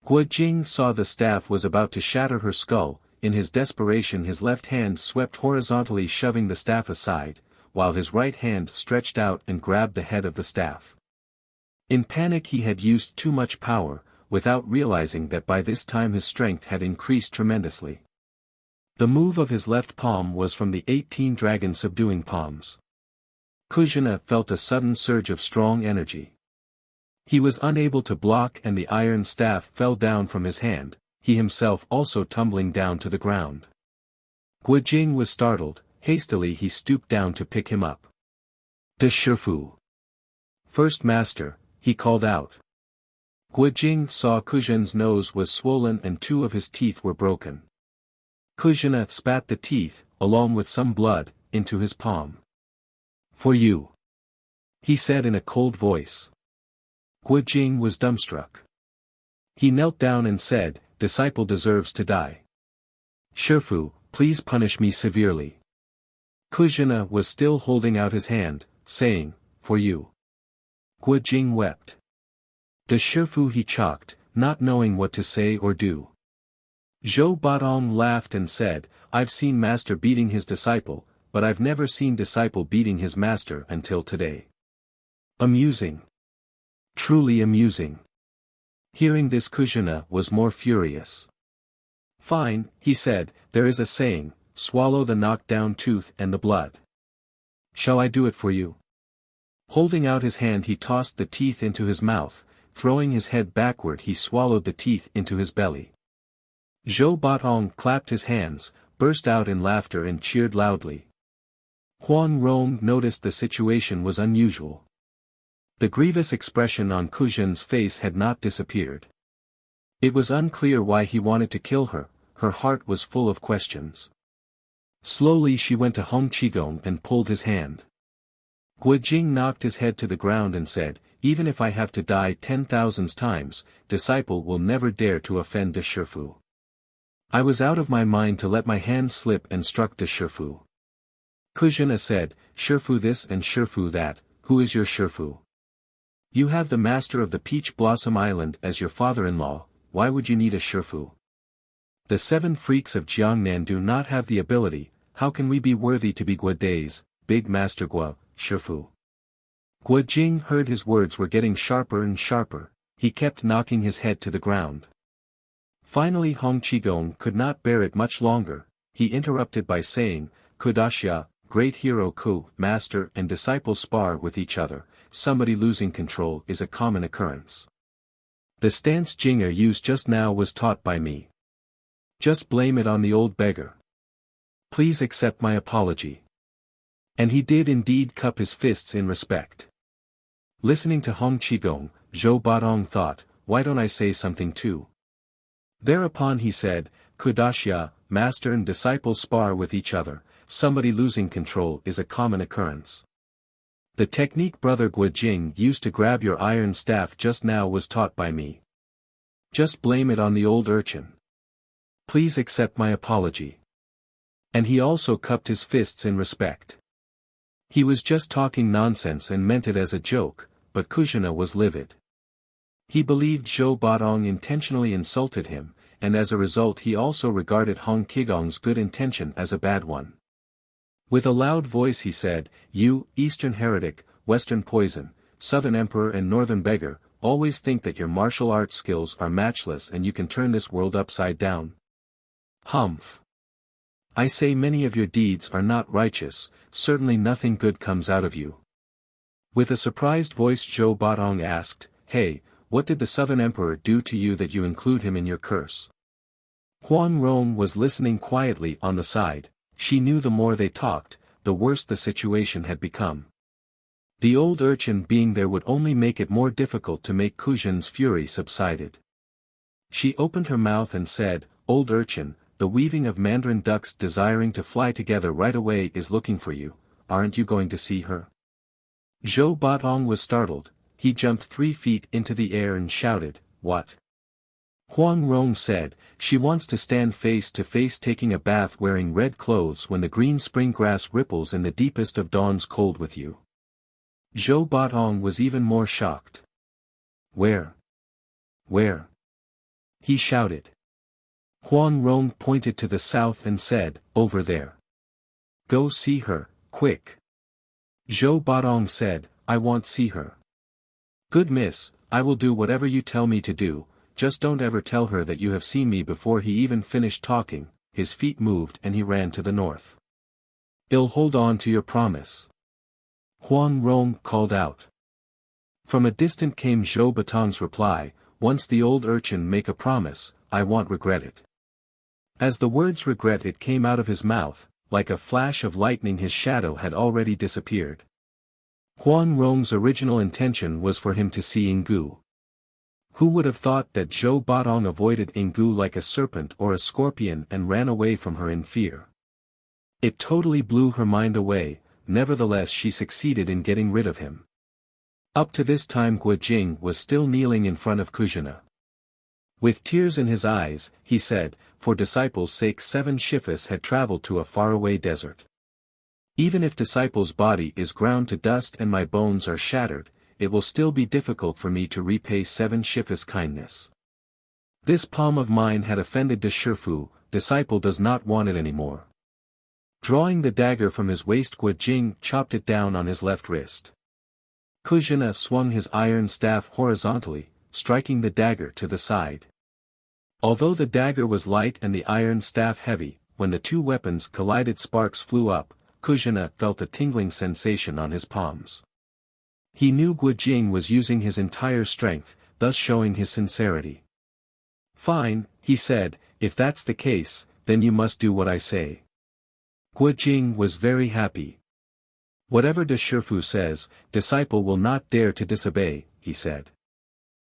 Guo Jing saw the staff was about to shatter her skull, in his desperation his left hand swept horizontally shoving the staff aside, while his right hand stretched out and grabbed the head of the staff. In panic he had used too much power, without realizing that by this time his strength had increased tremendously. The move of his left palm was from the 18 dragon subduing palms. Kuzhina felt a sudden surge of strong energy. He was unable to block and the iron staff fell down from his hand, he himself also tumbling down to the ground. Guo Jing was startled, hastily he stooped down to pick him up. "The Shifu! First master," he called out. Guo Jing saw Kuzhen's nose was swollen and two of his teeth were broken. Kuzhen spat the teeth, along with some blood, into his palm. "For you," he said in a cold voice. Guo Jing was dumbstruck. He knelt down and said, "Disciple deserves to die. Shifu, please punish me severely." Kuzhen was still holding out his hand, saying, "For you." Guo Jing wept. "The Shifu," he choked, not knowing what to say or do. Zhou Batong laughed and said, "I've seen master beating his disciple, but I've never seen disciple beating his master until today." Amusing. Truly amusing. Hearing this, Kuzhen was more furious. "Fine," he said, "there is a saying, swallow the knocked-down tooth and the blood. Shall I do it for you?" Holding out his hand, he tossed the teeth into his mouth. Throwing his head backward, he swallowed the teeth into his belly. Zhou Batong clapped his hands, burst out in laughter and cheered loudly. Huang Rong noticed the situation was unusual. The grievous expression on Kuzhen's face had not disappeared. It was unclear why he wanted to kill her, her heart was full of questions. Slowly she went to Hong Qigong and pulled his hand. Guo Jing knocked his head to the ground and said, "Even if I have to die 10,000 times, disciple will never dare to offend the Shifu." I was out of my mind to let my hand slip and struck the Shifu. Kuzhen said, "Shifu this and Shifu that, who is your Shifu? You have the master of the Peach Blossom Island as your father-in-law, why would you need a Shifu? The 7 freaks of Jiangnan do not have the ability, how can we be worthy to be Guo Dai's, big master Guo, Shifu?" Guo Jing heard his words were getting sharper and sharper, he kept knocking his head to the ground. Finally Hong Qigong could not bear it much longer, he interrupted by saying, "Kudaxia, great hero Ku, master and disciple spar with each other, somebody losing control is a common occurrence. The stance Jinger used just now was taught by me. Just blame it on the old beggar. Please accept my apology." And he did indeed cup his fists in respect. Listening to Hong Qigong, Zhou Batong thought, why don't I say something too? Thereupon he said, "Kudaxia, master and disciple spar with each other, somebody losing control is a common occurrence. The technique brother Guo Jing used to grab your iron staff just now was taught by me. Just blame it on the old urchin. Please accept my apology." And he also cupped his fists in respect. He was just talking nonsense and meant it as a joke, but Kuzhen was livid. He believed Zhou Batong intentionally insulted him, and as a result he also regarded Hong Qigong's good intention as a bad one. With a loud voice he said, "You, Eastern heretic, Western poison, Southern emperor and Northern beggar, always think that your martial arts skills are matchless and you can turn this world upside down. Humph. I say many of your deeds are not righteous, certainly nothing good comes out of you." With a surprised voice Zhou Batong asked, "Hey, what did the Southern Emperor do to you that you include him in your curse?" Huang Rong was listening quietly on the side, she knew the more they talked, the worse the situation had become. The old urchin being there would only make it more difficult to make Kuzhen's fury subsided. She opened her mouth and said, "Old urchin, the weaving of mandarin ducks desiring to fly together right away is looking for you, aren't you going to see her?" Zhou Batong was startled, he jumped 3 feet into the air and shouted, "What?" Huang Rong said, "She wants to stand face to face taking a bath wearing red clothes when the green spring grass ripples in the deepest of dawn's cold with you." Zhou Batong was even more shocked. "Where? Where?" he shouted. Huang Rong pointed to the south and said, "Over there. Go see her, quick." Zhou Batong said, "I won't see her." "Good miss, I will do whatever you tell me to do, just don't ever tell her that you have seen me." Before he even finished talking, his feet moved and he ran to the north. "I'll hold on to your promise," Huang Rong called out. From a distance came Zhou Batong's reply, "Once the old urchin make a promise, I won't regret it." As the words "regret it" came out of his mouth, like a flash of lightning his shadow had already disappeared. Huang Rong's original intention was for him to see Yinggu. Who would have thought that Zhou Batong avoided Yinggu like a serpent or a scorpion and ran away from her in fear? It totally blew her mind away, nevertheless she succeeded in getting rid of him. Up to this time Guo Jing was still kneeling in front of Kuzhina. With tears in his eyes, he said, for disciples' sake 7 shifas had traveled to a faraway desert. Even if disciples' body is ground to dust and my bones are shattered, it will still be difficult for me to repay 7 shifas' kindness. This palm of mine had offended de Shifu, disciple does not want it anymore. Drawing the dagger from his waist Guo Jing chopped it down on his left wrist. Kuzhina swung his iron staff horizontally, striking the dagger to the side. Although the dagger was light and the iron staff heavy, when the two weapons collided sparks flew up, Kuzhina felt a tingling sensation on his palms. He knew Guo Jing was using his entire strength, thus showing his sincerity. Fine, he said, if that's the case, then you must do what I say. Guo Jing was very happy. Whatever de Shifu says, disciple will not dare to disobey, he said.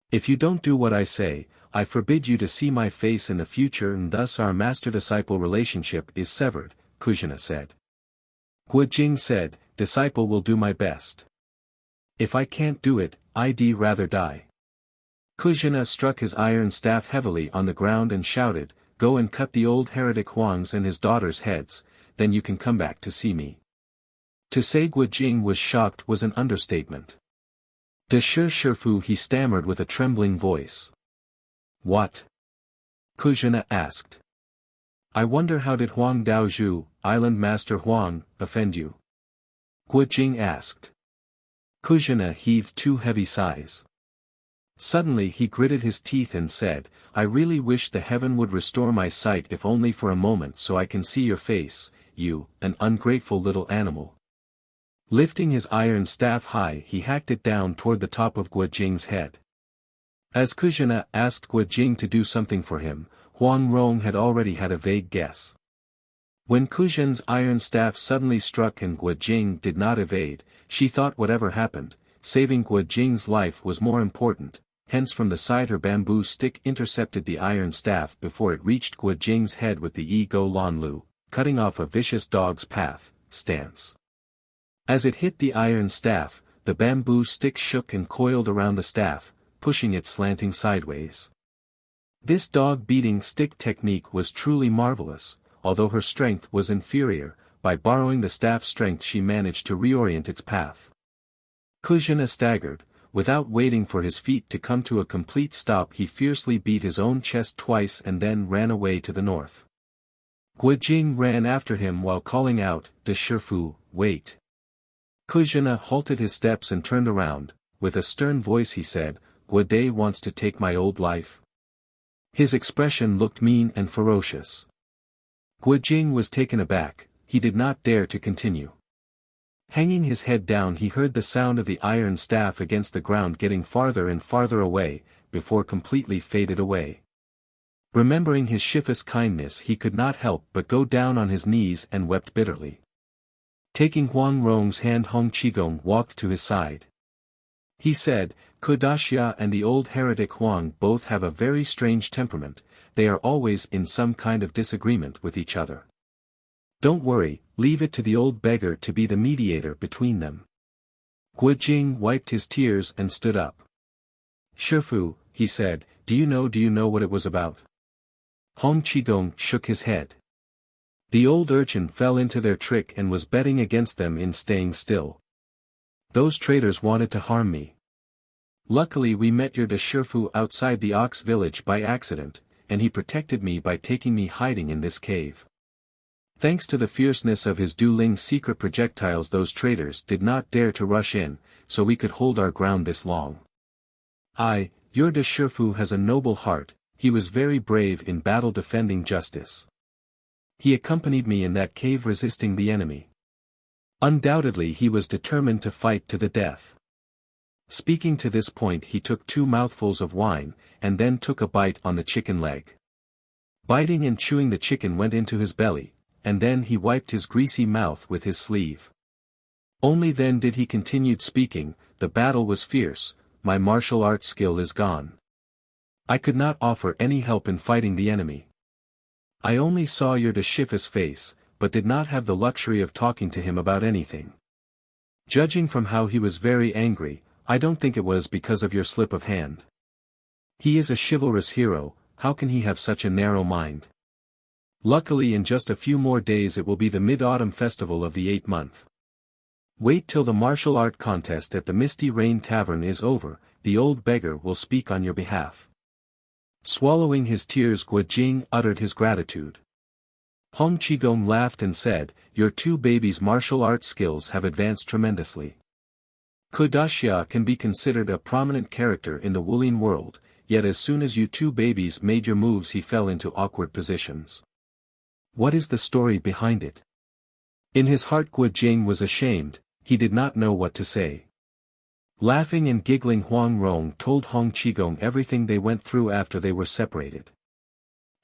If you don't do what I say, I forbid you to see my face in the future and thus our master-disciple relationship is severed, Kuzhina said. Guo Jing said, disciple will do my best. If I can't do it, I'd rather die. Kuzhina struck his iron staff heavily on the ground and shouted, go and cut the old heretic Huang's and his daughter's heads, then you can come back to see me. To say Guo Jing was shocked was an understatement. De Shifu he stammered with a trembling voice. What? Kuzhina asked. I wonder how did Huang Daozhu, Island Master Huang, offend you? Guo Jing asked. Kuzhina heaved 2 heavy sighs. Suddenly he gritted his teeth and said, I really wish the heaven would restore my sight if only for a moment so I can see your face, you, an ungrateful little animal. Lifting his iron staff high he hacked it down toward the top of Guo Jing's head. As Kuzhina asked Guo Jing to do something for him, Huang Rong had already had a vague guess. When Kuzhin's iron staff suddenly struck and Guo Jing did not evade, she thought whatever happened, saving Guo Jing's life was more important, hence from the side her bamboo stick intercepted the iron staff before it reached Guo Jing's head with the Yi Go Lan Lu, cutting off a vicious dog's path, stance. As it hit the iron staff, the bamboo stick shook and coiled around the staff, pushing it slanting sideways. This dog-beating stick technique was truly marvelous, although her strength was inferior, by borrowing the staff's strength she managed to reorient its path. Kuzhina staggered, without waiting for his feet to come to a complete stop he fiercely beat his own chest twice and then ran away to the north. Guo Jing ran after him while calling out, de Shifu, wait. Kuzhina halted his steps and turned around, with a stern voice he said, Guo Dai wants to take my old life. His expression looked mean and ferocious. Guo Jing was taken aback, he did not dare to continue. Hanging his head down he heard the sound of the iron staff against the ground getting farther and farther away, before completely faded away. Remembering his Shifa's kindness he could not help but go down on his knees and wept bitterly. Taking Huang Rong's hand Hong Qigong walked to his side. He said, Kodashia and the old heretic Huang both have a very strange temperament, they are always in some kind of disagreement with each other. Don't worry, leave it to the old beggar to be the mediator between them. Guo Jing wiped his tears and stood up. Shifu, he said, do you know what it was about? Hong Qigong shook his head. The old urchin fell into their trick and was betting against them in staying still. Those traitors wanted to harm me. Luckily we met your de Shifu outside the ox village by accident, and he protected me by taking me hiding in this cave. Thanks to the fierceness of his dueling secret projectiles those traitors did not dare to rush in, so we could hold our ground this long. Your de Shifu has a noble heart, he was very brave in battle defending justice. He accompanied me in that cave resisting the enemy. Undoubtedly he was determined to fight to the death. Speaking to this point he took 2 mouthfuls of wine, and then took a bite on the chicken leg. Biting and chewing the chicken went into his belly, and then he wiped his greasy mouth with his sleeve. Only then did he continue speaking, the battle was fierce, my martial arts skill is gone. I could not offer any help in fighting the enemy. I only saw your Dashifus face, but did not have the luxury of talking to him about anything. Judging from how he was very angry, I don't think it was because of your slip of hand. He is a chivalrous hero, how can he have such a narrow mind? Luckily in just a few more days it will be the Mid-Autumn Festival of the 8th month. Wait till the martial art contest at the Misty Rain Tavern is over, the old beggar will speak on your behalf. Swallowing his tears, Guo Jing uttered his gratitude. Hong Qigong laughed and said, your two babies' martial art skills have advanced tremendously. Kudaxia can be considered a prominent character in the Wulian world, yet as soon as you two babies made your moves he fell into awkward positions. What is the story behind it? In his heart Guo Jing was ashamed, he did not know what to say. Laughing and giggling Huang Rong told Hong Qigong everything they went through after they were separated.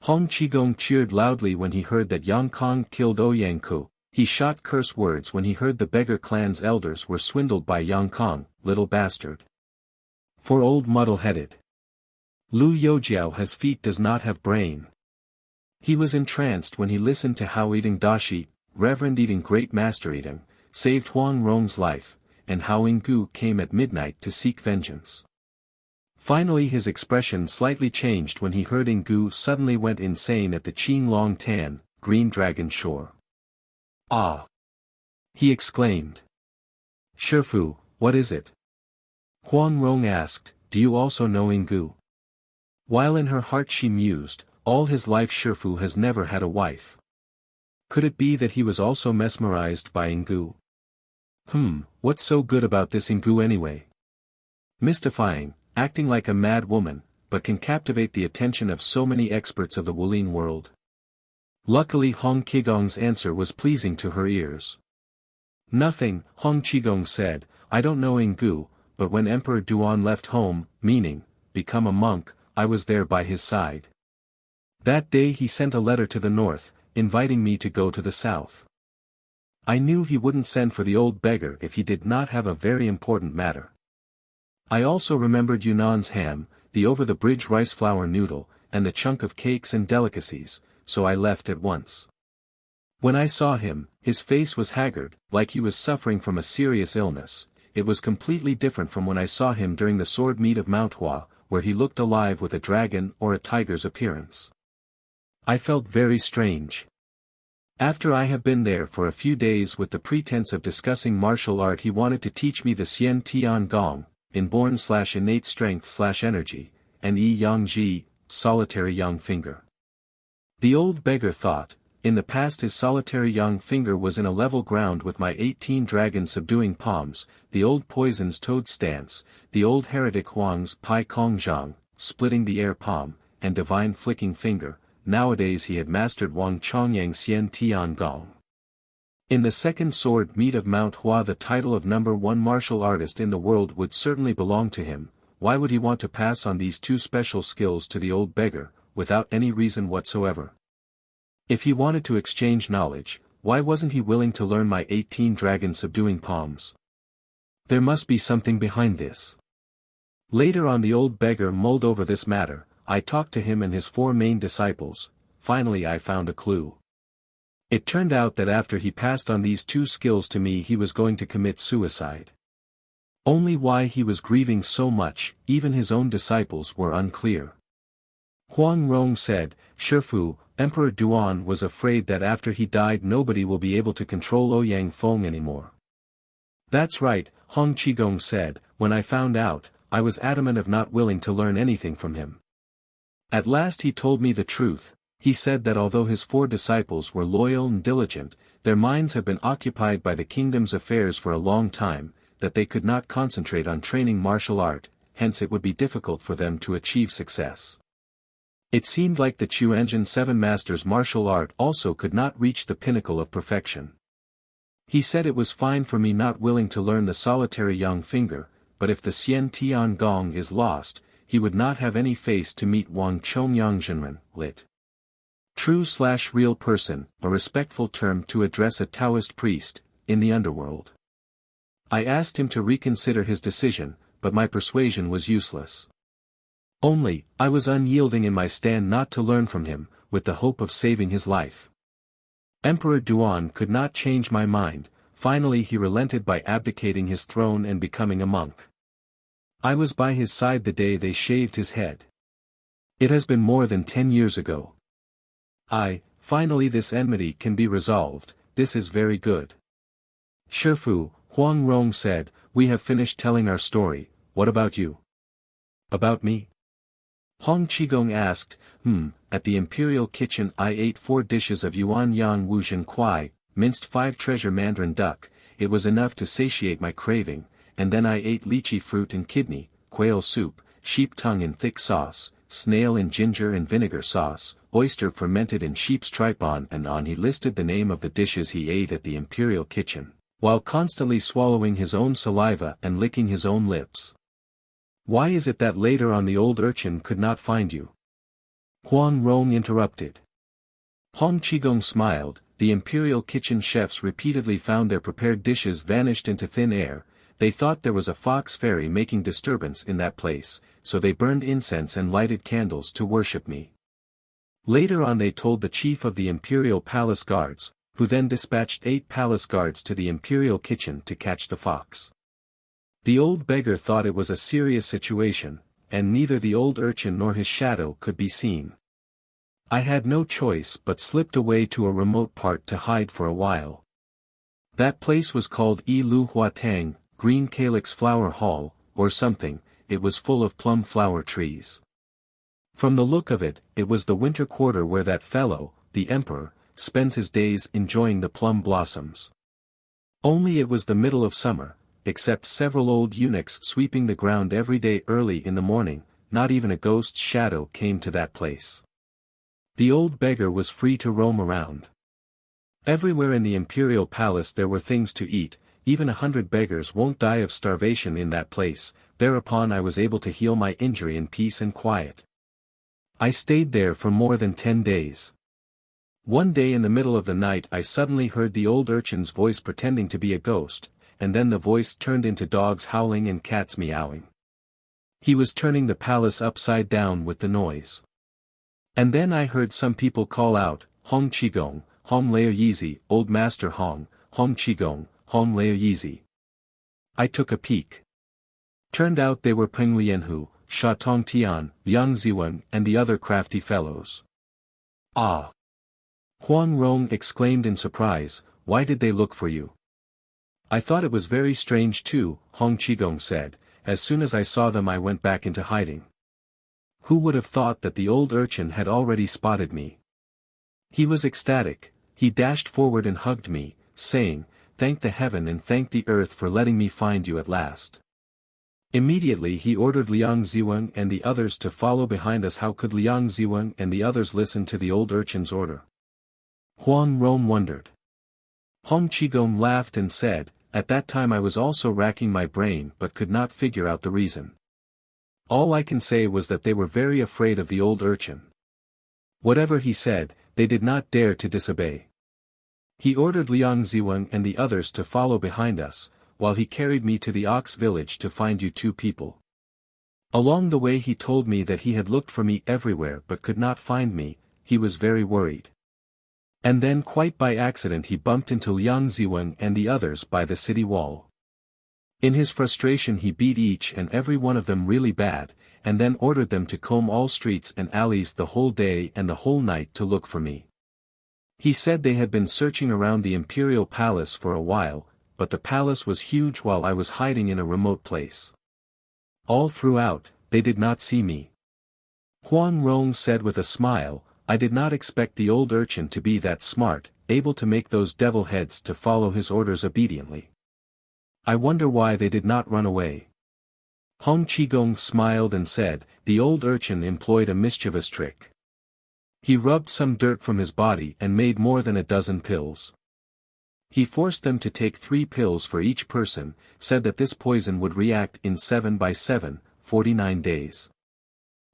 Hong Qigong cheered loudly when he heard that Yang Kong killed Ouyang Ku, he shot curse words when he heard the beggar clan's elders were swindled by Yang Kong, little bastard. For old muddle-headed. Lu Youjiao has feet does not have brain. He was entranced when he listened to how eating dashi, Reverend eating Great Master eating, saved Huang Rong's life, and how Yinggu came at midnight to seek vengeance. Finally his expression slightly changed when he heard Yinggu suddenly went insane at the Qing Long Tan, Green Dragon Shore. Ah! He exclaimed. Shifu, what is it? Huang Rong asked, do you also know Yinggu? While in her heart she mused, all his life Shifu has never had a wife. Could it be that he was also mesmerized by Yinggu? What's so good about this Yinggu anyway? Mystifying, acting like a mad woman, but can captivate the attention of so many experts of the Wulian world. Luckily Hong Qigong's answer was pleasing to her ears. Nothing, Hong Qigong said, I don't know Yinggu, but when Emperor Duan left home, meaning, become a monk, I was there by his side. That day he sent a letter to the north, inviting me to go to the south. I knew he wouldn't send for the old beggar if he did not have a very important matter. I also remembered Yunnan's ham, the over-the-bridge rice flour noodle, and the chunk of cakes and delicacies, so I left at once. When I saw him, his face was haggard, like he was suffering from a serious illness. It was completely different from when I saw him during the sword meet of Mount Hua, where he looked alive with a dragon or a tiger's appearance. I felt very strange. After I have been there for a few days with the pretense of discussing martial art, he wanted to teach me the Xian Tian Gong, inborn/innate strength/energy, and Yi Yang Ji, solitary young finger. The old beggar thought, in the past his solitary young finger was in a level ground with my 18 dragon subduing palms, the old poison's toad stance, the old heretic Huang's Pai Kong Zhang, splitting the air palm, and divine flicking finger. Nowadays he had mastered Wang Chongyang Xian Tian Gong. In the second sword meet of Mount Hua the title of #1 martial artist in the world would certainly belong to him. Why would he want to pass on these two special skills to the old beggar, without any reason whatsoever? If he wanted to exchange knowledge, why wasn't he willing to learn my 18 dragon subduing palms? There must be something behind this. Later on the old beggar mulled over this matter. I talked to him and his 4 main disciples. Finally I found a clue. It turned out that after he passed on these 2 skills to me he was going to commit suicide. Only why he was grieving so much, even his own disciples were unclear. Huang Rong said, Shifu, Emperor Duan was afraid that after he died nobody will be able to control Ouyang Feng anymore. That's right, Hong Qigong said, when I found out, I was adamant of not willing to learn anything from him. At last he told me the truth. He said that although his 4 disciples were loyal and diligent, their minds have been occupied by the kingdom's affairs for a long time, that they could not concentrate on training martial art, hence it would be difficult for them to achieve success. It seemed like the Chuanjin 7 masters' martial art also could not reach the pinnacle of perfection. He said it was fine for me not willing to learn the solitary young finger, but if the Xian Tian Gong is lost, he would not have any face to meet Wang Chongyang Zhenren, lit. True/real person, a respectful term to address a Taoist priest, in the underworld. I asked him to reconsider his decision, but my persuasion was useless. Only, I was unyielding in my stand not to learn from him, with the hope of saving his life. Emperor Duan could not change my mind. Finally he relented by abdicating his throne and becoming a monk. I was by his side the day they shaved his head. It has been more than 10 years ago. Finally this enmity can be resolved, this is very good. Shifu, Huang Rong said, we have finished telling our story, what about you? About me? Hong Qigong asked, at the imperial kitchen I ate 4 dishes of yuan yang wuzhen kwai, minced 5 treasure mandarin duck, it was enough to satiate my craving, and then I ate lychee fruit and kidney, quail soup, sheep tongue in thick sauce, snail in ginger and vinegar sauce, oyster fermented in sheep's tripon, and on he listed the name of the dishes he ate at the imperial kitchen, while constantly swallowing his own saliva and licking his own lips. Why is it that later on the old urchin could not find you? Huang Rong interrupted. Hong Qigong smiled. The imperial kitchen chefs repeatedly found their prepared dishes vanished into thin air. They thought there was a fox fairy making disturbance in that place, so they burned incense and lighted candles to worship me. Later on they told the chief of the imperial palace guards, who then dispatched 8 palace guards to the imperial kitchen to catch the fox. The old beggar thought it was a serious situation, and neither the old urchin nor his shadow could be seen. I had no choice but slipped away to a remote part to hide for a while. That place was called Yi Lu Hua Tang, Green Calyx Flower Hall, or something. It was full of plum flower trees. From the look of it, it was the winter quarter where that fellow, the emperor, spends his days enjoying the plum blossoms. Only it was the middle of summer, except several old eunuchs sweeping the ground every day early in the morning, not even a ghost's shadow came to that place. The old beggar was free to roam around. Everywhere in the imperial palace there were things to eat, even 100 beggars won't die of starvation in that place. Thereupon I was able to heal my injury in peace and quiet. I stayed there for more than 10 days. One day in the middle of the night I suddenly heard the old urchin's voice pretending to be a ghost, and then the voice turned into dogs howling and cats meowing. He was turning the palace upside down with the noise. And then I heard some people call out, Hong Qigong, Hong Lao Yizi, Old Master Hong Qigong, Hong Lao Yizi. I took a peek. Turned out they were Peng Lianhu, Sha Tong Tian, Liang Ziwen, and the other crafty fellows. Ah! Huang Rong exclaimed in surprise, why did they look for you? I thought it was very strange too, Hong Qigong said. As soon as I saw them I went back into hiding. Who would have thought that the old urchin had already spotted me? He was ecstatic. He dashed forward and hugged me, saying, thank the heaven and thank the earth for letting me find you at last. Immediately he ordered Liang Ziwen and the others to follow behind us. How could Liang Ziwen and the others listen to the old urchin's order? Huang Rong wondered. Hong Qigong laughed and said, at that time I was also racking my brain but could not figure out the reason. All I can say was that they were very afraid of the old urchin. Whatever he said, they did not dare to disobey. He ordered Liang Ziwen and the others to follow behind us, while he carried me to the ox village to find you 2 people. Along the way he told me that he had looked for me everywhere but could not find me. He was very worried. And then quite by accident he bumped into Liang Ziwen and the others by the city wall. In his frustration he beat each and every one of them really bad, and then ordered them to comb all streets and alleys the whole day and the whole night to look for me. He said they had been searching around the imperial palace for a while, but the palace was huge while I was hiding in a remote place. All throughout, they did not see me. Huang Rong said with a smile, I did not expect the old urchin to be that smart, able to make those devil heads to follow his orders obediently. I wonder why they did not run away. Hong Qigong smiled and said, the old urchin employed a mischievous trick. He rubbed some dirt from his body and made more than a dozen pills. He forced them to take 3 pills for each person, said that this poison would react in 7 by 7, 49 days.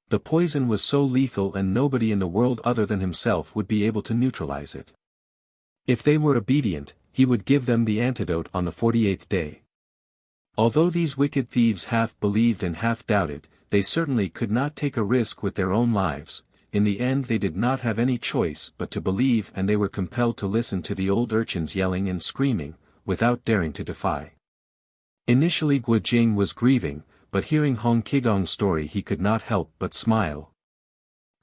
The poison was so lethal and nobody in the world other than himself would be able to neutralize it. If they were obedient, he would give them the antidote on the 48th day. Although these wicked thieves half believed and half doubted, they certainly could not take a risk with their own lives. In the end they did not have any choice but to believe, and they were compelled to listen to the old urchins yelling and screaming, without daring to defy. Initially Guo Jing was grieving, but hearing Hong Qigong's story he could not help but smile.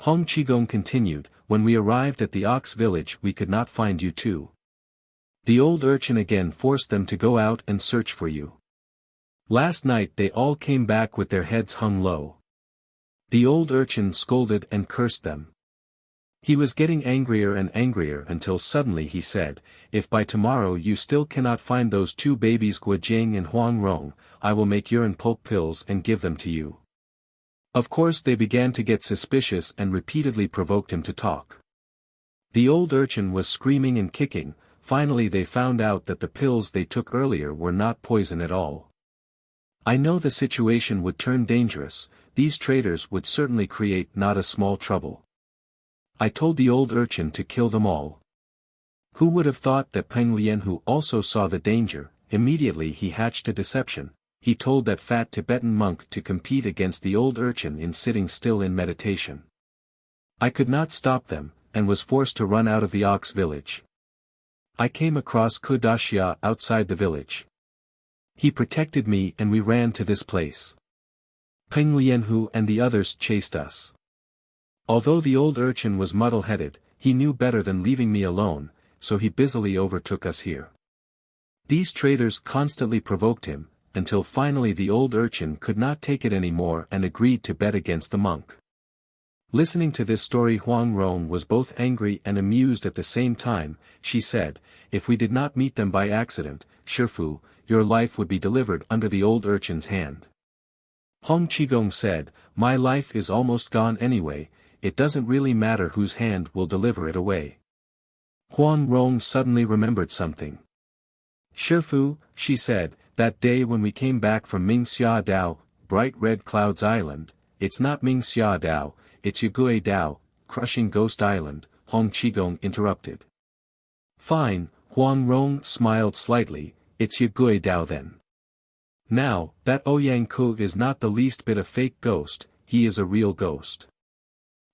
Hong Qigong continued, when we arrived at the ox village we could not find you too. The old urchin again forced them to go out and search for you. Last night they all came back with their heads hung low. The old urchin scolded and cursed them. He was getting angrier and angrier until suddenly he said, if by tomorrow you still cannot find those two babies Guo Jing and Huang Rong, I will make urine pulp pills and give them to you. Of course they began to get suspicious and repeatedly provoked him to talk. The old urchin was screaming and kicking. Finally they found out that the pills they took earlier were not poison at all. I know the situation would turn dangerous, these traitors would certainly create not a small trouble. I told the old urchin to kill them all. Who would have thought that Peng Lien, who also saw the danger, immediately he hatched a deception. He told that fat Tibetan monk to compete against the old urchin in sitting still in meditation. I could not stop them, and was forced to run out of the ox village. I came across Kudashia outside the village. He protected me and we ran to this place. Peng Lianhu and the others chased us. Although the old urchin was muddle-headed, he knew better than leaving me alone, so he busily overtook us here. These traitors constantly provoked him, until finally the old urchin could not take it anymore and agreed to bet against the monk. Listening to this story, Huang Rong was both angry and amused at the same time. She said, if we did not meet them by accident, Shifu, your life would be delivered under the old urchin's hand. Hong Qigong said, my life is almost gone anyway, it doesn't really matter whose hand will deliver it away. Huang Rong suddenly remembered something. Shifu, she said, that day when we came back from Mingxia Dao, Bright Red Clouds Island, it's not Mingxia Dao, it's Yagui Dao, Crushing Ghost Island, Hong Qigong interrupted. Fine, Huang Rong smiled slightly, it's Yagui Dao then. Now, that Ouyang Ku is not the least bit a fake ghost, he is a real ghost.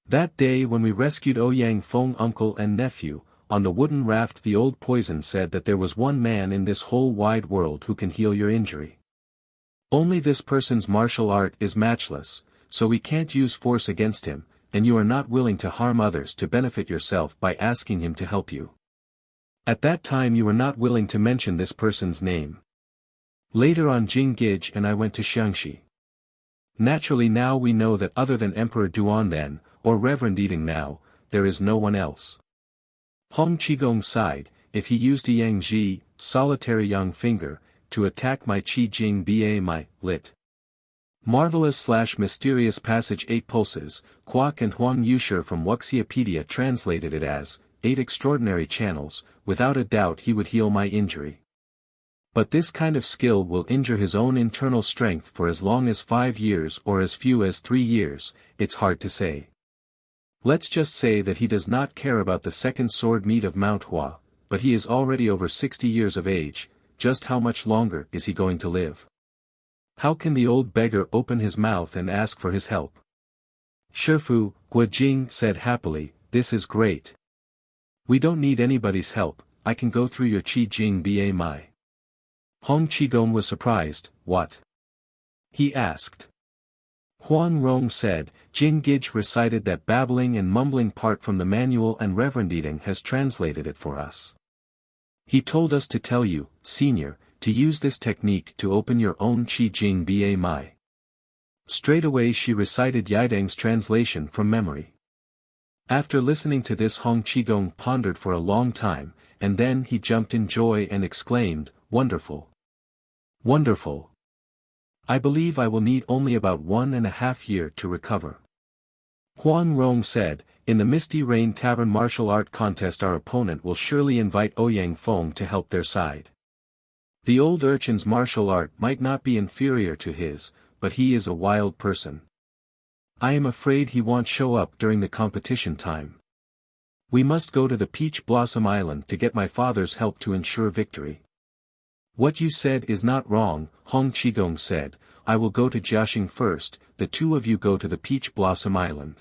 That day when we rescued Ouyang Feng uncle and nephew, on the wooden raft the old poison said that there was one man in this whole wide world who can heal your injury. Only this person's martial art is matchless, so we can't use force against him, and you are not willing to harm others to benefit yourself by asking him to help you. At that time you were not willing to mention this person's name. Later on Jing Gij and I went to Xiangxi. Naturally now we know that other than Emperor Duan then, or Reverend Eating now, there is no one else. Hong Qigong sighed, if he used a Yang Ji, solitary young finger, to attack my Qi Jing Ba my, lit. Marvelous/mysterious passage 8 pulses, Kwok and Huang Yusher from Wuxiapedia translated it as, 8 extraordinary channels, without a doubt he would heal my injury. But this kind of skill will injure his own internal strength for as long as 5 years or as few as 3 years, it's hard to say. Let's just say that he does not care about the second sword meat of Mount Hua, but he is already over 60 years of age, just how much longer is he going to live? How can the old beggar open his mouth and ask for his help? Shifu, Guo Jing said happily, this is great. We don't need anybody's help, I can go through your Qi Jing Ba mai. Hong Qigong was surprised, what? He asked. Huang Rong said, Jing Gij recited that babbling and mumbling part from the manual and Reverend Eating has translated it for us. He told us to tell you, Senior, to use this technique to open your own Qi Jing Ba mai. Straight away she recited Yidang's translation from memory. After listening to this Hong Qigong pondered for a long time, and then he jumped in joy and exclaimed, wonderful. Wonderful. I believe I will need only about 1.5 years to recover. Huang Rong said, in the Misty Rain Tavern martial art contest our opponent will surely invite Ouyang Feng to help their side. The old urchin's martial art might not be inferior to his, but he is a wild person. I am afraid he won't show up during the competition time. We must go to the Peach Blossom Island to get my father's help to ensure victory. What you said is not wrong, Hong Qigong said, I will go to Jiaxing first, the two of you go to the Peach Blossom Island.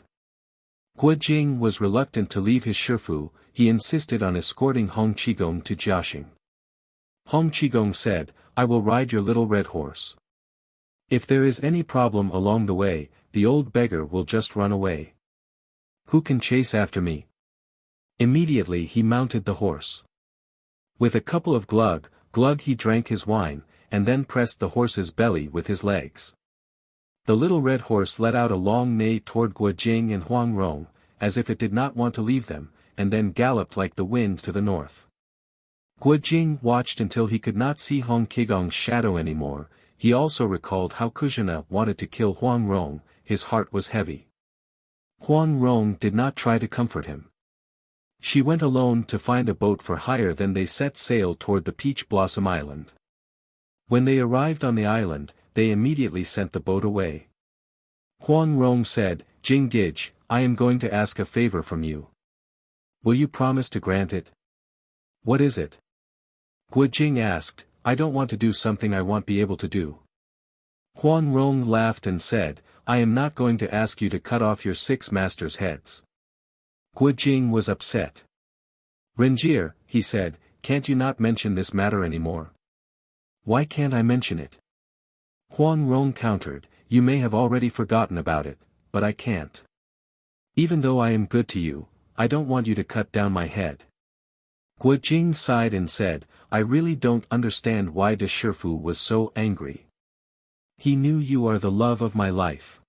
Guo Jing was reluctant to leave his shifu, he insisted on escorting Hong Qigong to Jiaxing. Hong Qigong said, I will ride your little red horse. If there is any problem along the way, the old beggar will just run away. Who can chase after me? Immediately he mounted the horse. With a couple of glug he drank his wine, and then pressed the horse's belly with his legs. The little red horse let out a long neigh toward Guo Jing and Huang Rong, as if it did not want to leave them, and then galloped like the wind to the north. Guo Jing watched until he could not see Hong Qigong's shadow anymore. He also recalled how Kuzhina wanted to kill Huang Rong, his heart was heavy. Huang Rong did not try to comfort him. She went alone to find a boat for hire, then they set sail toward the Peach Blossom Island. When they arrived on the island, they immediately sent the boat away. Huang Rong said, Jing Gij, I am going to ask a favor from you. Will you promise to grant it? What is it? Guo Jing asked, I don't want to do something I won't be able to do. Huang Rong laughed and said, I am not going to ask you to cut off your 6 masters' heads. Guo Jing was upset. Renjir, he said, can't you not mention this matter anymore? Why can't I mention it? Huang Rong countered, you may have already forgotten about it, but I can't. Even though I am good to you, I don't want you to cut down my head. Guo Jing sighed and said, I really don't understand why De Shifu was so angry. He knew you are the love of my life.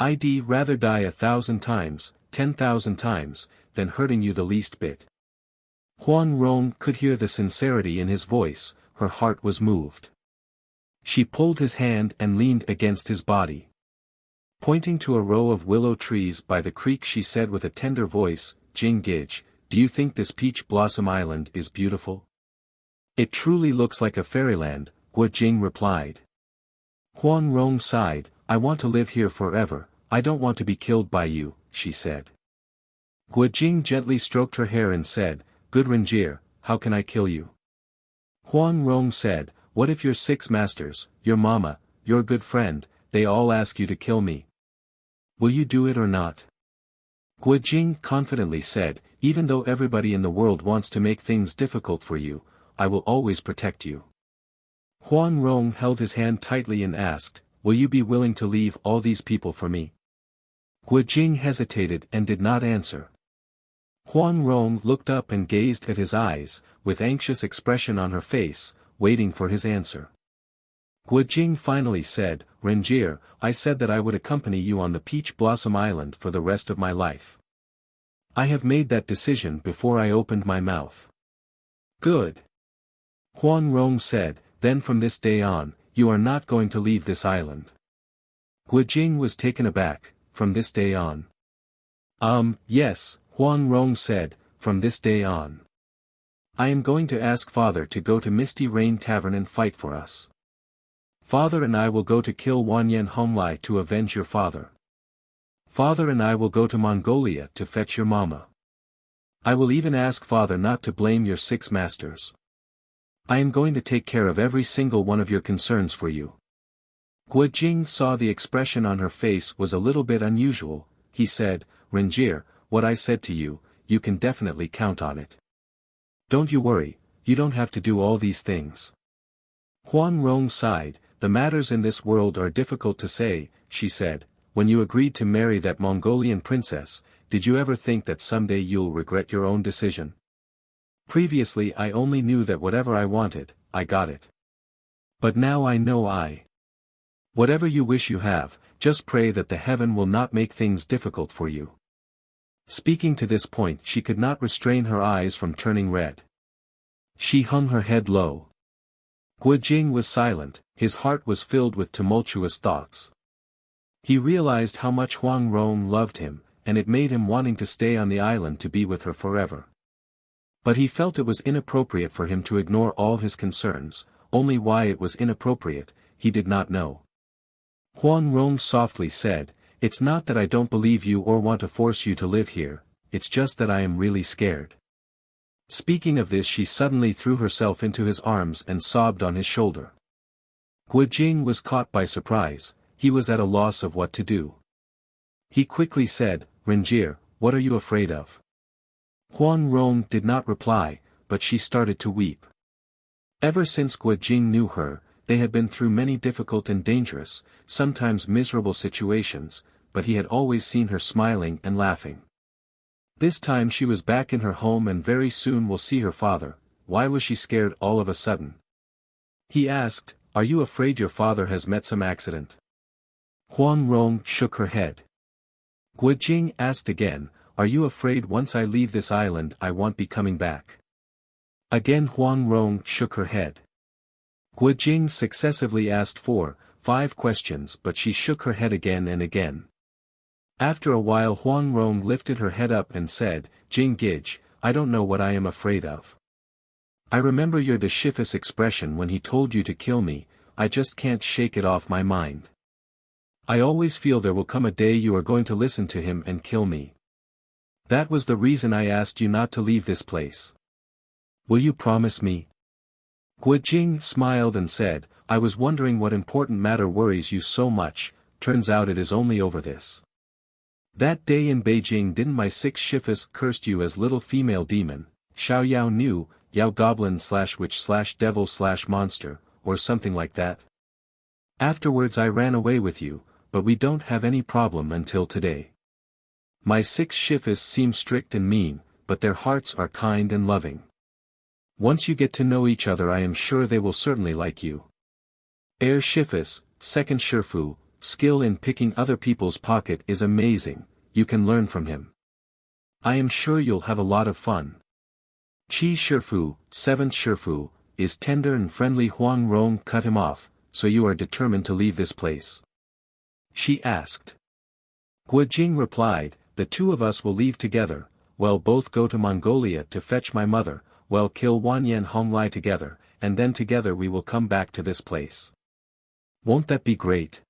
I'd rather die 1,000 times, 10,000 times, than hurting you the least bit. Huang Rong could hear the sincerity in his voice, her heart was moved. She pulled his hand and leaned against his body. Pointing to a row of willow trees by the creek she said with a tender voice, Jing Gij, do you think this Peach Blossom Island is beautiful? It truly looks like a fairyland, Guo Jing replied. Huang Rong sighed, I want to live here forever, I don't want to be killed by you, she said. Guo Jing gently stroked her hair and said, Good Renjir, how can I kill you? Huang Rong said, what if your 6 masters, your mama, your good friend, they all ask you to kill me? Will you do it or not? Guo Jing confidently said, even though everybody in the world wants to make things difficult for you, I will always protect you. Huang Rong held his hand tightly and asked, will you be willing to leave all these people for me? Guo Jing hesitated and did not answer. Huang Rong looked up and gazed at his eyes, with anxious expression on her face, waiting for his answer. Guo Jing finally said, Renjir, I said that I would accompany you on the Peach Blossom Island for the rest of my life. I have made that decision before I opened my mouth. Good. Huang Rong said, then from this day on, you are not going to leave this island. Guo Jing was taken aback, from this day on. Yes, Huang Rong said, from this day on. I am going to ask Father to go to Misty Rain Tavern and fight for us. Father and I will go to kill Wanyan Honglai to avenge your father. Father and I will go to Mongolia to fetch your mama. I will even ask Father not to blame your 6 masters. I am going to take care of every single one of your concerns for you. Guo Jing saw the expression on her face was a little bit unusual. He said, Renjir, what I said to you, you can definitely count on it. Don't you worry, you don't have to do all these things. Huang Rong sighed, the matters in this world are difficult to say, she said, when you agreed to marry that Mongolian princess, did you ever think that someday you'll regret your own decision? Previously I only knew that whatever I wanted, I got it. But now I know whatever you wish you have, just pray that the heaven will not make things difficult for you. Speaking to this point she could not restrain her eyes from turning red. She hung her head low. Guo Jing was silent, his heart was filled with tumultuous thoughts. He realized how much Huang Rong loved him, and it made him wanting to stay on the island to be with her forever. But he felt it was inappropriate for him to ignore all his concerns, only why it was inappropriate, he did not know. Huang Rong softly said, it's not that I don't believe you or want to force you to live here, it's just that I am really scared. Speaking of this she suddenly threw herself into his arms and sobbed on his shoulder. Guojing was caught by surprise, he was at a loss of what to do. He quickly said, "Renjir, what are you afraid of?" Huang Rong did not reply, but she started to weep. Ever since Guojing knew her, they had been through many difficult and dangerous, sometimes miserable situations, but he had always seen her smiling and laughing. This time she was back in her home and very soon will see her father. Why was she scared all of a sudden? He asked, "Are you afraid your father has met some accident?" Huang Rong shook her head. Guojing asked again, "Are you afraid once I leave this island I won't be coming back?" Again Huang Rong shook her head. Guojing successively asked 4, 5 questions but she shook her head again and again. After a while Huang Rong lifted her head up and said, "Jing Gij, I don't know what I am afraid of. I remember your Deshifus expression when he told you to kill me, I just can't shake it off my mind. I always feel there will come a day you are going to listen to him and kill me. That was the reason I asked you not to leave this place. Will you promise me?" Guojing smiled and said, "I was wondering what important matter worries you so much, turns out it is only over this. That day in Beijing didn't my 6 Shifus cursed you as little female demon, Xiao Yao Nu, Yao Goblin / Witch / Devil / Monster, or something like that? Afterwards I ran away with you, but we don't have any problem until today. My 6 Shifus seem strict and mean, but their hearts are kind and loving. Once you get to know each other I am sure they will certainly like you. Air Shifus, 2nd Shifu, skill in picking other people's pocket is amazing, you can learn from him. I am sure you'll have a lot of fun. Qi Shifu, 7th Shifu, is tender and friendly." Huang Rong cut him off, "So you are determined to leave this place?" she asked. Guojing replied, "The two of us will leave together, well both go to Mongolia to fetch my mother, well kill Wanyan Honglai together, and then together we will come back to this place. Won't that be great?"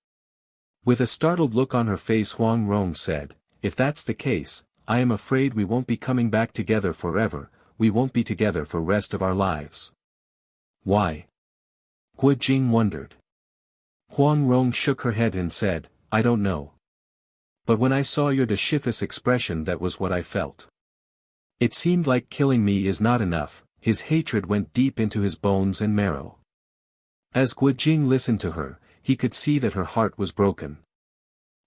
With a startled look on her face Huang Rong said, "If that's the case, I am afraid we won't be coming back together forever, we won't be together for rest of our lives." "Why?" Guojing wondered. Huang Rong shook her head and said, "I don't know. But when I saw your Deshifus expression that was what I felt. It seemed like killing me is not enough." His hatred went deep into his bones and marrow. As Guojing listened to her, he could see that her heart was broken.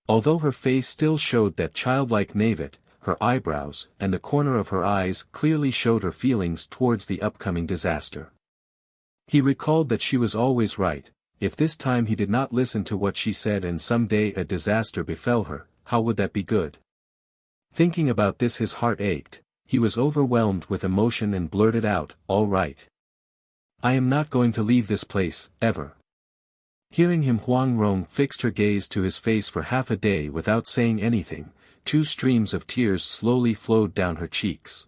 Although her face still showed that childlike naivete, her eyebrows and the corner of her eyes clearly showed her feelings towards the upcoming disaster. He recalled that she was always right. If this time he did not listen to what she said and someday a disaster befell her, how would that be good? Thinking about this his heart ached, he was overwhelmed with emotion and blurted out, "All right. I am not going to leave this place, ever." Hearing him Huang Rong fixed her gaze to his face for half a day without saying anything, 2 streams of tears slowly flowed down her cheeks.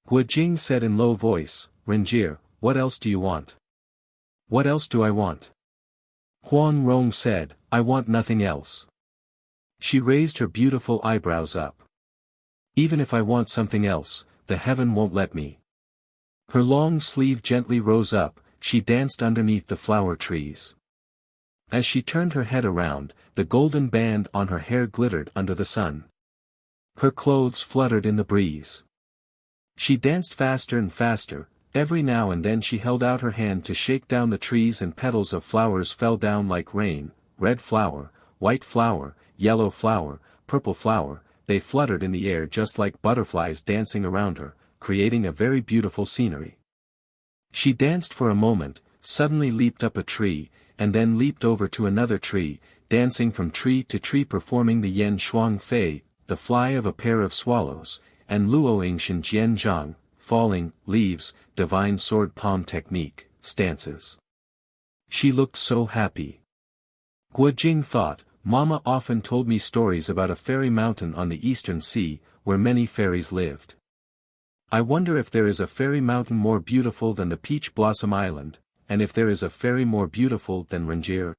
Guojing said in low voice, "Renjir, what else do you want?" "What else do I want?" Huang Rong said, "I want nothing else." She raised her beautiful eyebrows up. "Even if I want something else, the heaven won't let me." Her long sleeve gently rose up, she danced underneath the flower trees. As she turned her head around, the golden band on her hair glittered under the sun. Her clothes fluttered in the breeze. She danced faster and faster. Every now and then she held out her hand to shake down the trees and petals of flowers fell down like rain, red flower, white flower, yellow flower, purple flower, they fluttered in the air just like butterflies dancing around her, creating a very beautiful scenery. She danced for a moment, suddenly leaped up a tree, and then leaped over to another tree, dancing from tree to tree performing the Yen Shuang Fei, the fly of a pair of swallows, and Luoing Shen Jian Zhang, falling, leaves, divine sword palm technique, stances. She looked so happy. Guojing thought, Mama often told me stories about a fairy mountain on the eastern sea, where many fairies lived. I wonder if there is a fairy mountain more beautiful than the Peach Blossom Island, and if there is a fairy more beautiful than Renjir.